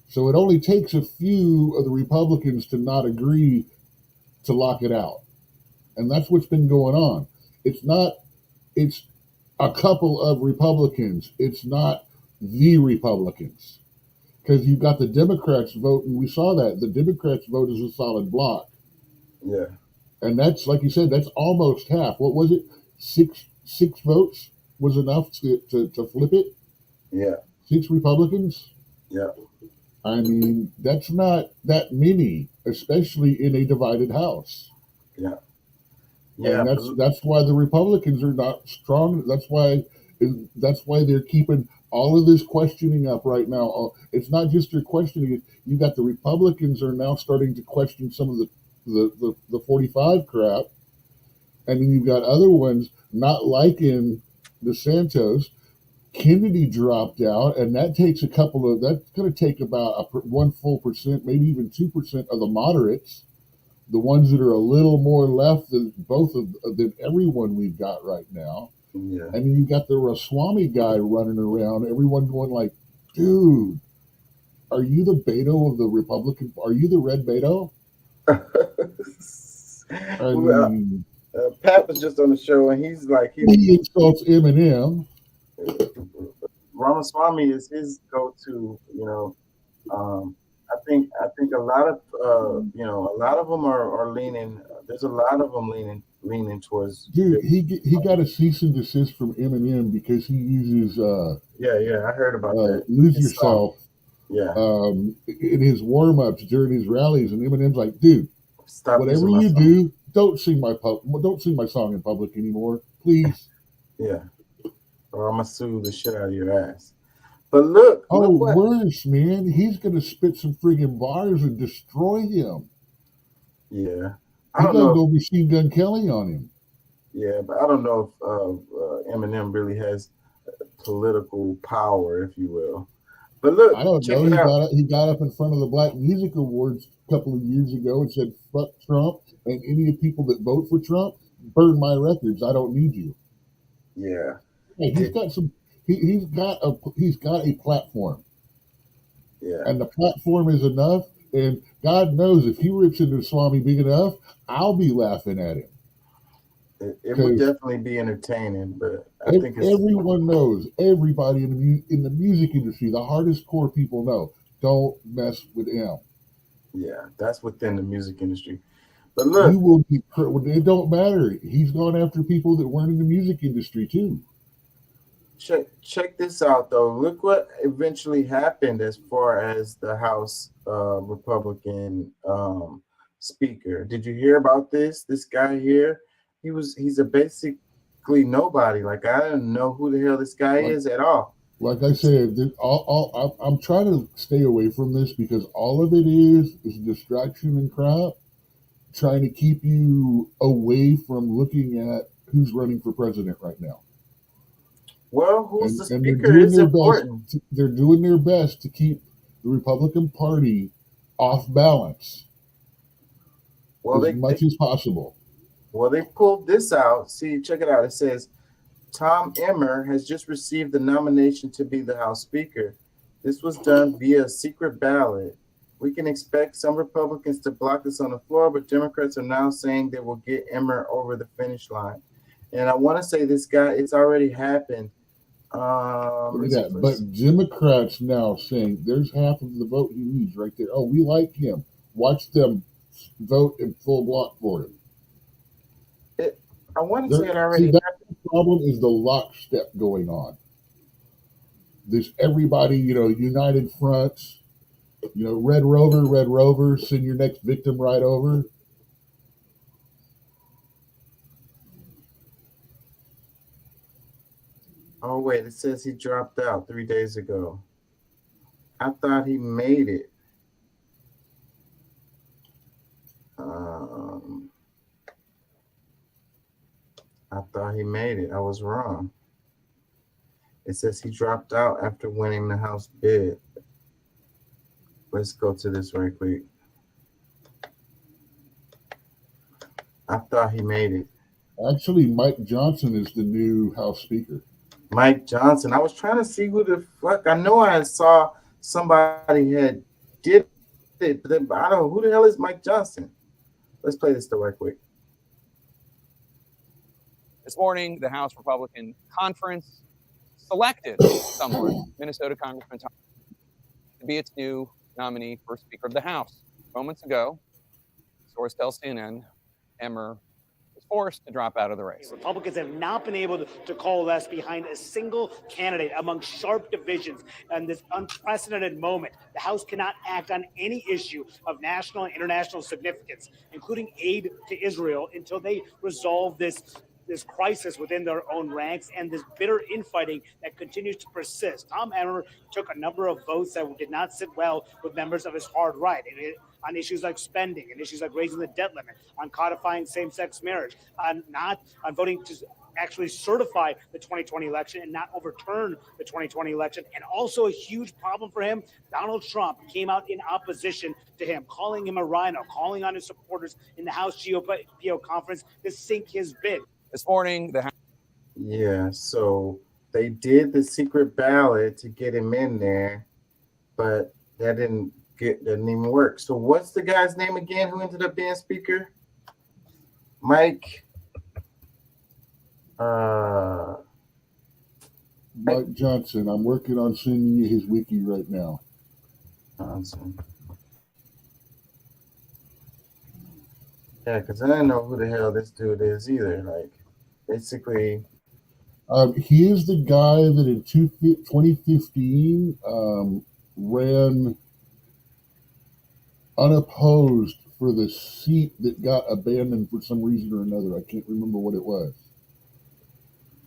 So it only takes a few of the Republicans to not agree to lock it out. And that's what's been going on. It's a couple of Republicans. It's not the Republicans. Because you've got the Democrats vote, and we saw that. The Democrats vote as a solid block. Yeah. And that's, like you said, that's almost half. What was it? Six votes was enough to flip it? Yeah. 6 Republicans? Yeah. I mean, that's not that many, especially in a divided House. Yeah. Yeah. And that's why the Republicans are not strong. That's why they're keeping all of this questioning up right now. It's not just they're questioning it. You got the Republicans are now starting to question some of the 45 crap. And then you've got other ones not liking DeSantis. Kennedy dropped out, and that takes that's going to take about 1 full percent, maybe even 2% of the moderates, the ones that are a little more left than than everyone we've got right now. Yeah. And then you got the Ramaswamy guy running around, everyone going like, dude, are you the Beto of the Republican? Are you the red Beto? Pat was just on the show, and he's like, he insults Eminem. Ramaswamy is his go-to. I think a lot of them are leaning. There's a lot of them leaning towards. Dude, he got a cease and desist from Eminem because he uses. I heard about that. Lose Yourself. Yeah. In his warm-ups during his rallies, and Eminem's like, dude, stop. Whatever you do, don't sing my song in public anymore, please. Yeah. Or I'm gonna sue the shit out of your ass. But look worse, man. He's gonna spit some friggin' bars and destroy him. Yeah. He's gonna go Machine Gun Kelly on him. Yeah, but I don't know if Eminem really has political power, if you will. But look, I don't know. He got up in front of the Black Music Awards a couple of years ago and said, "Fuck Trump and any of the people that vote for Trump. Burn my records. I don't need you." Yeah. Hey, he's got some. He's got a platform. Yeah. And the platform is enough. And God knows if he rips into Swami big enough, I'll be laughing at him. It would definitely be entertaining, but I think everyone knows. Everybody in the music industry, the hardest core people know. Don't mess with him. Yeah, that's within the music industry. But look, you will be. It don't matter. He's gone after people that weren't in the music industry too. Check this out though. Look what eventually happened as far as the House Republican speaker. Did you hear about this? This guy here, he's a basically nobody. Like, I don't know who the hell this guy is at all. Like I said, I'm trying to stay away from this because all of it is distraction and crap, trying to keep you away from looking at who's running for president right now. Well, who's the speaker is important. They're doing their best to keep the Republican Party off balance. Well, as much as possible. Well, they pulled this out. See, check it out. It says Tom Emmer has just received the nomination to be the House Speaker. This was done via a secret ballot. We can expect some Republicans to block this on the floor, but Democrats are now saying they will get Emmer over the finish line. And I want to say this guy, it's already happened. Look at that. But Democrats now saying there's half of the vote he needs right there. Oh, we like him. Watch them vote in full block for him. I want to say it already. See, that's the problem is the lockstep going on. There's everybody, united fronts, Red Rover, send your next victim right over. Oh, wait, it says he dropped out 3 days ago. I thought he made it. I thought he made it. I was wrong. It says he dropped out after winning the House bid. Let's go to this right quick. I thought he made it. Actually, Mike Johnson is the new House Speaker. Mike Johnson. I was trying to see who the fuck. I know I saw somebody had did it, but I don't know who the hell is Mike Johnson. Let's play this right quick. This morning, the House Republican Conference selected someone, Minnesota Congressman Tom, to be its new nominee for Speaker of the House. Moments ago, source tells CNN, Emmer was forced to drop out of the race. Republicans have not been able to coalesce behind a single candidate among sharp divisions in this unprecedented moment. The House cannot act on any issue of national and international significance, including aid to Israel, until they resolve this crisis within their own ranks and this bitter infighting that continues to persist. Tom Emmer took a number of votes that did not sit well with members of his hard right on issues like spending and issues like raising the debt limit, on codifying same-sex marriage, on voting to actually certify the 2020 election and not overturn the 2020 election. And also a huge problem for him, Donald Trump came out in opposition to him, calling him a rhino, calling on his supporters in the House GOP conference to sink his bid. This morning, the House. Yeah, so they did the secret ballot to get him in there, but that didn't even work. So what's the guy's name again who ended up being Speaker? Mike Johnson. I'm working on sending you his wiki right now. Johnson. Yeah, because I didn't know who the hell this dude is either. Like, basically, he is the guy that in 2015 ran unopposed for the seat that got abandoned for some reason or another. I can't remember what it was,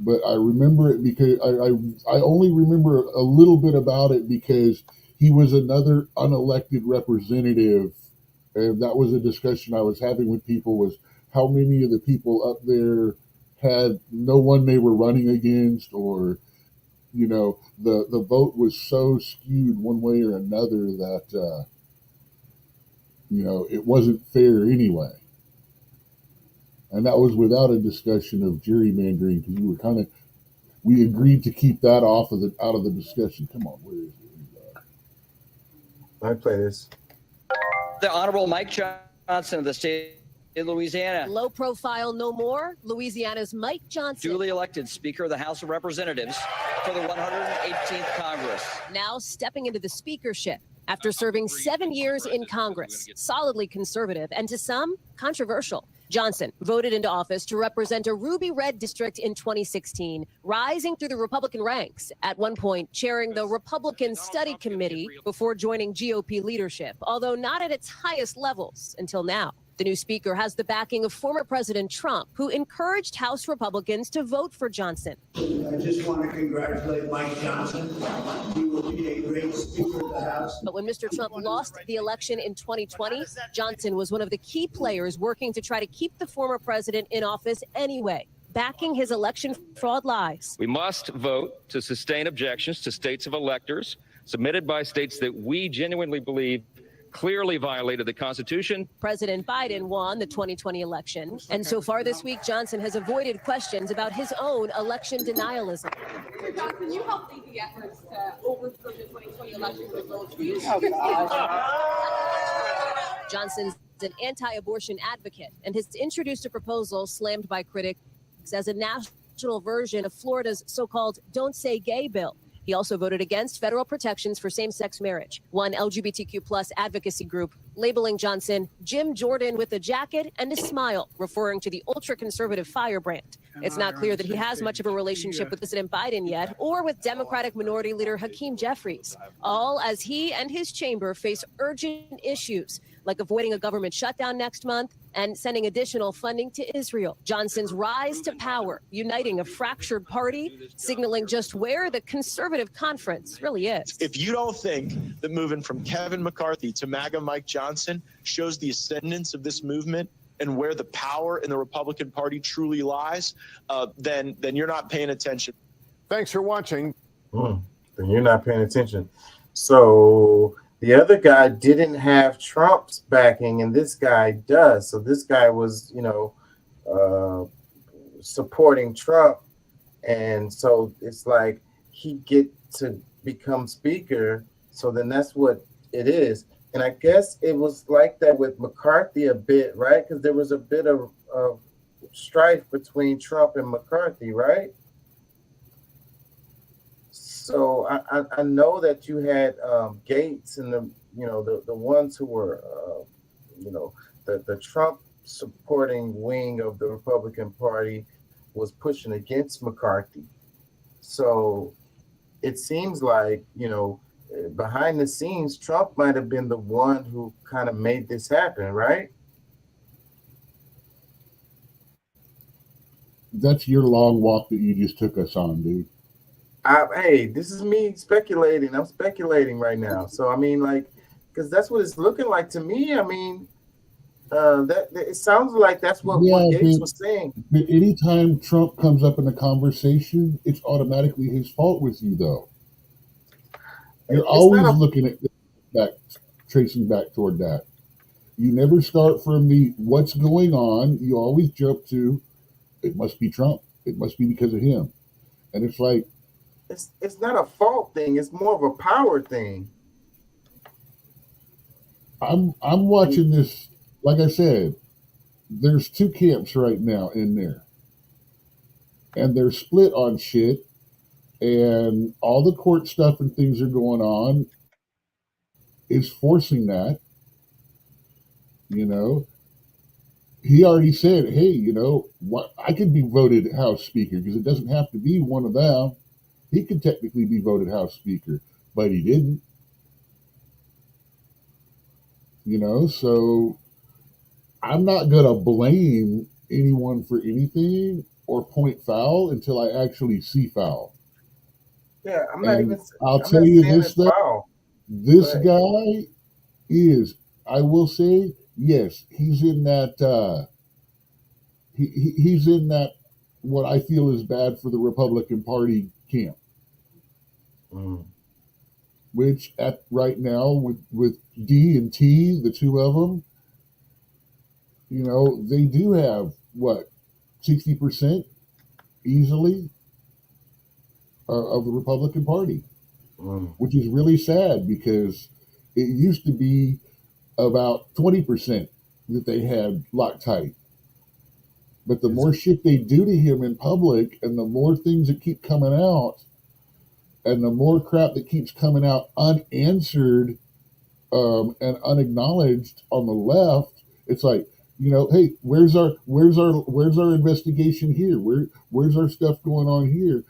but I remember it because I only remember a little bit about it because he was another unelected representative. And that was a discussion I was having with people, was how many of the people up there had no one they were running against, or, the vote was so skewed one way or another that, it wasn't fair anyway. And that was without a discussion of gerrymandering, because we agreed to keep that out of the discussion. Come on, where is it? Let me play this. The Honorable Mike Johnson of the state of Louisiana. Low profile no more. Louisiana's Mike Johnson. Duly elected Speaker of the House of Representatives for the 118th Congress. Now stepping into the speakership after serving 7 years in Congress. Solidly conservative and to some, controversial. Johnson voted into office to represent a ruby red district in 2016, rising through the Republican ranks, at one point chairing the Republican Study Committee before joining GOP leadership, although not at its highest levels until now. The new speaker has the backing of former President Trump, who encouraged House Republicans to vote for Johnson. I just want to congratulate Mike Johnson. He will be a great Speaker of the House. But when Mr. Trump lost the election in 2020, Johnson was one of the key players working to try to keep the former president in office anyway, backing his election fraud lies. We must vote to sustain objections to states of electors submitted by states that we genuinely believe clearly violated the Constitution. President Biden won the 2020 election, and so far this week, Johnson has avoided questions about his own election denialism. Can you help lead the efforts to overturn the 2020 election results? Johnson's an anti-abortion advocate and has introduced a proposal slammed by critics as a national version of Florida's so-called Don't Say Gay bill. He also voted against federal protections for same-sex marriage. One LGBTQ plus advocacy group labeling Johnson Jim Jordan with a jacket and a smile, referring to the ultra-conservative firebrand. It's not clear that he has much of a relationship with President Biden yet, or with Democratic Minority Leader Hakeem Jeffries, all as he and his chamber face urgent issues like avoiding a government shutdown next month and sending additional funding to Israel. Johnson's rise to power, uniting a fractured party, signaling just where the conservative conference really is. If you don't think that moving from Kevin McCarthy to MAGA Mike Johnson shows the ascendance of this movement and where the power in the Republican Party truly lies, then you're not paying attention. Thanks for watching. Then you're not paying attention. So the other guy didn't have Trump's backing, and this guy does. So this guy was, supporting Trump, and so it's like he get to become speaker. So then that's what it is. And I guess it was like that with McCarthy a bit, right? Because there was a bit of strife between Trump and McCarthy, right? So I know that you had Gates and the ones who were the Trump supporting wing of the Republican Party was pushing against McCarthy. So it seems like behind the scenes, Trump might have been the one who kind of made this happen, right? That's your long walk that you just took us on, dude. Hey, this is me speculating. I'm speculating right now. So I mean, because that's what it's looking like to me. I mean, that it sounds like that's what Gates was saying. But anytime Trump comes up in a conversation, it's automatically his fault with you, though. You're always looking at tracing back toward that. You never start from the what's going on. You always jump to it must be Trump. It must be because of him. And it's like, it's not a fault thing. It's more of a power thing. I'm watching this. Like I said, there's two camps right now in there, and they're split on shit, and all the court stuff and things are going on is forcing that. He already said, hey, what, I could be voted House Speaker because it doesn't have to be one of them. He could technically be voted House Speaker, but he didn't. So I'm not going to blame anyone for anything or point foul until I actually see foul. Yeah, I'm not even. I'll tell you this, though. This guy is, I will say, yes, he's in that, he's in that, what I feel is bad for the Republican Party camp. Which at right now with D and T, the two of them, they do have 60% easily of the Republican Party, which is really sad because it used to be about 20% that they had locked tight. But the more shit they do to him in public and the more things that keep coming out and the more crap that keeps coming out unanswered and unacknowledged on the left, it's like, hey, where's our investigation here? Where's our stuff going on here?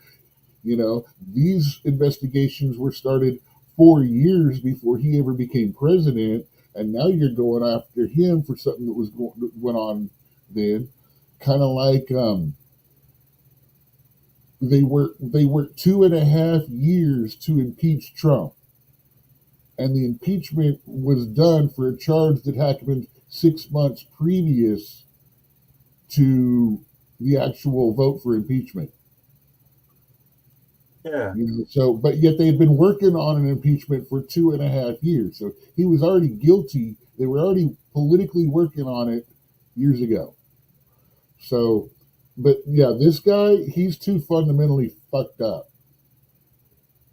These investigations were started 4 years before he ever became president, and now you're going after him for something that went on then. Kind of like they worked 2.5 years to impeach Trump, and the impeachment was done for a charge that happened 6 months previous to the actual vote for impeachment. Yeah. You know, so but yet they've been working on an impeachment for 2.5 years. So he was already guilty. They were already politically working on it years ago. So, but yeah, this guy, he's too fundamentally fucked up.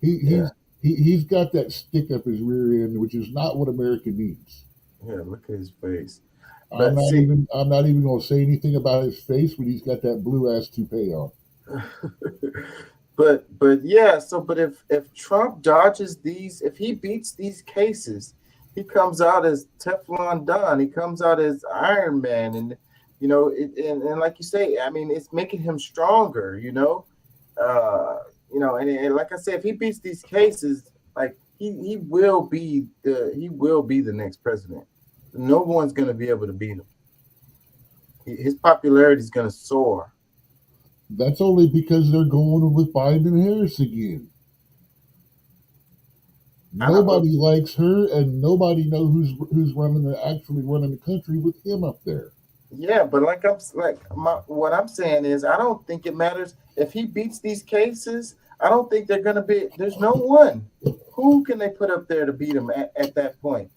Yeah. He's got that stick up his rear end, which is not what America needs. Yeah. Look at his face. I'm But not see, even going to say anything about his face when he's got that blue ass toupee on. but yeah. So, but if Trump dodges these, if he beats these cases, he comes out as Teflon Don. He comes out as Iron Man, and you know, and like you say, I mean, it's making him stronger. You know, and like I said, if he beats these cases, like he will be the next president. No one's going to be able to beat him. His popularity is going to soar. That's only because they're going with Biden and Harris again. Nobody likes her, and nobody knows who's actually running the country with him up there. Yeah, but what I'm saying is, I don't think it matters if he beats these cases. I don't think they're going to be. There's no one. Who can they put up there to beat him at that point?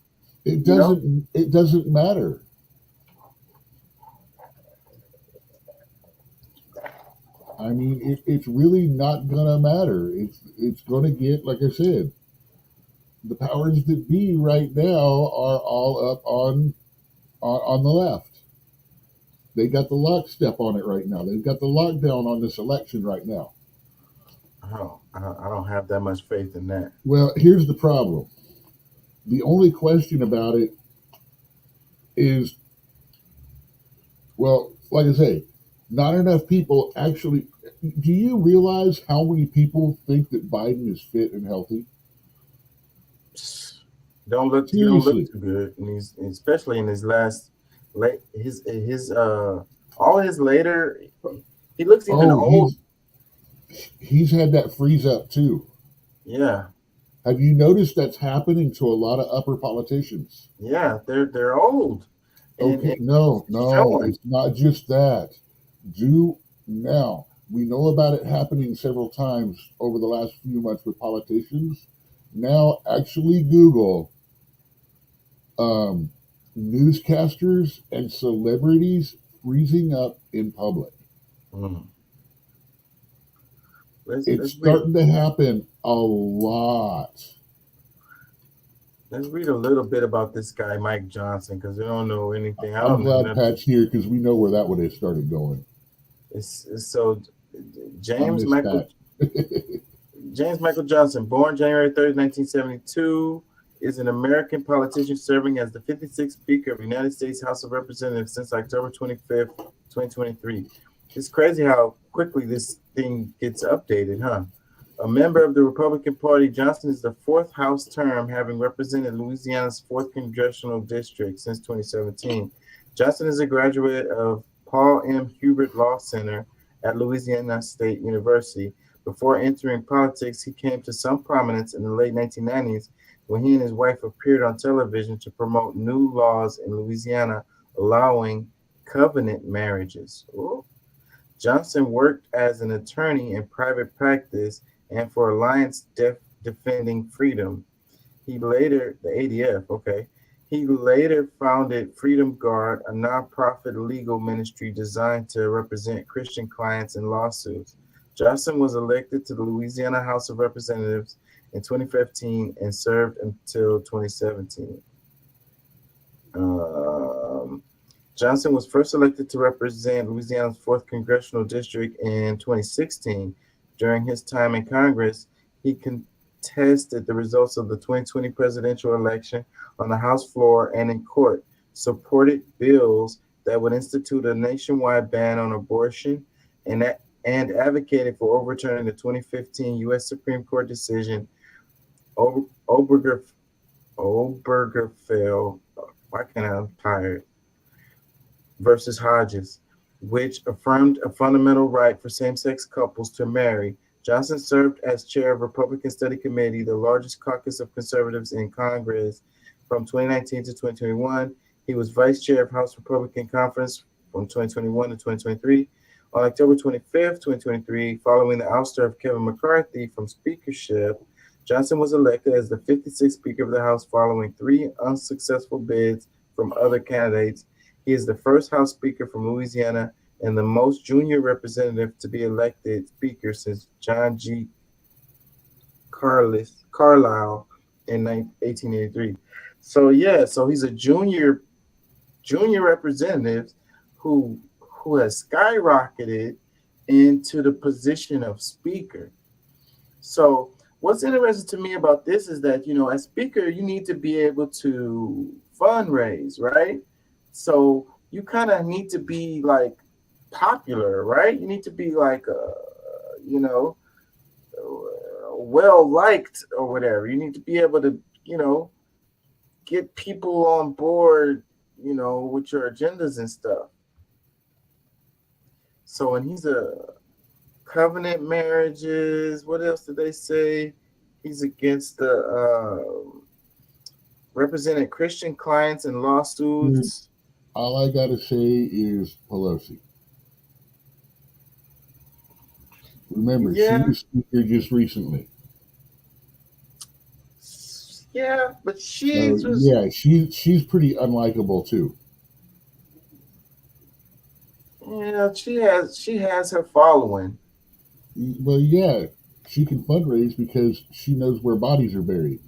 It doesn't. It doesn't matter. I mean, it's really not gonna matter. It's gonna get, like I said, the powers that be right now are all up on the left. They got the lockstep on it right now. They've got the lockdown on this election right now. Oh, I don't have that much faith in that. Well, here's the problem. The only question about it is, well, like I say, not enough people actually. Do you realize how many people think that Biden is fit and healthy? He don't look too good, and he's especially in his all his later. He looks even old. He's had that freeze up too. Yeah. Have you noticed that's happening to a lot of upper politicians? Yeah, they're old. Okay, no, it's not just that. Now we know about it happening several times over the last few months with politicians. Now, actually, Google newscasters and celebrities freezing up in public. It's starting to happen a lot. Let's read a little bit about this guy, Mike Johnson, because we don't know anything. I'm glad Pat's here because we know where that would have started going. So James Michael Johnson, born January 3rd, 1972, is an American politician serving as the 56th Speaker of the United States House of Representatives since October 25th, 2023. It's crazy how quickly this thing gets updated, huh? A member of the Republican Party, Johnson is the fourth House term, having represented Louisiana's 4th Congressional District since 2017. Johnson is a graduate of Paul M. Hubert Law Center at Louisiana State University. Before entering politics, he came to some prominence in the late 1990s when he and his wife appeared on television to promote new laws in Louisiana allowing covenant marriages. Ooh. Johnson worked as an attorney in private practice and for Alliance Defending Freedom. He later founded Freedom Guard, a nonprofit legal ministry designed to represent Christian clients in lawsuits. Johnson was elected to the Louisiana House of Representatives in 2015 and served until 2017. Johnson was first elected to represent Louisiana's 4th Congressional District in 2016. During his time in Congress, he contested the results of the 2020 presidential election on the House floor and in court, supported bills that would institute a nationwide ban on abortion, and advocated for overturning the 2015 U.S. Supreme Court decision Obergefell, versus Hodges, which affirmed a fundamental right for same-sex couples to marry. Johnson served as chair of Republican Study Committee, the largest caucus of conservatives in Congress, from 2019 to 2021. He was vice chair of House Republican Conference from 2021 to 2023. On October 25th, 2023, following the ouster of Kevin McCarthy from speakership, Johnson was elected as the 56th Speaker of the House following 3 unsuccessful bids from other candidates. He is the first House Speaker from Louisiana and the most junior representative to be elected Speaker since John G. Carlisle in 1883. So yeah, so he's a junior representative who has skyrocketed into the position of Speaker. So what's interesting to me about this is that, you know, as Speaker, you need to be able to fundraise, right? So you kind of need to be like popular, right? You need to be like, you know, well liked or whatever. You need to be able to, you know, get people on board, you know, with your agendas and stuff. So, and he's a covenant marriages. What else did they say? He's against the represented Christian clients in lawsuits. All I gotta say is Pelosi. Remember, Yeah. she was Speaker just recently. Yeah, but Yeah, she's pretty unlikable too. Yeah, she has her following. Well, yeah, she can fundraise because she knows where bodies are buried.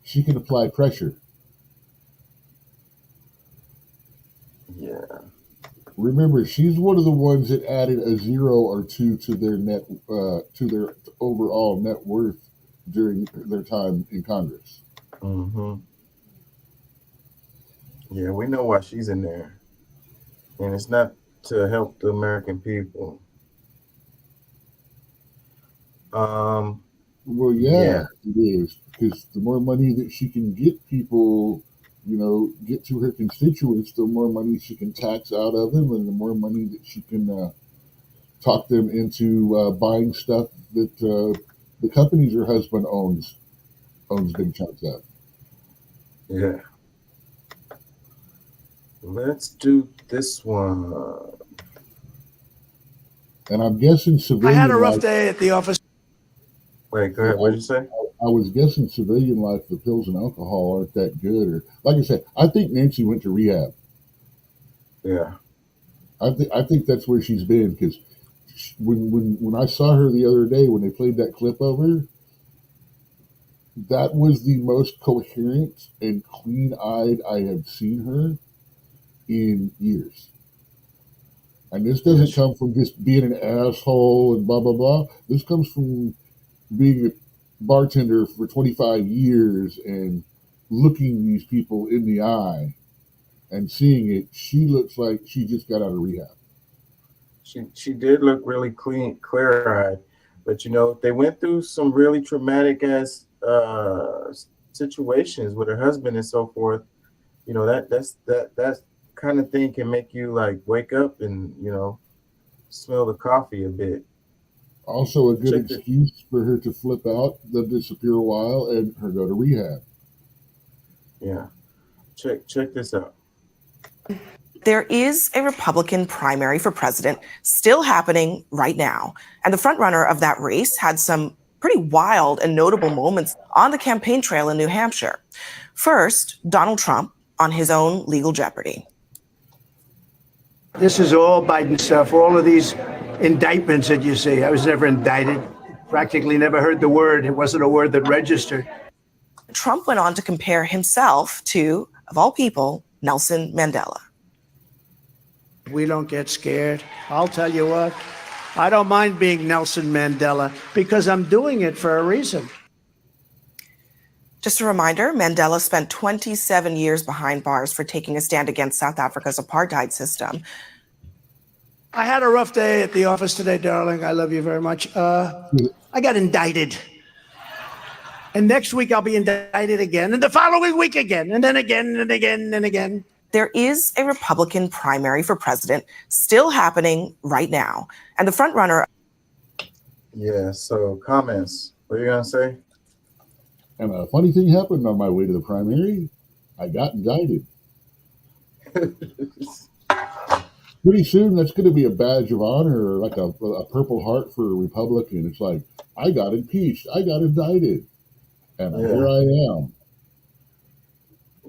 She can apply pressure. Yeah. Remember, she's one of the ones that added a 0 or 2 to their overall net worth during their time in Congress. Mm-hmm. Yeah, we know why she's in there, and it's not to help the American people. Well, yeah, it is, because the more money that she can get people, you know, get to her constituents, the more money she can tax out of them, and the more money that she can talk them into buying stuff that the companies her husband owns big chunks of. Yeah. Let's do this one. And I'm guessing civilian I had a rough life. day at the office. Wait, go ahead. What did you say? I was guessing civilian life, the pills and alcohol aren't that good. Or, like I said, I think Nancy went to rehab. Yeah. I think that's where she's been, because when I saw her the other day when they played that clip of her, that was the most coherent and clean-eyed I have seen her in years. And this doesn't come from just being an asshole and blah, blah, blah. This comes from being a bartender for 25 years and looking these people in the eye and seeing it. She looks like she just got out of rehab. She did look really clean, clear-eyed, but you know, they went through some really traumatic ass situations with her husband and so forth. You know, that kind of thing can make you like wake up and, you know, smell the coffee a bit. Also a good excuse for her to flip out, then disappear a while, and her go to rehab. Yeah. Check this out. There is a Republican primary for president still happening right now. And the frontrunner of that race had some pretty wild and notable moments on the campaign trail in New Hampshire. First, Donald Trump on his own legal jeopardy. This is all Biden stuff, all of these indictments that you see. I was never indicted, practically never heard the word. It wasn't a word that registered. Trump went on to compare himself to, of all people, Nelson Mandela. We don't get scared. I'll tell you what, I don't mind being Nelson Mandela because I'm doing it for a reason. Just a reminder, Mandela spent 27 years behind bars for taking a stand against South Africa's apartheid system. I had a rough day at the office today, darling. I love you very much. I got indicted. And next week I'll be indicted again, and the following week again, and then again, and again, and again. There is a Republican primary for president still happening right now. And the frontrunner. Yeah, so comments. What are you going to say? And a funny thing happened on my way to the primary. I got indicted. pretty soon that's going to be a badge of honor, or like a Purple Heart for a Republican. It's like, I got impeached, I got indicted, and here I am.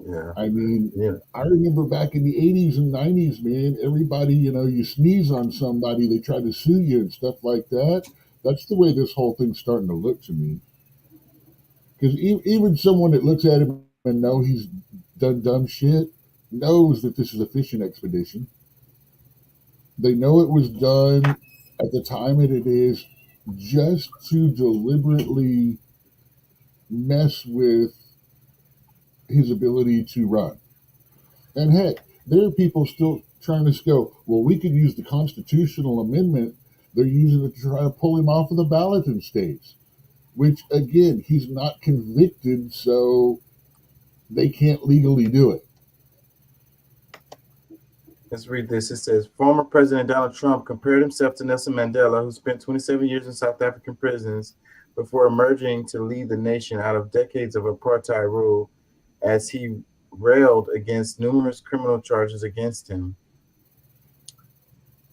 Yeah. I mean, Yeah. I remember back in the 80s and 90s, man, everybody, you sneeze on somebody, they try to sue you and stuff like that. That's the way this whole thing's starting to look to me. Because even someone that looks at him and know he's done dumb shit knows that this is a fishing expedition. They know it was done at the time that it is just to deliberately mess with his ability to run. And heck, there are people still trying to go, well, we could use the constitutional amendment. They're using it to try to pull him off of the ballot in states, which, again, he's not convicted, so they can't legally do it. Let's read this. It says, former President Donald Trump compared himself to Nelson Mandela, who spent 27 years in South African prisons before emerging to lead the nation out of decades of apartheid rule, as he railed against numerous criminal charges against him.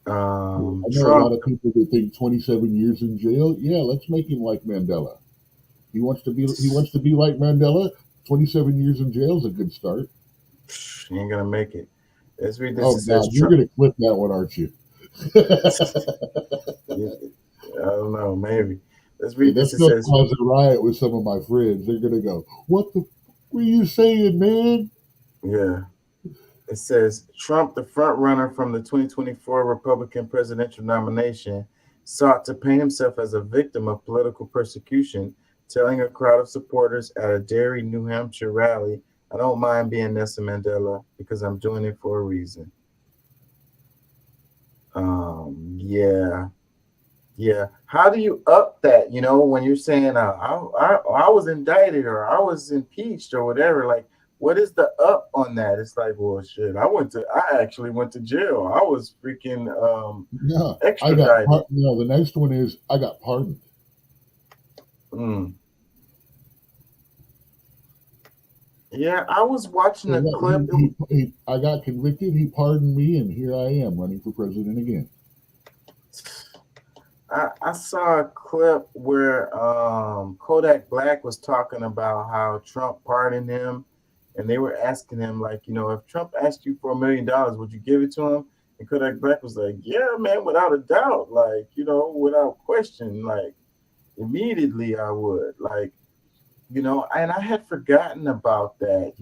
I know a lot of people that think 27 years in jail. Yeah, let's make him like Mandela. He wants to be like Mandela. 27 years in jail is a good start. He ain't gonna make it. Let's read this. Oh God, you're gonna clip that one, aren't you? I don't know, maybe. Let's read this. That's gonna cause a riot with some of my friends. They're gonna go, "What the were you saying, man?" Yeah. It says Trump, the front runner from the 2024 Republican presidential nomination, sought to paint himself as a victim of political persecution, telling a crowd of supporters at a Derry, New Hampshire rally, "I don't mind being Nelson Mandela because I'm doing it for a reason." Yeah. How do you up that? When you're saying I was indicted or I was impeached or whatever, like, what is the up on that? It's like, well, shit, I actually went to jail. I was freaking extradited. The next one is I got pardoned. Yeah, I was watching a clip. I got convicted. He pardoned me, and here I am running for president again. I saw a clip where Kodak Black was talking about how Trump pardoned him, and they were asking him, like, if Trump asked you for $1 million, would you give it to him? And Kodak Black was like, yeah, man, without a doubt, like, without question, like, immediately I would, like, and I had forgotten about that,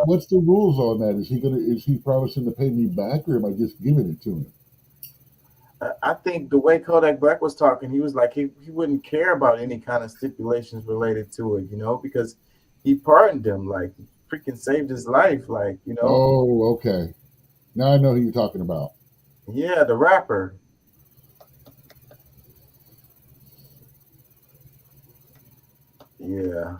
what's the rules on that? Is he promising to pay me back, or am I just giving it to him? I think the way Kodak Black was talking, he was like, he wouldn't care about any kind of stipulations related to it, because he pardoned him, like, freaking saved his life, like, Oh, okay. Now I know who you're talking about. Yeah, the rapper. Yeah.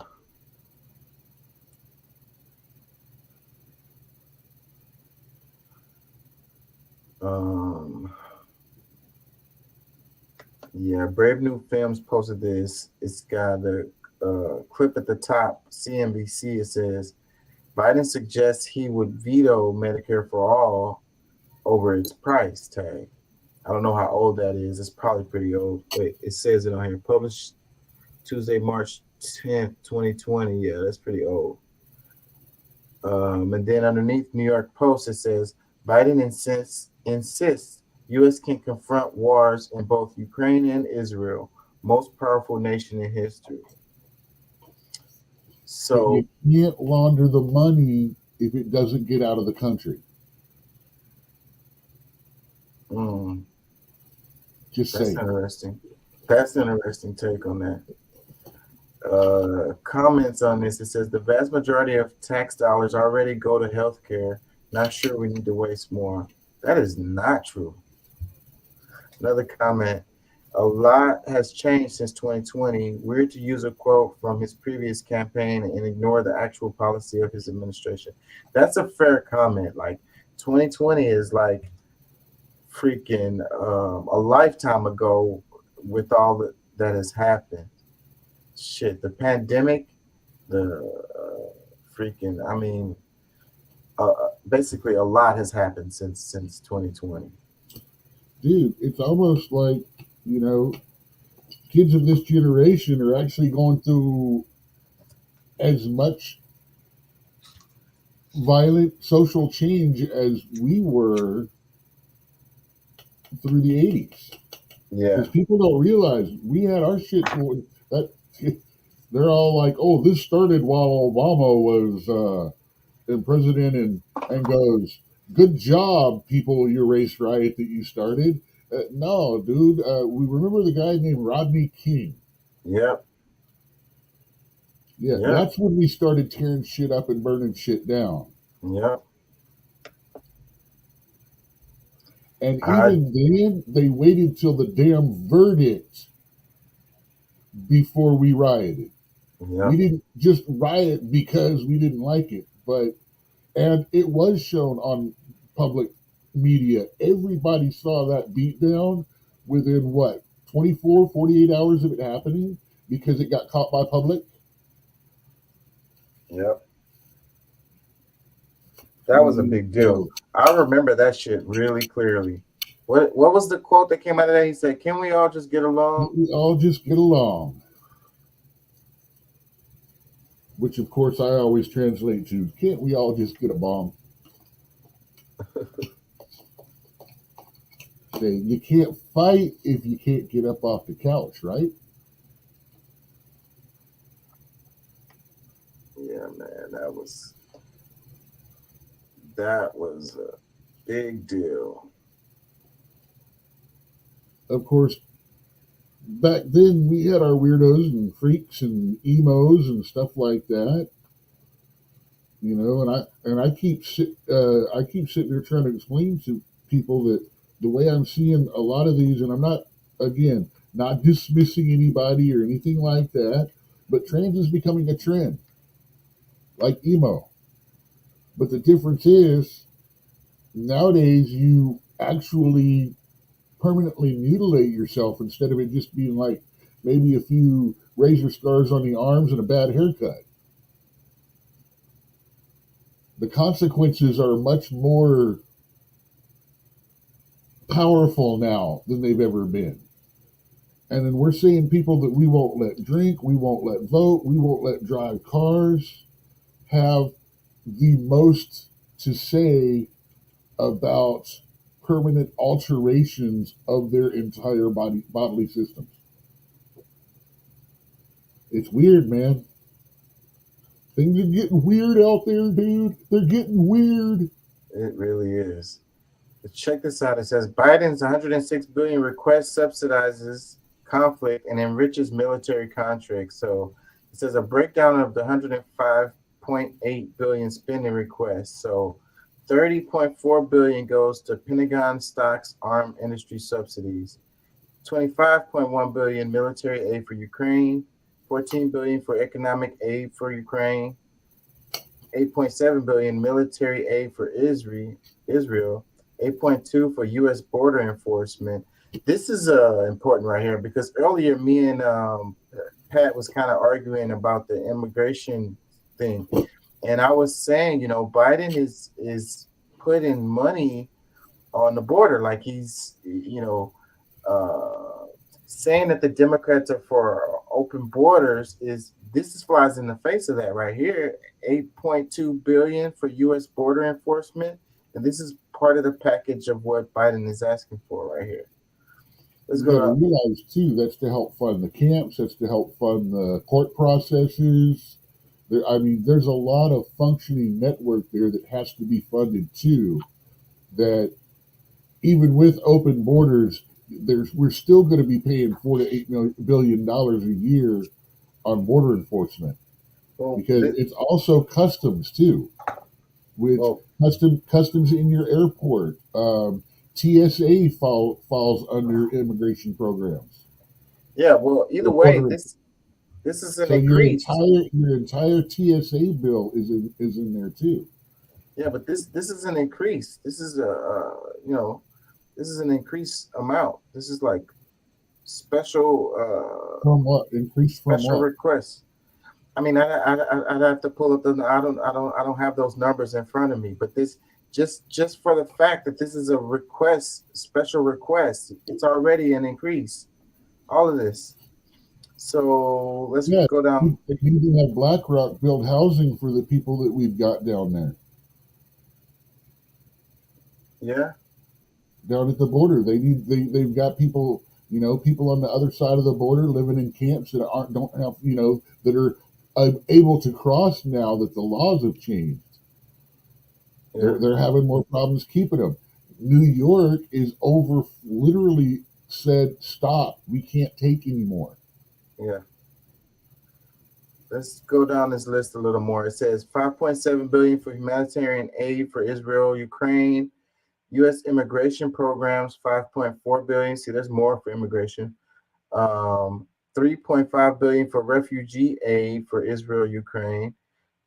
Yeah, Brave New Films posted this. It's got a clip at the top, CNBC. It says, Biden suggests he would veto Medicare for all over its price tag. I don't know how old that is. It's probably pretty old. Wait, it says it on here. Published Tuesday, March 10th, 2020. Yeah, that's pretty old. And then underneath New York Post, it says, Biden insists U.S. can confront wars in both Ukraine and Israel, most powerful nation in history. So you can't launder the money if it doesn't get out of the country. Just that's saying. Interesting. That's an interesting take on that. Comments on this. It says the vast majority of tax dollars already go to healthcare. Not sure we need to waste more. That is not true. Another comment. A lot has changed since 2020. Weird to use a quote from his previous campaign and ignore the actual policy of his administration. That's a fair comment. Like 2020 is like freaking a lifetime ago with all that has happened. Shit, the pandemic, the freaking, I mean, basically a lot has happened since 2020. Dude, it's almost like, you know, kids of this generation are actually going through as much violent social change as we were through the 80s. Yeah. Because people don't realize we had our shit going. That they're all like, "Oh, this started while Obama was in president," and goes, "Good job, people, your race riot that you started." No, dude, we remember the guy named Rodney King. Yep. Yeah, Yeah. that's when we started tearing shit up and burning shit down. Yep. And even then, they waited till the damn verdict before we rioted. Yep. We didn't just riot because we didn't like it, and it was shown on public media. Everybody saw that beatdown within 24, 48 hours of it happening because it got caught by public. Yep. That was a big deal. I remember that shit really clearly. What was the quote that came out of that? He said, "Can we all just get along?" We all just get along. Which, of course, I always translate to, "Can't we all just get a bomb?" Say, you can't fight if you can't get up off the couch, right? Yeah, man, that was a big deal. Of course, back then we had our weirdos and freaks and emos and stuff like that, you know. And I keep sitting there trying to explain to people that the way I'm seeing a lot of these, and I'm not dismissing anybody or anything like that, but trans is becoming a trend, like emo. But the difference is nowadays you actually permanently mutilate yourself instead of it just being like maybe a few razor scars on the arms and a bad haircut. The consequences are much more powerful now than they've ever been. And then we're seeing people that we won't let drink, we won't let vote, we won't let drive cars, have the most to say about permanent alterations of their entire bodily systems. It's weird, man. Things are getting weird out there, dude. They're getting weird. It really is. But check this out. It says Biden's $106 billion request subsidizes conflict and enriches military contracts. So it says a breakdown of the $105.8 billion spending request. So $30.4 billion goes to Pentagon stocks, armed industry subsidies, $25.1 billion military aid for Ukraine, $14 billion for economic aid for Ukraine, $8.7 billion military aid for Israel, $8.2 for U.S. border enforcement. This is important right here because earlier me and Pat was kind of arguing about the immigration thing. And I was saying, you know, Biden is putting money on the border, like he's, you know, saying that the Democrats are for open borders this flies in the face of that right here. $8.2 billion for U.S. border enforcement, and this is part of the package of what Biden is asking for right here. Let's go. You gotta realize too, that's to help fund the camps. That's to help fund the court processes. There's a lot of functioning network there that has to be funded too. That even with open borders, we're still going to be paying $4 to $8 billion a year on border enforcement because it's also customs too, which customs in your airport. TSA falls under immigration programs. Yeah, well, either way, this is an increase. Your entire TSA bill is in there too. Yeah, but this is an increase. This is this is an increased amount. This is like special. From what? Increased from special what? requests. I mean, I'd have to pull up the. I don't have those numbers in front of me, but this just for the fact that this is a request, special request. It's already an increase. All of this. So let's go down. They need to have BlackRock build housing for the people that we've got down there. Yeah. Down at the border, they've got people, people on the other side of the border living in camps that don't have, that are able to cross now that the laws have changed. Yeah. They're having more problems keeping them. New York is literally said, stop, we can't take anymore. Yeah. Let's go down this list a little more. It says 5.7 billion for humanitarian aid for Israel, Ukraine, U.S. immigration programs, 5.4 billion. See, there's more for immigration. 3.5 billion for refugee aid for Israel, Ukraine,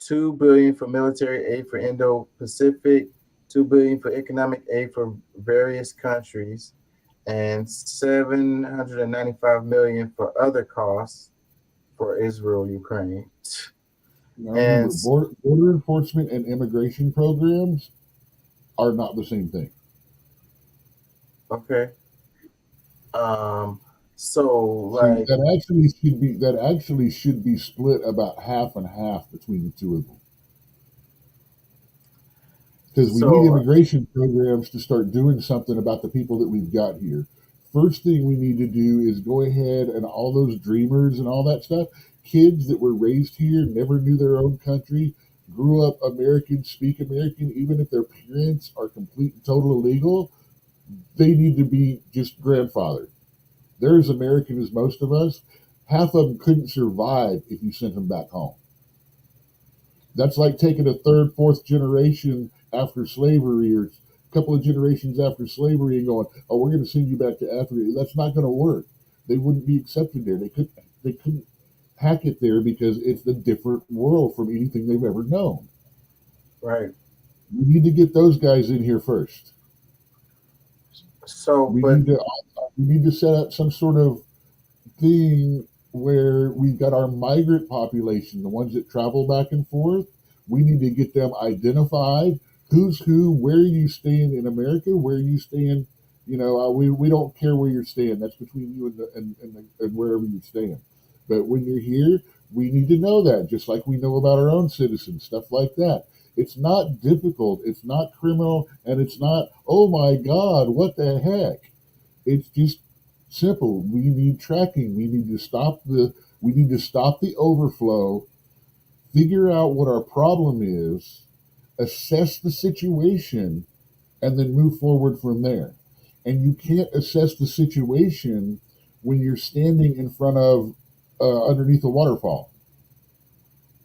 2 billion for military aid for Indo-Pacific, 2 billion for economic aid for various countries, and 795 million for other costs for Israel, Ukraine. Now, remember, border enforcement and immigration programs are not the same thing. Okay. So like that actually should be split about half and half between the two of them. Because we need immigration programs to start doing something about the people that we've got here. First thing we need to do is go ahead and all those dreamers and all that stuff, kids that were raised here, never knew their own country, grew up American, speak American, even if their parents are complete and total illegal, they need to be just grandfathered. They're as American as most of us. Half of them couldn't survive if you sent them back home. That's like taking a third, fourth generation after slavery or a couple of generations after slavery and going, oh, we're going to send you back to Africa. That's not going to work. They wouldn't be accepted there. They couldn't hack it there because it's a different world from anything they've ever known. Right. We need to get those guys in here first. So we need to set up some sort of thing where we've got our migrant population, the ones that travel back and forth. We need to get them identified. Who's who? Where are you staying in America? Where are you staying? We don't care where you're staying. That's between you and wherever you're staying. But when you're here, we need to know that, just like we know about our own citizens, stuff like that. It's not difficult. It's not criminal, and it's not, oh my God, what the heck? It's just simple. We need tracking. We need to stop the overflow, figure out what our problem is, assess the situation, and then move forward from there. And you can't assess the situation when you're standing in front of underneath a waterfall.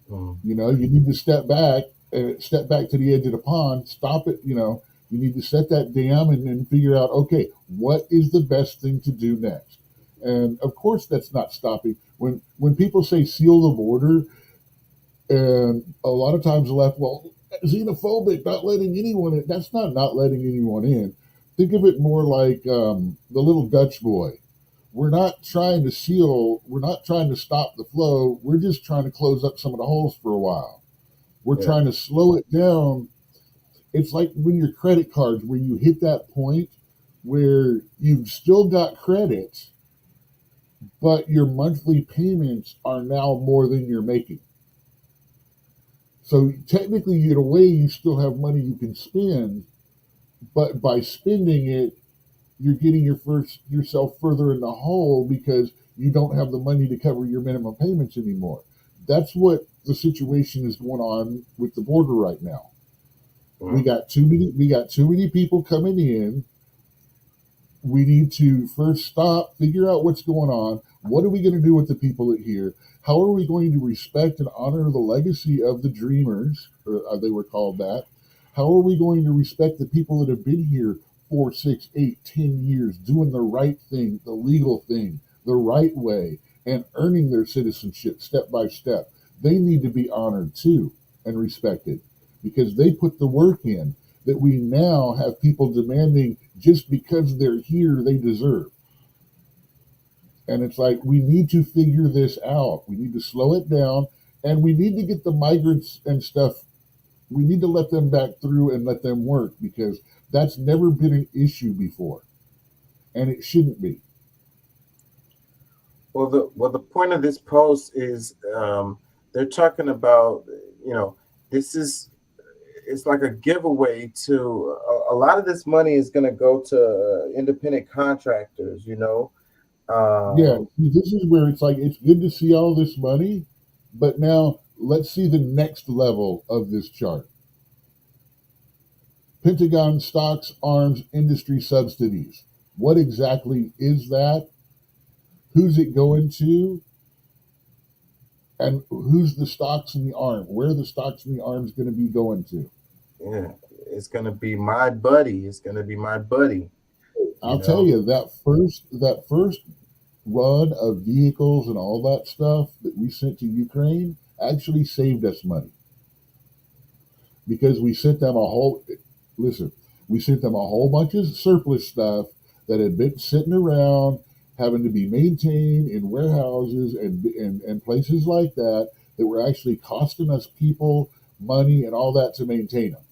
You need to step back to the edge of the pond, stop it. You need to set that dam and then figure out, okay, what is the best thing to do next? And of course, that's not stopping. When people say seal the border, and a lot of times the left, well, xenophobic, not letting anyone in. That's not letting anyone in. Think of it more like the little Dutch boy. We're not trying to seal. We're not trying to stop the flow. We're just trying to close up some of the holes for a while. We're trying to slow it down. It's like when your credit cards, where you hit that point where you've still got credit, but your monthly payments are now more than you're making. So technically, in a way, you still have money you can spend, but by spending it, you're getting yourself further in the hole because you don't have the money to cover your minimum payments anymore. That's what the situation is going on with the border right now. We got too many people coming in. We need to first stop, figure out what's going on. What are we going to do with the people that here? How are we going to respect and honor the legacy of the dreamers, or they were called that? How are we going to respect the people that have been here 4, 6, 8, 10 years, doing the right thing, the legal thing, the right way, and earning their citizenship step by step? They need to be honored too and respected because they put the work in that we now have people demanding just because they're here, they deserve. And it's like, we need to figure this out. We need to slow it down, and we need to get the migrants and stuff We need to let them back through and let them work, because that's never been an issue before, and it shouldn't be. Well, the point of this post is they're talking about, it's like a giveaway to a lot of this money is going to go to independent contractors, Yeah, this is where it's like, it's good to see all this money, but now let's see the next level of this chart. Pentagon stocks, arms, industry subsidies. What exactly is that? Who's it going to? And who's the stocks in the arm? Where are the stocks in the arms going to be going to? Yeah, it's going to be my buddy. It's going to be my buddy. I'll tell you, that first run of vehicles and all that stuff that we sent to Ukraine actually saved us money, because we sent them we sent them a whole bunch of surplus stuff that had been sitting around, having to be maintained in warehouses and places like that were actually costing us people money and all that to maintain them.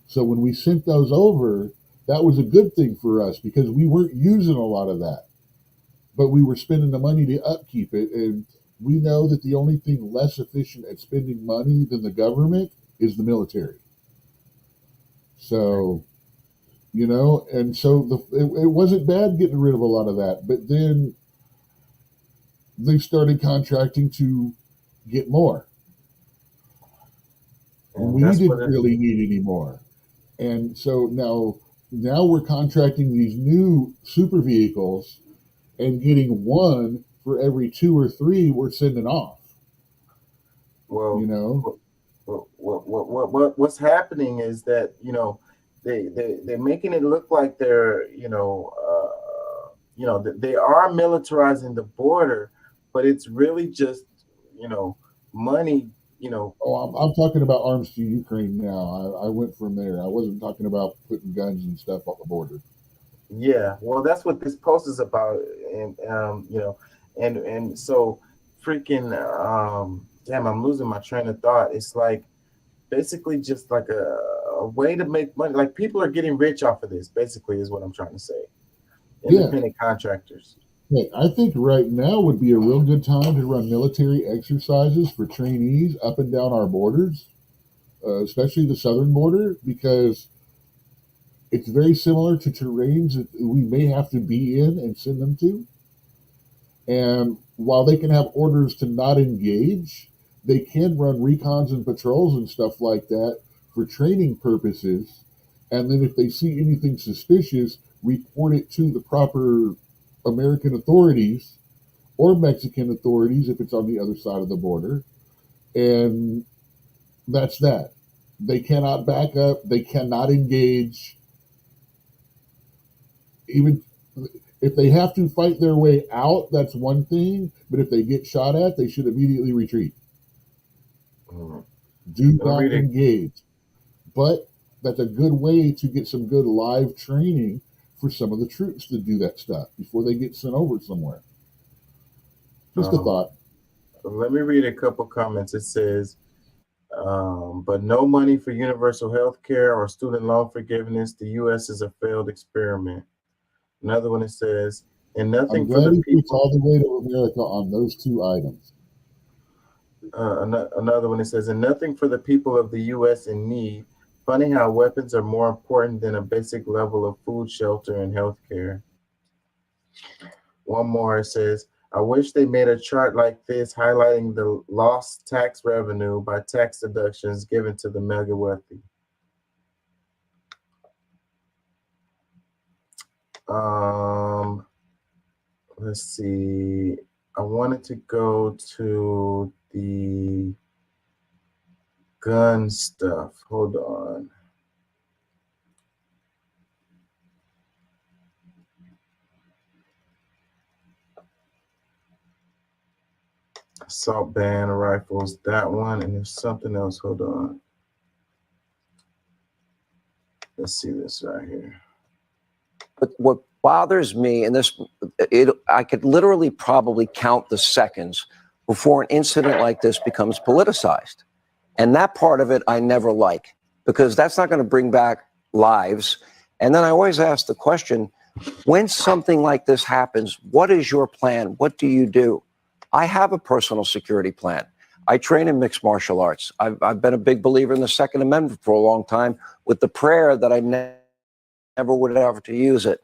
So when we sent those over, that was a good thing for us, because we weren't using a lot of that, but we were spending the money to upkeep it. And we know that the only thing less efficient at spending money than the government is the military. So, and so it wasn't bad getting rid of a lot of that, but then they started contracting to get more. And we didn't really need any more. And so now we're contracting these new super vehicles and getting one for every 2 or 3 we're sending off. Well, what's happening is that, they're making it look like they're, they are militarizing the border, but it's really just, money, Oh, I'm talking about arms to Ukraine now. I went from there. I wasn't talking about putting guns and stuff on the border. Yeah, well, that's what this post is about, and and so freaking damn, I'm losing my train of thought. It's like basically just like a way to make money. Like, people are getting rich off of this, basically, is what I'm trying to say. Independent contractors. Yeah, I think right now would be a real good time to run military exercises for trainees up and down our borders, especially the southern border, because it's very similar to terrains that we may have to be in and send them to. And while they can have orders to not engage, they can run recons and patrols and stuff like that for training purposes. And then if they see anything suspicious, report it to the proper American authorities or Mexican authorities if it's on the other side of the border. And that's that. They cannot back up. They cannot engage. Even if they have to fight their way out, that's one thing. But if they get shot at, they should immediately retreat. Do not engage. But that's a good way to get some good live training for some of the troops to do that stuff before they get sent over somewhere. Just a thought. Let me read a couple comments. It says, but no money for universal health care or student loan forgiveness. The U.S. is a failed experiment. Another one, it says, and nothing for the people. All the way to America on those 2 items. Another one, it says, and nothing for the people of the U.S. in need. Funny how weapons are more important than a basic level of food, shelter, and health care. One more, it says, I wish they made a chart like this highlighting the lost tax revenue by tax deductions given to the mega wealthy. Let's see. I wanted to go to the gun stuff. Hold on. Assault ban rifles, that one, and there's something else. Hold on. Let's see this right here. But what bothers me, and I could literally probably count the seconds before an incident like this becomes politicized. And that part of it I never like. because that's not going to bring back lives. And then I always ask the question, when something like this happens, what is your plan? What do you do? I have a personal security plan. I train in mixed martial arts. I've been a big believer in the Second Amendment for a long time, with the prayer that I never would ever to use it.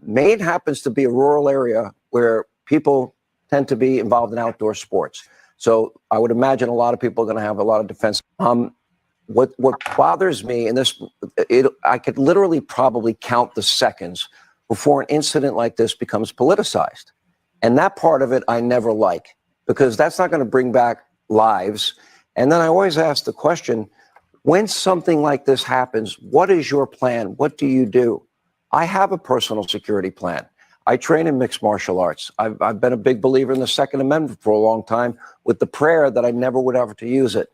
Maine happens to be a rural area where people tend to be involved in outdoor sports. So I would imagine a lot of people are going to have a lot of defense. What bothers me, and I could literally probably count the seconds before an incident like this becomes politicized. And that part of it I never like, because that's not going to bring back lives. And then I always ask the question, when something like this happens, what is your plan? What do you do? I have a personal security plan. I train in mixed martial arts. I've been a big believer in the Second Amendment for a long time, with the prayer that I never would ever to use it.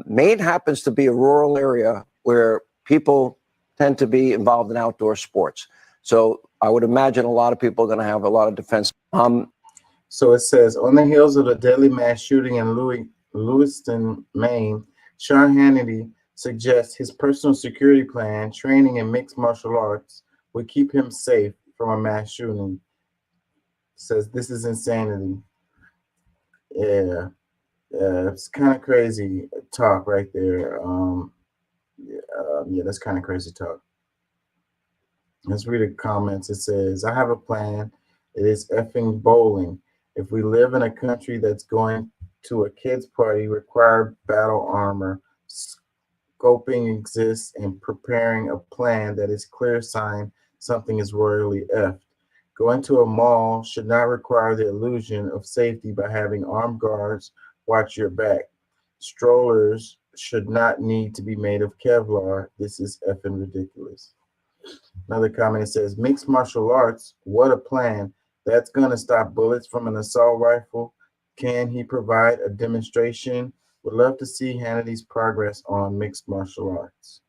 Maine happens to be a rural area where people tend to be involved in outdoor sports. So I would imagine a lot of people are going to have a lot of defense. So it says, on the heels of the deadly mass shooting in Lewiston, Maine, Sean Hannity suggests his personal security plan, training in mixed martial arts, would keep him safe from a mass shooting. Says this is insanity. Yeah, it's kind of crazy talk right there. Yeah, that's kind of crazy talk. Let's read the comments. It says, I have a plan. It is effing bowling. If we live in a country that's going to a kids' party, required battle armor, scoping exists, and preparing a plan that is clear sign something is royally effed. Going to a mall should not require the illusion of safety by having armed guards watch your back. Strollers should not need to be made of Kevlar. This is effing ridiculous. Another comment says, mixed martial arts, what a plan. That's going to stop bullets from an assault rifle. Can he provide a demonstration? Would love to see Hannity's progress on mixed martial arts.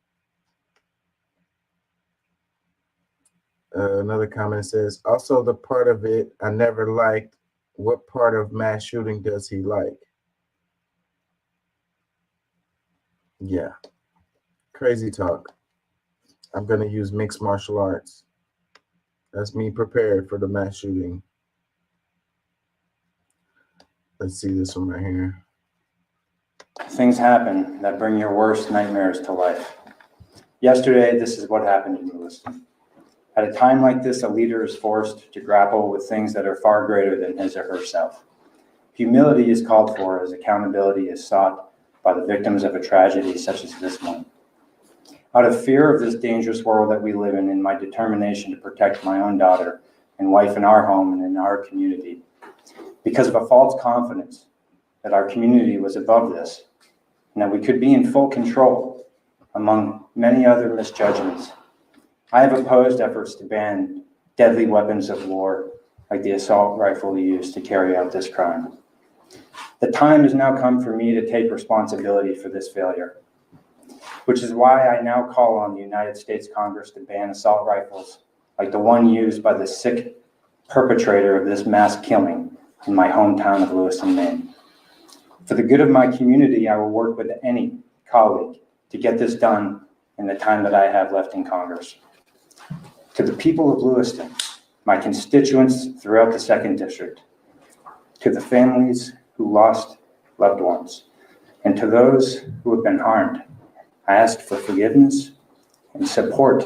Another comment says, also the part of it I never liked. What part of mass shooting does he like? Yeah, crazy talk. I'm going to use mixed martial arts. That's me prepared for the mass shooting. Let's see this one right here. Things happen that bring your worst nightmares to life. Yesterday, this is what happened in Lewiston. At a time like this, a leader is forced to grapple with things that are far greater than his or herself. Humility is called for as accountability is sought by the victims of a tragedy such as this one. Out of fear of this dangerous world that we live in my determination to protect my own daughter and wife in our home and in our community, because of a false confidence that our community was above this and that we could be in full control, among many other misjudgments, I have opposed efforts to ban deadly weapons of war like the assault rifle used to carry out this crime. The time has now come for me to take responsibility for this failure, which is why I now call on the United States Congress to ban assault rifles like the one used by the sick perpetrator of this mass killing in my hometown of Lewiston, Maine. For the good of my community, I will work with any colleague to get this done in the time that I have left in Congress. To the people of Lewiston, my constituents throughout the 2nd District, to the families who lost loved ones, and to those who have been harmed, I ask for forgiveness and support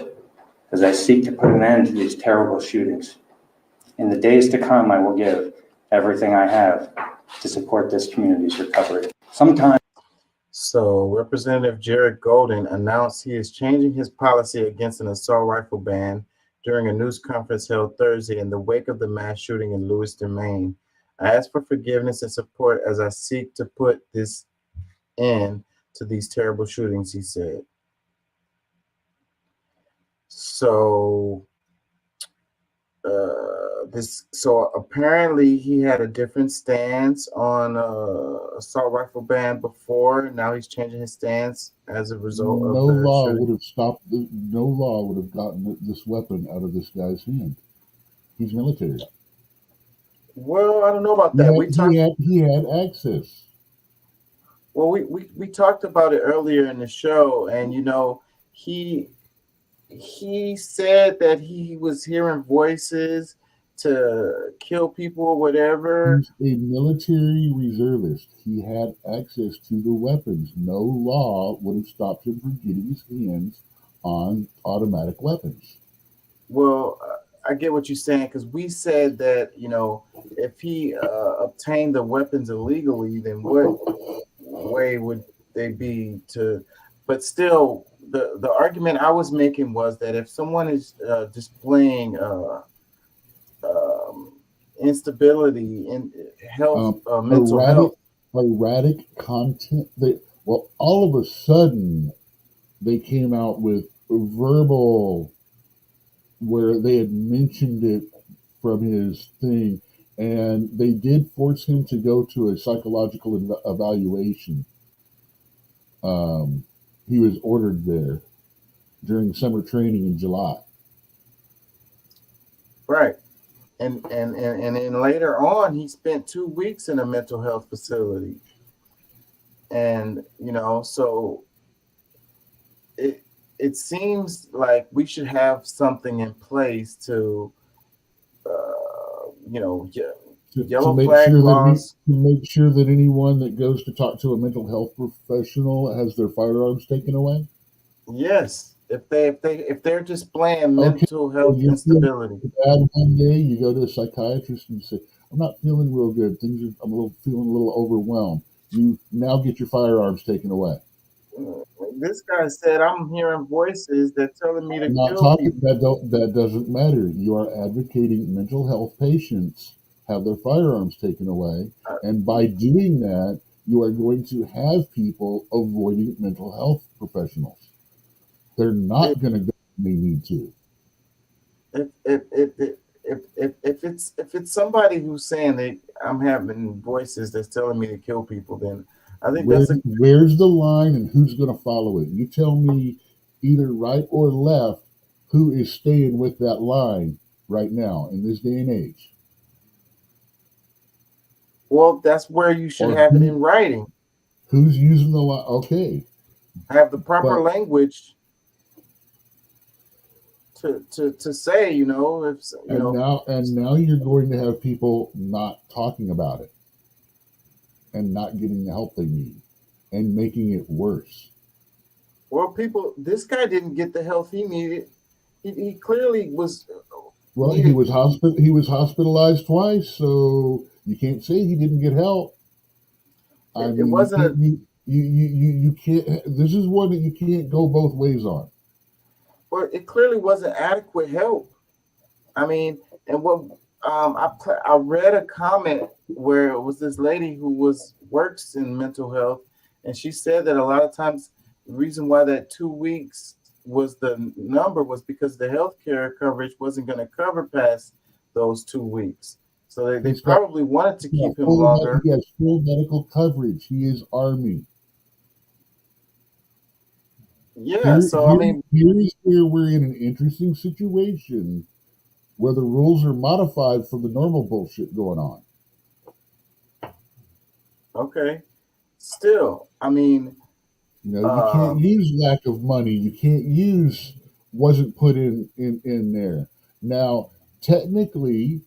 as I seek to put an end to these terrible shootings. In the days to come, I will give everything I have to support this community's recovery. So Representative Jared Golden announced he is changing his policy against an assault rifle ban during a news conference held Thursday in the wake of the mass shooting in Lewiston, Maine. I ask for forgiveness and support as I seek to put this end to these terrible shootings, he said. So so apparently he had a different stance on assault rifle ban before. Now he's changing his stance as a result of No the law shooting. would have stopped. No law would have gotten this weapon out of this guy's hand. He's military. Well, I don't know about that. He had access. Well, we talked about it earlier in the show, and you know, he said that he was hearing voices to kill people or whatever. He's a military reservist. He had access to the weapons. No law would have stopped him from getting his hands on automatic weapons. Well, I get what you're saying, because we said that, you know, if he obtained the weapons illegally, then what way would they be to? But still, the argument I was making was that if someone is displaying instability in health, mental health, erratic content. All of a sudden, they came out with verbal where they had mentioned it from his thing, and they did force him to go to a psychological evaluation. He was ordered there during summer training in July. right? And then later on, he spent 2 weeks in a mental health facility, and you know, so it seems like we should have something in place to, you know, yellow flag laws. To make sure that anyone that goes to talk to a mental health professional has their firearms taken away. Yes, if they're displaying mental health instability. Bad one day, you go to a psychiatrist and you say, "I'm not feeling real good. I'm feeling a little overwhelmed." You now get your firearms taken away. This guy said, "I'm hearing voices that telling me to I'm not kill talking people." that doesn't matter. You are advocating mental health patients have their firearms taken away, and by doing that, you are going to have people avoiding mental health professionals. They're not going to go when they need to. If it's somebody who's saying I'm having voices that's telling me to kill people, then I think Where's the line and who's going to follow it? You tell me either right or left who is staying with that line right now in this day and age. Well, that's where you should have it in writing. Who's using the line? Okay. Have the proper language to say, you know, if you know. Now you're going to have people not talking about it and not getting the help they need and making it worse. Well, this guy didn't get the help he needed. He clearly was. Well, he was hospitalized twice, so you can't say he didn't get help. It wasn't. You can't. This is one that you can't go both ways on. Well, it clearly wasn't adequate help. I mean, and what I read a comment where it was this lady who works in mental health, and she said that a lot of times the reason why that 2 weeks was the number was because the healthcare coverage wasn't going to cover past those 2 weeks. So they probably wanted to keep him longer. He has full medical coverage. He is Army. Yeah, here's where we're in an interesting situation where the rules are modified for the normal bullshit going on. Okay. Still, I mean, you can't use lack of money. You can't use wasn't put in there. Now, technically,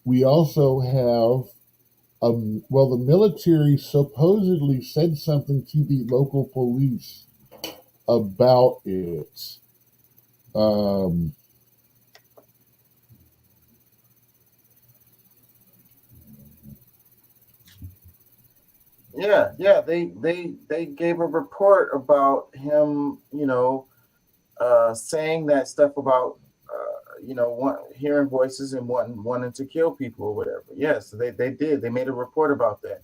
we also have the military supposedly said something to the local police about it. Yeah, they gave a report about him, you know, saying that stuff about, you know, hearing voices and wanting to kill people or whatever. Yes, they did. They made a report about that.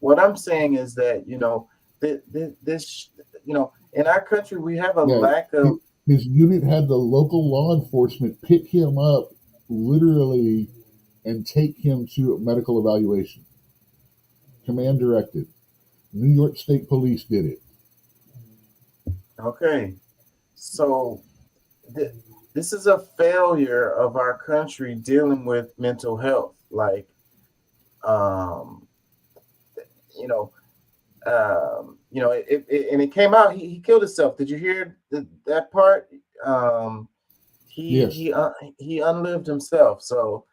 What I'm saying is that, you know, this, you know, in our country we have a lack of. His unit had the local law enforcement pick him up literally and take him to medical evaluation. Command directed. New York State Police did it. Okay. So this is a failure of our country dealing with mental health. Like, you know, you know, and it came out. He killed himself. Did you hear that part? Yes. He unlived himself. So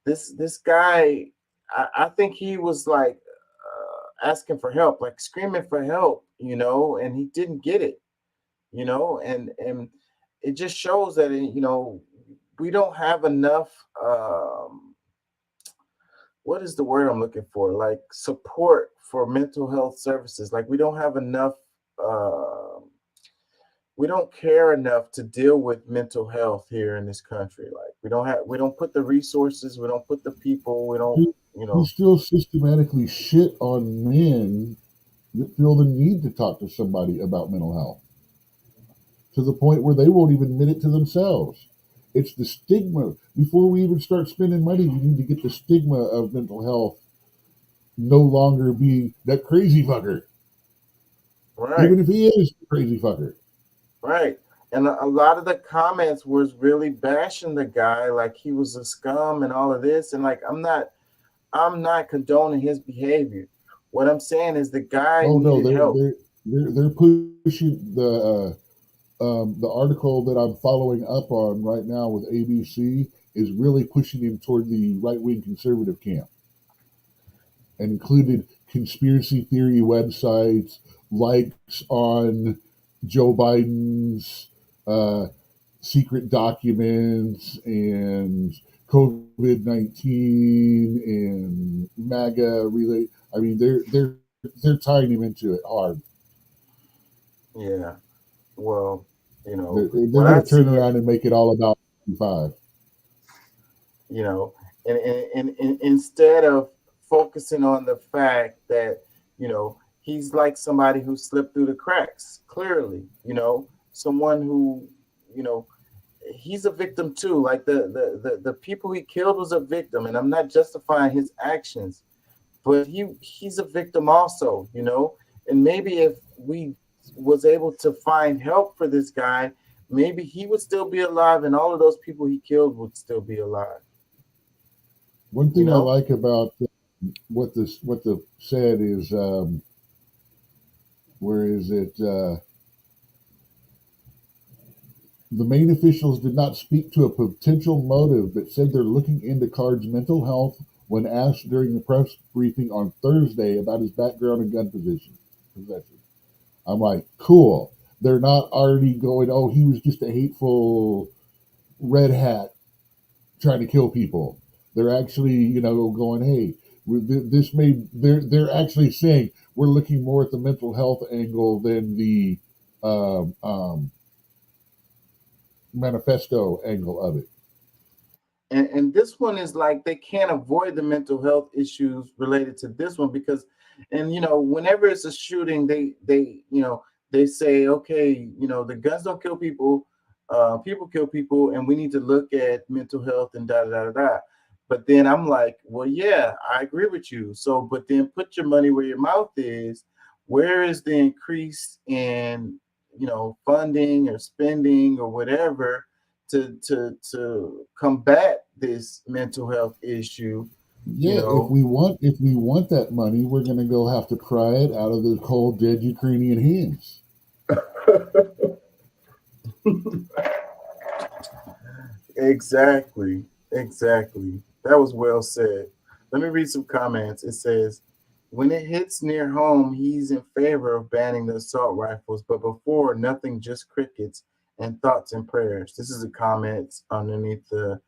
this guy, I think he was like asking for help, like screaming for help, you know, and he didn't get it, you know, and it just shows that you know, we don't have enough. What is the word I'm looking for? Like support for mental health services. Like we don't have enough. We don't care enough to deal with mental health here in this country. Like we don't put the resources, we don't put the people, we don't, you know. We still systematically shit on men that feel the need to talk to somebody about mental health, to the point where they won't even admit it to themselves. It's the stigma. Before we even start spending money, we need to get the stigma of mental health no longer be that crazy fucker. Right. Even if he is a crazy fucker. Right. And a lot of the comments was really bashing the guy, like he was a scum and all of this. And like, I'm not condoning his behavior. What I'm saying is the guy needed help. They're pushing the article that I'm following up on right now with ABC is really pushing him toward the right-wing conservative camp, and included conspiracy theory websites, likes on Joe Biden's secret documents and COVID-19 and MAGA relate. I mean, they're tying him into it hard. Yeah. Well, you know, they're going to turn around and make it all about 5. You know, and instead of focusing on the fact that, you know, he's like somebody who slipped through the cracks, clearly, you know, someone who, you know, he's a victim too. Like the people he killed was a victim, and I'm not justifying his actions, but he's a victim also, you know. And maybe if we was able to find help for this guy, maybe he would still be alive, and all of those people he killed would still be alive. One thing I like about what the said is, where is it? The main officials did not speak to a potential motive, but said they're looking into Card's mental health when asked during the press briefing on Thursday about his background and gun possession. I'm like, cool. They're not already going, oh, he was just a hateful red hat trying to kill people. They're actually, you know, going, hey, they're actually saying we're looking more at the mental health angle than the manifesto angle of it. And this one is like they can't avoid the mental health issues related to this one because, and you know, whenever it's a shooting, they you know, they say, okay, you know, the guns don't kill people, people kill people, and we need to look at mental health and da da da da. But then I'm like, well, yeah, I agree with you. So, but then put your money where your mouth is. Where is the increase in, you know, funding or spending or whatever to combat this mental health issue? Yeah, you know? if we want that money, we're going to go have to pry it out of the cold, dead Ukrainian hands. Exactly. That was well said. Let me read some comments. It says, when it hits near home, he's in favor of banning the assault rifles, but before, nothing, just crickets and thoughts and prayers. This is a comment underneath the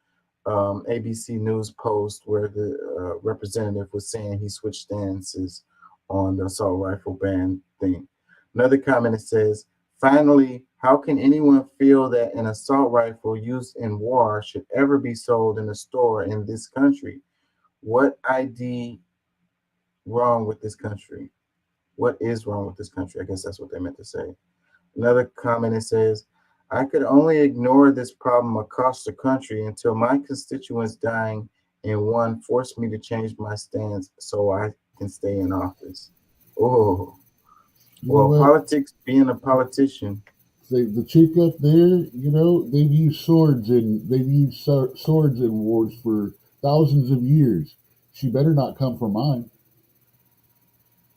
ABC News post where the representative was saying he switched stances on the assault rifle ban thing. Another comment, it says, finally, how can anyone feel that an assault rifle used in war should ever be sold in a store in this country? What ID wrong with this country? What is wrong with this country? I guess that's what they meant to say. Another comment, it says, I could only ignore this problem across the country until my constituents dying and one forced me to change my stance so I can stay in office. Oh, well, politics, being a politician. The chick up there, you know, they've used swords in wars for thousands of years. She better not come for mine.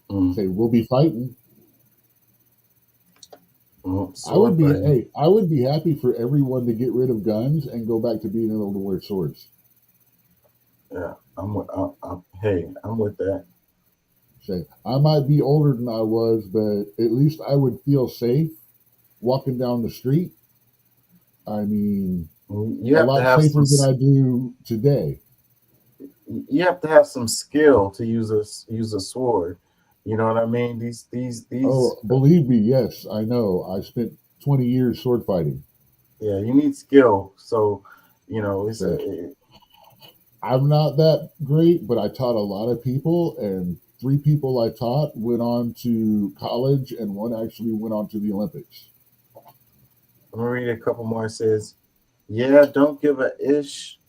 Say we'll be fighting. I would be happy for everyone to get rid of guns and go back to being able to wear swords. Yeah, I'm with that. Say I might be older than I was, but at least I would feel safe walking down the street. I mean, You a have to lot have safer some. than I do today. You have to have some skill to use a sword. You know what I mean? These. Oh, believe me, yes, I know. I spent 20 years sword fighting. Yeah, you need skill. So, it's I'm not that great, but I taught a lot of people, and 3 people I taught went on to college, and 1 actually went on to the Olympics. I'm gonna read a couple more. It says, "Yeah, don't give a ish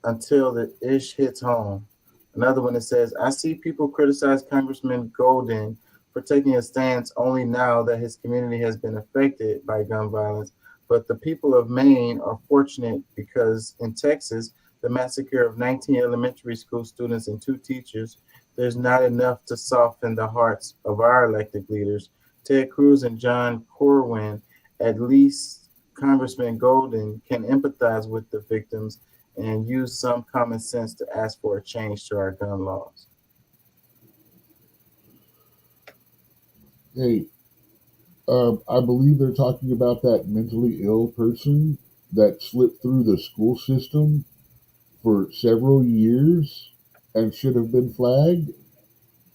until the ish hits home." Another one that says, "I see people criticize Congressman Golden for taking a stance only now that his community has been affected by gun violence, but the people of Maine are fortunate because in Texas, the massacre of 19 elementary school students and 2 teachers, there's not enough to soften the hearts of our elected leaders, Ted Cruz and John Corwin. At least Congressman Golden can empathize with the victims and use some common sense to ask for a change to our gun laws." Hey, I believe they're talking about that mentally ill person that slipped through the school system for several years and should have been flagged.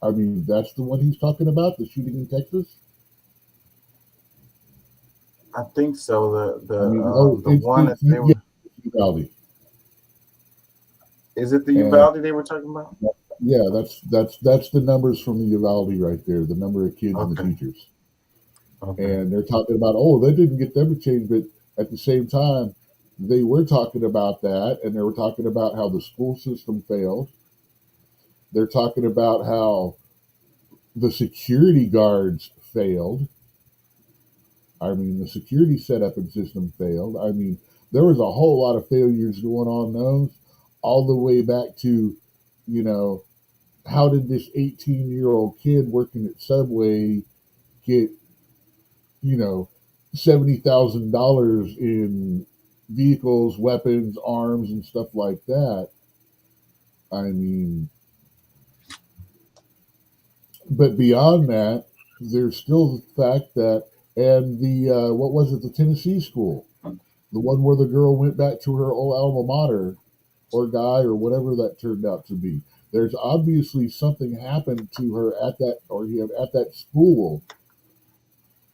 I mean, that's the one he's talking about, the shooting in Texas. I think so. The It's one that they were. Uvalde. Is it the Uvalde they were talking about? Yeah, that's the numbers from the Uvalde right there. The number of kids and the teachers. Okay. And they're talking about, oh, they didn't get them to change, but at the same time, they were talking about that, and they were talking about how the school system failed. They're talking about how the security guards failed. I mean, the security setup and system failed. I mean, there was a whole lot of failures going on those, all the way back to, how did this 18-year-old kid working at Subway get, $70,000 in vehicles, weapons, arms, and stuff like that? I mean, but beyond that, there's still the fact that, and the, what was it, the Tennessee school, the one where the girl went back to her old alma mater, or guy, or whatever that turned out to be. There's obviously something happened to her at that school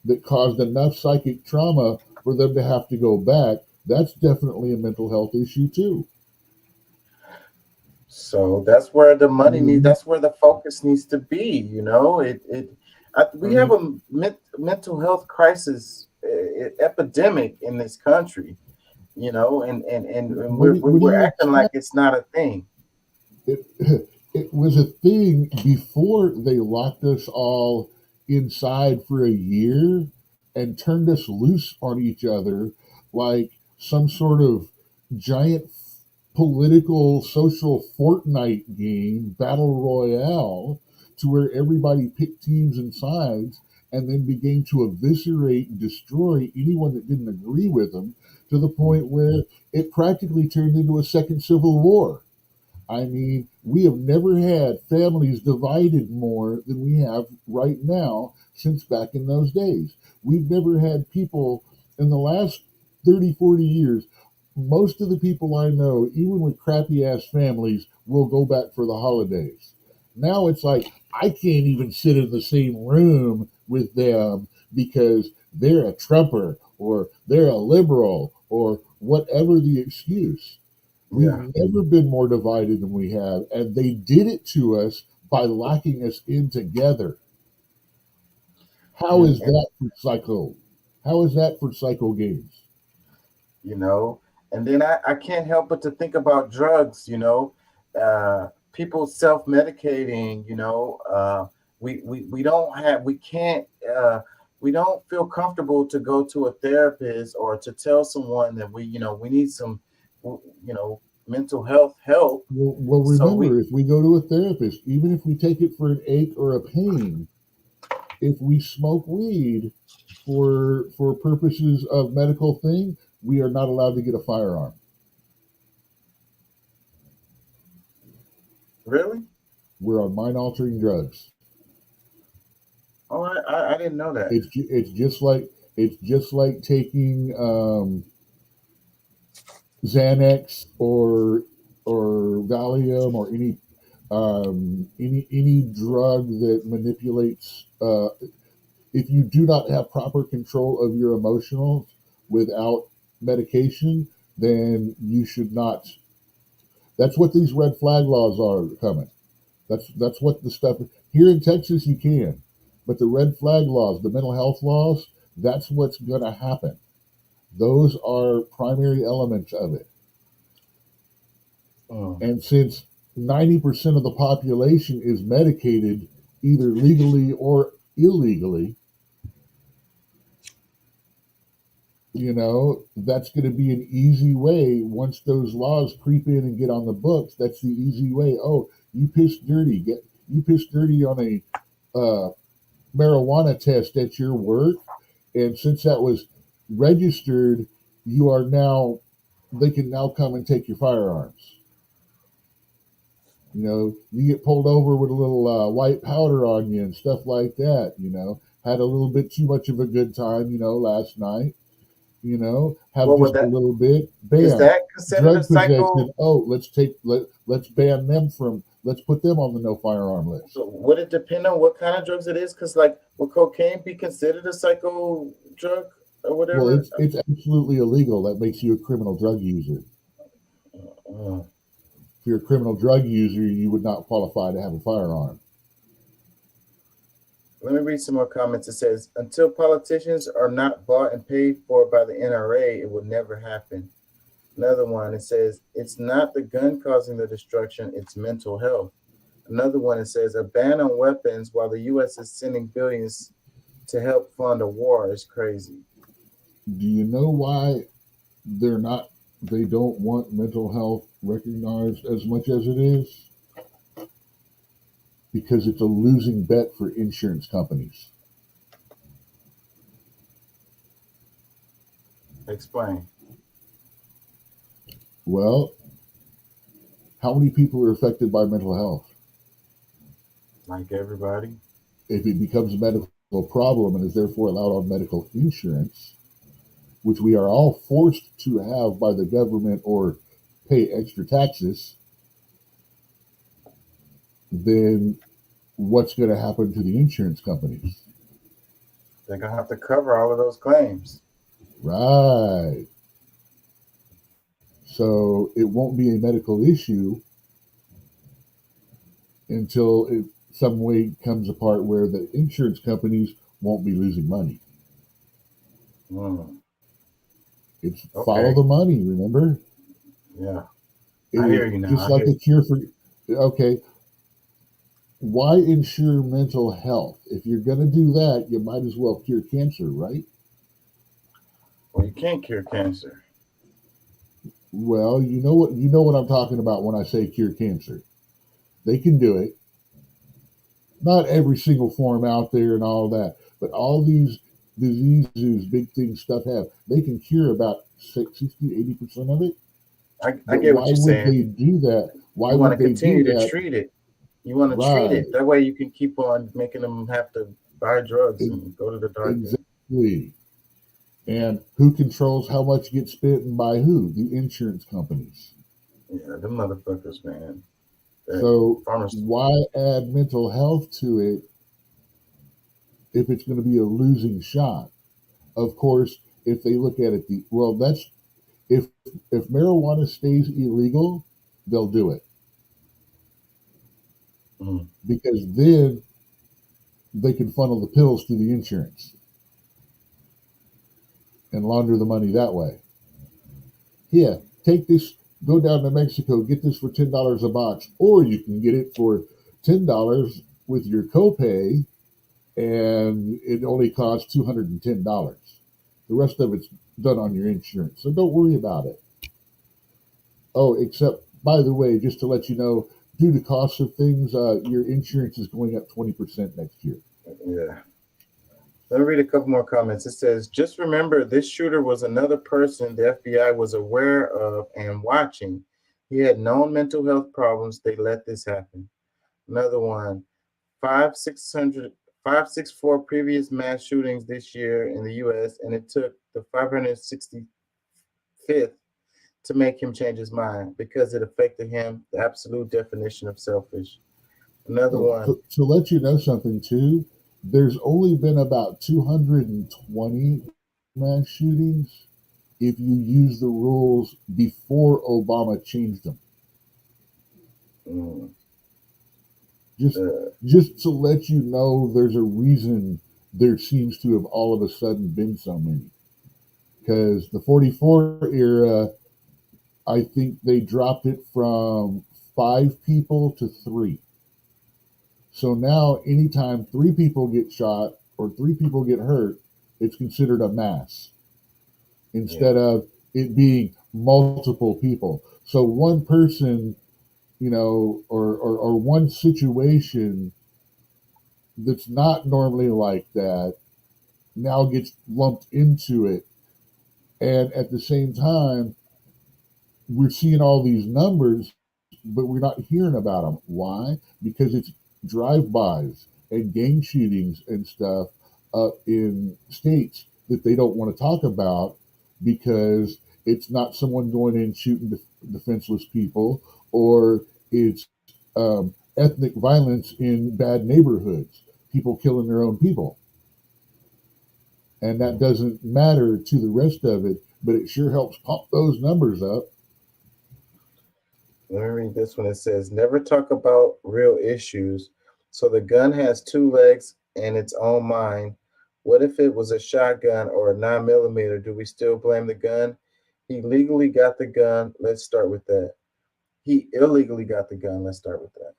that caused enough psychic trauma for them to have to go back. That's definitely a mental health issue too. So that's where the money needs. That's where the focus needs to be. We have a mental health crisis epidemic in this country. And we're acting like it's not a thing. It was a thing before they locked us all inside for a year and turned us loose on each other like some sort of giant political social Fortnite game, battle royale, to where everybody picked teams and sides and then began to eviscerate and destroy anyone that didn't agree with them, to the point where it practically turned into a second civil war. I mean, we have never had families divided more than we have right now since back in those days. We've never had people in the last 30, 40 years. Most of the people I know, even with crappy ass families, will go back for the holidays. Now it's like, I can't even sit in the same room with them because they're a Trumper or they're a liberal or whatever the excuse. We've never been more divided than we have, and they did it to us by locking us in together. How is that for psycho? How is that for psycho games? And then I can't help but to think about drugs. People self-medicating. We don't feel comfortable to go to a therapist or to tell someone that we need some mental health help. Well, So remember, if we go to a therapist, even if we take it for an ache or a pain, if we smoke weed for purposes of medical thing, we are not allowed to get a firearm. Really? We're on mind-altering drugs. Oh, I didn't know that. It's just like taking Xanax or Valium or any drug that manipulates. If you do not have proper control of your emotions without medication, then you should not. That's what these red flag laws are coming. That's what the stuff here in Texas you can, but the red flag laws, the mental health laws, that's what's going to happen. Those are primary elements of it. And since 90% of the population is medicated either legally or illegally, that's going to be an easy way. Once those laws creep in and get on the books, that's the easy way. Oh, you pissed dirty. You pissed dirty on a marijuana test at your work, and since that was registered, they can now come and take your firearms. You get pulled over with a little white powder on you and stuff like that. Had a little bit too much of a good time. Last night. Have just a little bit. Bam. Is that considered Drug a psycho? possession. Oh, let's ban them from. Let's put them on the no firearm list. So would it depend on what kind of drugs it is? Because like, would cocaine be considered a psycho drug or whatever? Well, it's absolutely illegal. That makes you a criminal drug user. If you're a criminal drug user, you would not qualify to have a firearm. Let me read some more comments. It says, until politicians are not bought and paid for by the NRA, it will never happen. Another one, it says, it's not the gun causing the destruction, it's mental health. Another one, it says, a ban on weapons while the U.S. is sending billions to help fund a war is crazy. Do you know why they don't want mental health recognized as much as it is? Because it's a losing bet for insurance companies. Explain. Well, how many people are affected by mental health? Like everybody. If it becomes a medical problem and is therefore allowed on medical insurance, which we are all forced to have by the government or pay extra taxes, then what's going to happen to the insurance companies? They're going to have to cover all of those claims. Right. So it won't be a medical issue until it some way comes apart where the insurance companies won't be losing money. It's follow the money, remember? Yeah. I hear you now. Just like a cure for, okay, why insure mental health? If you're going to do that, you might as well cure cancer, right? Well, you can't cure cancer. Well, you know what I'm talking about when I say cure cancer. They can do it. Not every single form out there and all that, but all these diseases, big things, stuff they can cure about 60, 80% of it. I get what you're saying. Why would they do that? Why you want would to they continue do to that? treat it. You want to treat it. That way you can keep on making them have to buy drugs and go to the doctor. Exactly. And who controls how much gets spent and by who? The insurance companies. Yeah, them motherfuckers, man. So why add mental health to it if it's going to be a losing shot? Of course, if they look at it, that's if marijuana stays illegal, they'll do it. Because then they can funnel the pills through the insurance and launder the money that way. Yeah, take this, go down to Mexico, get this for $10 a box, or you can get it for $10 with your copay, and it only costs $210. The rest of it's done on your insurance, so don't worry about it. Oh, except by the way, just to let you know, due to cost of things, your insurance is going up 20% next year. Yeah. Let me read a couple more comments. It says, just remember this shooter was another person the FBI was aware of and watching. He had known mental health problems. They let this happen. Another one, 564 previous mass shootings this year in the U.S., and it took the 565th to make him change his mind because it affected him, the absolute definition of selfish. Another one. To let you know something too, there's only been about 220 mass shootings if you use the rules before Obama changed them. Just to let you know, there's a reason there seems to have all of a sudden been so many. Because the 44 era, I think they dropped it from 5 people to 3. So now anytime 3 people get shot or 3 people get hurt, it's considered a mass instead of it being multiple people. So one person, or one situation that's not normally like that now gets lumped into it. And at the same time, we're seeing all these numbers, but we're not hearing about them. Why? Because it's drive-bys and gang shootings and stuff in states that they don't want to talk about because it's not someone going in shooting defenseless people, or it's ethnic violence in bad neighborhoods, people killing their own people. And that doesn't matter to the rest of it, but it sure helps pump those numbers up. Let me read this one. It says, never talk about real issues. So the gun has 2 legs and its own mind. What if it was a shotgun or a 9mm? Do we still blame the gun? He legally got the gun. Let's start with that. He illegally got the gun. Let's start with that.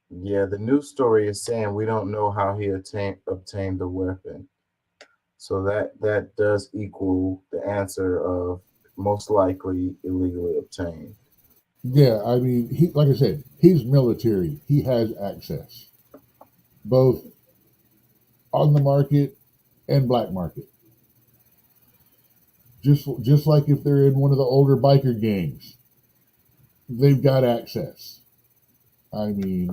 Yeah, the news story is saying we don't know how he obtained the weapon. So that does equal the answer of most likely illegally obtained. Yeah, I mean, like I said, he's military. He has access, both on the market and black market. Just like if they're in one of the older biker gangs, they've got access. I mean,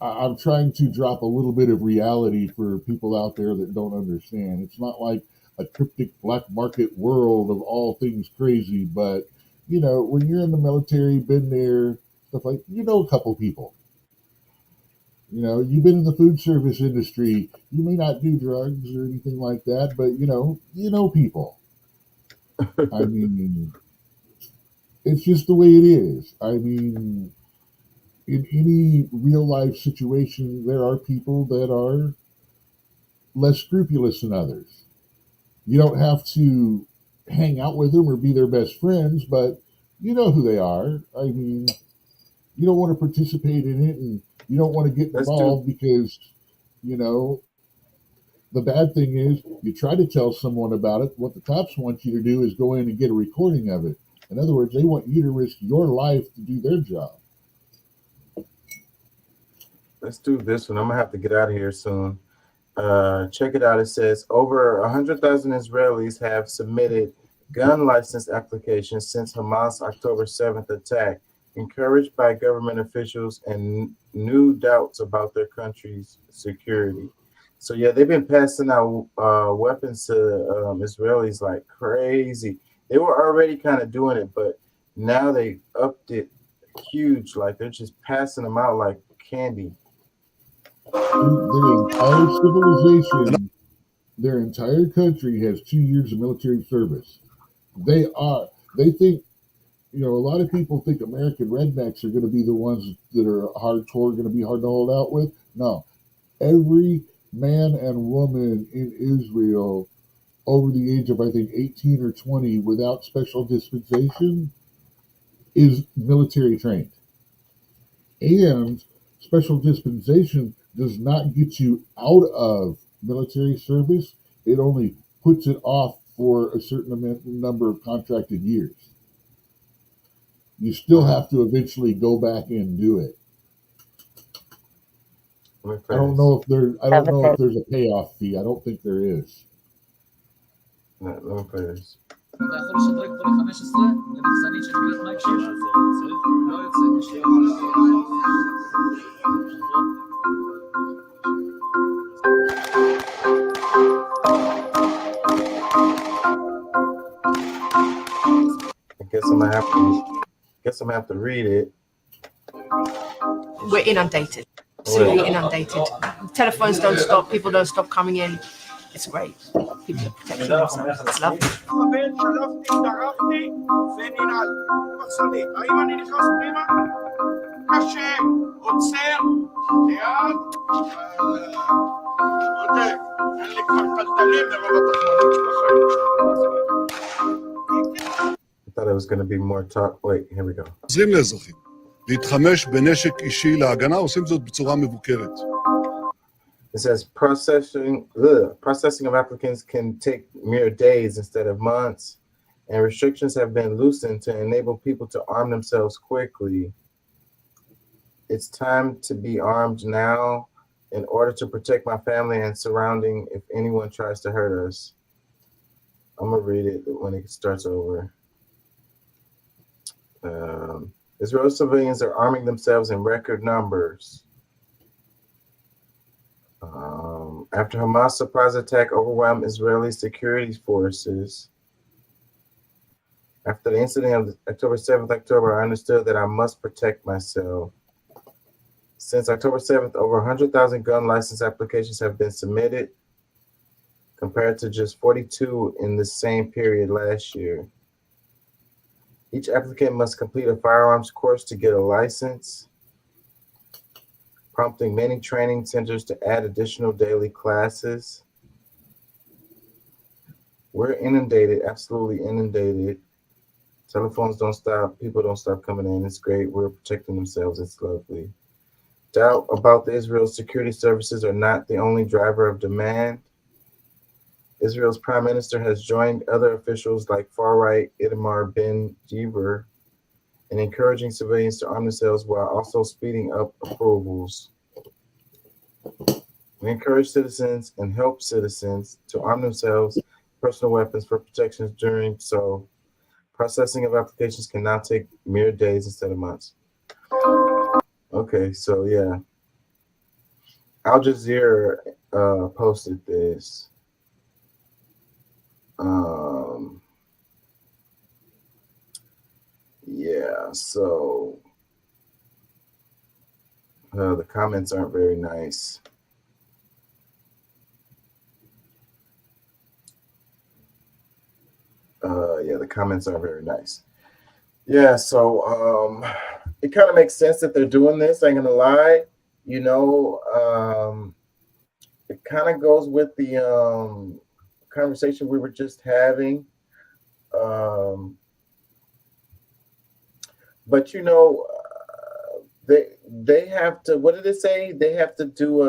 I'm trying to drop a little bit of reality for people out there that don't understand. It's not like a cryptic black market world of all things crazy, but when you're in the military, been there, stuff like, a couple people. You've been in the food service industry. You may not do drugs or anything like that, but you know people. I mean, it's just the way it is. I mean, in any real life situation, there are people that are less scrupulous than others. You don't have to hang out with them or be their best friends, but you know who they are. I mean, you don't want to participate in it, and you don't want to get involved because, the bad thing is you try to tell someone about it. What the cops want you to do is go in and get a recording of it. In other words, they want you to risk your life to do their job. Let's do this one. I'm gonna have to get out of here soon. Check it out. It says over 100,000 Israelis have submitted gun license applications since Hamas October 7th attack, encouraged by government officials and new doubts about their country's security. So yeah, they've been passing out weapons to Israelis like crazy. They were already kind of doing it, but now they upped it huge. Like they're just passing them out like candy. Their entire civilization, their entire country has 2 years of military service. They think, a lot of people think American rednecks are going to be the ones that are hardcore, going to be hard to hold out with. No, every man and woman in Israel over the age of, I think, 18 or 20 without special dispensation is military trained. And special dispensation does not get you out of military service. It only puts it off for a certain number of contracted years. You still have to eventually go back and do it. I don't know if there's a payoff fee. I don't think there is. Let me play this. I guess I'm gonna have to read it. We're inundated. Absolutely inundated. Telephones don't stop. People don't stop coming in. It's great. People are protecting themselves. It's lovely. I thought it was gonna be more talk. Wait, here we go. עוזרים לאזרחים להתחמש בנשק אישי להגנה, עושים זאת בצורה מבוקרת. It says processing of applicants can take mere days instead of months, and restrictions have been loosened to enable people to arm themselves quickly. It's time to be armed now in order to protect my family and surrounding if anyone tries to hurt us. I'm gonna read it when it starts over. Israeli civilians are arming themselves in record numbers. After Hamas surprise attack overwhelmed Israeli security forces. After the incident of October 7th, I understood that I must protect myself. Since October 7th, over 100,000 gun license applications have been submitted, compared to just 42 in the same period last year. Each applicant must complete a firearms course to get a license, prompting many training centers to add additional daily classes. We're inundated, absolutely inundated. Telephones don't stop, people don't stop coming in. It's great. We're protecting themselves. It's lovely. Doubt about the Israel security services are not the only driver of demand. Israel's prime minister has joined other officials like far-right Itamar Ben-Gvir in encouraging civilians to arm themselves while also speeding up approvals. We encourage citizens and help citizens to arm themselves with personal weapons for protections during so processing of applications can now take mere days instead of months. Okay, so yeah. Al Jazeera posted this. Yeah, so the comments aren't very nice. Yeah, the comments aren't very nice. Yeah, so it kind of makes sense that they're doing this, I ain't gonna lie. You know, it kind of goes with the conversation we were just having. But you know, they have to, what did it say? They have to do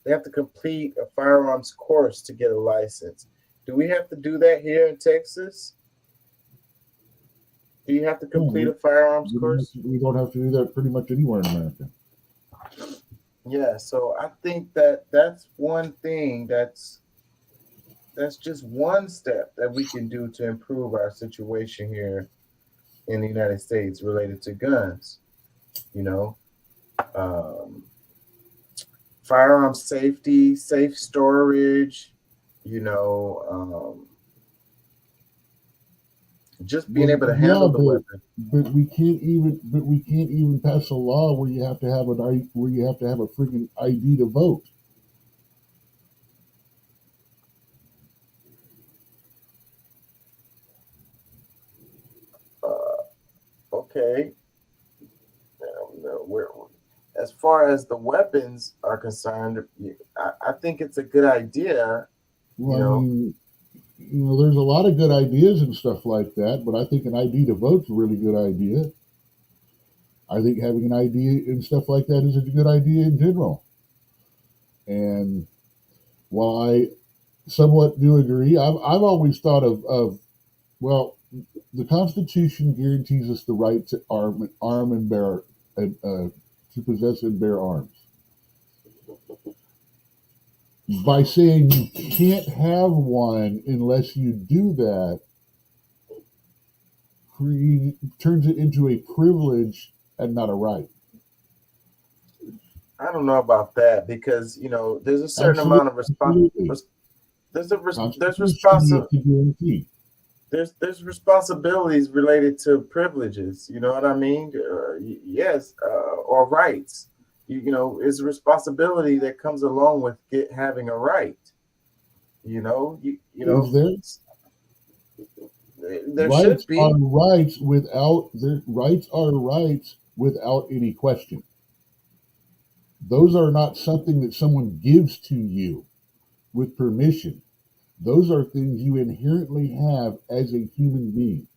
they have to complete a firearms course to get a license. Do we have to do that here in Texas? Do you have to complete a firearms course? We don't have to do that pretty much anywhere in America. Yeah, so I think that that's one thing that's just one step that we can do to improve our situation here in the United States related to guns. You know, firearm safety, safe storage, you know, just being able to handle the weapon. But we can't even pass a law where you have to have a freaking ID to vote. Okay. As far as the weapons are concerned, I think it's a good idea. Well, I mean, you know, there's a lot of good ideas and stuff like that, but I think an ID to vote's a really good idea. I think having an ID and stuff like that is a good idea in general. And while somewhat do agree. I've always thought of well, the Constitution guarantees us the right to arm and bear and to possess and bear arms. By saying you can't have one unless you do that, turns it into a privilege and not a right. I don't know about that because there's a certain amount of there's responsibilities related to privileges. You know what I mean? Yes, or rights. It's a responsibility that comes along with having a right. There Rights should be. are rights rights are rights without any question. Those are not something that someone gives to you with permission. Those are things you inherently have as a human being.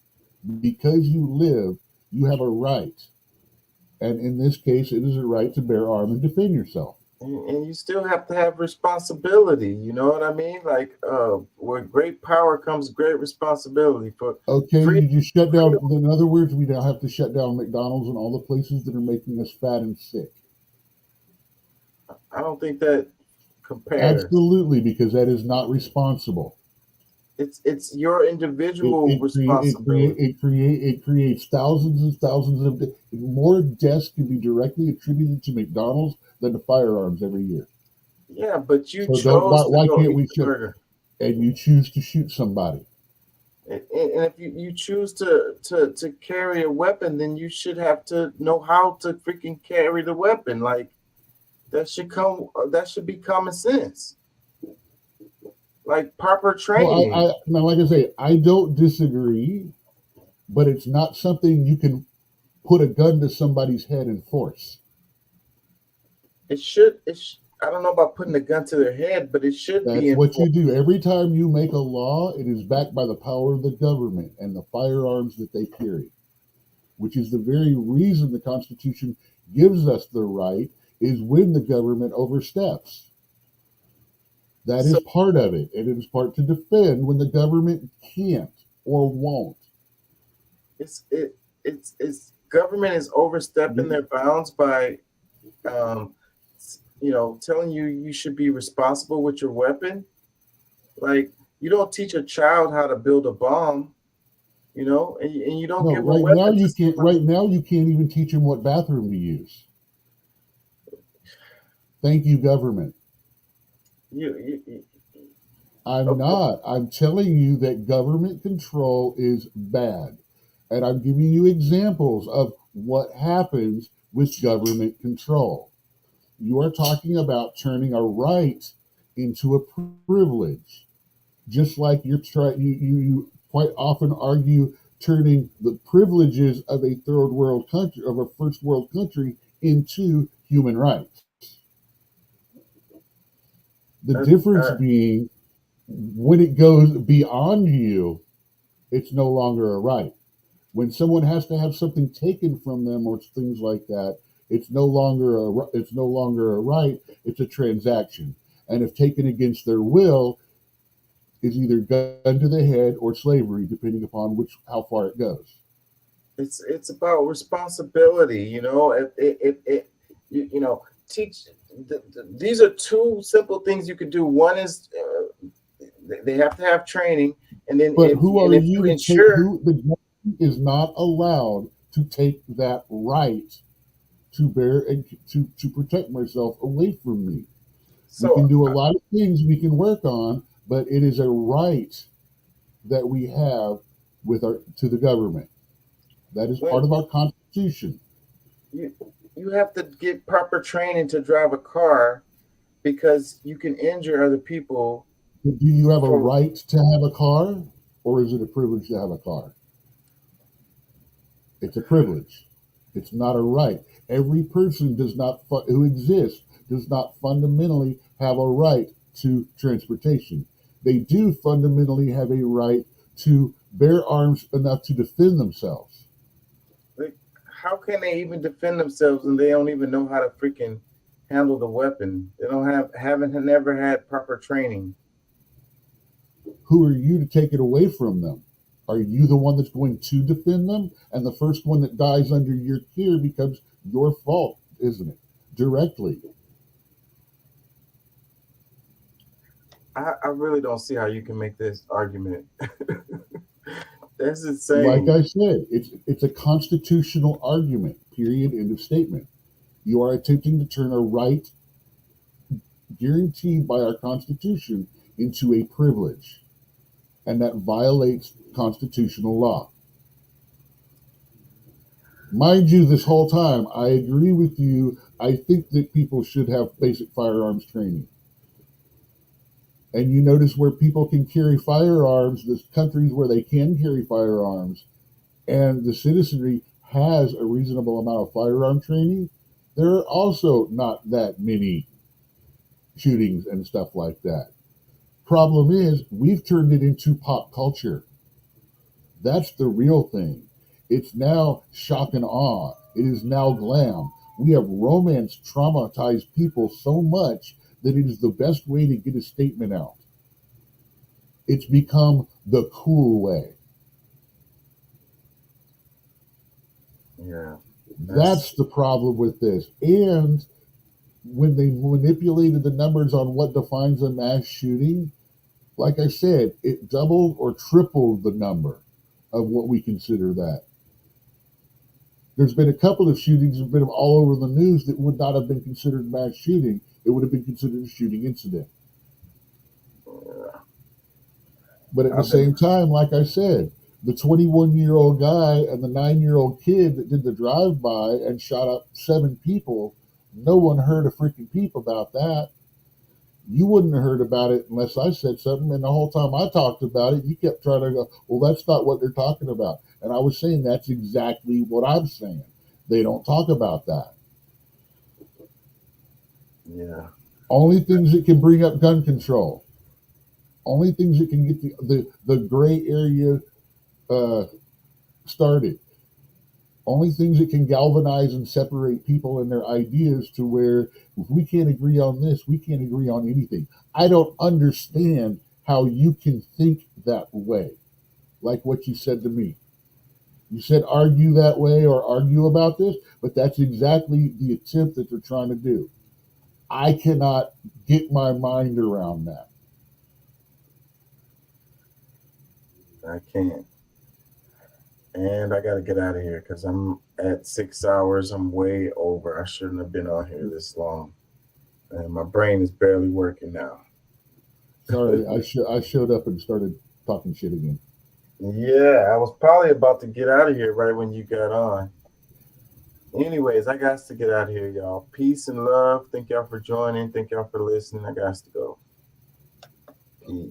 Because you live, you have a right. And in this case, it is a right to bear arms and defend yourself. And you still have to have responsibility. You know what I mean? Like, with great power comes great responsibility. You just shut down. In other words, we now have to shut down McDonald's and all the places that are making us fat and sick. I don't think that compares. Absolutely, because that is not responsible. It's your individual responsibility. It creates thousands and thousands of more deaths can be directly attributed to McDonald's than to firearms every year. Yeah, but you chose. Why can't we shoot? And you choose to shoot somebody. And if you choose to carry a weapon, then you should have to know how to freaking carry the weapon. Like that should be common sense. Like proper training. Now, like I say, I don't disagree, but it's not something you can put a gun to somebody's head and force. I don't know about putting a gun to their head, but it should be. That's what you do. Every time you make a law, it is backed by the power of the government and the firearms that they carry, which is the very reason the Constitution gives us the right, is when the government oversteps. That is part of it, and it is part to defend when the government can't or won't. It's government is overstepping their bounds by, telling you should be responsible with your weapon. Like you don't teach a child how to build a bomb, and you don't give right a weapon. Now you can't. Right now you can't even teach them what bathroom to use. Thank you, government. I'm not. I'm telling you that government control is bad. And I'm giving you examples of what happens with government control. You are talking about turning a right into a privilege. Just like you quite often argue turning the privileges of a third world country, of a first world country, into human rights. The difference being when it goes beyond you, it's no longer a right. When someone has to have something taken from them or things like that, it's no longer a right. It's a transaction, and if taken against their will, is either gun to the head or slavery, depending upon how far it goes. It's about responsibility. Teach. These are two simple things you could do. One is they have to have training, and then the government is not allowed to take that right to bear and to protect myself away from me. So we can do a lot of things we can work on, but it is a right that we have to the government. That is part of our Constitution. You have to get proper training to drive a car because you can injure other people. Do you have a right to have a car, or is it a privilege to have a car? It's a privilege. It's not a right. Every person who exists does not fundamentally have a right to transportation. They do fundamentally have a right to bear arms enough to defend themselves. How can they even defend themselves and they don't even know how to freaking handle the weapon? They don't never had proper training. who are you to take it away from them? Are you the one that's going to defend them? And the first one that dies under your care becomes your fault, isn't it? Directly. I really don't see how you can make this argument. That's insane. Like I said, it's a constitutional argument, period, end of statement. You are attempting to turn a right guaranteed by our Constitution into a privilege, and that violates constitutional law. Mind you, this whole time, I agree with you. I think that people should have basic firearms training. And you notice where people can carry firearms, the countries where they can carry firearms, and the citizenry has a reasonable amount of firearm training, there are also not that many shootings and stuff like that. Problem is, we've turned it into pop culture. That's the real thing. It's now shock and awe. It is now glam. We have romance traumatized people so much that it is the best way to get a statement out. It's become the cool way. Yeah. That's the problem with this. And when they manipulated the numbers on what defines a mass shooting, like I said, it doubled or tripled the number of what we consider that. There's been a couple of shootings that have been all over the news that would not have been considered mass shooting. It would have been considered a shooting incident. But at the same time, like I said, the 21-year-old guy and the 9-year-old kid that did the drive-by and shot up 7 people, no one heard a freaking peep about that. You wouldn't have heard about it unless I said something. And the whole time I talked about it, you kept trying to go, well, that's not what they're talking about. And I was saying that's exactly what I'm saying. They don't talk about that. Yeah. Only things that can bring up gun control. Only things that can get the gray area started. Only things that can galvanize and separate people and their ideas to where if we can't agree on this, we can't agree on anything. I don't understand how you can think that way, like what you said to me. You said argue that way or argue about this, but that's exactly the attempt that they're trying to do. I cannot get my mind around that. I can't. And I got to get out of here because I'm at 6 hours. I'm way over. I shouldn't have been on here this long. And my brain is barely working now. Sorry, I showed up and started talking shit again. Yeah, I was probably about to get out of here right when you got on. Anyways, I got to get out of here, y'all. Peace and love. Thank y'all for joining. Thank y'all for listening. I got to go. Peace.